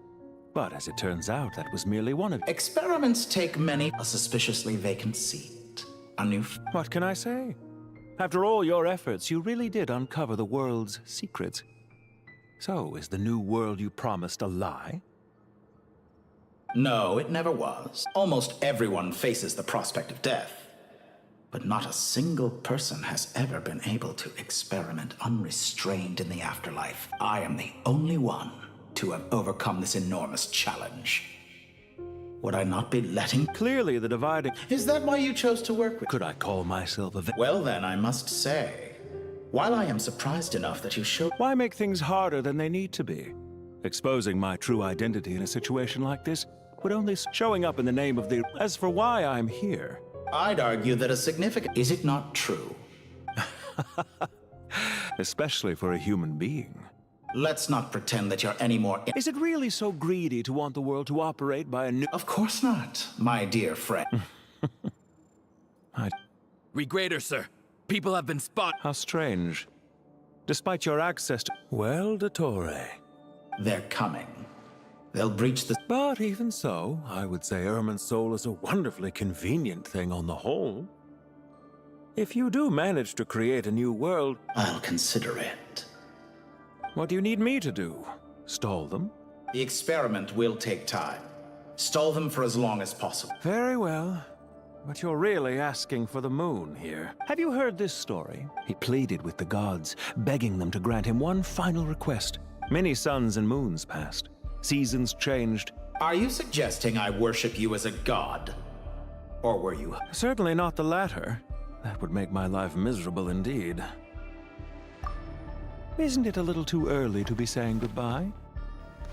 But as it turns out, that was merely one of... Experiments take many a suspiciously vacant seat. A new... What can I say? After all your efforts, you really did uncover the world's secrets. So, is the new world you promised a lie? No, it never was. Almost everyone faces the prospect of death. But not a single person has ever been able to experiment unrestrained in the afterlife. I am the only one to have overcome this enormous challenge. Would I not be letting... Clearly the dividing... Is that why you chose to work with... Could I call myself a... Well then, I must say, while I am surprised enough that you showed... Why make things harder than they need to be? Exposing my true identity in a situation like this would only... Showing up in the name of the... As for why I'm here... I'd argue that a significant... Is it not true? Especially for a human being. Let's not pretend that you're any more... Is it really so greedy to want the world to operate by a new... Of course not, my dear friend. Regrader, sir. People have been spot... How strange. Despite your access to... Well, Dottore. They're coming. They'll breach the... But even so, I would say Ermin's soul is a wonderfully convenient thing on the whole. If you do manage to create a new world... I'll consider it. What do you need me to do? Stall them? The experiment will take time. Stall them for as long as possible. Very well. But you're really asking for the moon here. Have you heard this story? He pleaded with the gods, begging them to grant him one final request. Many suns and moons passed. Seasons changed. Are you suggesting I worship you as a god? Or were you... Certainly not the latter. That would make my life miserable indeed. Isn't it a little too early to be saying goodbye?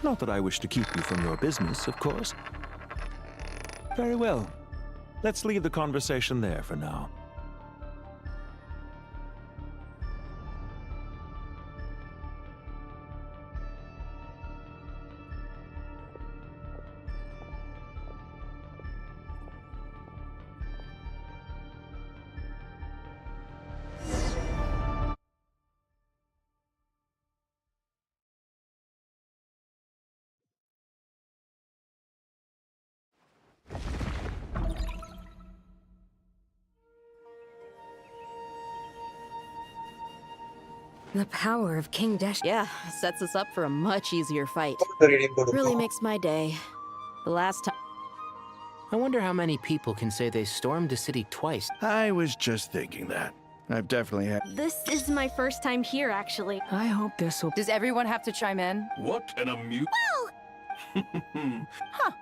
Not that I wish to keep you from your business, of course. Very well. Let's leave the conversation there for now. The power of King Dash. Yeah, sets us up for a much easier fight. reading board Really makes my day. The last time. I wonder how many people can say they stormed a city twice. I was just thinking that. I've definitely had. This is my first time here, actually. I hope this will. Does everyone have to chime in? What an amuse. Huh.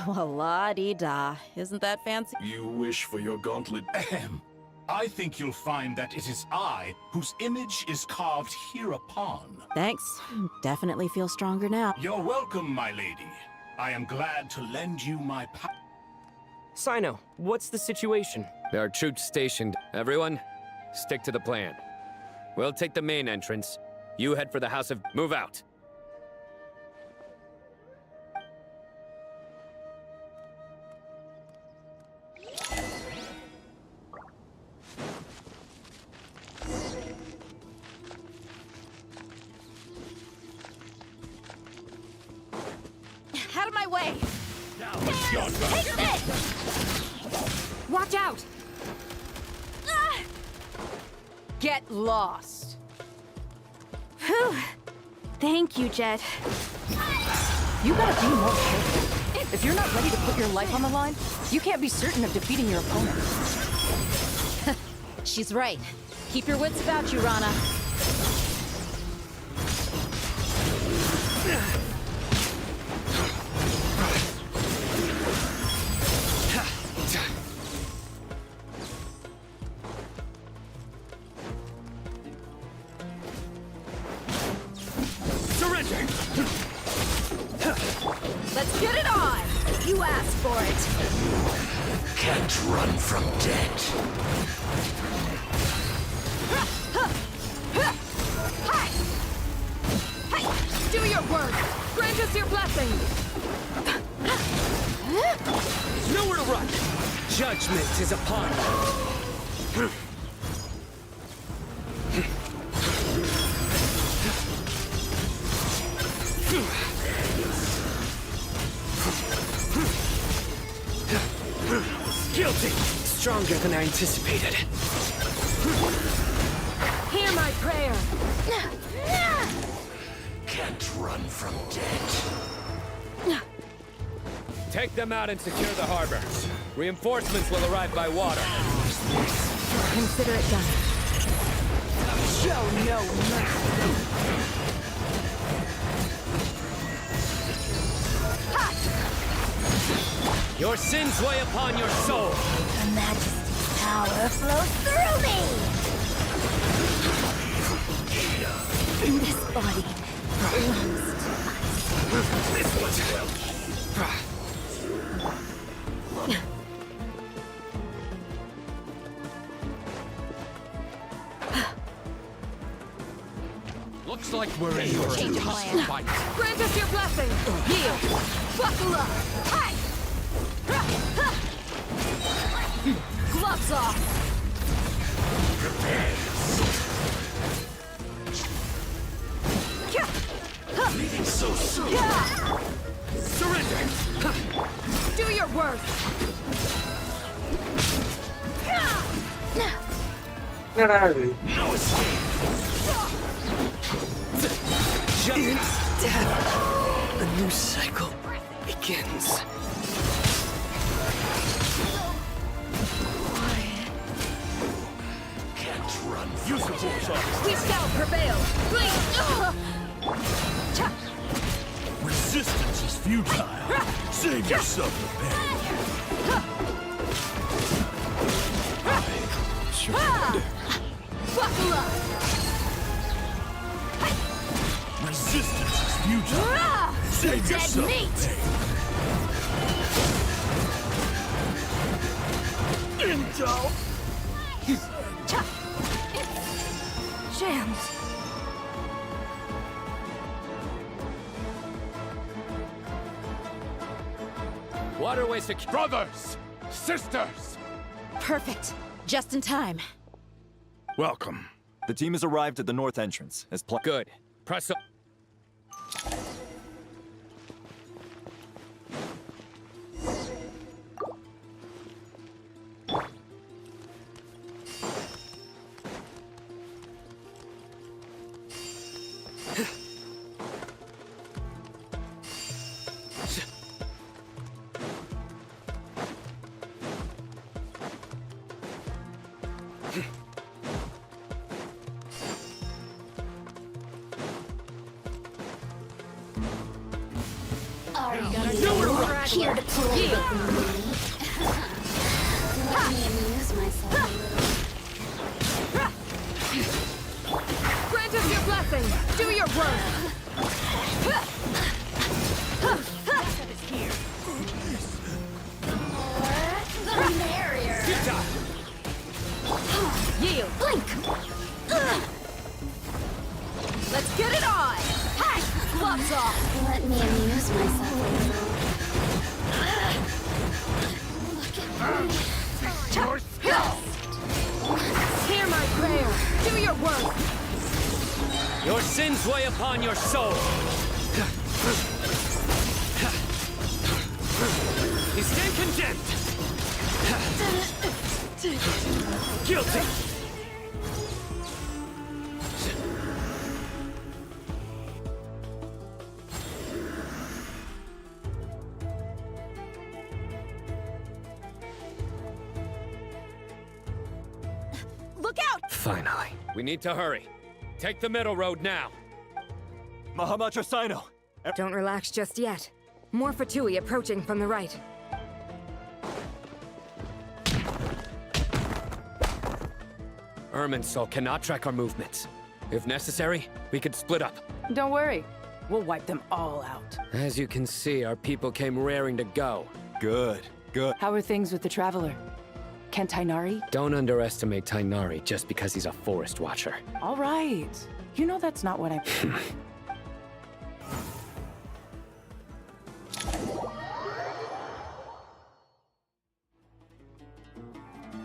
Well, la-dee-da. Isn't that fancy? You wish for your gauntlet. Ahem. I think you'll find that it is I whose image is carved hereupon. Thanks. Definitely feel stronger now. You're welcome, my lady. I am glad to lend you my power. Sino, what's the situation? There are troops stationed. Everyone, stick to the plan. We'll take the main entrance. You head for the House of... Move out! Out of my way! Take this! Watch out! Get lost! Whew. Thank you, Jet. You gotta be more careful. If you're not ready to put your life on the line, you can't be certain of defeating your opponent. She's right. Keep your wits about you, Rana. Let's get it on! You asked for it. Can't run from death. Do your work! Grant us your blessing! Nowhere to run! Judgment is upon you. Guilty! Stronger than I anticipated. Hear my prayer! Can't run from death. Take them out and secure the harbor. Reinforcements will arrive by water. Consider it done. Show no mercy. Your sins weigh upon your soul. The Majesty's power flows through me! This body belongs to us. This one's well. Looks like we're in for a tough fight. Grant us your blessing! Heal! Buckle up! Hi! Gloves off! Leaving so soon. Surrender! Do your work! No escape. Just death. A new cycle begins. Can't run. Use the force. We shall prevail! Please! Resistance is futile. Save yourself the pain. Buckle up! Resistance is futile. Save yourself the pain. Intel. Jams. Waterway secure. Brothers! Sisters! Perfect. Just in time. Welcome. The team has arrived at the north entrance as planned. Good. Press up. Here to pull me. Let me amuse myself. Grant us your blessing. Do your work. The merrier. Yield. Blink. Let's get it on. Hey, gloves off. Let me amuse myself. Hear my prayer. Do your work. Your sins weigh upon your soul. You stand condemned. Guilty. Look out! Finally. We need to hurry. Take the middle road now. Mahamacho Sino! Don't relax just yet. More Fatui approaching from the right. Irminsul cannot track our movements. If necessary, we could split up. Don't worry. We'll wipe them all out. As you can see, our people came raring to go. Good, good. How are things with the Traveler? Can Tainari? Don't underestimate Tainari just because he's a forest watcher. All right. You know that's not what I...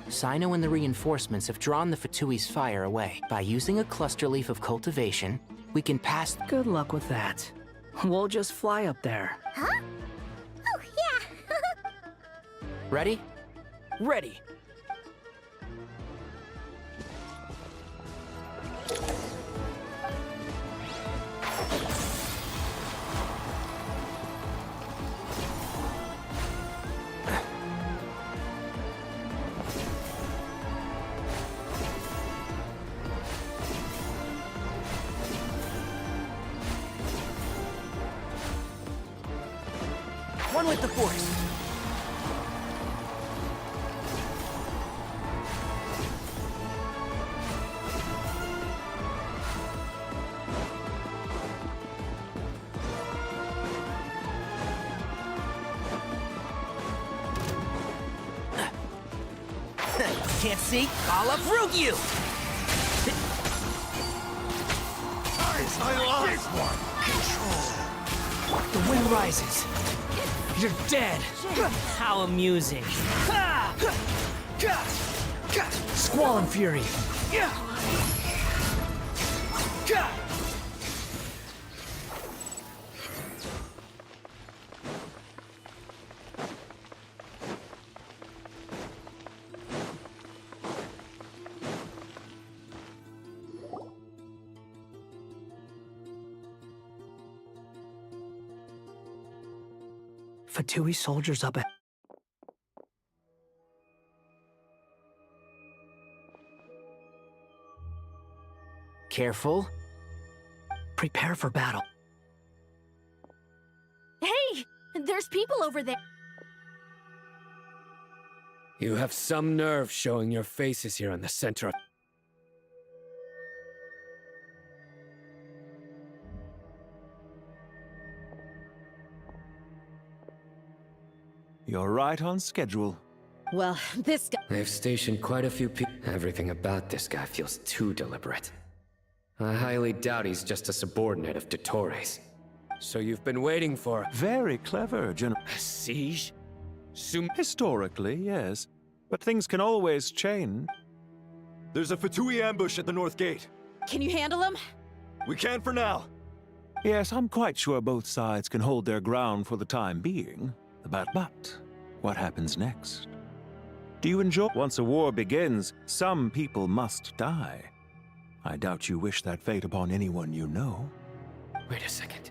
Sino and the reinforcements have drawn the Fatui's fire away. By using a cluster leaf of cultivation, we can pass... Good luck with that. We'll just fly up there. Huh? Oh, yeah. Ready? Ready. One with the Force. Can't see? I'll uproot you! I love this one! Control. The wind rises. You're dead. How amusing. Squall and Fury. Fatui soldiers up ahead. Careful. Prepare for battle. Hey! There's people over there. You have some nerve showing your faces here in the center of... You're right on schedule. Well, this guy... They've stationed quite a few people. Everything about this guy feels too deliberate. I highly doubt he's just a subordinate of Dottores. So you've been waiting for... Very clever, General. A siege? Historically, yes. But things can always change. There's a Fatui ambush at the north gate. Can you handle him? We can for now. Yes, I'm quite sure both sides can hold their ground for the time being. But what happens next? Do you enjoy? Once a war begins, some people must die. I doubt you wish that fate upon anyone you know. Wait a second.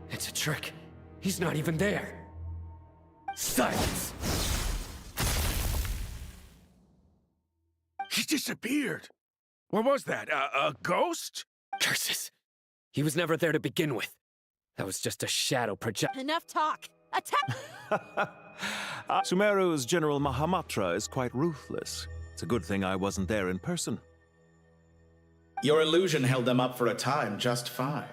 It's a trick. He's not even there. Silence! He disappeared. What was that? A ghost? Curses. He was never there to begin with. That was just a shadow project. Enough talk. Attack! Sumeru's General Mahamatra is quite ruthless. It's a good thing I wasn't there in person. Your illusion held them up for a time just fine.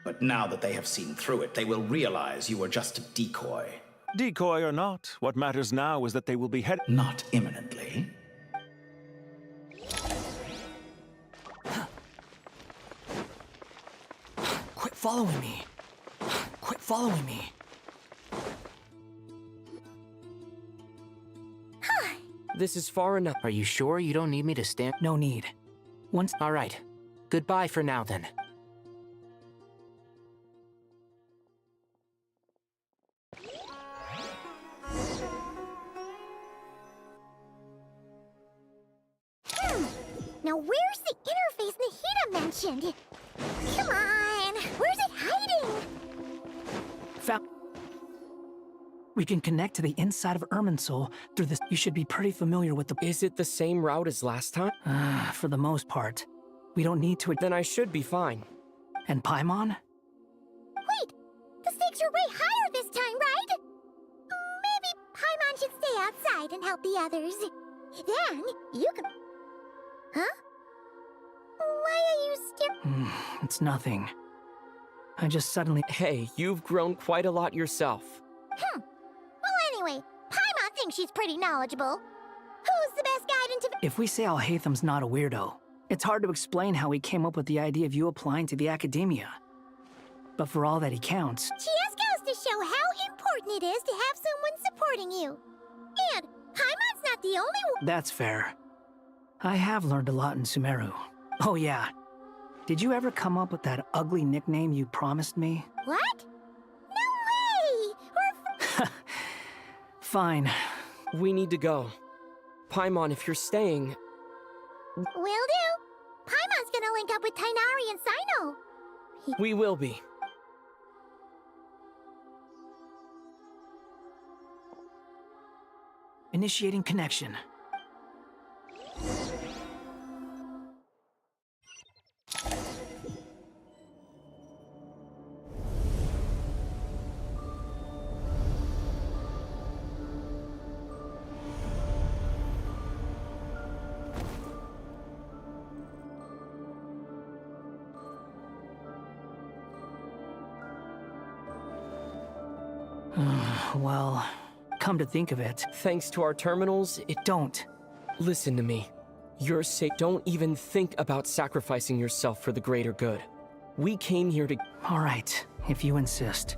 But now that they have seen through it, they will realize you were just a decoy. Decoy or not, what matters now is that they will be Not imminently. Quit following me. Quit following me. This is far enough. Are you sure you don't need me to stand? No need. Once. All right. Goodbye for now, then. Now where's the interface Nahida mentioned? Come on, where's it hiding? We can connect to the inside of Irminsul through this. You should be pretty familiar with the. Is it the same route as last time? For the most part. We don't need to. Then I should be fine. And Paimon? Wait, the stakes are way higher this time, right? Maybe Paimon should stay outside and help the others. Then you can. Huh? Why are you still? It's nothing. I just suddenly. Hey, you've grown quite a lot yourself. Well, anyway, Paimon thinks she's pretty knowledgeable. Who's the best guide into the. If we say Alhaitham's not a weirdo, it's hard to explain how he came up with the idea of you applying to the academia. But for all that he counts. She just goes to show how important it is to have someone supporting you. And Paimon's not the only one. That's fair. I have learned a lot in Sumeru. Oh yeah. Did you ever come up with that ugly nickname you promised me? What? No way! Fine. We need to go. Paimon, if you're staying... Will do. Paimon's gonna link up with Tainari and Sino. We will be. Initiating connection. Well, come to think of it. Thanks to our terminals, Don't. Listen to me. You're safe. Don't even think about sacrificing yourself for the greater good. We came here to... All right, if you insist.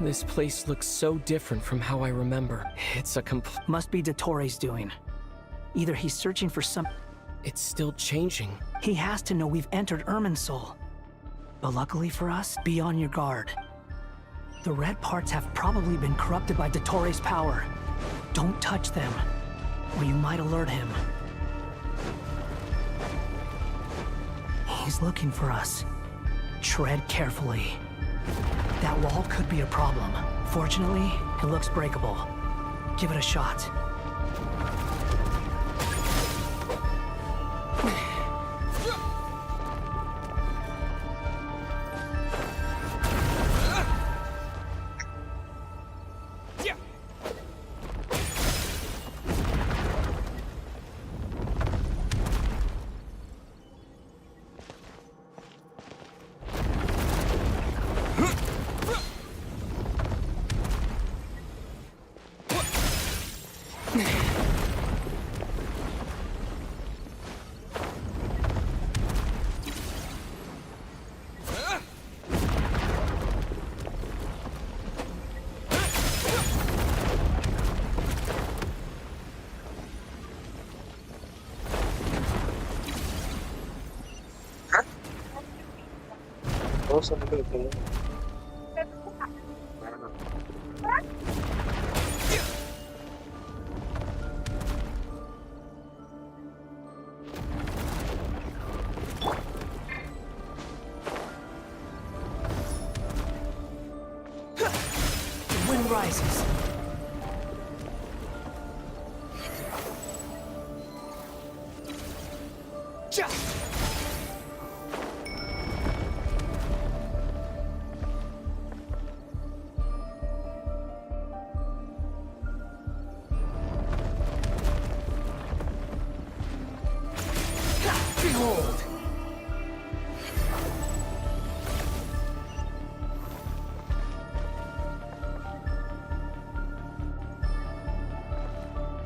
This place looks so different from how I remember. It's a Must be Dottoro's doing. Either he's searching for some... It's still changing. He has to know we've entered Irminsul. But luckily for us, be on your guard. The red parts have probably been corrupted by Dottoro's power. Don't touch them, or you might alert him. He's looking for us. Tread carefully. That wall could be a problem. Fortunately, it looks breakable. Give it a shot. rises. Behold!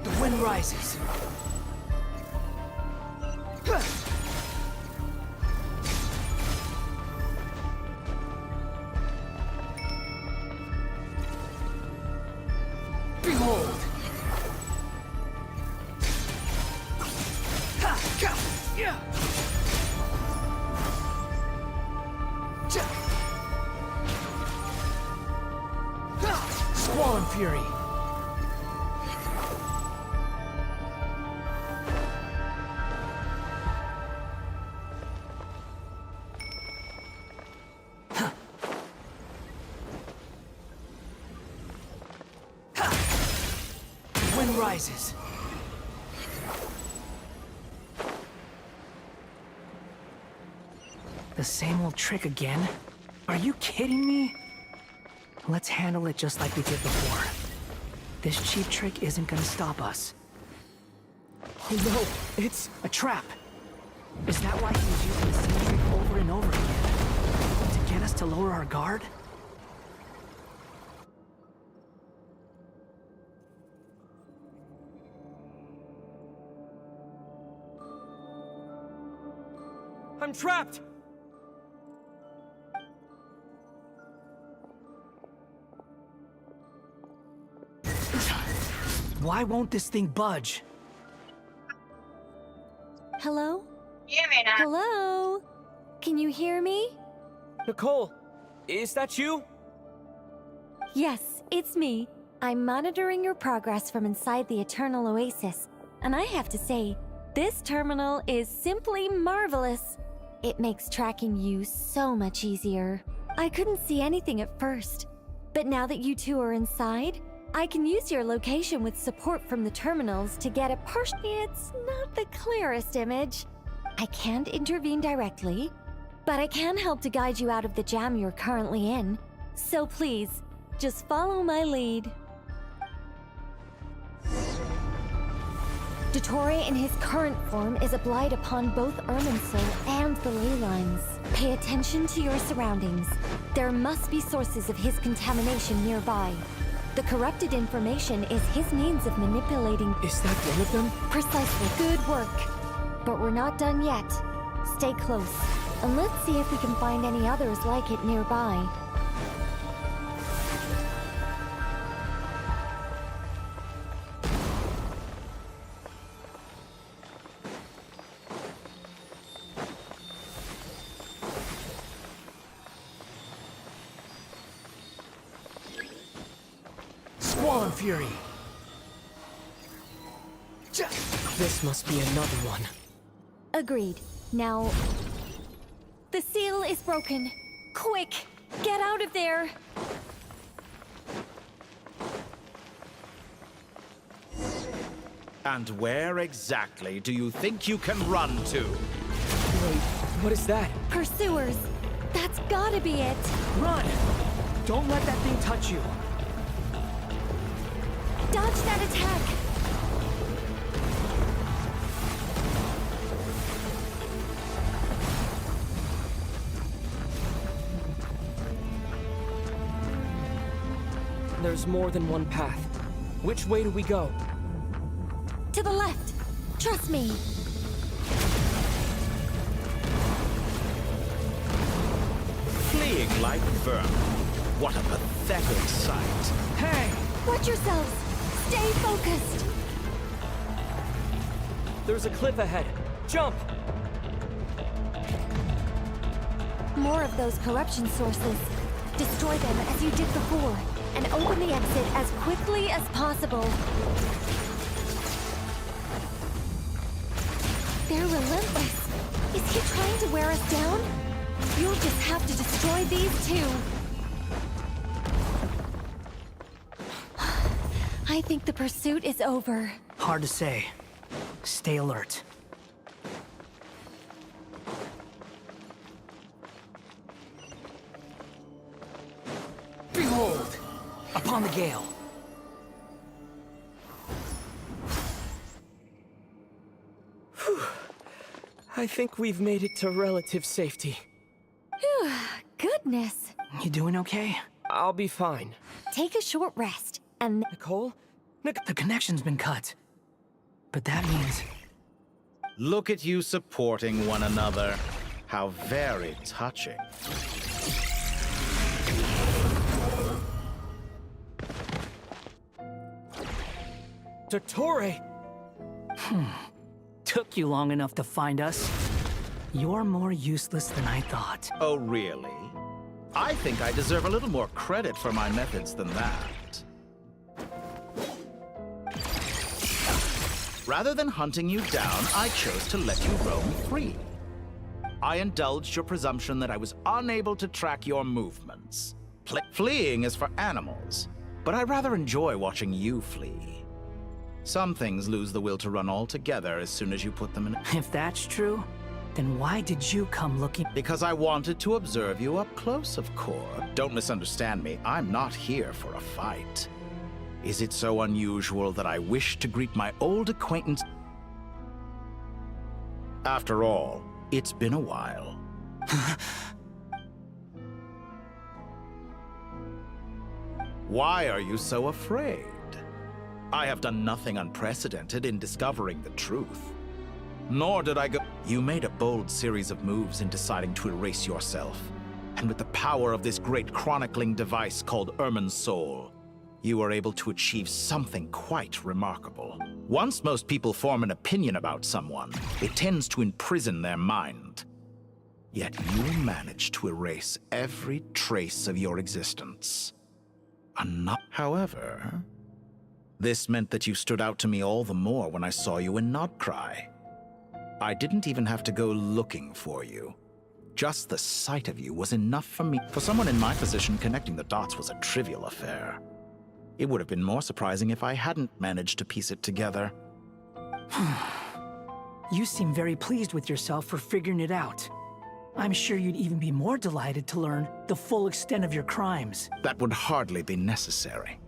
The wind rises. Behold! Squall and Fury. The wind rises. The same old trick again? Are you kidding me? Let's handle it just like we did before. This cheap trick isn't gonna stop us. Oh no, it's a trap. Is that why he was using the same trick over and over again? To get us to lower our guard? I'm trapped! Why won't this thing budge? Hello? Hello? Can you hear me? Nicole, is that you? Yes, it's me. I'm monitoring your progress from inside the Eternal Oasis, and I have to say, this terminal is simply marvelous. It makes tracking you so much easier. I couldn't see anything at first, but now that you two are inside, I can use your location with support from the terminals to get a partial. It's not the clearest image. I can't intervene directly, but I can help to guide you out of the jam you're currently in. So please, just follow my lead. Dottore in his current form is a blight upon both Irminsul and the ley lines. Pay attention to your surroundings. There must be sources of his contamination nearby. The corrupted information is his means of manipulating. Is that one of them? Precisely. Good work. But we're not done yet. Stay close, and let's see if we can find any others like it nearby. Squall and Fury. This must be another one. Agreed. Now, the seal is broken. Quick, get out of there. And where exactly do you think you can run to? Wait, what is that? Pursuers. That's gotta be it. Run! Don't let that thing touch you. Dodge that attack. There's more than one path. Which way do we go? To the left. Trust me. Fleeing like vermin. What a pathetic sight. Hey! Watch yourselves. Stay focused. There's a cliff ahead. Jump! More of those corruption sources. Destroy them as you did before, and open the exit as quickly as possible. They're relentless. Is he trying to wear us down? You'll just have to destroy these two. I think the pursuit is over. Hard to say. Stay alert. Behold! Upon the gale. I think we've made it to relative safety. Phew, goodness. You doing okay? I'll be fine. Take a short rest, and... Nicole? The connection's been cut. But that means... Look at you supporting one another. How very touching. Dottore! Took you long enough to find us. You're more useless than I thought. Oh, really? I think I deserve a little more credit for my methods than that. Rather than hunting you down, I chose to let you roam free. I indulged your presumption that I was unable to track your movements. Fleeing is for animals, but I rather enjoy watching you flee. Some things lose the will to run altogether as soon as you put them in. If that's true, then why did you come looking? Because I wanted to observe you up close, of course. Don't misunderstand me. I'm not here for a fight. Is it so unusual that I wish to greet my old acquaintance? After all, it's been a while. Why are you so afraid? I have done nothing unprecedented in discovering the truth. Nor did I go... You made a bold series of moves in deciding to erase yourself. And with the power of this great chronicling device called Irmin's Soul, you were able to achieve something quite remarkable. Once most people form an opinion about someone, it tends to imprison their mind. Yet you managed to erase every trace of your existence. However, this meant that you stood out to me all the more when I saw you in Nodcry. I didn't even have to go looking for you. Just the sight of you was enough for me. For someone in my position, connecting the dots was a trivial affair. It would have been more surprising if I hadn't managed to piece it together. You seem very pleased with yourself for figuring it out. I'm sure you'd even be more delighted to learn the full extent of your crimes. That would hardly be necessary.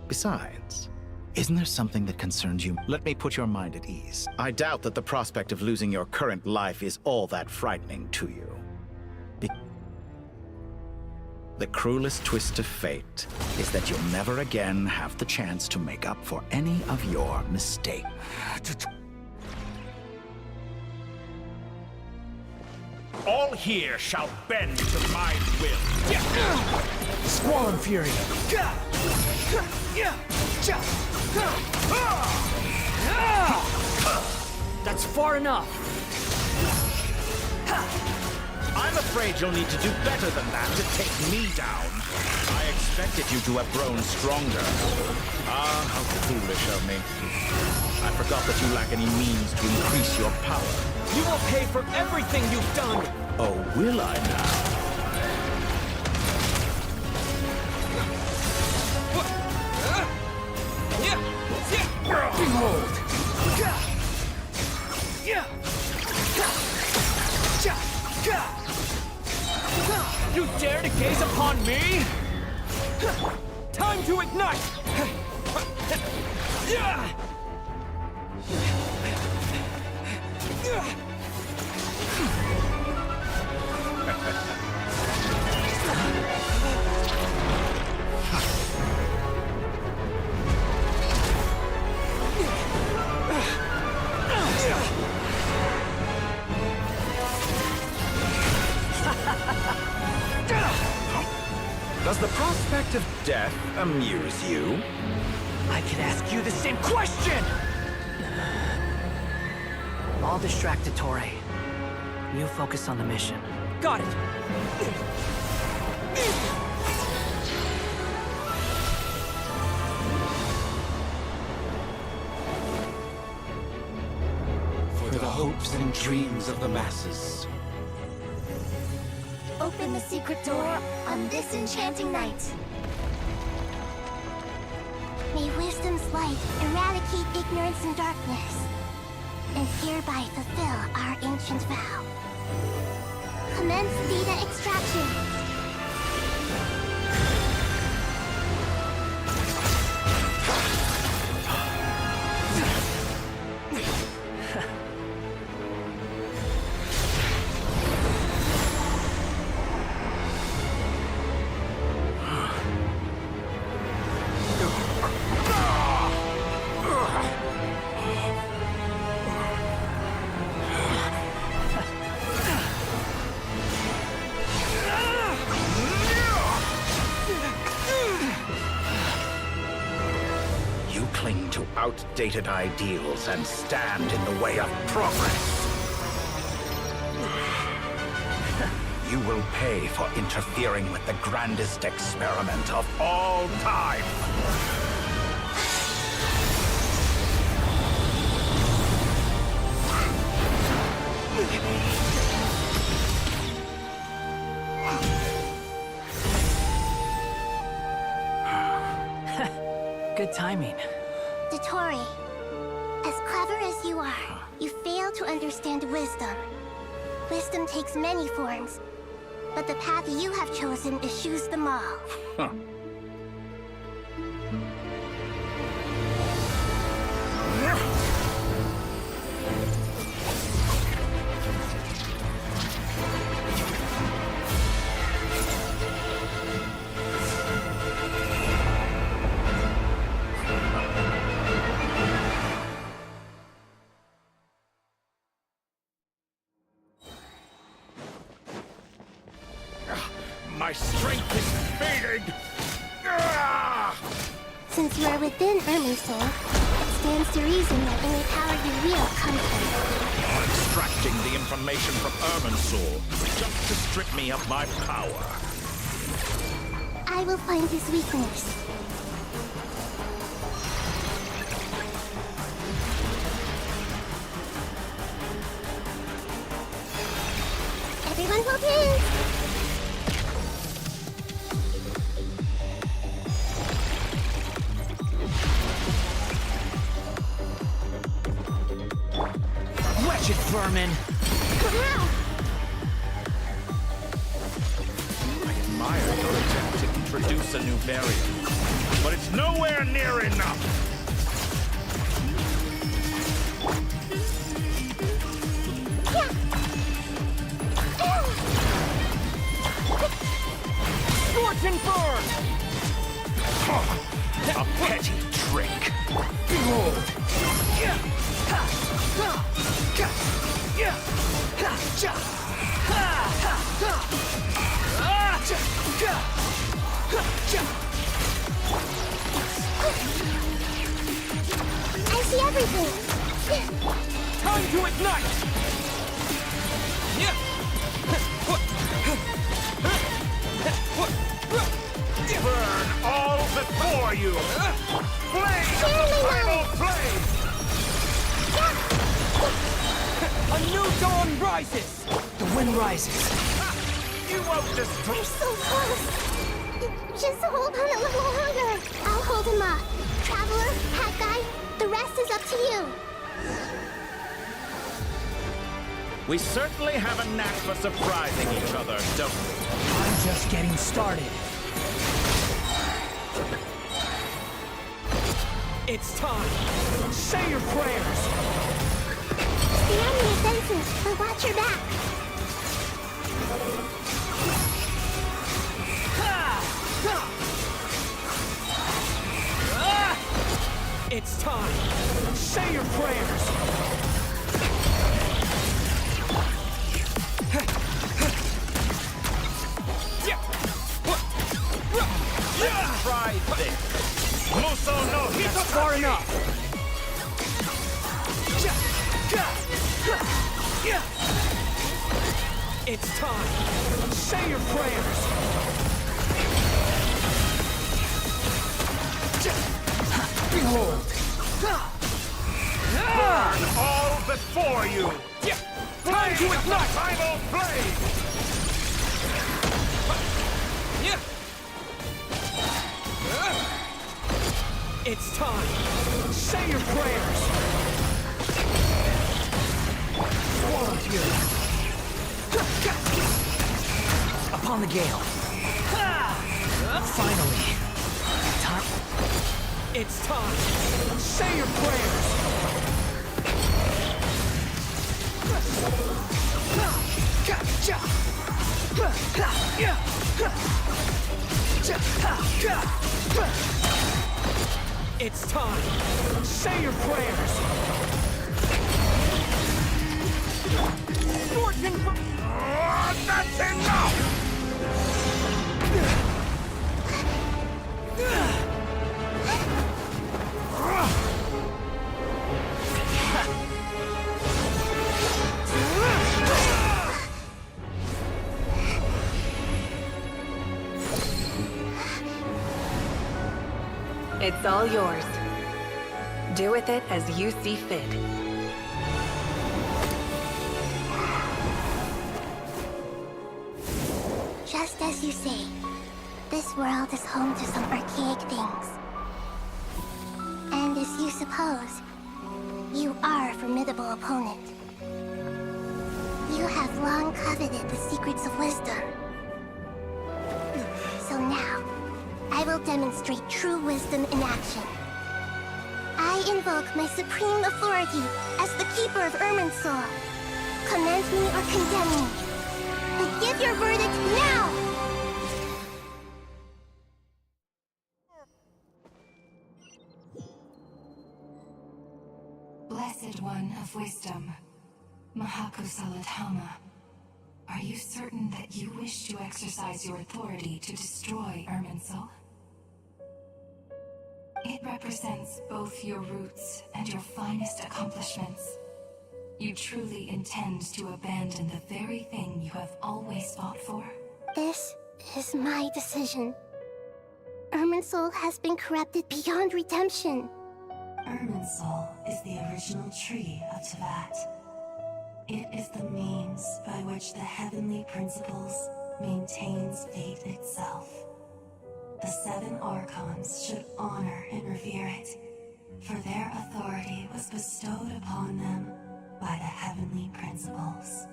Besides, isn't there something that concerns you? Let me put your mind at ease. I doubt that the prospect of losing your current life is all that frightening to you. The cruelest twist of fate is that you'll never again have the chance to make up for any of your mistakes. All here shall bend to my will. Squall and Fury. That's far enough. I'm afraid you'll need to do better than that to take me down. I expected you to have grown stronger. Ah, how foolish of me. I forgot that you lack any means to increase your power. You will pay for everything you've done! Oh, will I now? Behold! You dare to gaze upon me? Time to ignite! Does the prospect of death amuse you? I could ask you the same question! I'll distract Dottore. You focus on the mission. Got it! For the hopes and dreams of the masses. Open the secret door on this enchanting night. May wisdom's light eradicate ignorance and darkness, and hereby fulfill our ancient vow. Commence data extraction. Cling to outdated ideals and stand in the way of progress. You will pay for interfering with the grandest experiment of all time. Good timing. Dottore, as clever as you are, you fail to understand wisdom. Wisdom takes many forms, but the path you have chosen eschews them all. Huh. My strength is fading! Since you are within Irmin's soul, it stands to reason that any power you wield comes from it. Extracting the information from Irmin's soul, just to strip me of my power. I will find his weakness. Everyone hold hands! Wretched vermin! I admire your attempt to introduce a new variant, but it's nowhere near enough! Scorch and burn! A petty trick! Behold! I see everything! Time to ignite! Burn all before you! Flame of the primal flame! A new dawn rises! The wind rises. You won't destroy... We're so close! Just hold on a little longer! I'll hold him up. Traveler, Hat Guy, the rest is up to you. We certainly have a knack for surprising each other, don't we? I'm just getting started. It's time! Say your prayers! The enemy senses, but watch your back. It's time! Say your prayers! Try this! Muso no Hitachi! That's far enough! It's time! Say your prayers! Behold! Burn all before you! Time to ignite! Primal flame! It's time. Say your prayers. Swallow fury. Upon the gale. Finally. Time. It's time. Say your prayers. It's time. Say your prayers. That's enough! It's all yours. Do with it as you see fit. Just as you say, this world is home to some archaic things. And as you suppose, you are a formidable opponent. You have long coveted the secrets of wisdom. So now, I will demonstrate true wisdom in action. I invoke my supreme authority as the keeper of Irminsul. Commend me or condemn me. But give your verdict now! Blessed One of Wisdom, Mahakosaladhama, are you certain that you wish to exercise your authority to destroy Irminsul? It represents both your roots and your finest accomplishments. You truly intend to abandon the very thing you have always fought for? This is my decision. Irminsul has been corrupted beyond redemption. Irminsul is the original tree of Teyvat. It is the means by which the heavenly principles maintains fate itself. The 7 Archons should honor and revere it, for their authority was bestowed upon them by the heavenly principles.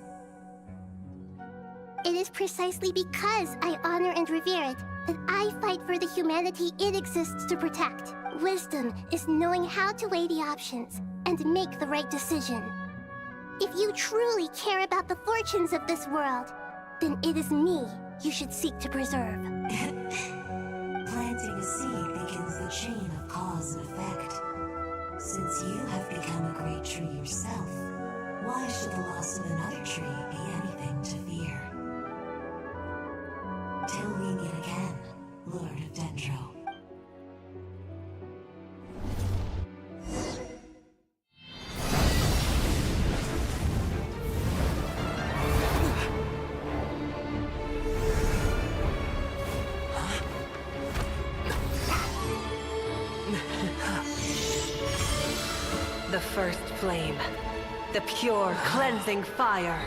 It is precisely because I honor and revere it that I fight for the humanity it exists to protect. Wisdom is knowing how to weigh the options and make the right decision. If you truly care about the fortunes of this world, then it is me you should seek to preserve. Planting a seed begins the chain of cause and effect. Since you have become a great tree yourself, why should the loss of another tree be anything to fear? Till we meet again, Lord of Dendro. The first flame. The pure, cleansing fire.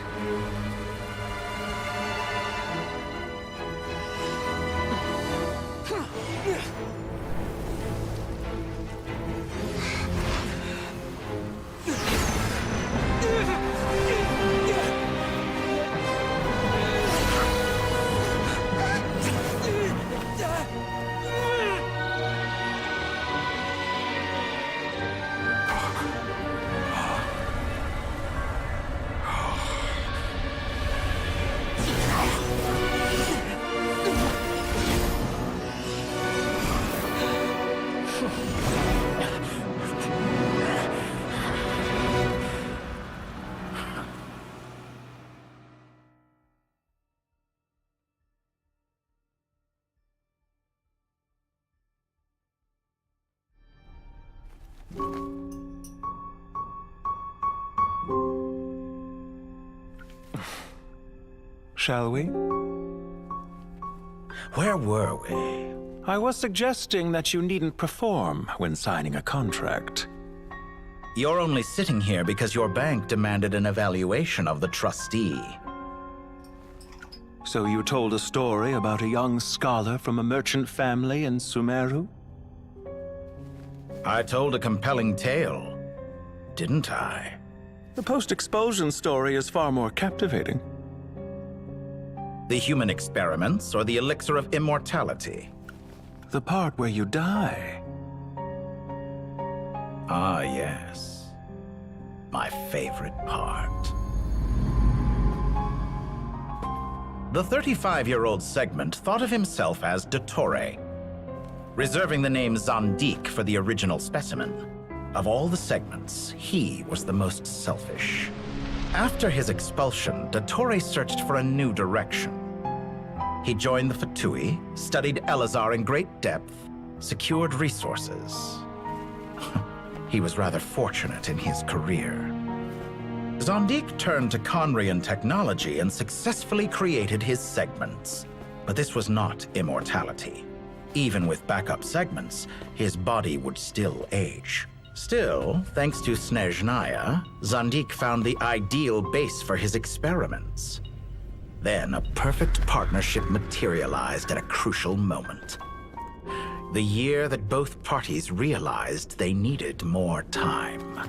Shall we? Where were we? I was suggesting that you needn't perform when signing a contract. You're only sitting here because your bank demanded an evaluation of the trustee. So you told a story about a young scholar from a merchant family in Sumeru? I told a compelling tale, didn't I? The post-expulsion story is far more captivating. The human experiments or the elixir of immortality? The part where you die. Ah, yes. My favorite part. The 35-year-old Segment thought of himself as Dottore, reserving the name Zandik for the original specimen. Of all the Segments, he was the most selfish. After his expulsion, Dottore searched for a new direction. He joined the Fatui, studied Elazar in great depth, secured resources. He was rather fortunate in his career. Zandik turned to Conrian technology and successfully created his segments. But this was not immortality. Even with backup segments, his body would still age. Still, thanks to Snezhnaya, Zandik found the ideal base for his experiments. Then a perfect partnership materialized at a crucial moment. The year that both parties realized they needed more time.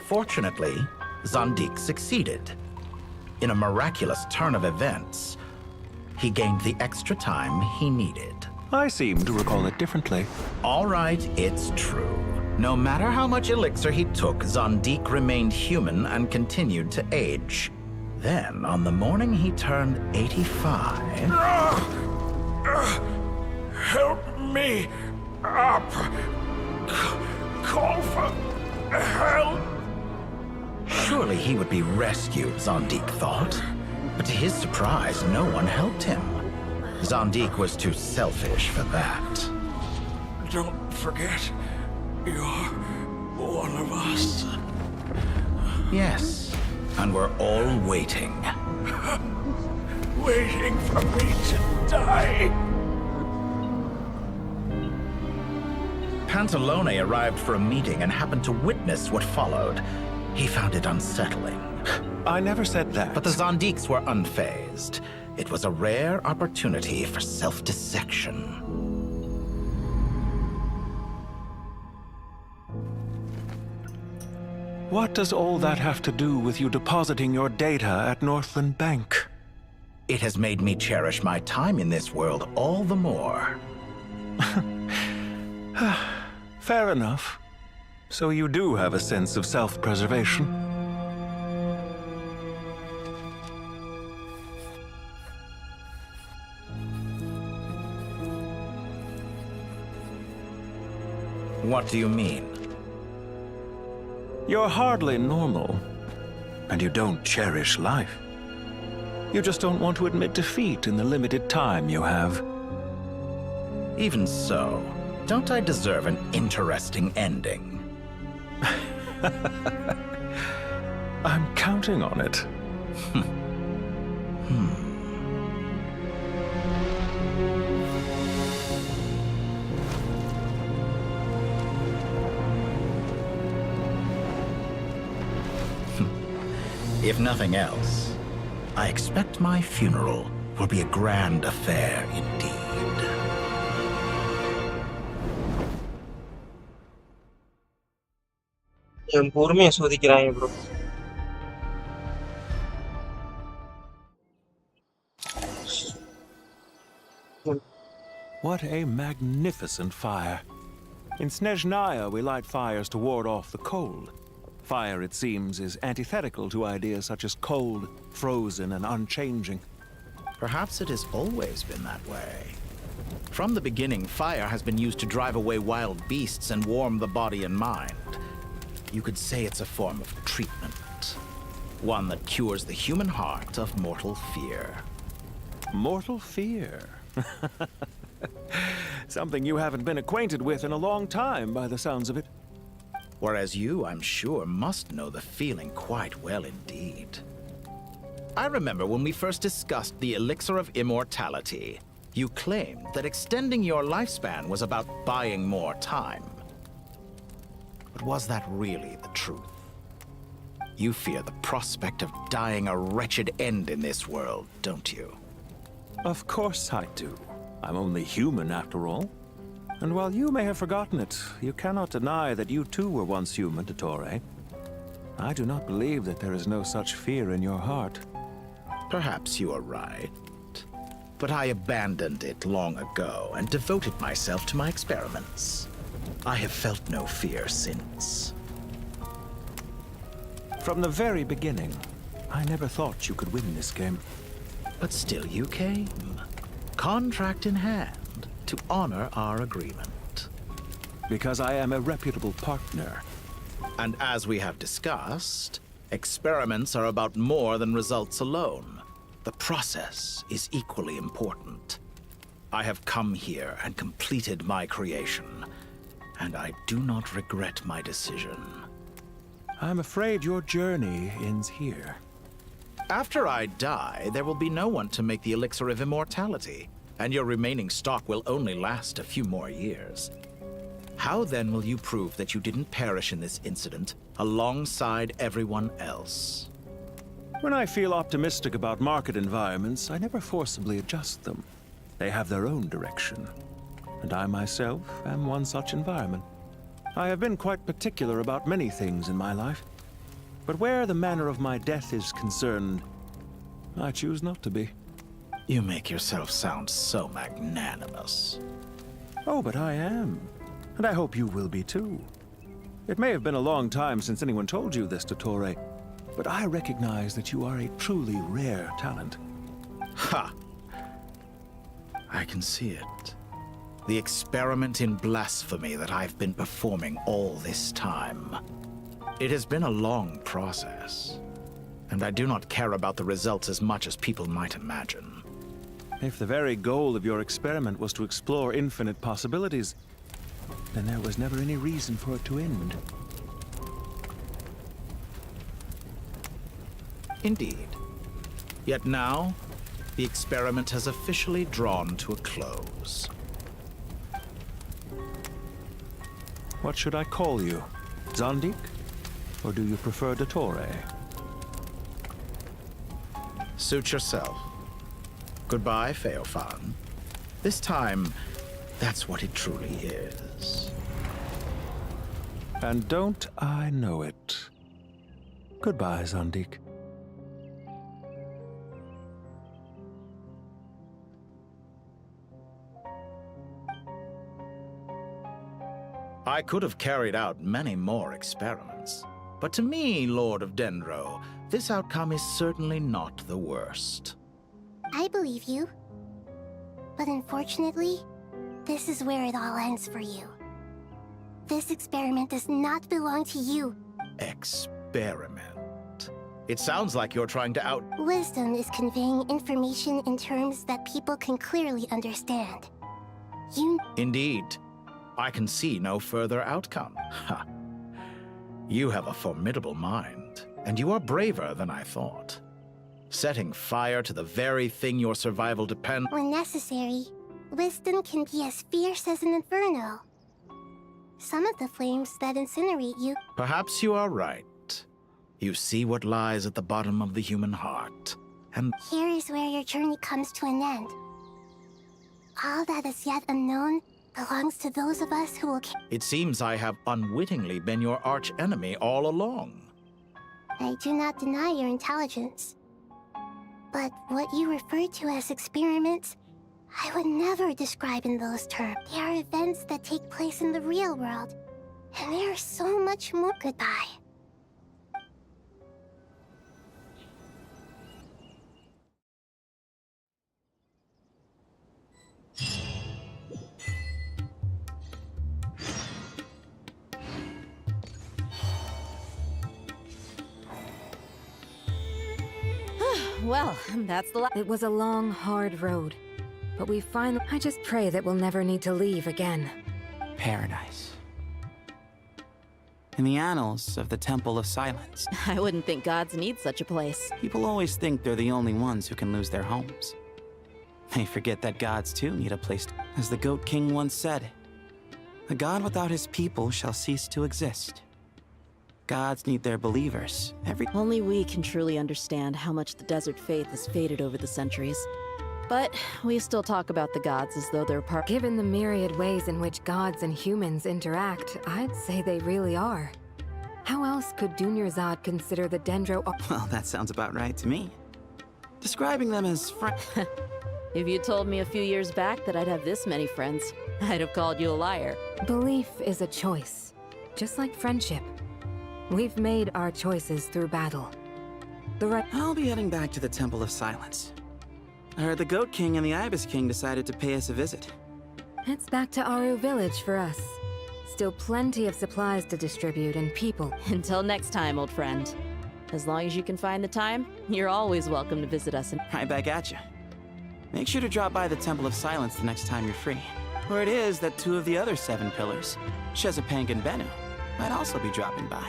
Fortunately, Zandik succeeded. In a miraculous turn of events, he gained the extra time he needed. I seem to recall it differently. All right, it's true. No matter how much elixir he took, Zandik remained human and continued to age. Then, on the morning he turned 85... Help me up! Call for help! Surely he would be rescued, Zandik thought. But to his surprise, no one helped him. Zandik was too selfish for that. Don't forget, you're one of us. Yes, and we're all waiting. Waiting for me to die. Pantalone arrived for a meeting and happened to witness what followed. He found it unsettling. I never said that. But the Zandiks were unfazed. It was a rare opportunity for self-dissection. What does all that have to do with you depositing your data at Northland Bank? It has made me cherish my time in this world all the more. Fair enough. So you do have a sense of self-preservation. What do you mean? You're hardly normal, and you don't cherish life. You just don't want to admit defeat in the limited time you have. Even so, don't I deserve an interesting ending? I'm counting on it. If nothing else, I expect my funeral will be a grand affair indeed. பொறுமையை சோதிக்கிறாங்க bro. What a magnificent fire. In Snezhnaya, we light fires to ward off the cold. Fire, it seems, is antithetical to ideas such as cold, frozen, and unchanging. Perhaps it has always been that way. From the beginning, fire has been used to drive away wild beasts and warm the body and mind. You could say it's a form of treatment. One that cures the human heart of mortal fear. Mortal fear? Something you haven't been acquainted with in a long time, by the sounds of it. Whereas you, I'm sure, must know the feeling quite well indeed. I remember when we first discussed the elixir of immortality. You claimed that extending your lifespan was about buying more time. But was that really the truth? You fear the prospect of dying a wretched end in this world, don't you? Of course I do. I'm only human, after all. And while you may have forgotten it, you cannot deny that you too were once human, Dottore. I do not believe that there is no such fear in your heart. Perhaps you are right. But I abandoned it long ago and devoted myself to my experiments. I have felt no fear since. From the very beginning, I never thought you could win this game. But still you came, contract in hand, to honor our agreement. Because I am a reputable partner. And as we have discussed, experiments are about more than results alone. The process is equally important. I have come here and completed my creation, and I do not regret my decision. I'm afraid your journey ends here. After I die, there will be no one to make the elixir of immortality, and your remaining stock will only last a few more years. How then will you prove that you didn't perish in this incident alongside everyone else? When I feel optimistic about market environments, I never forcibly adjust them. They have their own direction. And I myself am one such environment. I have been quite particular about many things in my life. But where the manner of my death is concerned, I choose not to be. You make yourself sound so magnanimous. Oh, but I am. And I hope you will be too. It may have been a long time since anyone told you this, Dottore, but I recognize that you are a truly rare talent. Ha! I can see it. The experiment in blasphemy that I've been performing all this time. It has been a long process, and I do not care about the results as much as people might imagine. If the very goal of your experiment was to explore infinite possibilities, then there was never any reason for it to end. Indeed. Yet now, the experiment has officially drawn to a close. What should I call you? Zandik? Or do you prefer Dottore? Suit yourself. Goodbye, Feofan. This time, that's what it truly is. And don't I know it? Goodbye, Zandik. I could have carried out many more experiments, but to me, Lord of Dendro, this outcome is certainly not the worst. I believe you. But unfortunately, this is where it all ends for you. This experiment does not belong to you. Experiment? It sounds like you're trying to out... Wisdom is conveying information in terms that people can clearly understand. You... Indeed. I can see no further outcome. Ha. You have a formidable mind, and you are braver than I thought. Setting fire to the very thing your survival depends... When necessary, wisdom can be as fierce as an inferno. Some of the flames that incinerate you... Perhaps you are right. You see what lies at the bottom of the human heart, and... Here is where your journey comes to an end. All that is yet unknown belongs to those of us who will... It seems I have unwittingly been your arch-enemy all along. I do not deny your intelligence. But what you refer to as experiments, I would never describe in those terms. They are events that take place in the real world, and they are so much more. Goodbye. Well, that's the It was a long, hard road. But we finally... I just pray that we'll never need to leave again. Paradise. In the annals of the Temple of Silence. I wouldn't think gods need such a place. People always think they're the only ones who can lose their homes. They forget that gods too need a place to... As the Goat King once said, a god without his people shall cease to exist. Gods need their believers. Only we can truly understand how much the desert faith has faded over the centuries. But we still talk about the gods as though they're part. Given the myriad ways in which gods and humans interact, I'd say they really are. How else could Dunyarzad consider the Dendro? Well, that sounds about right to me. Describing them as If you told me a few years back that I'd have this many friends, I'd have called you a liar. Belief is a choice, just like friendship. We've made our choices through battle. I'll be heading back to the Temple of Silence. I heard the Goat King and the Ibis King decided to pay us a visit. It's back to Aru Village for us. Still plenty of supplies to distribute and people. Until next time, old friend. As long as you can find the time, you're always welcome to visit us. Right back at you. Make sure to drop by the Temple of Silence the next time you're free. Where it is that 2 of the other 7 pillars, Chesapeake and Bennu, might also be dropping by.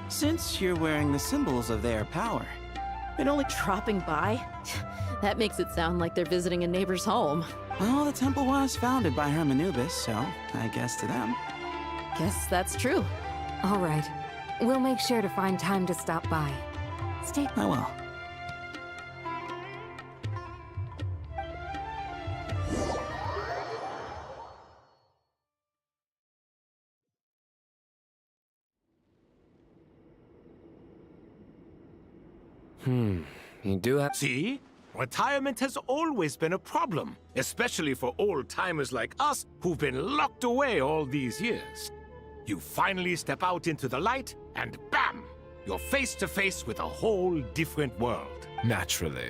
Since you're wearing the symbols of their power. It only dropping by? That makes it sound like they're visiting a neighbor's home. Well, the temple was founded by Hermanubis, so I guess to them. Guess that's true. All right. We'll make sure to find time to stop by. Stay. I will. You do have... See? Retirement has always been a problem, especially for old-timers like us who've been locked away all these years. You finally step out into the light, and bam! You're face-to-face with a whole different world. Naturally.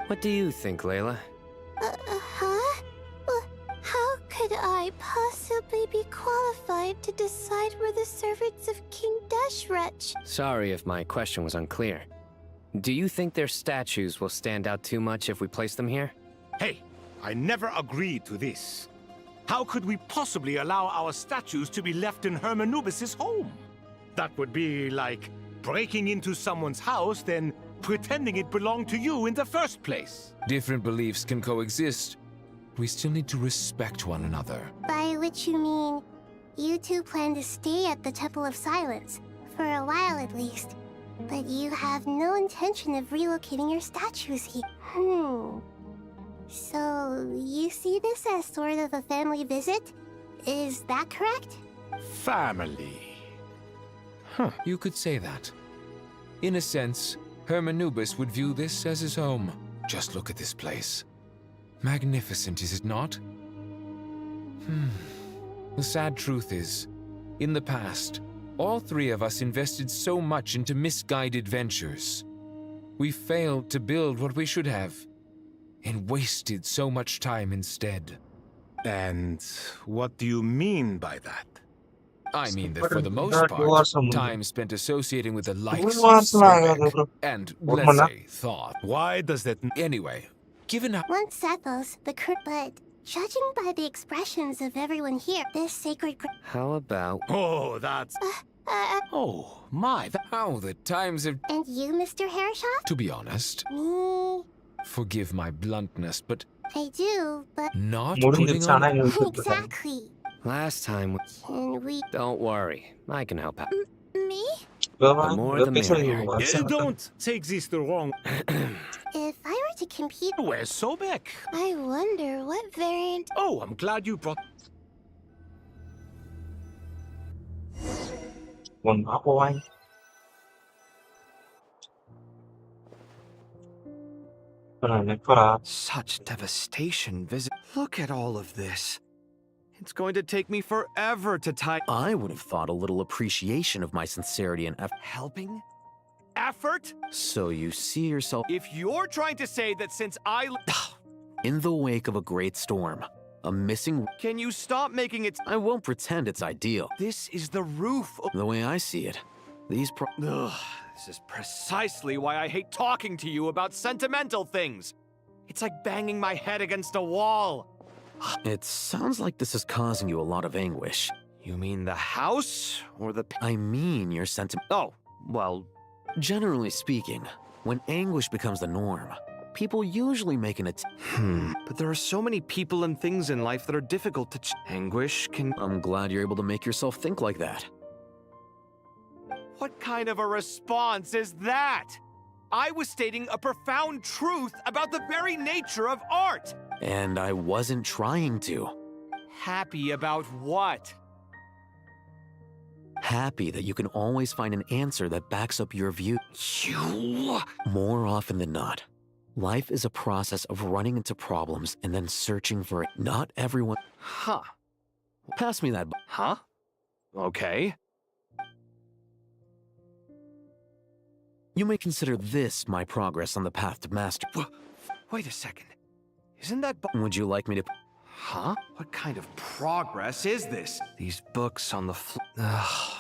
What do you think, Layla? Huh? Well, how could I possibly be qualified to decide where the servants of King Deshretch? Sorry if my question was unclear. Do you think their statues will stand out too much if we place them here? Hey, I never agreed to this. How could we possibly allow our statues to be left in Hermanubis' home? That would be like breaking into someone's house, then pretending it belonged to you in the first place. Different beliefs can coexist. We still need to respect one another. By which you mean, you two plan to stay at the Temple of Silence, for a while at least. But you have no intention of relocating your statues here. So, you see this as sort of a family visit? Is that correct? Family. Huh. You could say that. In a sense, Hermanubis would view this as his home. Just look at this place. Magnificent, is it not? The sad truth is, in the past, all 3 of us invested so much into misguided ventures. We failed to build what we should have, and wasted so much time instead. And what do you mean by that? I mean that for the most part, time spent associating with the likes of Sobek and, let's say, thought. Why does that... Anyway, given how... Once Sethos, the but judging by the expressions of everyone here, this sacred... How about... Oh, that's... Oh, my... How the times have... And you, Mr. Herreshoff? To be honest... Me... Forgive my bluntness, but... I do, but... Not putting on... Exactly. Last time... Can we... Don't worry, I can help out. Me? The more the merrier. Don't take this the wrong... If I were to compete... Where's Sobek? I wonder what variant... Oh, I'm glad you brought... Quần áo của anh. Such devastation visit. Look at all of this. It's going to take me forever to tie. I would have thought a little appreciation of my sincerity and helping? Effort? So you see yourself If you're trying to say that since I in the wake of a great storm, a missing... Can you stop making it... I won't pretend it's ideal. This is the roof. The way I see it, these This is precisely why I hate talking to you about sentimental things. It's like banging my head against a wall. It sounds like this is causing you a lot of anguish. You mean the house, or the... I mean your sentiment. Oh, well... Generally speaking, when anguish becomes the norm, people usually make an But there are so many people and things in life that are difficult to anguish can... I'm glad you're able to make yourself think like that. What kind of a response is that? I was stating a profound truth about the very nature of art. And I wasn't trying to. Happy about what? Happy that you can always find an answer that backs up your view. You... More often than not, life is a process of running into problems and then searching for it. Not everyone... Huh. Pass me that. Huh? Okay. You may consider this my progress on the path to master. Wait a second. Isn't that... Would you like me to... Huh? What kind of progress is this? These books on the Ugh.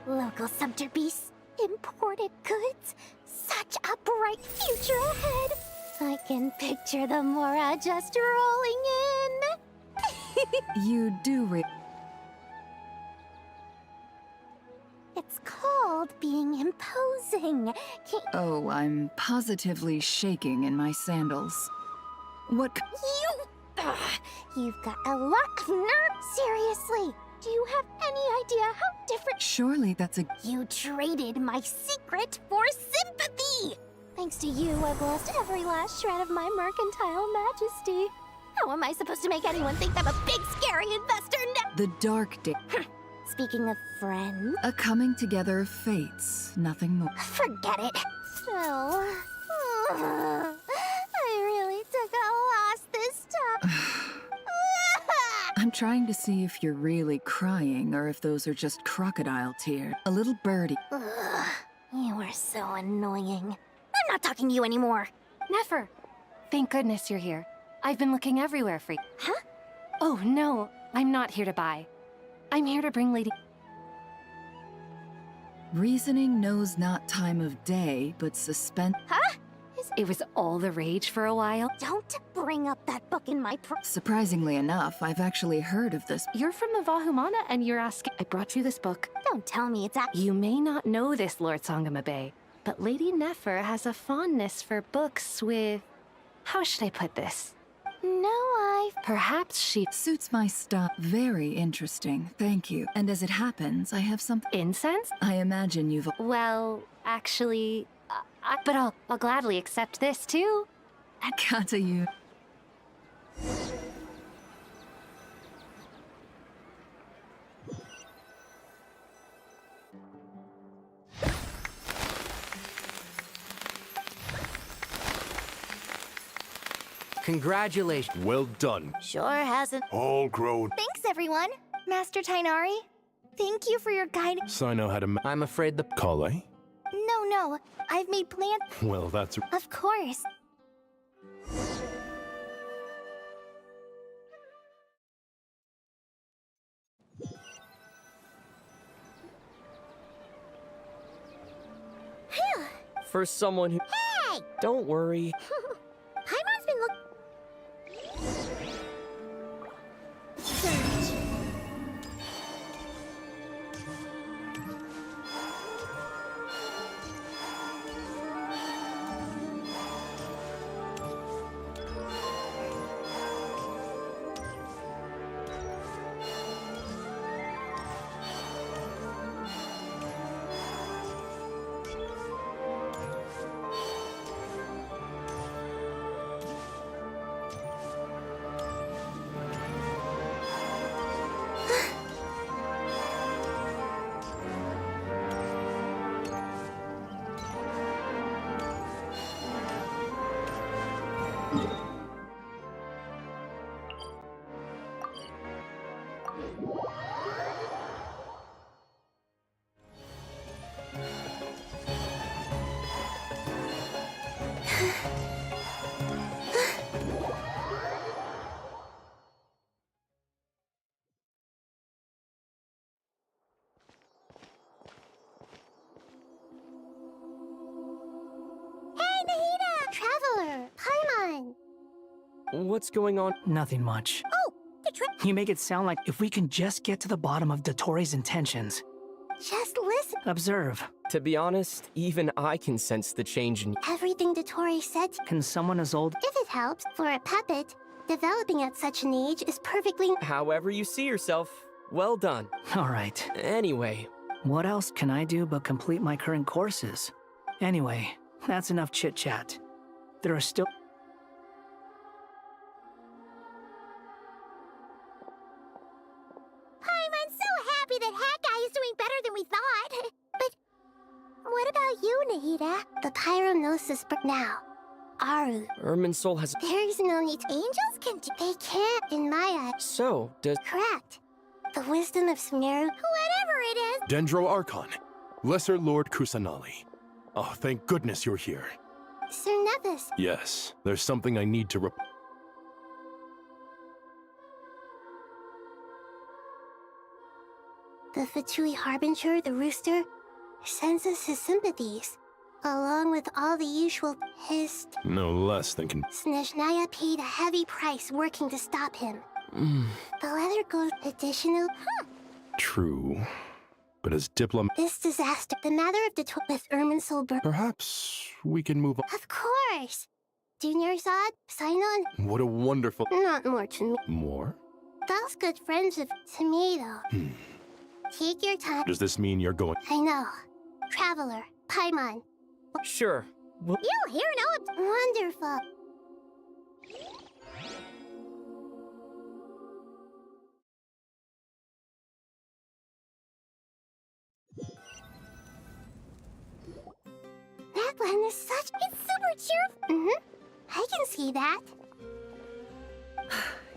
Local subter beasts, imported goods, such a bright future ahead. I can picture the Mora just rolling in. You do It's called being imposing. Oh, I'm positively shaking in my sandals. What? You've got a lot of nerve. Seriously, do you have any idea how different? Surely that's a... You traded my secret for sympathy. Thanks to you, I've lost every last shred of my mercantile majesty. How am I supposed to make anyone think I'm a big, scary investor now? The dark day. Speaking of friends... A coming together of fates, nothing more. Forget it. Still... I really took a loss this time. I'm trying to see if you're really crying or if those are just crocodile tears. A little birdie. Ugh, you are so annoying. I'm not talking to you anymore. Nefer, thank goodness you're here. I've been looking everywhere for you. Huh? Oh, no, I'm not here to buy. I'm here to bring Lady... Reasoning knows not time of day, but suspense... Huh? It was all the rage for a while. Don't bring up that book in my Surprisingly enough, I've actually heard of this. You're from the Vahumana and you're asking... I brought you this book. Don't tell me it's You may not know this, Lord Sangamabe, but Lady Nefer has a fondness for books with... How should I put this? Perhaps she... Suits my style. Very interesting, thank you. And as it happens, I have some... Incense? I imagine you've... Well, actually... but I'll gladly accept this, too. Kata, you... Congratulations. Well done. Sure hasn't. All grown. Thanks, everyone. Master Tainari, thank you for your guidance. So I know how to I'm afraid the... Kale? No, I've made plans. Well, that's... Of course. For someone who... Hey! Don't worry. Paimon's been look... Traveler, Paimon! What's going on? Nothing much. Oh, the trip. You make it sound like if we can just get to the bottom of Dottoro's intentions. Just listen. Observe. To be honest, even I can sense the change in... Everything Dottore said. Can someone as old... If it helps, for a puppet, developing at such an age is perfectly... However you see yourself, well done. All right. Anyway. What else can I do but complete my current courses? Anyway, that's enough chit-chat. There are still... I'm so happy that Hat Guy is doing better than we thought. But what about you, Nahida? The Pyronosis now. Aru. Irminsul has... There is no need. Angels can do... They can't, in my eyes. So, does... Correct. The wisdom of Sumeru, whatever it is. Dendro Archon. Lesser Lord Kusanali. Oh, thank goodness you're here. Sir Nevis. Yes, there's something I need to report. The Fatui Harbinger, the rooster, sends us his sympathies, along with all the usual hist. No less than can... Snezhnaya paid a heavy price working to stop him. The leather goes additional... True. But as diplomat... This disaster, the matter of the with Irminsul... Perhaps we can move on. Of course! Junior Zod, Sinon... What a wonderful... Not more to me. More? Those good friends of... To me, though. Take your time. Does this mean you're going... I know. Traveler, Paimon. Sure. You here know it. Wonderful. That one is such... It's super cheerful. I can see that.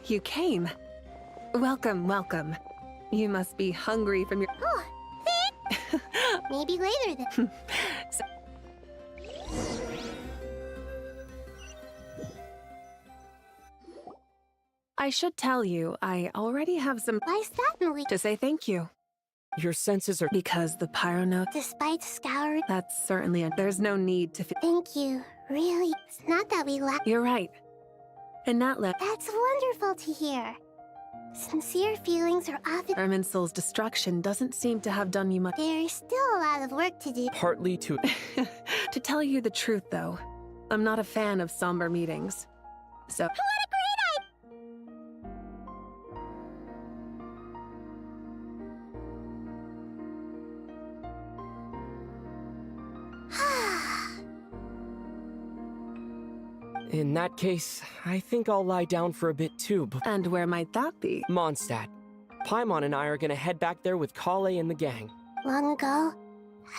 You came. Welcome, welcome. You must be hungry from your... Oh, thanks. Maybe later then. I should tell you, I already have some... Why is that, Malie? To say thank you. Your senses are... Because the pyronote... Despite scouring... That's certainly There's no need to... Thank you. Really, it's not that we lack... You're right. And not That's wonderful to hear. Sincere feelings are often... Irminsul's destruction doesn't seem to have done you much... There is still a lot of work to do. Partly to... To tell you the truth, though, I'm not a fan of somber meetings. So... What a great idea! In that case, I think I'll lie down for a bit too. And where might that be? Mondstadt. Paimon and I are gonna head back there with Kale and the gang. Long ago,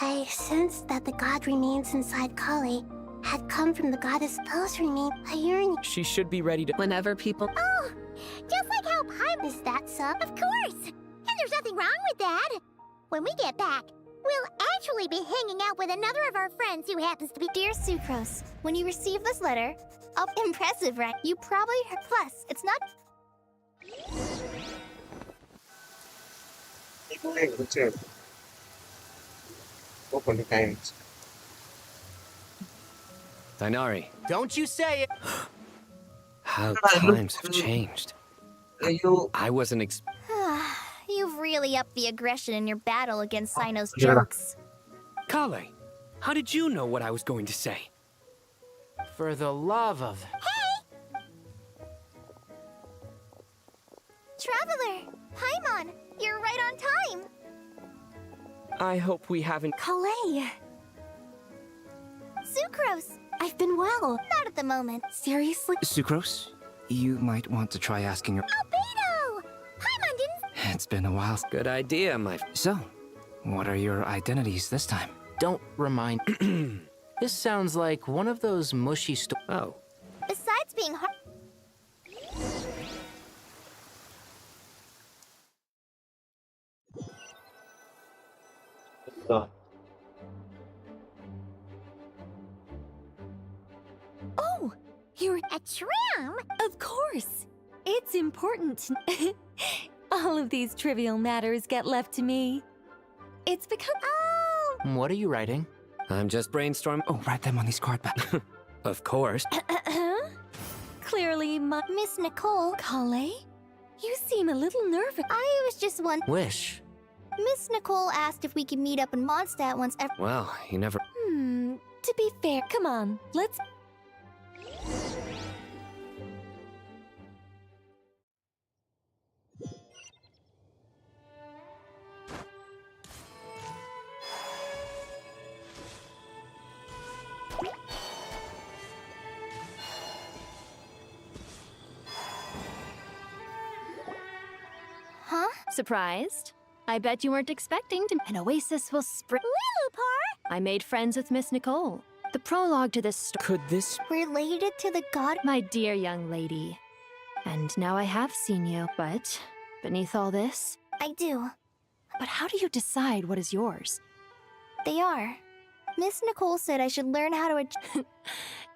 I sensed that the god remains inside Kale had come from the goddess. Those remain a yearning. She should be ready to... Whenever people... Oh, just like how Paimon is that, son. Of course. And there's nothing wrong with that. When we get back, we'll actually be hanging out with another of our friends who happens to be... Dear Sucrose, when you receive this letter... Oh, impressive, right? You probably heard... Plus, it's not... Open the times. Dainari, Don't you say it! how times have changed. I wasn't You've really upped the aggression in your battle against Sino's jokes. Kale, how did you know what I was going to say? For the love of... Hey! Traveler! Paimon! You're right on time! I hope we haven't... Kale! Sucrose! I've been well. Not at the moment. Seriously? Sucrose, you might want to try asking her... Albedo! Paimon didn't... It's been a while. Good idea, my... So, what are your identities this time? Don't remind... This sounds like one of those mushy Oh. Besides being hard... Oh! You're a tram? Of course! It's important. All of these trivial matters get left to me. It's become... Oh! What are you writing? I'm just brainstorming. Oh, write them on these card backs. Of course. Clearly, Miss Nicole. Kale? You seem a little nervous. I was just one... Wish. Miss Nicole asked if we could meet up in Mondstadt once every— Well, you never. To be fair, come on, let's. Huh? Surprised? I bet you weren't expecting to. An oasis will spring. Lilupar! I made friends with Miss Nicole. The prologue to this story. Could this Related to the god? My dear young lady. And now I have seen you, but beneath all this. I do. But how do you decide what is yours? They are. Miss Nicole said I should learn how to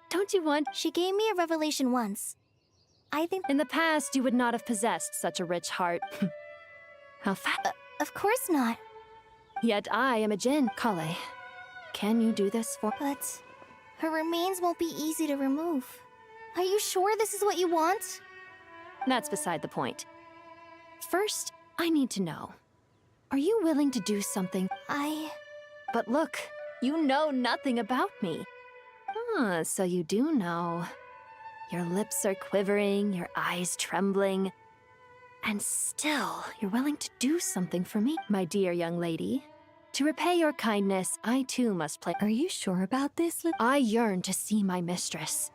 Don't you want? She gave me a revelation once. I think In the past, you would not have possessed such a rich heart. How of course not. Yet I am a Jinn, Kale. Can you do this for? But her remains won't be easy to remove. Are you sure this is what you want? That's beside the point. First, I need to know. Are you willing to do something? But look, you know nothing about me. Ah, so you do know. Your lips are quivering, your eyes trembling. And still, you're willing to do something for me, my dear young lady. To repay your kindness, I too must play. Are you sure about this? I yearn to see my mistress.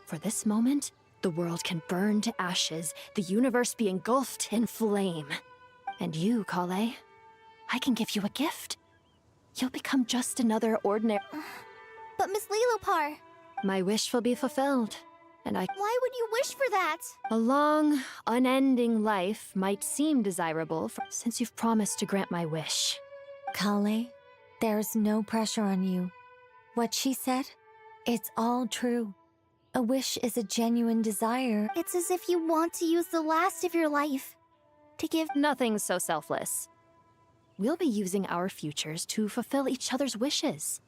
For this moment, the world can burn to ashes, the universe be engulfed in flame. And you, Kale, I can give you a gift. You'll become just another ordinary. But Miss Lilupar. My wish will be fulfilled, and Why would you wish for that? A long, unending life might seem desirable since you've promised to grant my wish. Kale, there's no pressure on you. What she said, it's all true. A wish is a genuine desire. It's as if you want to use the last of your life to give. Nothing so selfless. We'll be using our futures to fulfill each other's wishes.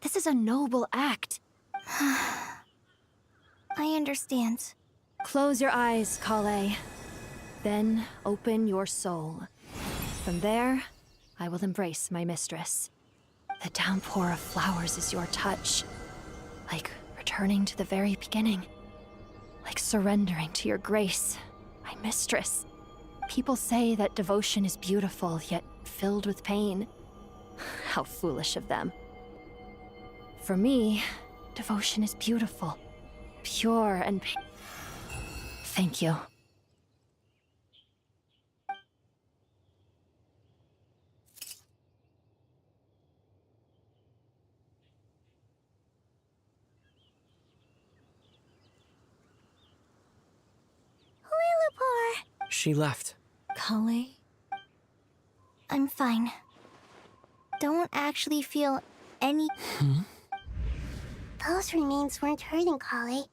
This is a noble act. I understand. Close your eyes, Kale. Then open your soul. From there, I will embrace my mistress. The downpour of flowers is your touch. Like returning to the very beginning. Like surrendering to your grace, my mistress. People say that devotion is beautiful, yet filled with pain. How foolish of them. For me, devotion is beautiful, pure and Thank you. Lilupar! She left. Kale? I'm fine. Don't actually feel any. Those remains weren't hurting Kale.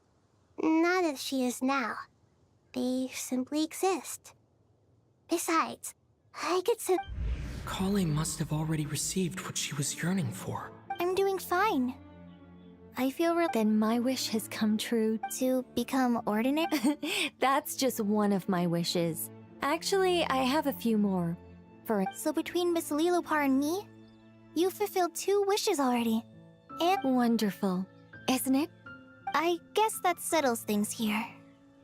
Not as she is now. They simply exist. Besides, I could Kale must have already received what she was yearning for. I'm doing fine. I feel Then my wish has come true. To become ordinary? That's just one of my wishes. Actually, I have a few more. So between Miss Lilupar and me, you fulfilled 2 wishes already. And wonderful, isn't it? I guess that settles things here.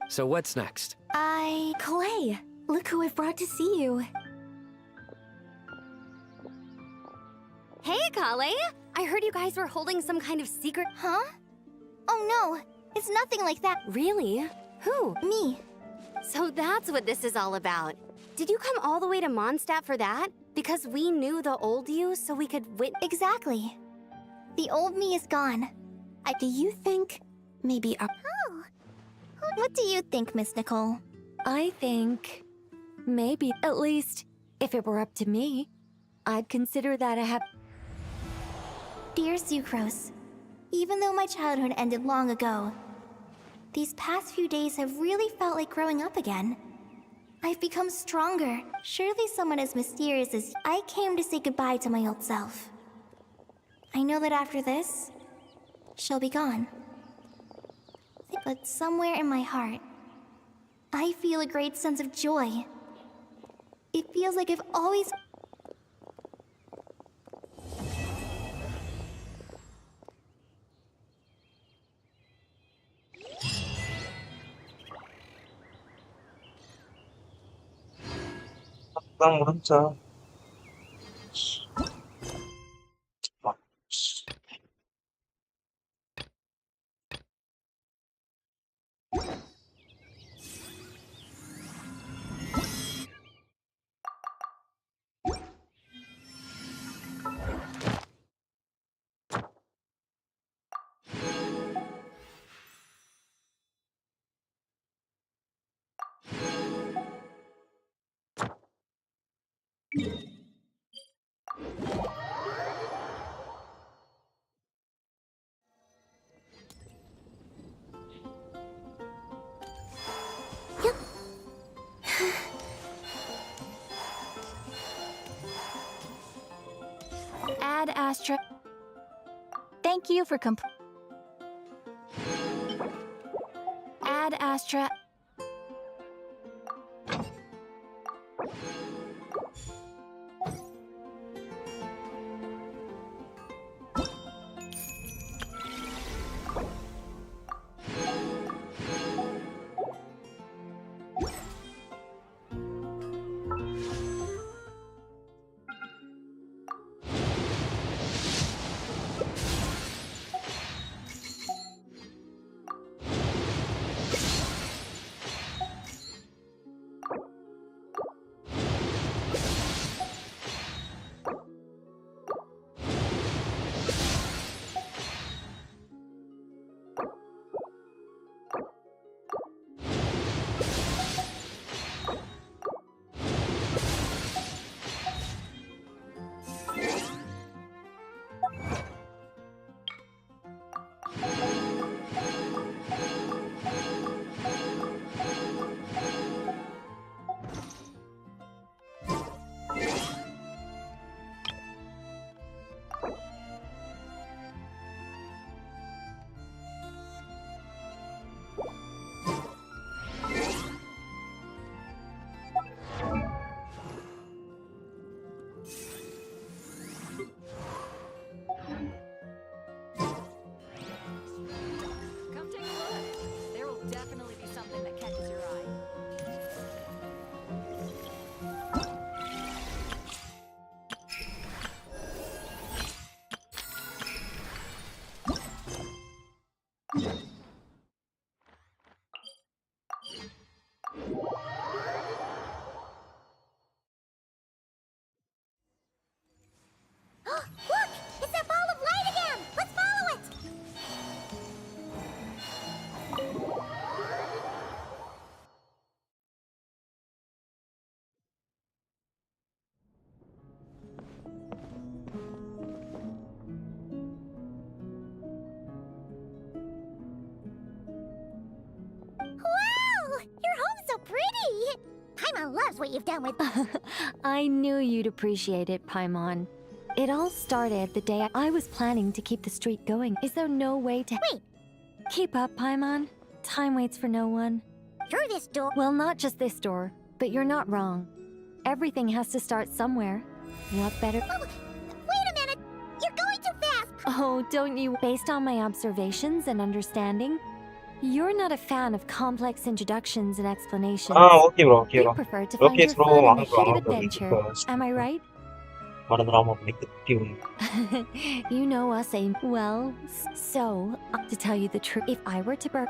So what's next? Kale, look who I've brought to see you. Hey, Kale! I heard you guys were holding some kind of secret. Huh? Oh no, it's nothing like that. Really? Who? Me. So that's what this is all about. Did you come all the way to Mondstadt for that? Because we knew the old you, so we could Exactly. The old me is gone. Do you think maybe Oh. What do you think, Miss Nicole? I think maybe, at least, if it were up to me, I'd consider that a Dear Sucrose, even though my childhood ended long ago, these past few days have really felt like growing up again. I've become stronger. Surely someone as mysterious as I came to say goodbye to my old self. I know that after this, she'll be gone. But somewhere in my heart, I feel a great sense of joy. It feels like I've always... தான் முடிஞ்சா Ad Astra. Thank you for Ad Astra. Look! It's that ball of light again! Let's follow it! Wow! Your home's so pretty! Paimon loves what you've done with... I knew you'd appreciate it, Paimon. It all started the day I was planning to keep the streak going. Is there no way to... Wait! Keep up, Paimon. Time waits for no one. Through this door... Well, not just this door, but you're not wrong. Everything has to start somewhere. What better... Oh, wait a minute! You're going too fast! Oh, don't you... Based on my observations and understanding, you're not a fan of complex introductions and explanations. Okay bro, okay You bro. prefer to find Okay your bro, fun in வாங்க the bro, heat வாங்க of bro. adventure. Am I right? மறந்துடாம பண்ணிக்கு டியூன். You know us, ain't... Well, so, to tell you the truth, if I were to burn...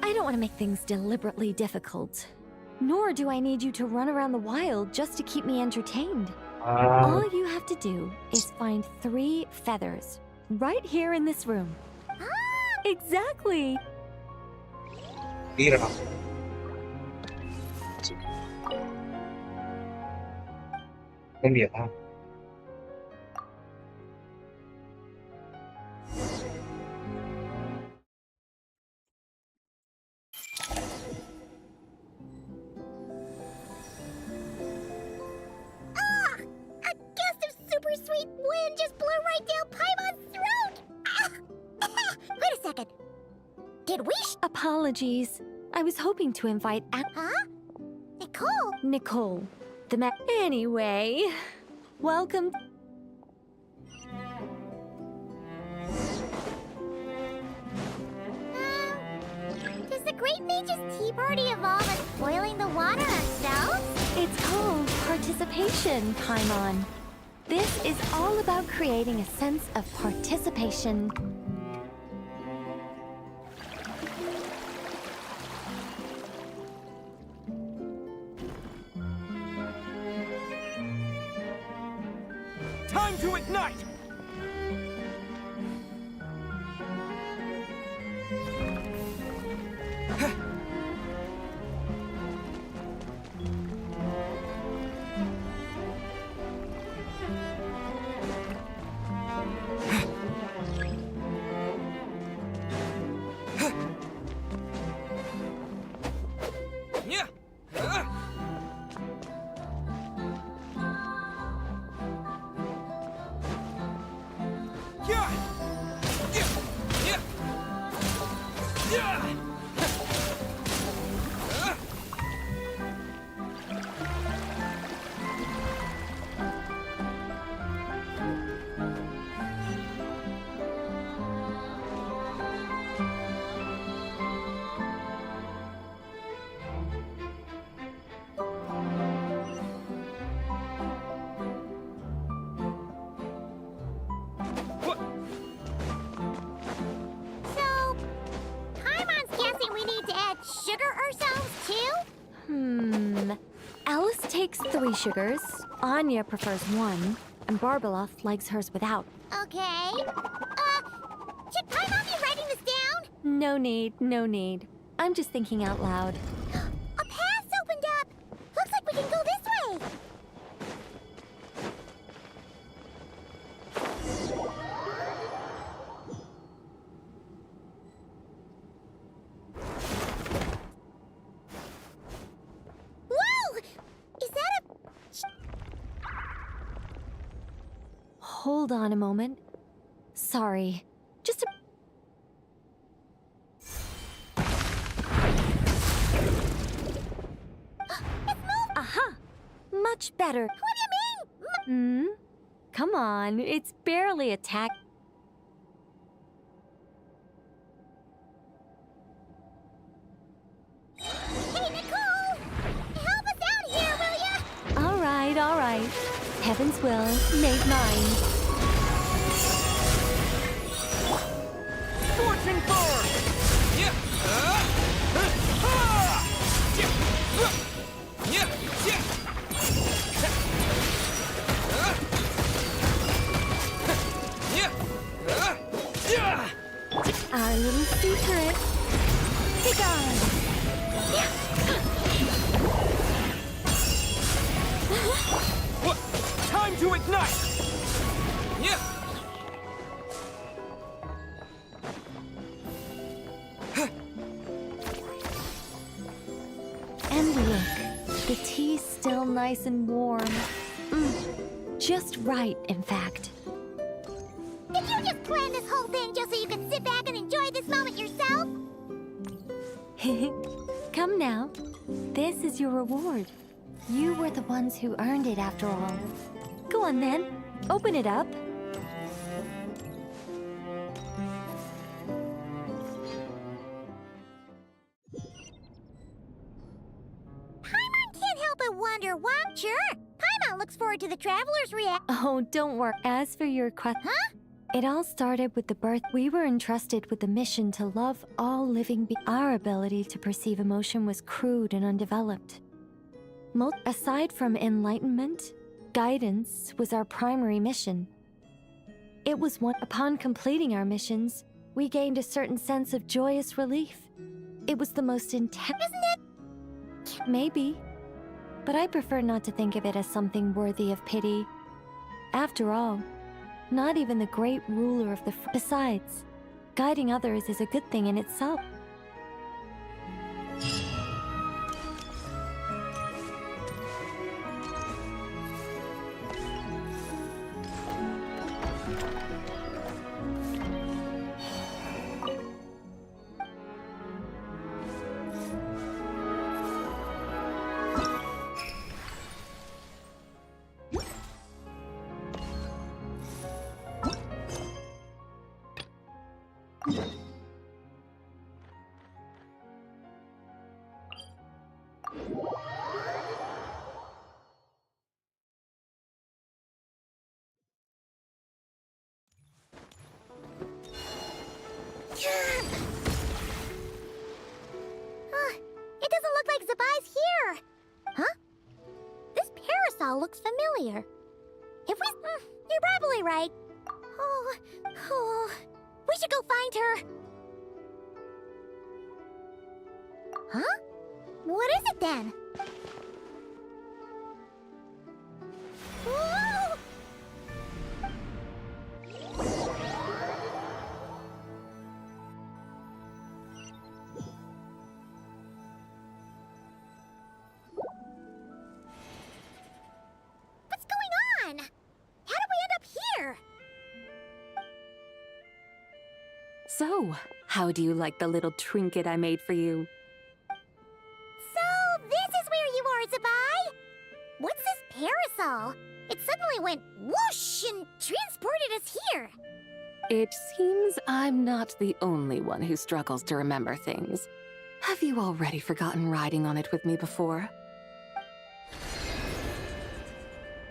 I don't want to make things deliberately difficult. Nor do I need you to run around the wild just to keep me entertained. All you have to do is find 3 feathers, right here in this room. Exactly! தீரடா. India. A gust of super sweet wind just blew right down Paimon's throat! Wait a second. Did we Apologies. I was hoping to invite... Huh? Nicole? Nicole. Anyway, welcome... Does the Great Mage's Tea Party evolve as boiling the water ourselves? It's called participation, Paimon. This is all about creating a sense of participation. Time to ignite! Alice takes 3 sugars, Anya prefers 1, and Barbeloff likes hers without. Okay. Should Paimon be writing this down? No need, no need. I'm just thinking out loud. A path's opened up! Looks like we can go this way! Whoa! Is that a... Hold on a moment. Sorry. Just a... Aha! Much better. What do you mean? Come on, it's barely a tack. Hey, Nicole! Help us out here, will ya? All right. Heaven's will made mine. Scorching forward! Our little secret. Be gone. What? Time to ignite! And look, the tea's still nice and warm. Just right, in fact. Did you just plan this whole thing just so you could sit back and enjoy this moment yourself? Come now. This is your reward. You were the ones who earned it after all. Go on then. Open it up. Paimon can't help but wonder why. Sure, Paimon looks forward to the traveler's reaction. Oh, don't worry. As for your question... Huh? It all started with the birth. We were entrusted with the mission to love all living beings. Our ability to perceive emotion was crude and undeveloped. Aside from enlightenment, guidance was our primary mission. It was one. Upon completing our missions, we gained a certain sense of joyous relief. It was the most intense. Isn't it? Maybe. But I prefer not to think of it as something worthy of pity. After all, not even the great ruler of the... Besides, guiding others is a good thing in itself. It doesn't look like Zabai's here! Huh? This parasol looks familiar. If we... you're probably right. We should go find her. Huh? What is it then? Whoa! What's going on? How did we end up here? So, how do you like the little trinket I made for you? So, this is where you are, Zabai? What's this parasol? It suddenly went whoosh and transported us here. It seems I'm not the only one who struggles to remember things. Have you already forgotten riding on it with me before?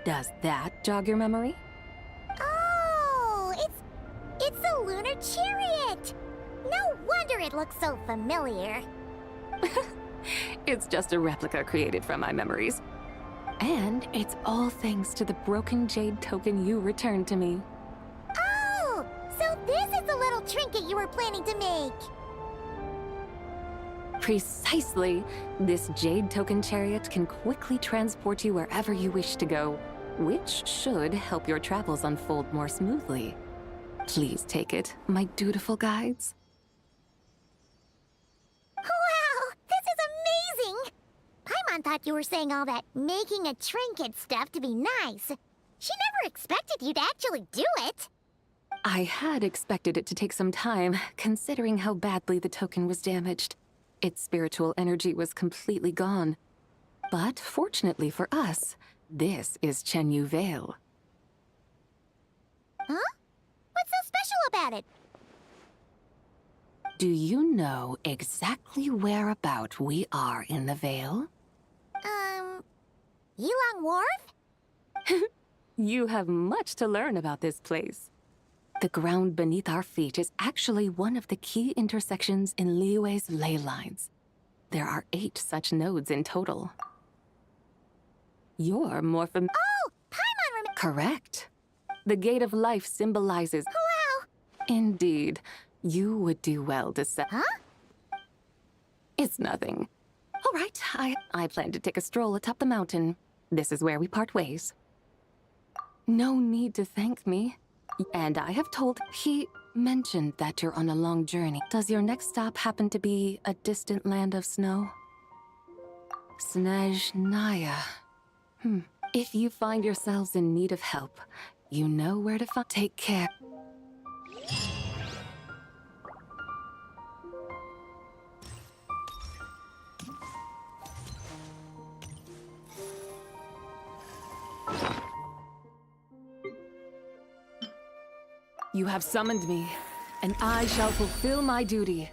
Does that jog your memory? Oh, it's a lunar chariot. No wonder it looks so familiar. It's just a replica created from my memories. And it's all thanks to the broken jade token you returned to me. Oh, so this is the little trinket you were planning to make. Precisely. This jade token chariot can quickly transport you wherever you wish to go, which should help your travels unfold more smoothly. Please take it, my dutiful guides. Wow, this is amazing! Paimon thought you were saying all that making a trinket stuff to be nice. She never expected you to actually do it. I had expected it to take some time, considering how badly the token was damaged. Its spiritual energy was completely gone. But fortunately for us, this is Chenyu Vale. Huh? What's so special about it? Do you know exactly whereabout we are in the Vale? Yilong Wharf? You have much to learn about this place. The ground beneath our feet is actually one of the key intersections in Liyue's ley lines. There are 8 such nodes in total. You're more familiar. Oh! Paimon Correct. The Gate of Life symbolizes... Wow! Indeed. You would do well to say... Huh? It's nothing. All right, I plan to take a stroll atop the mountain. This is where we part ways. No need to thank me. And I have told... He mentioned that you're on a long journey. Does your next stop happen to be a distant land of snow? Snezhnaya. If you find yourselves in need of help, you know where to find... Take care. You have summoned me, and I shall fulfill my duty.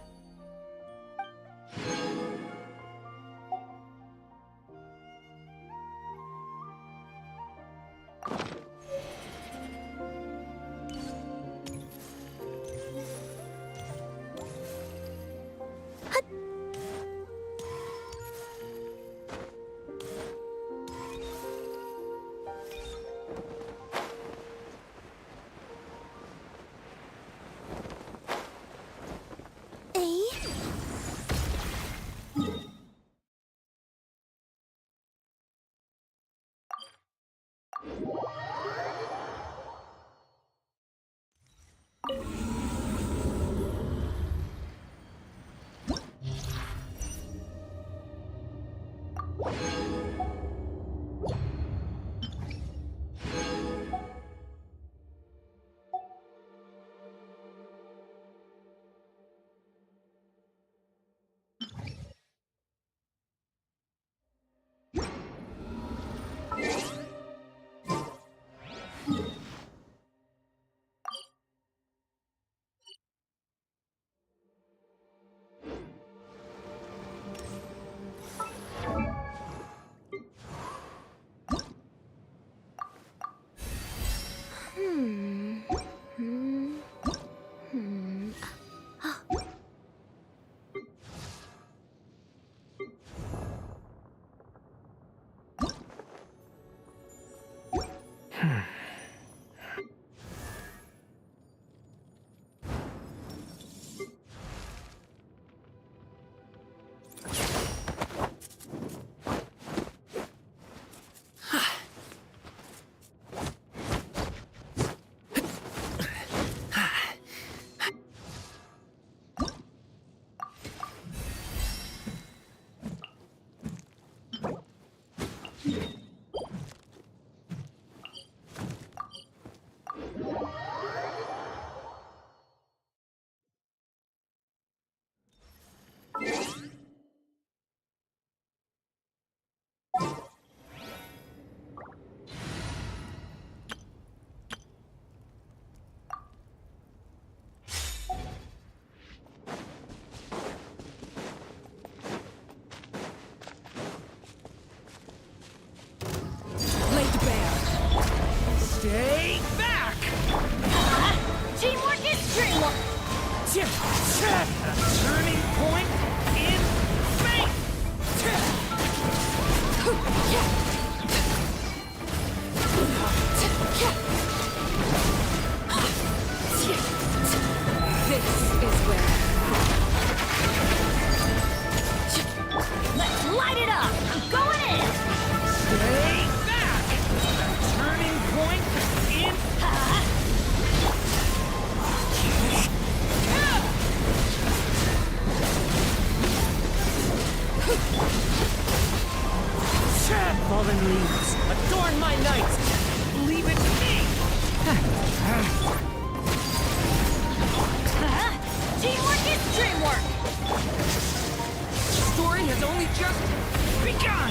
Fallen leaves, adorn my night! Leave it to me! Teamwork is dreamwork! Story has only just begun!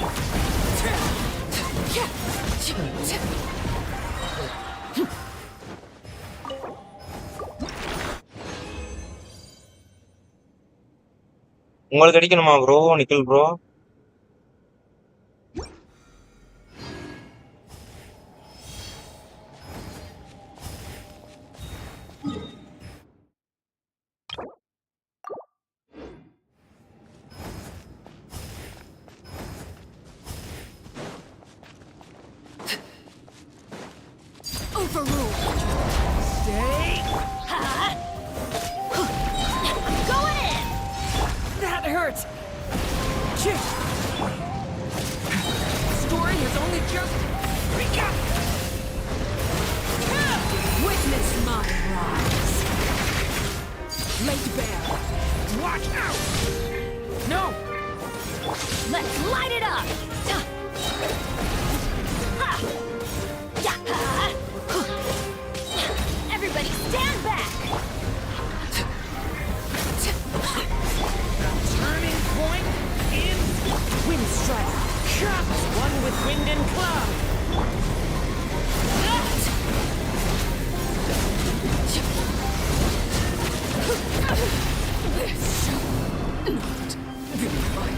உங்களுக்கு அடிக்கணுமா bro Nikhil bro? Overruled! Stay! Going in! That hurts! Story has only just begun! Witness my rise! Laid bare! Watch out! No! Let's light it up! Everybody stand back! Turning point in wind strike. One with wind and cloud. This shall not be my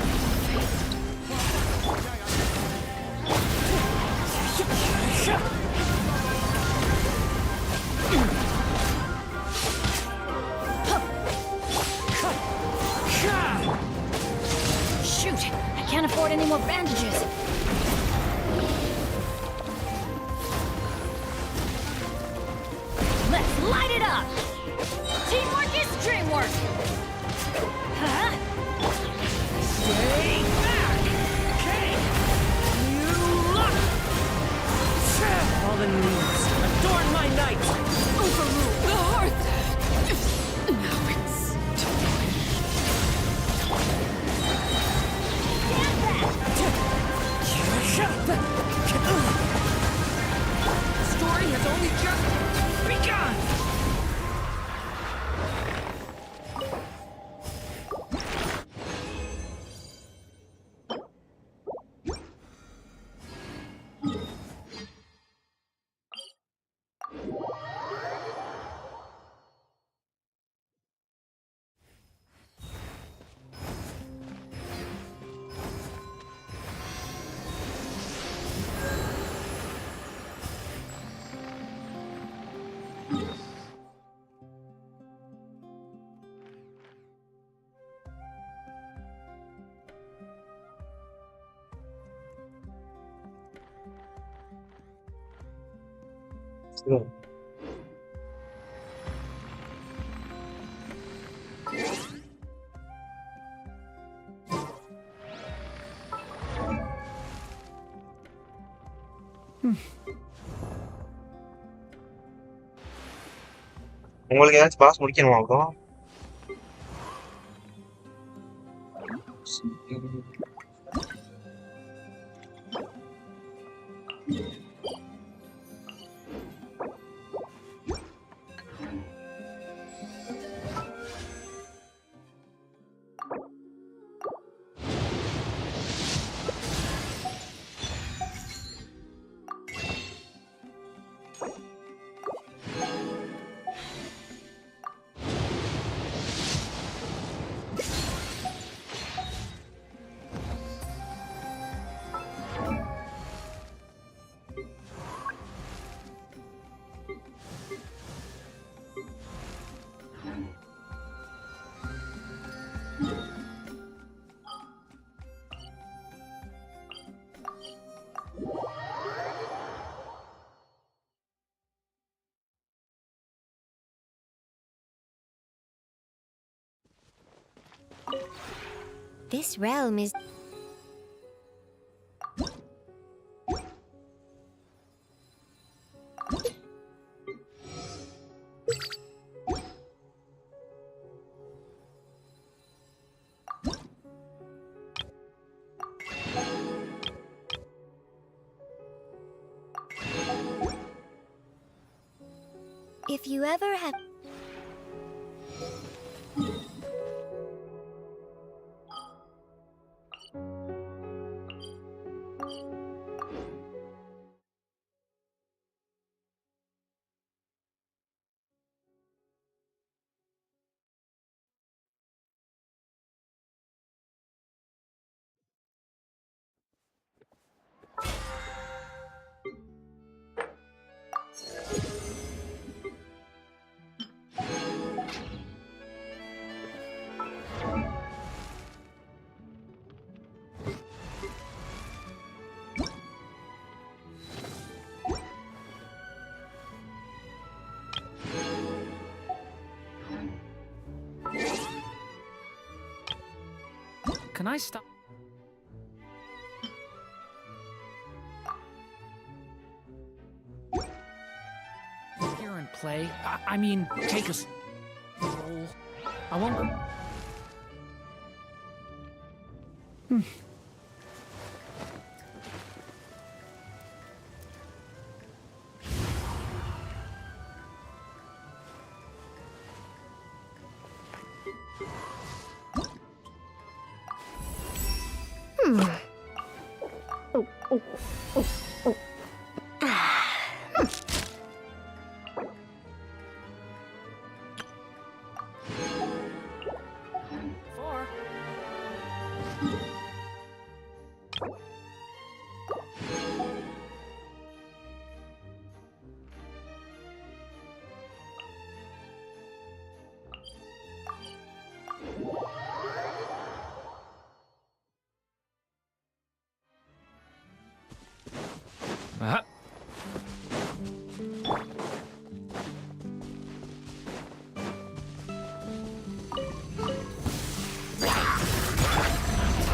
Shoot! I can't afford any more bandages. Let's light it up! Teamwork is dreamwork! Huh? Stay back! Okay! You luck! Fallen leaves, adorn my night! Overrule the hearth! Now it's time. Story has only just begun! உங்களுக்கு ஏதாச்சும் பாஸ் முடிக்கணுமா bro? This realm is... If you ever have... Can I stop? Here and play? I mean, take a stroll. I won't...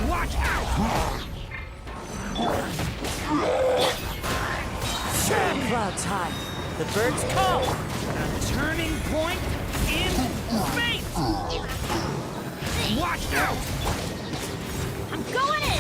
Watch out! Clouds high. The birds call. A turning point in space. Watch out! I'm going in!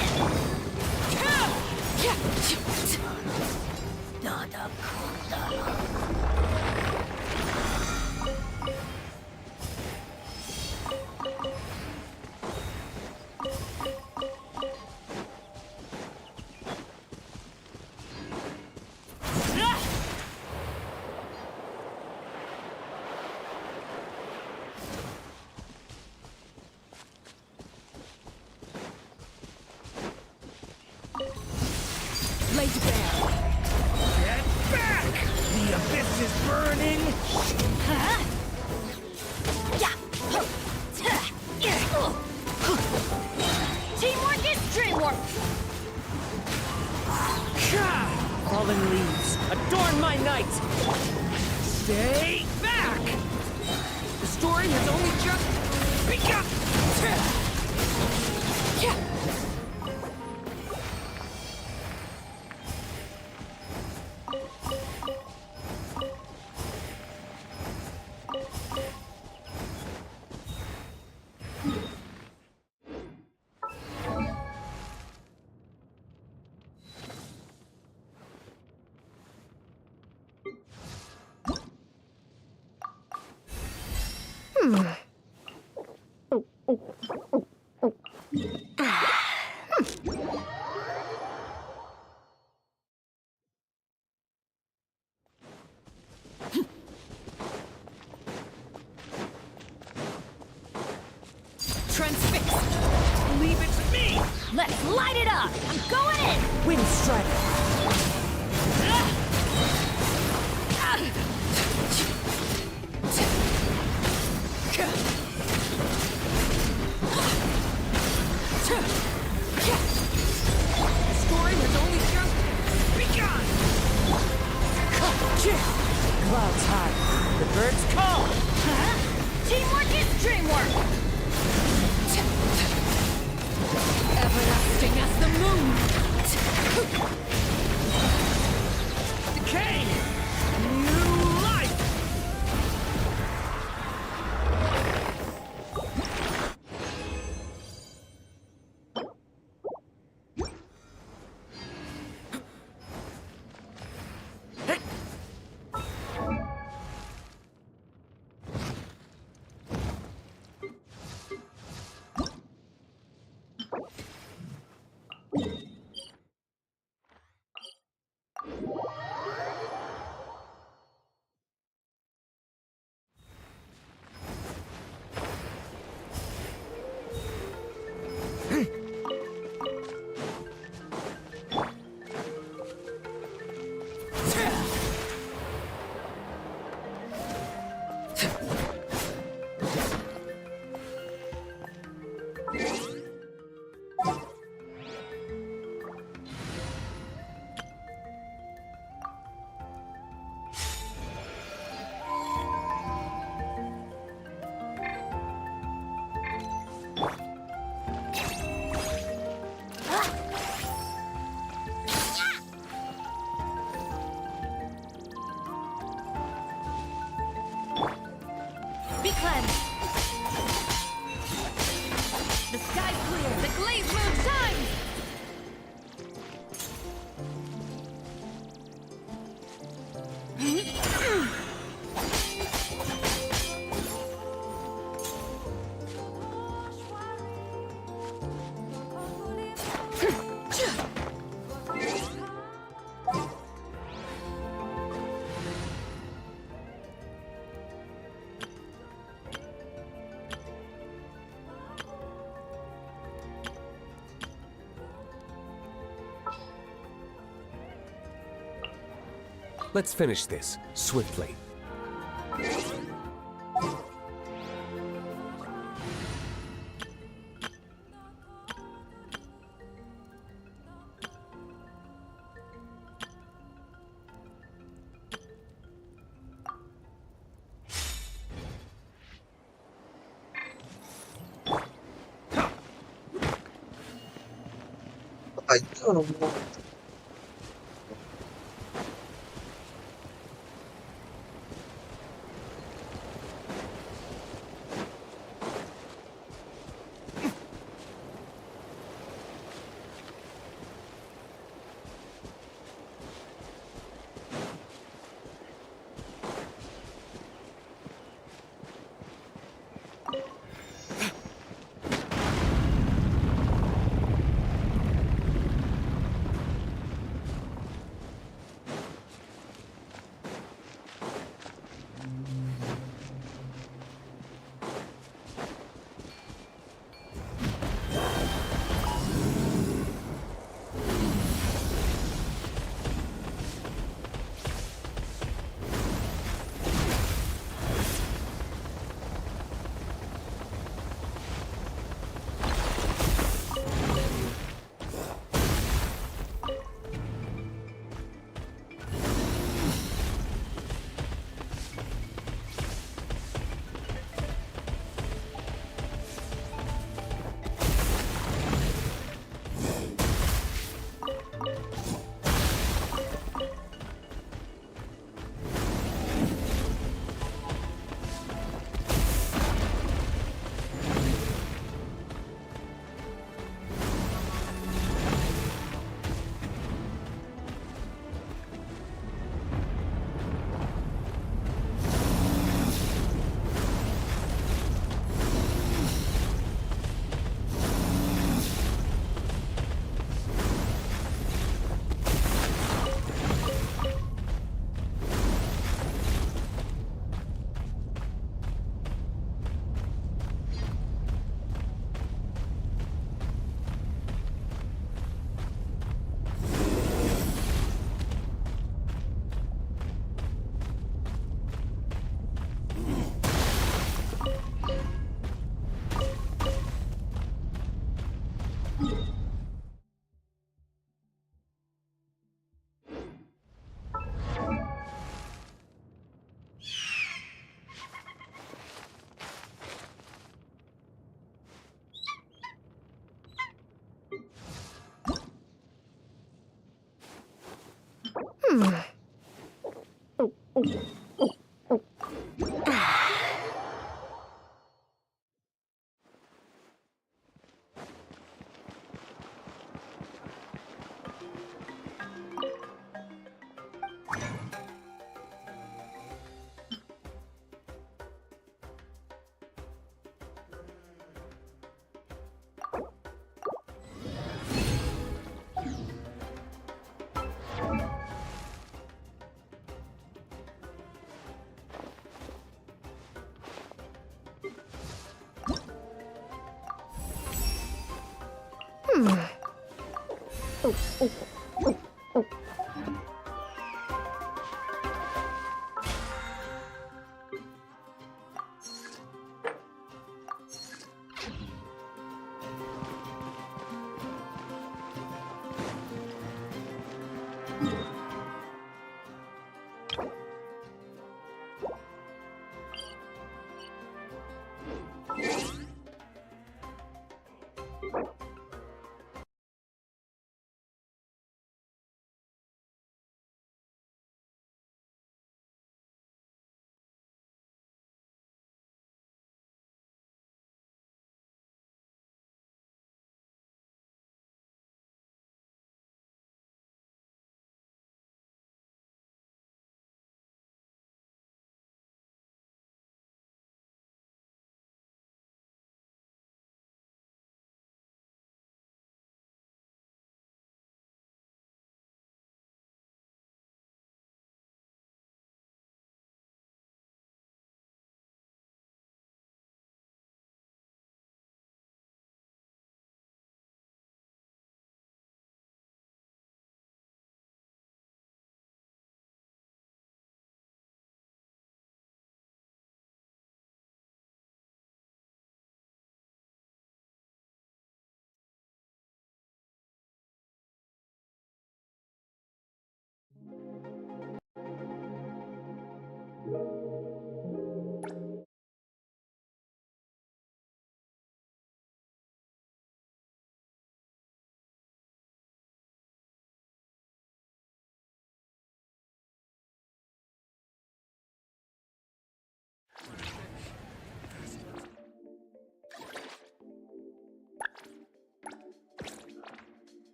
Laser bear. Get back! The abyss is burning. Teamwork is dreamwork! Fallen leaves, adorn my night. Stay back! The story has only just begun. Transfixed! Leave it to me! Let's light it up! I'm going in! Wind strike! The story has only just begun! Clouds high. The birds call! Teamwork is dreamwork! Everlasting as the moon! Decay! New life! Let's finish this, swiftly.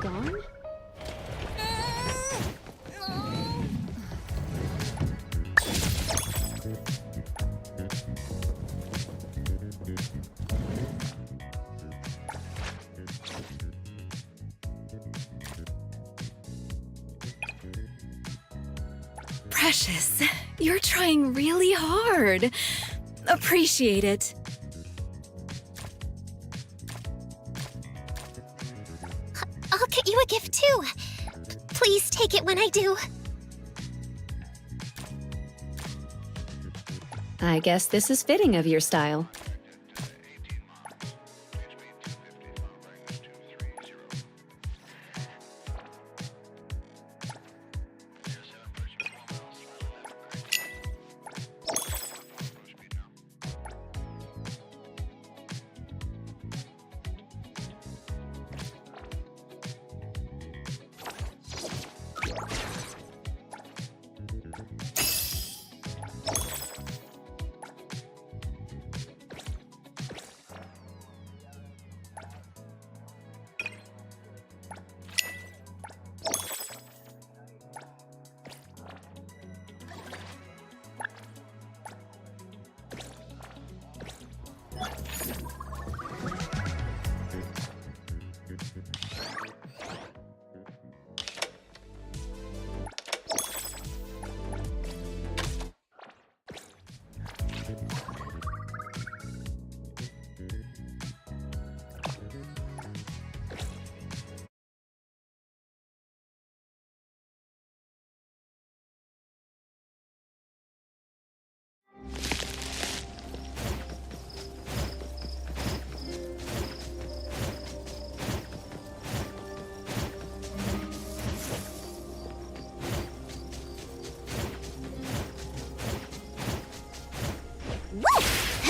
gone? Precious, you're trying really hard. Appreciate it. I'll get you a gift too. Please take it when I do. I guess this is fitting of your style.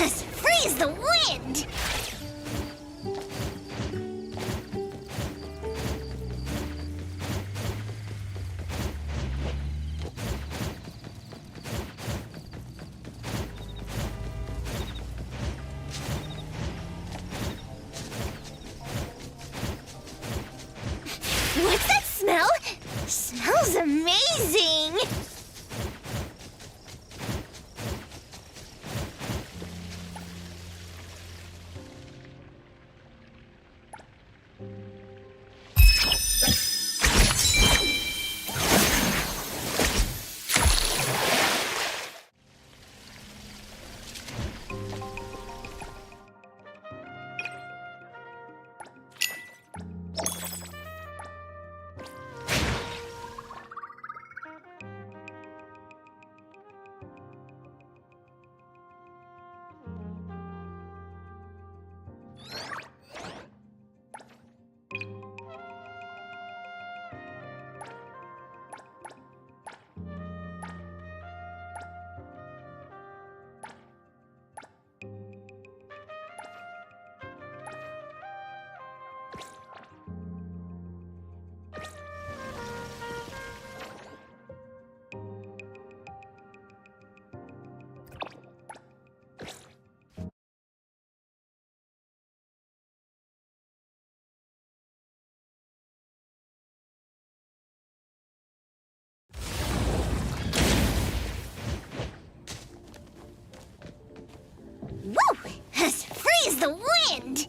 Freeze the wind! What's that smell? Smells amazing! Woo! Freeze the wind!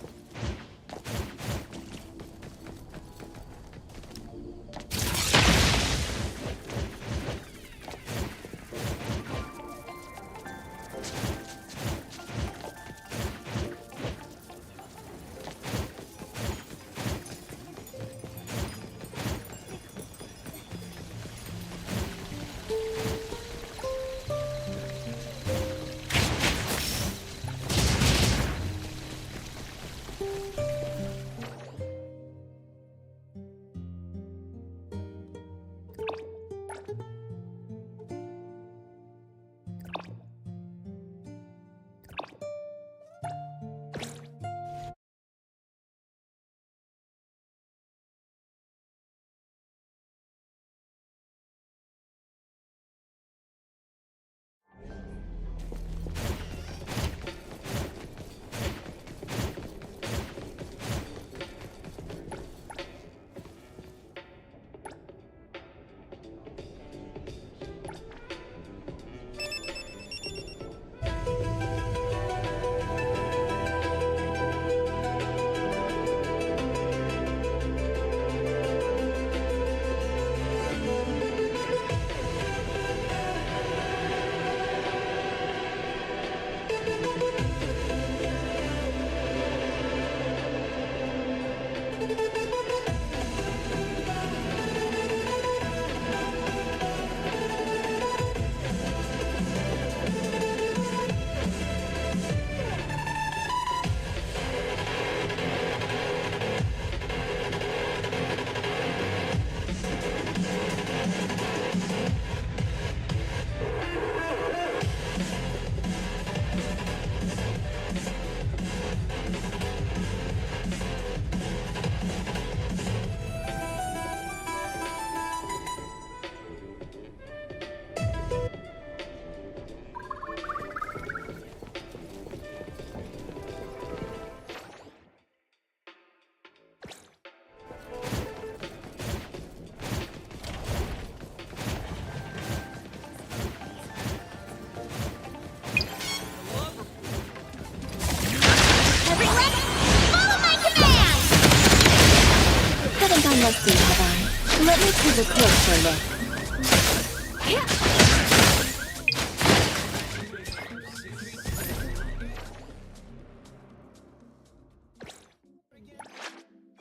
must be, have I? Let me take a closer look.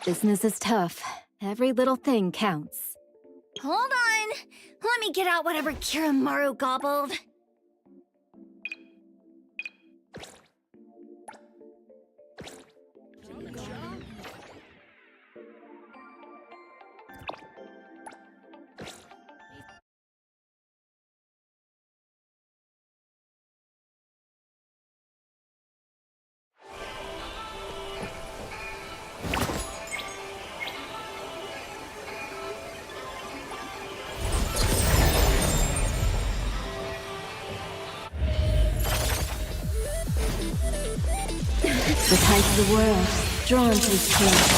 Business is tough. Every little thing counts. Hold on. Let me get out whatever Kiramaru gobbled. The tide of the world, drawn to this place.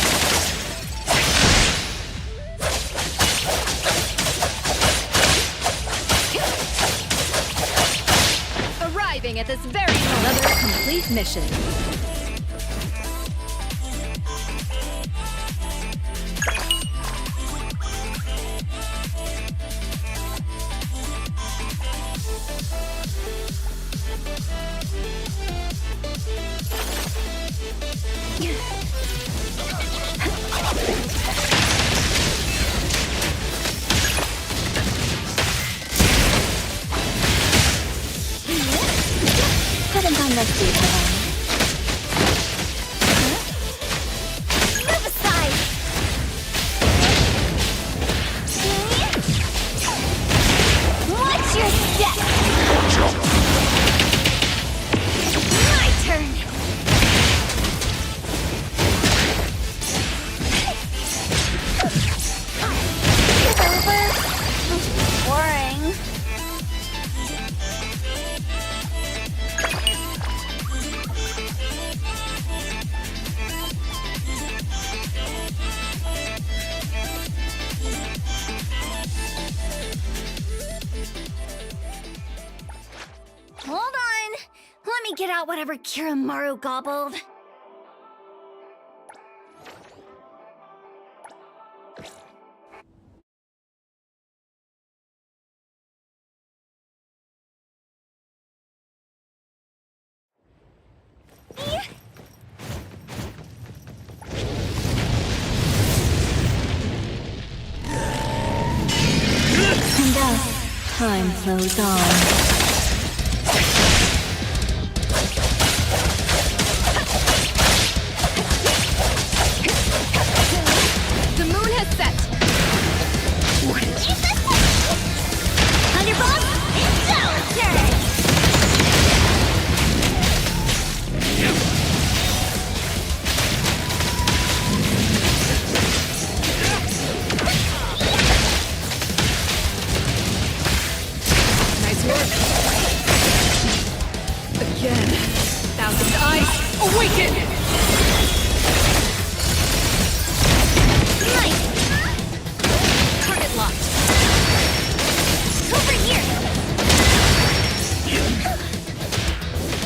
Arriving at this very moment. Another complete mission. Haven't done much deep, have I? Move aside! Watch your step! My turn! Over. Boring. Hold on. Let me get out whatever Kiramaru gobbled. And thus, time flows on. The moon has set. Thunderbolt, it's our turn! Nice work. Again. Thousand eyes, awaken! Nice! Target locked. Over here!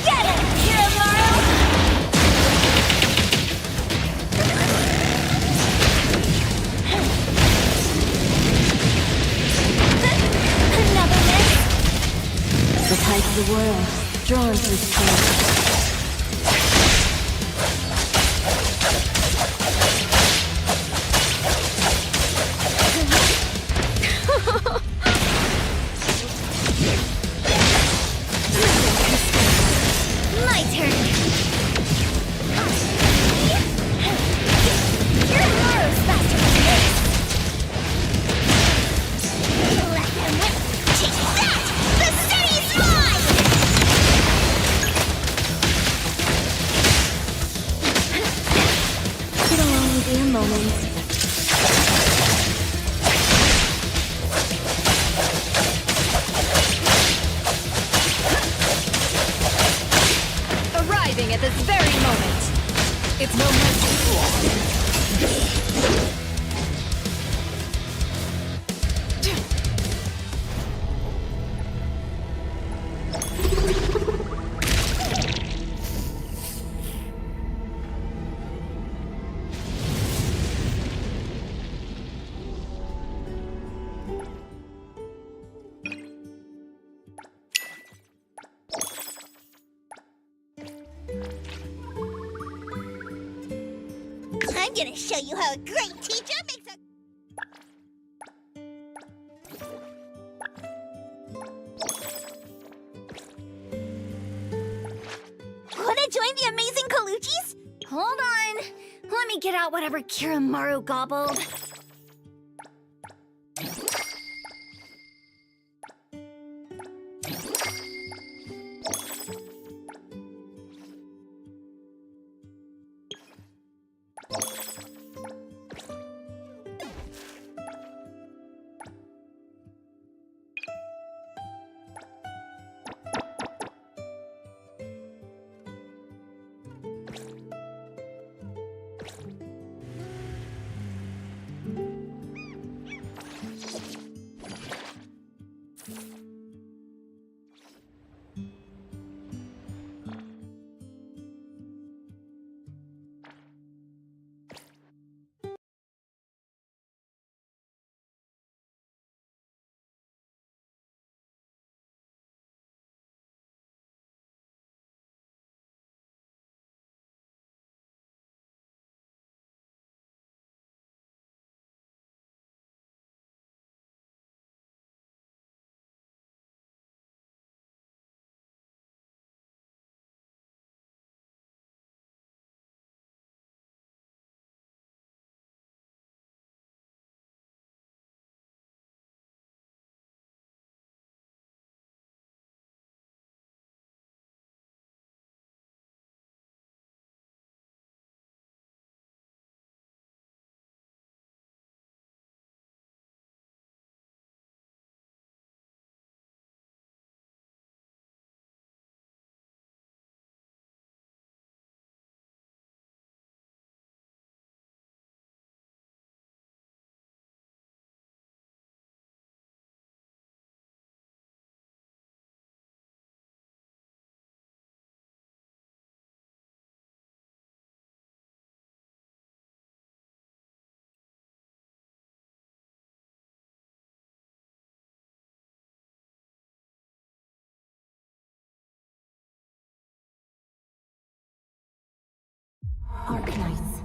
Get it, Kiramaru! Another miss! The tide of the world, drawn to this place. My turn! Kiramaru's faster than this! Let them win! Take that! The city's mine! I'm gonna show you how a great teacher makes a... Wanna join the amazing Coluchis? Hold on. Let me get out whatever Kiramaru gobbled. Arknights.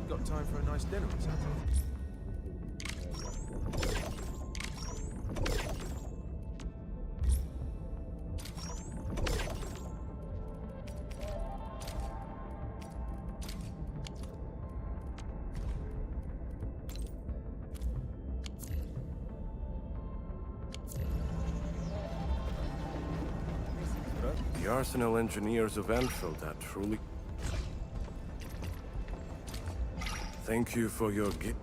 Got time for a nice dinner or something? The Arsenal engineers of Enfield are truly... Thank you for your gift.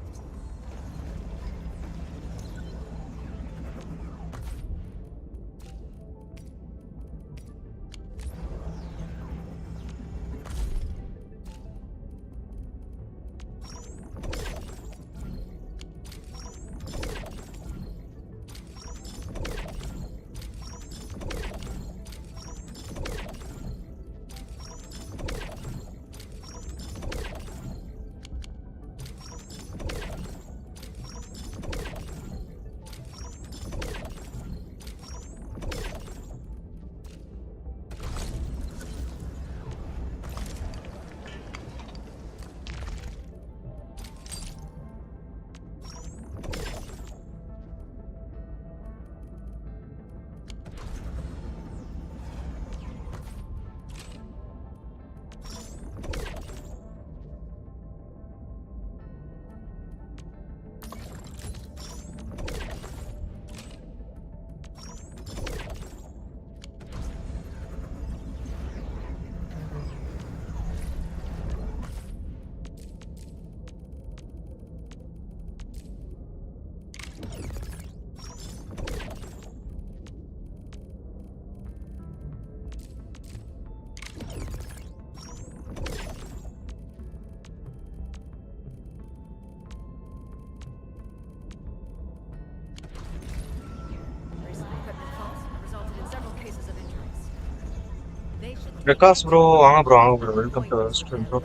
Rekas bro, வாங்க bro, வாங்க bro. Welcome to stream bro.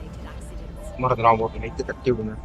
மறந்துடாம போட்டு night தட்டி விடுங்க.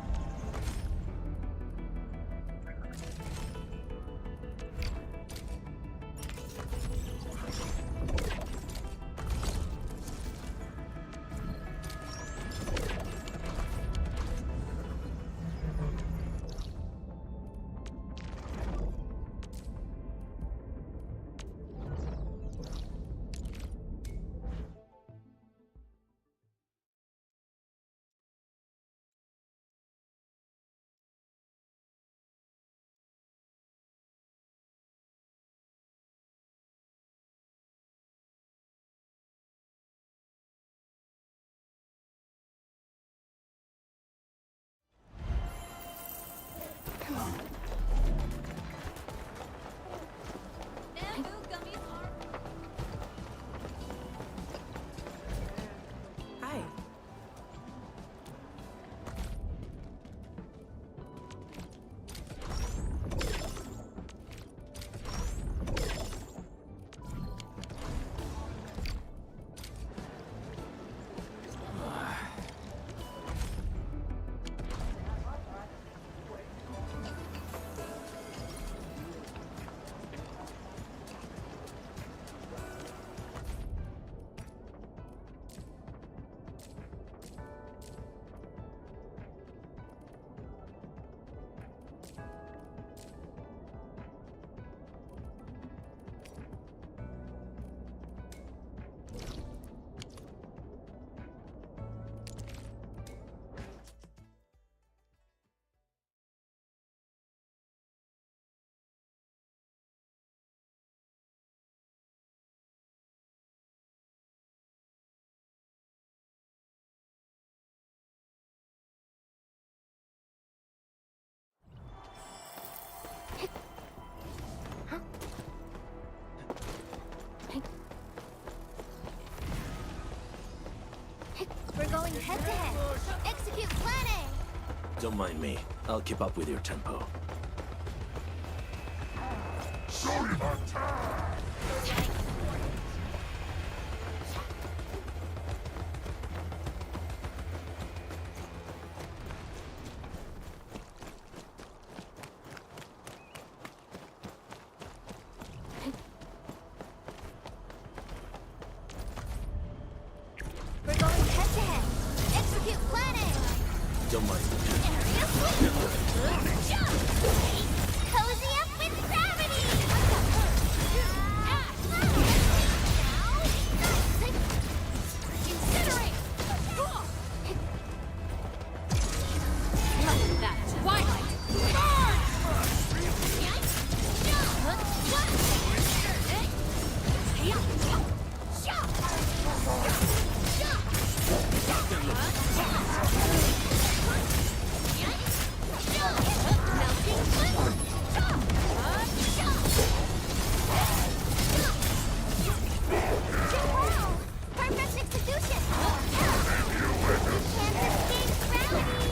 We're going head to head. Execute plan A. Don't mind me. I'll keep up with your tempo. We're going head to head. Execute plan A. Don't mind me. Cozy up with gravity. Incinerate. That twilight. Perfect execution. You can't escape gravity.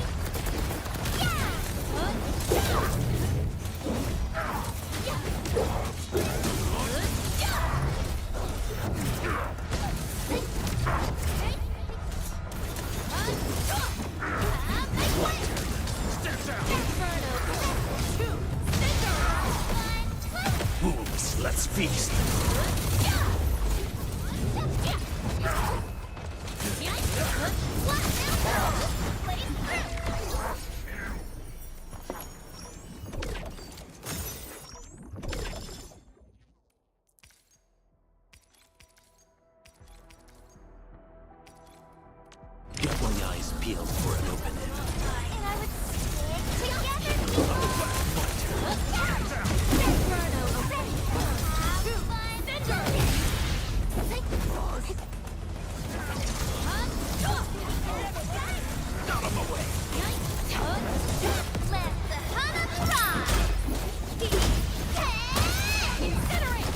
Hooves, let's feast. Got my eyes peeled for an open end. And I would stick together. Out of my way. Let the hunter fly. Incinerate.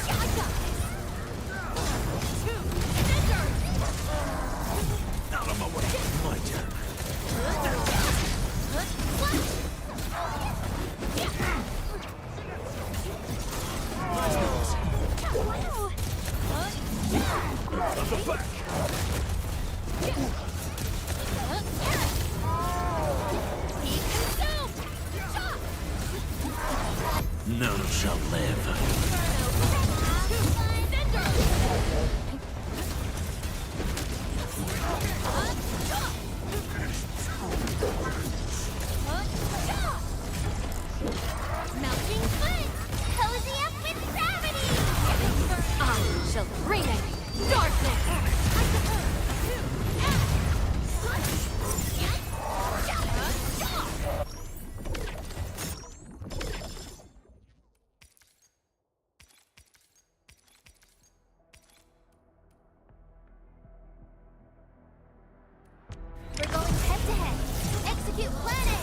I got Out of my way. My turn. None shall live. Melting foot! Cozy up with gravity! I shall bring it! Darkness! We're going head to head. Execute plan A.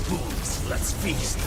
Fools, let's feast.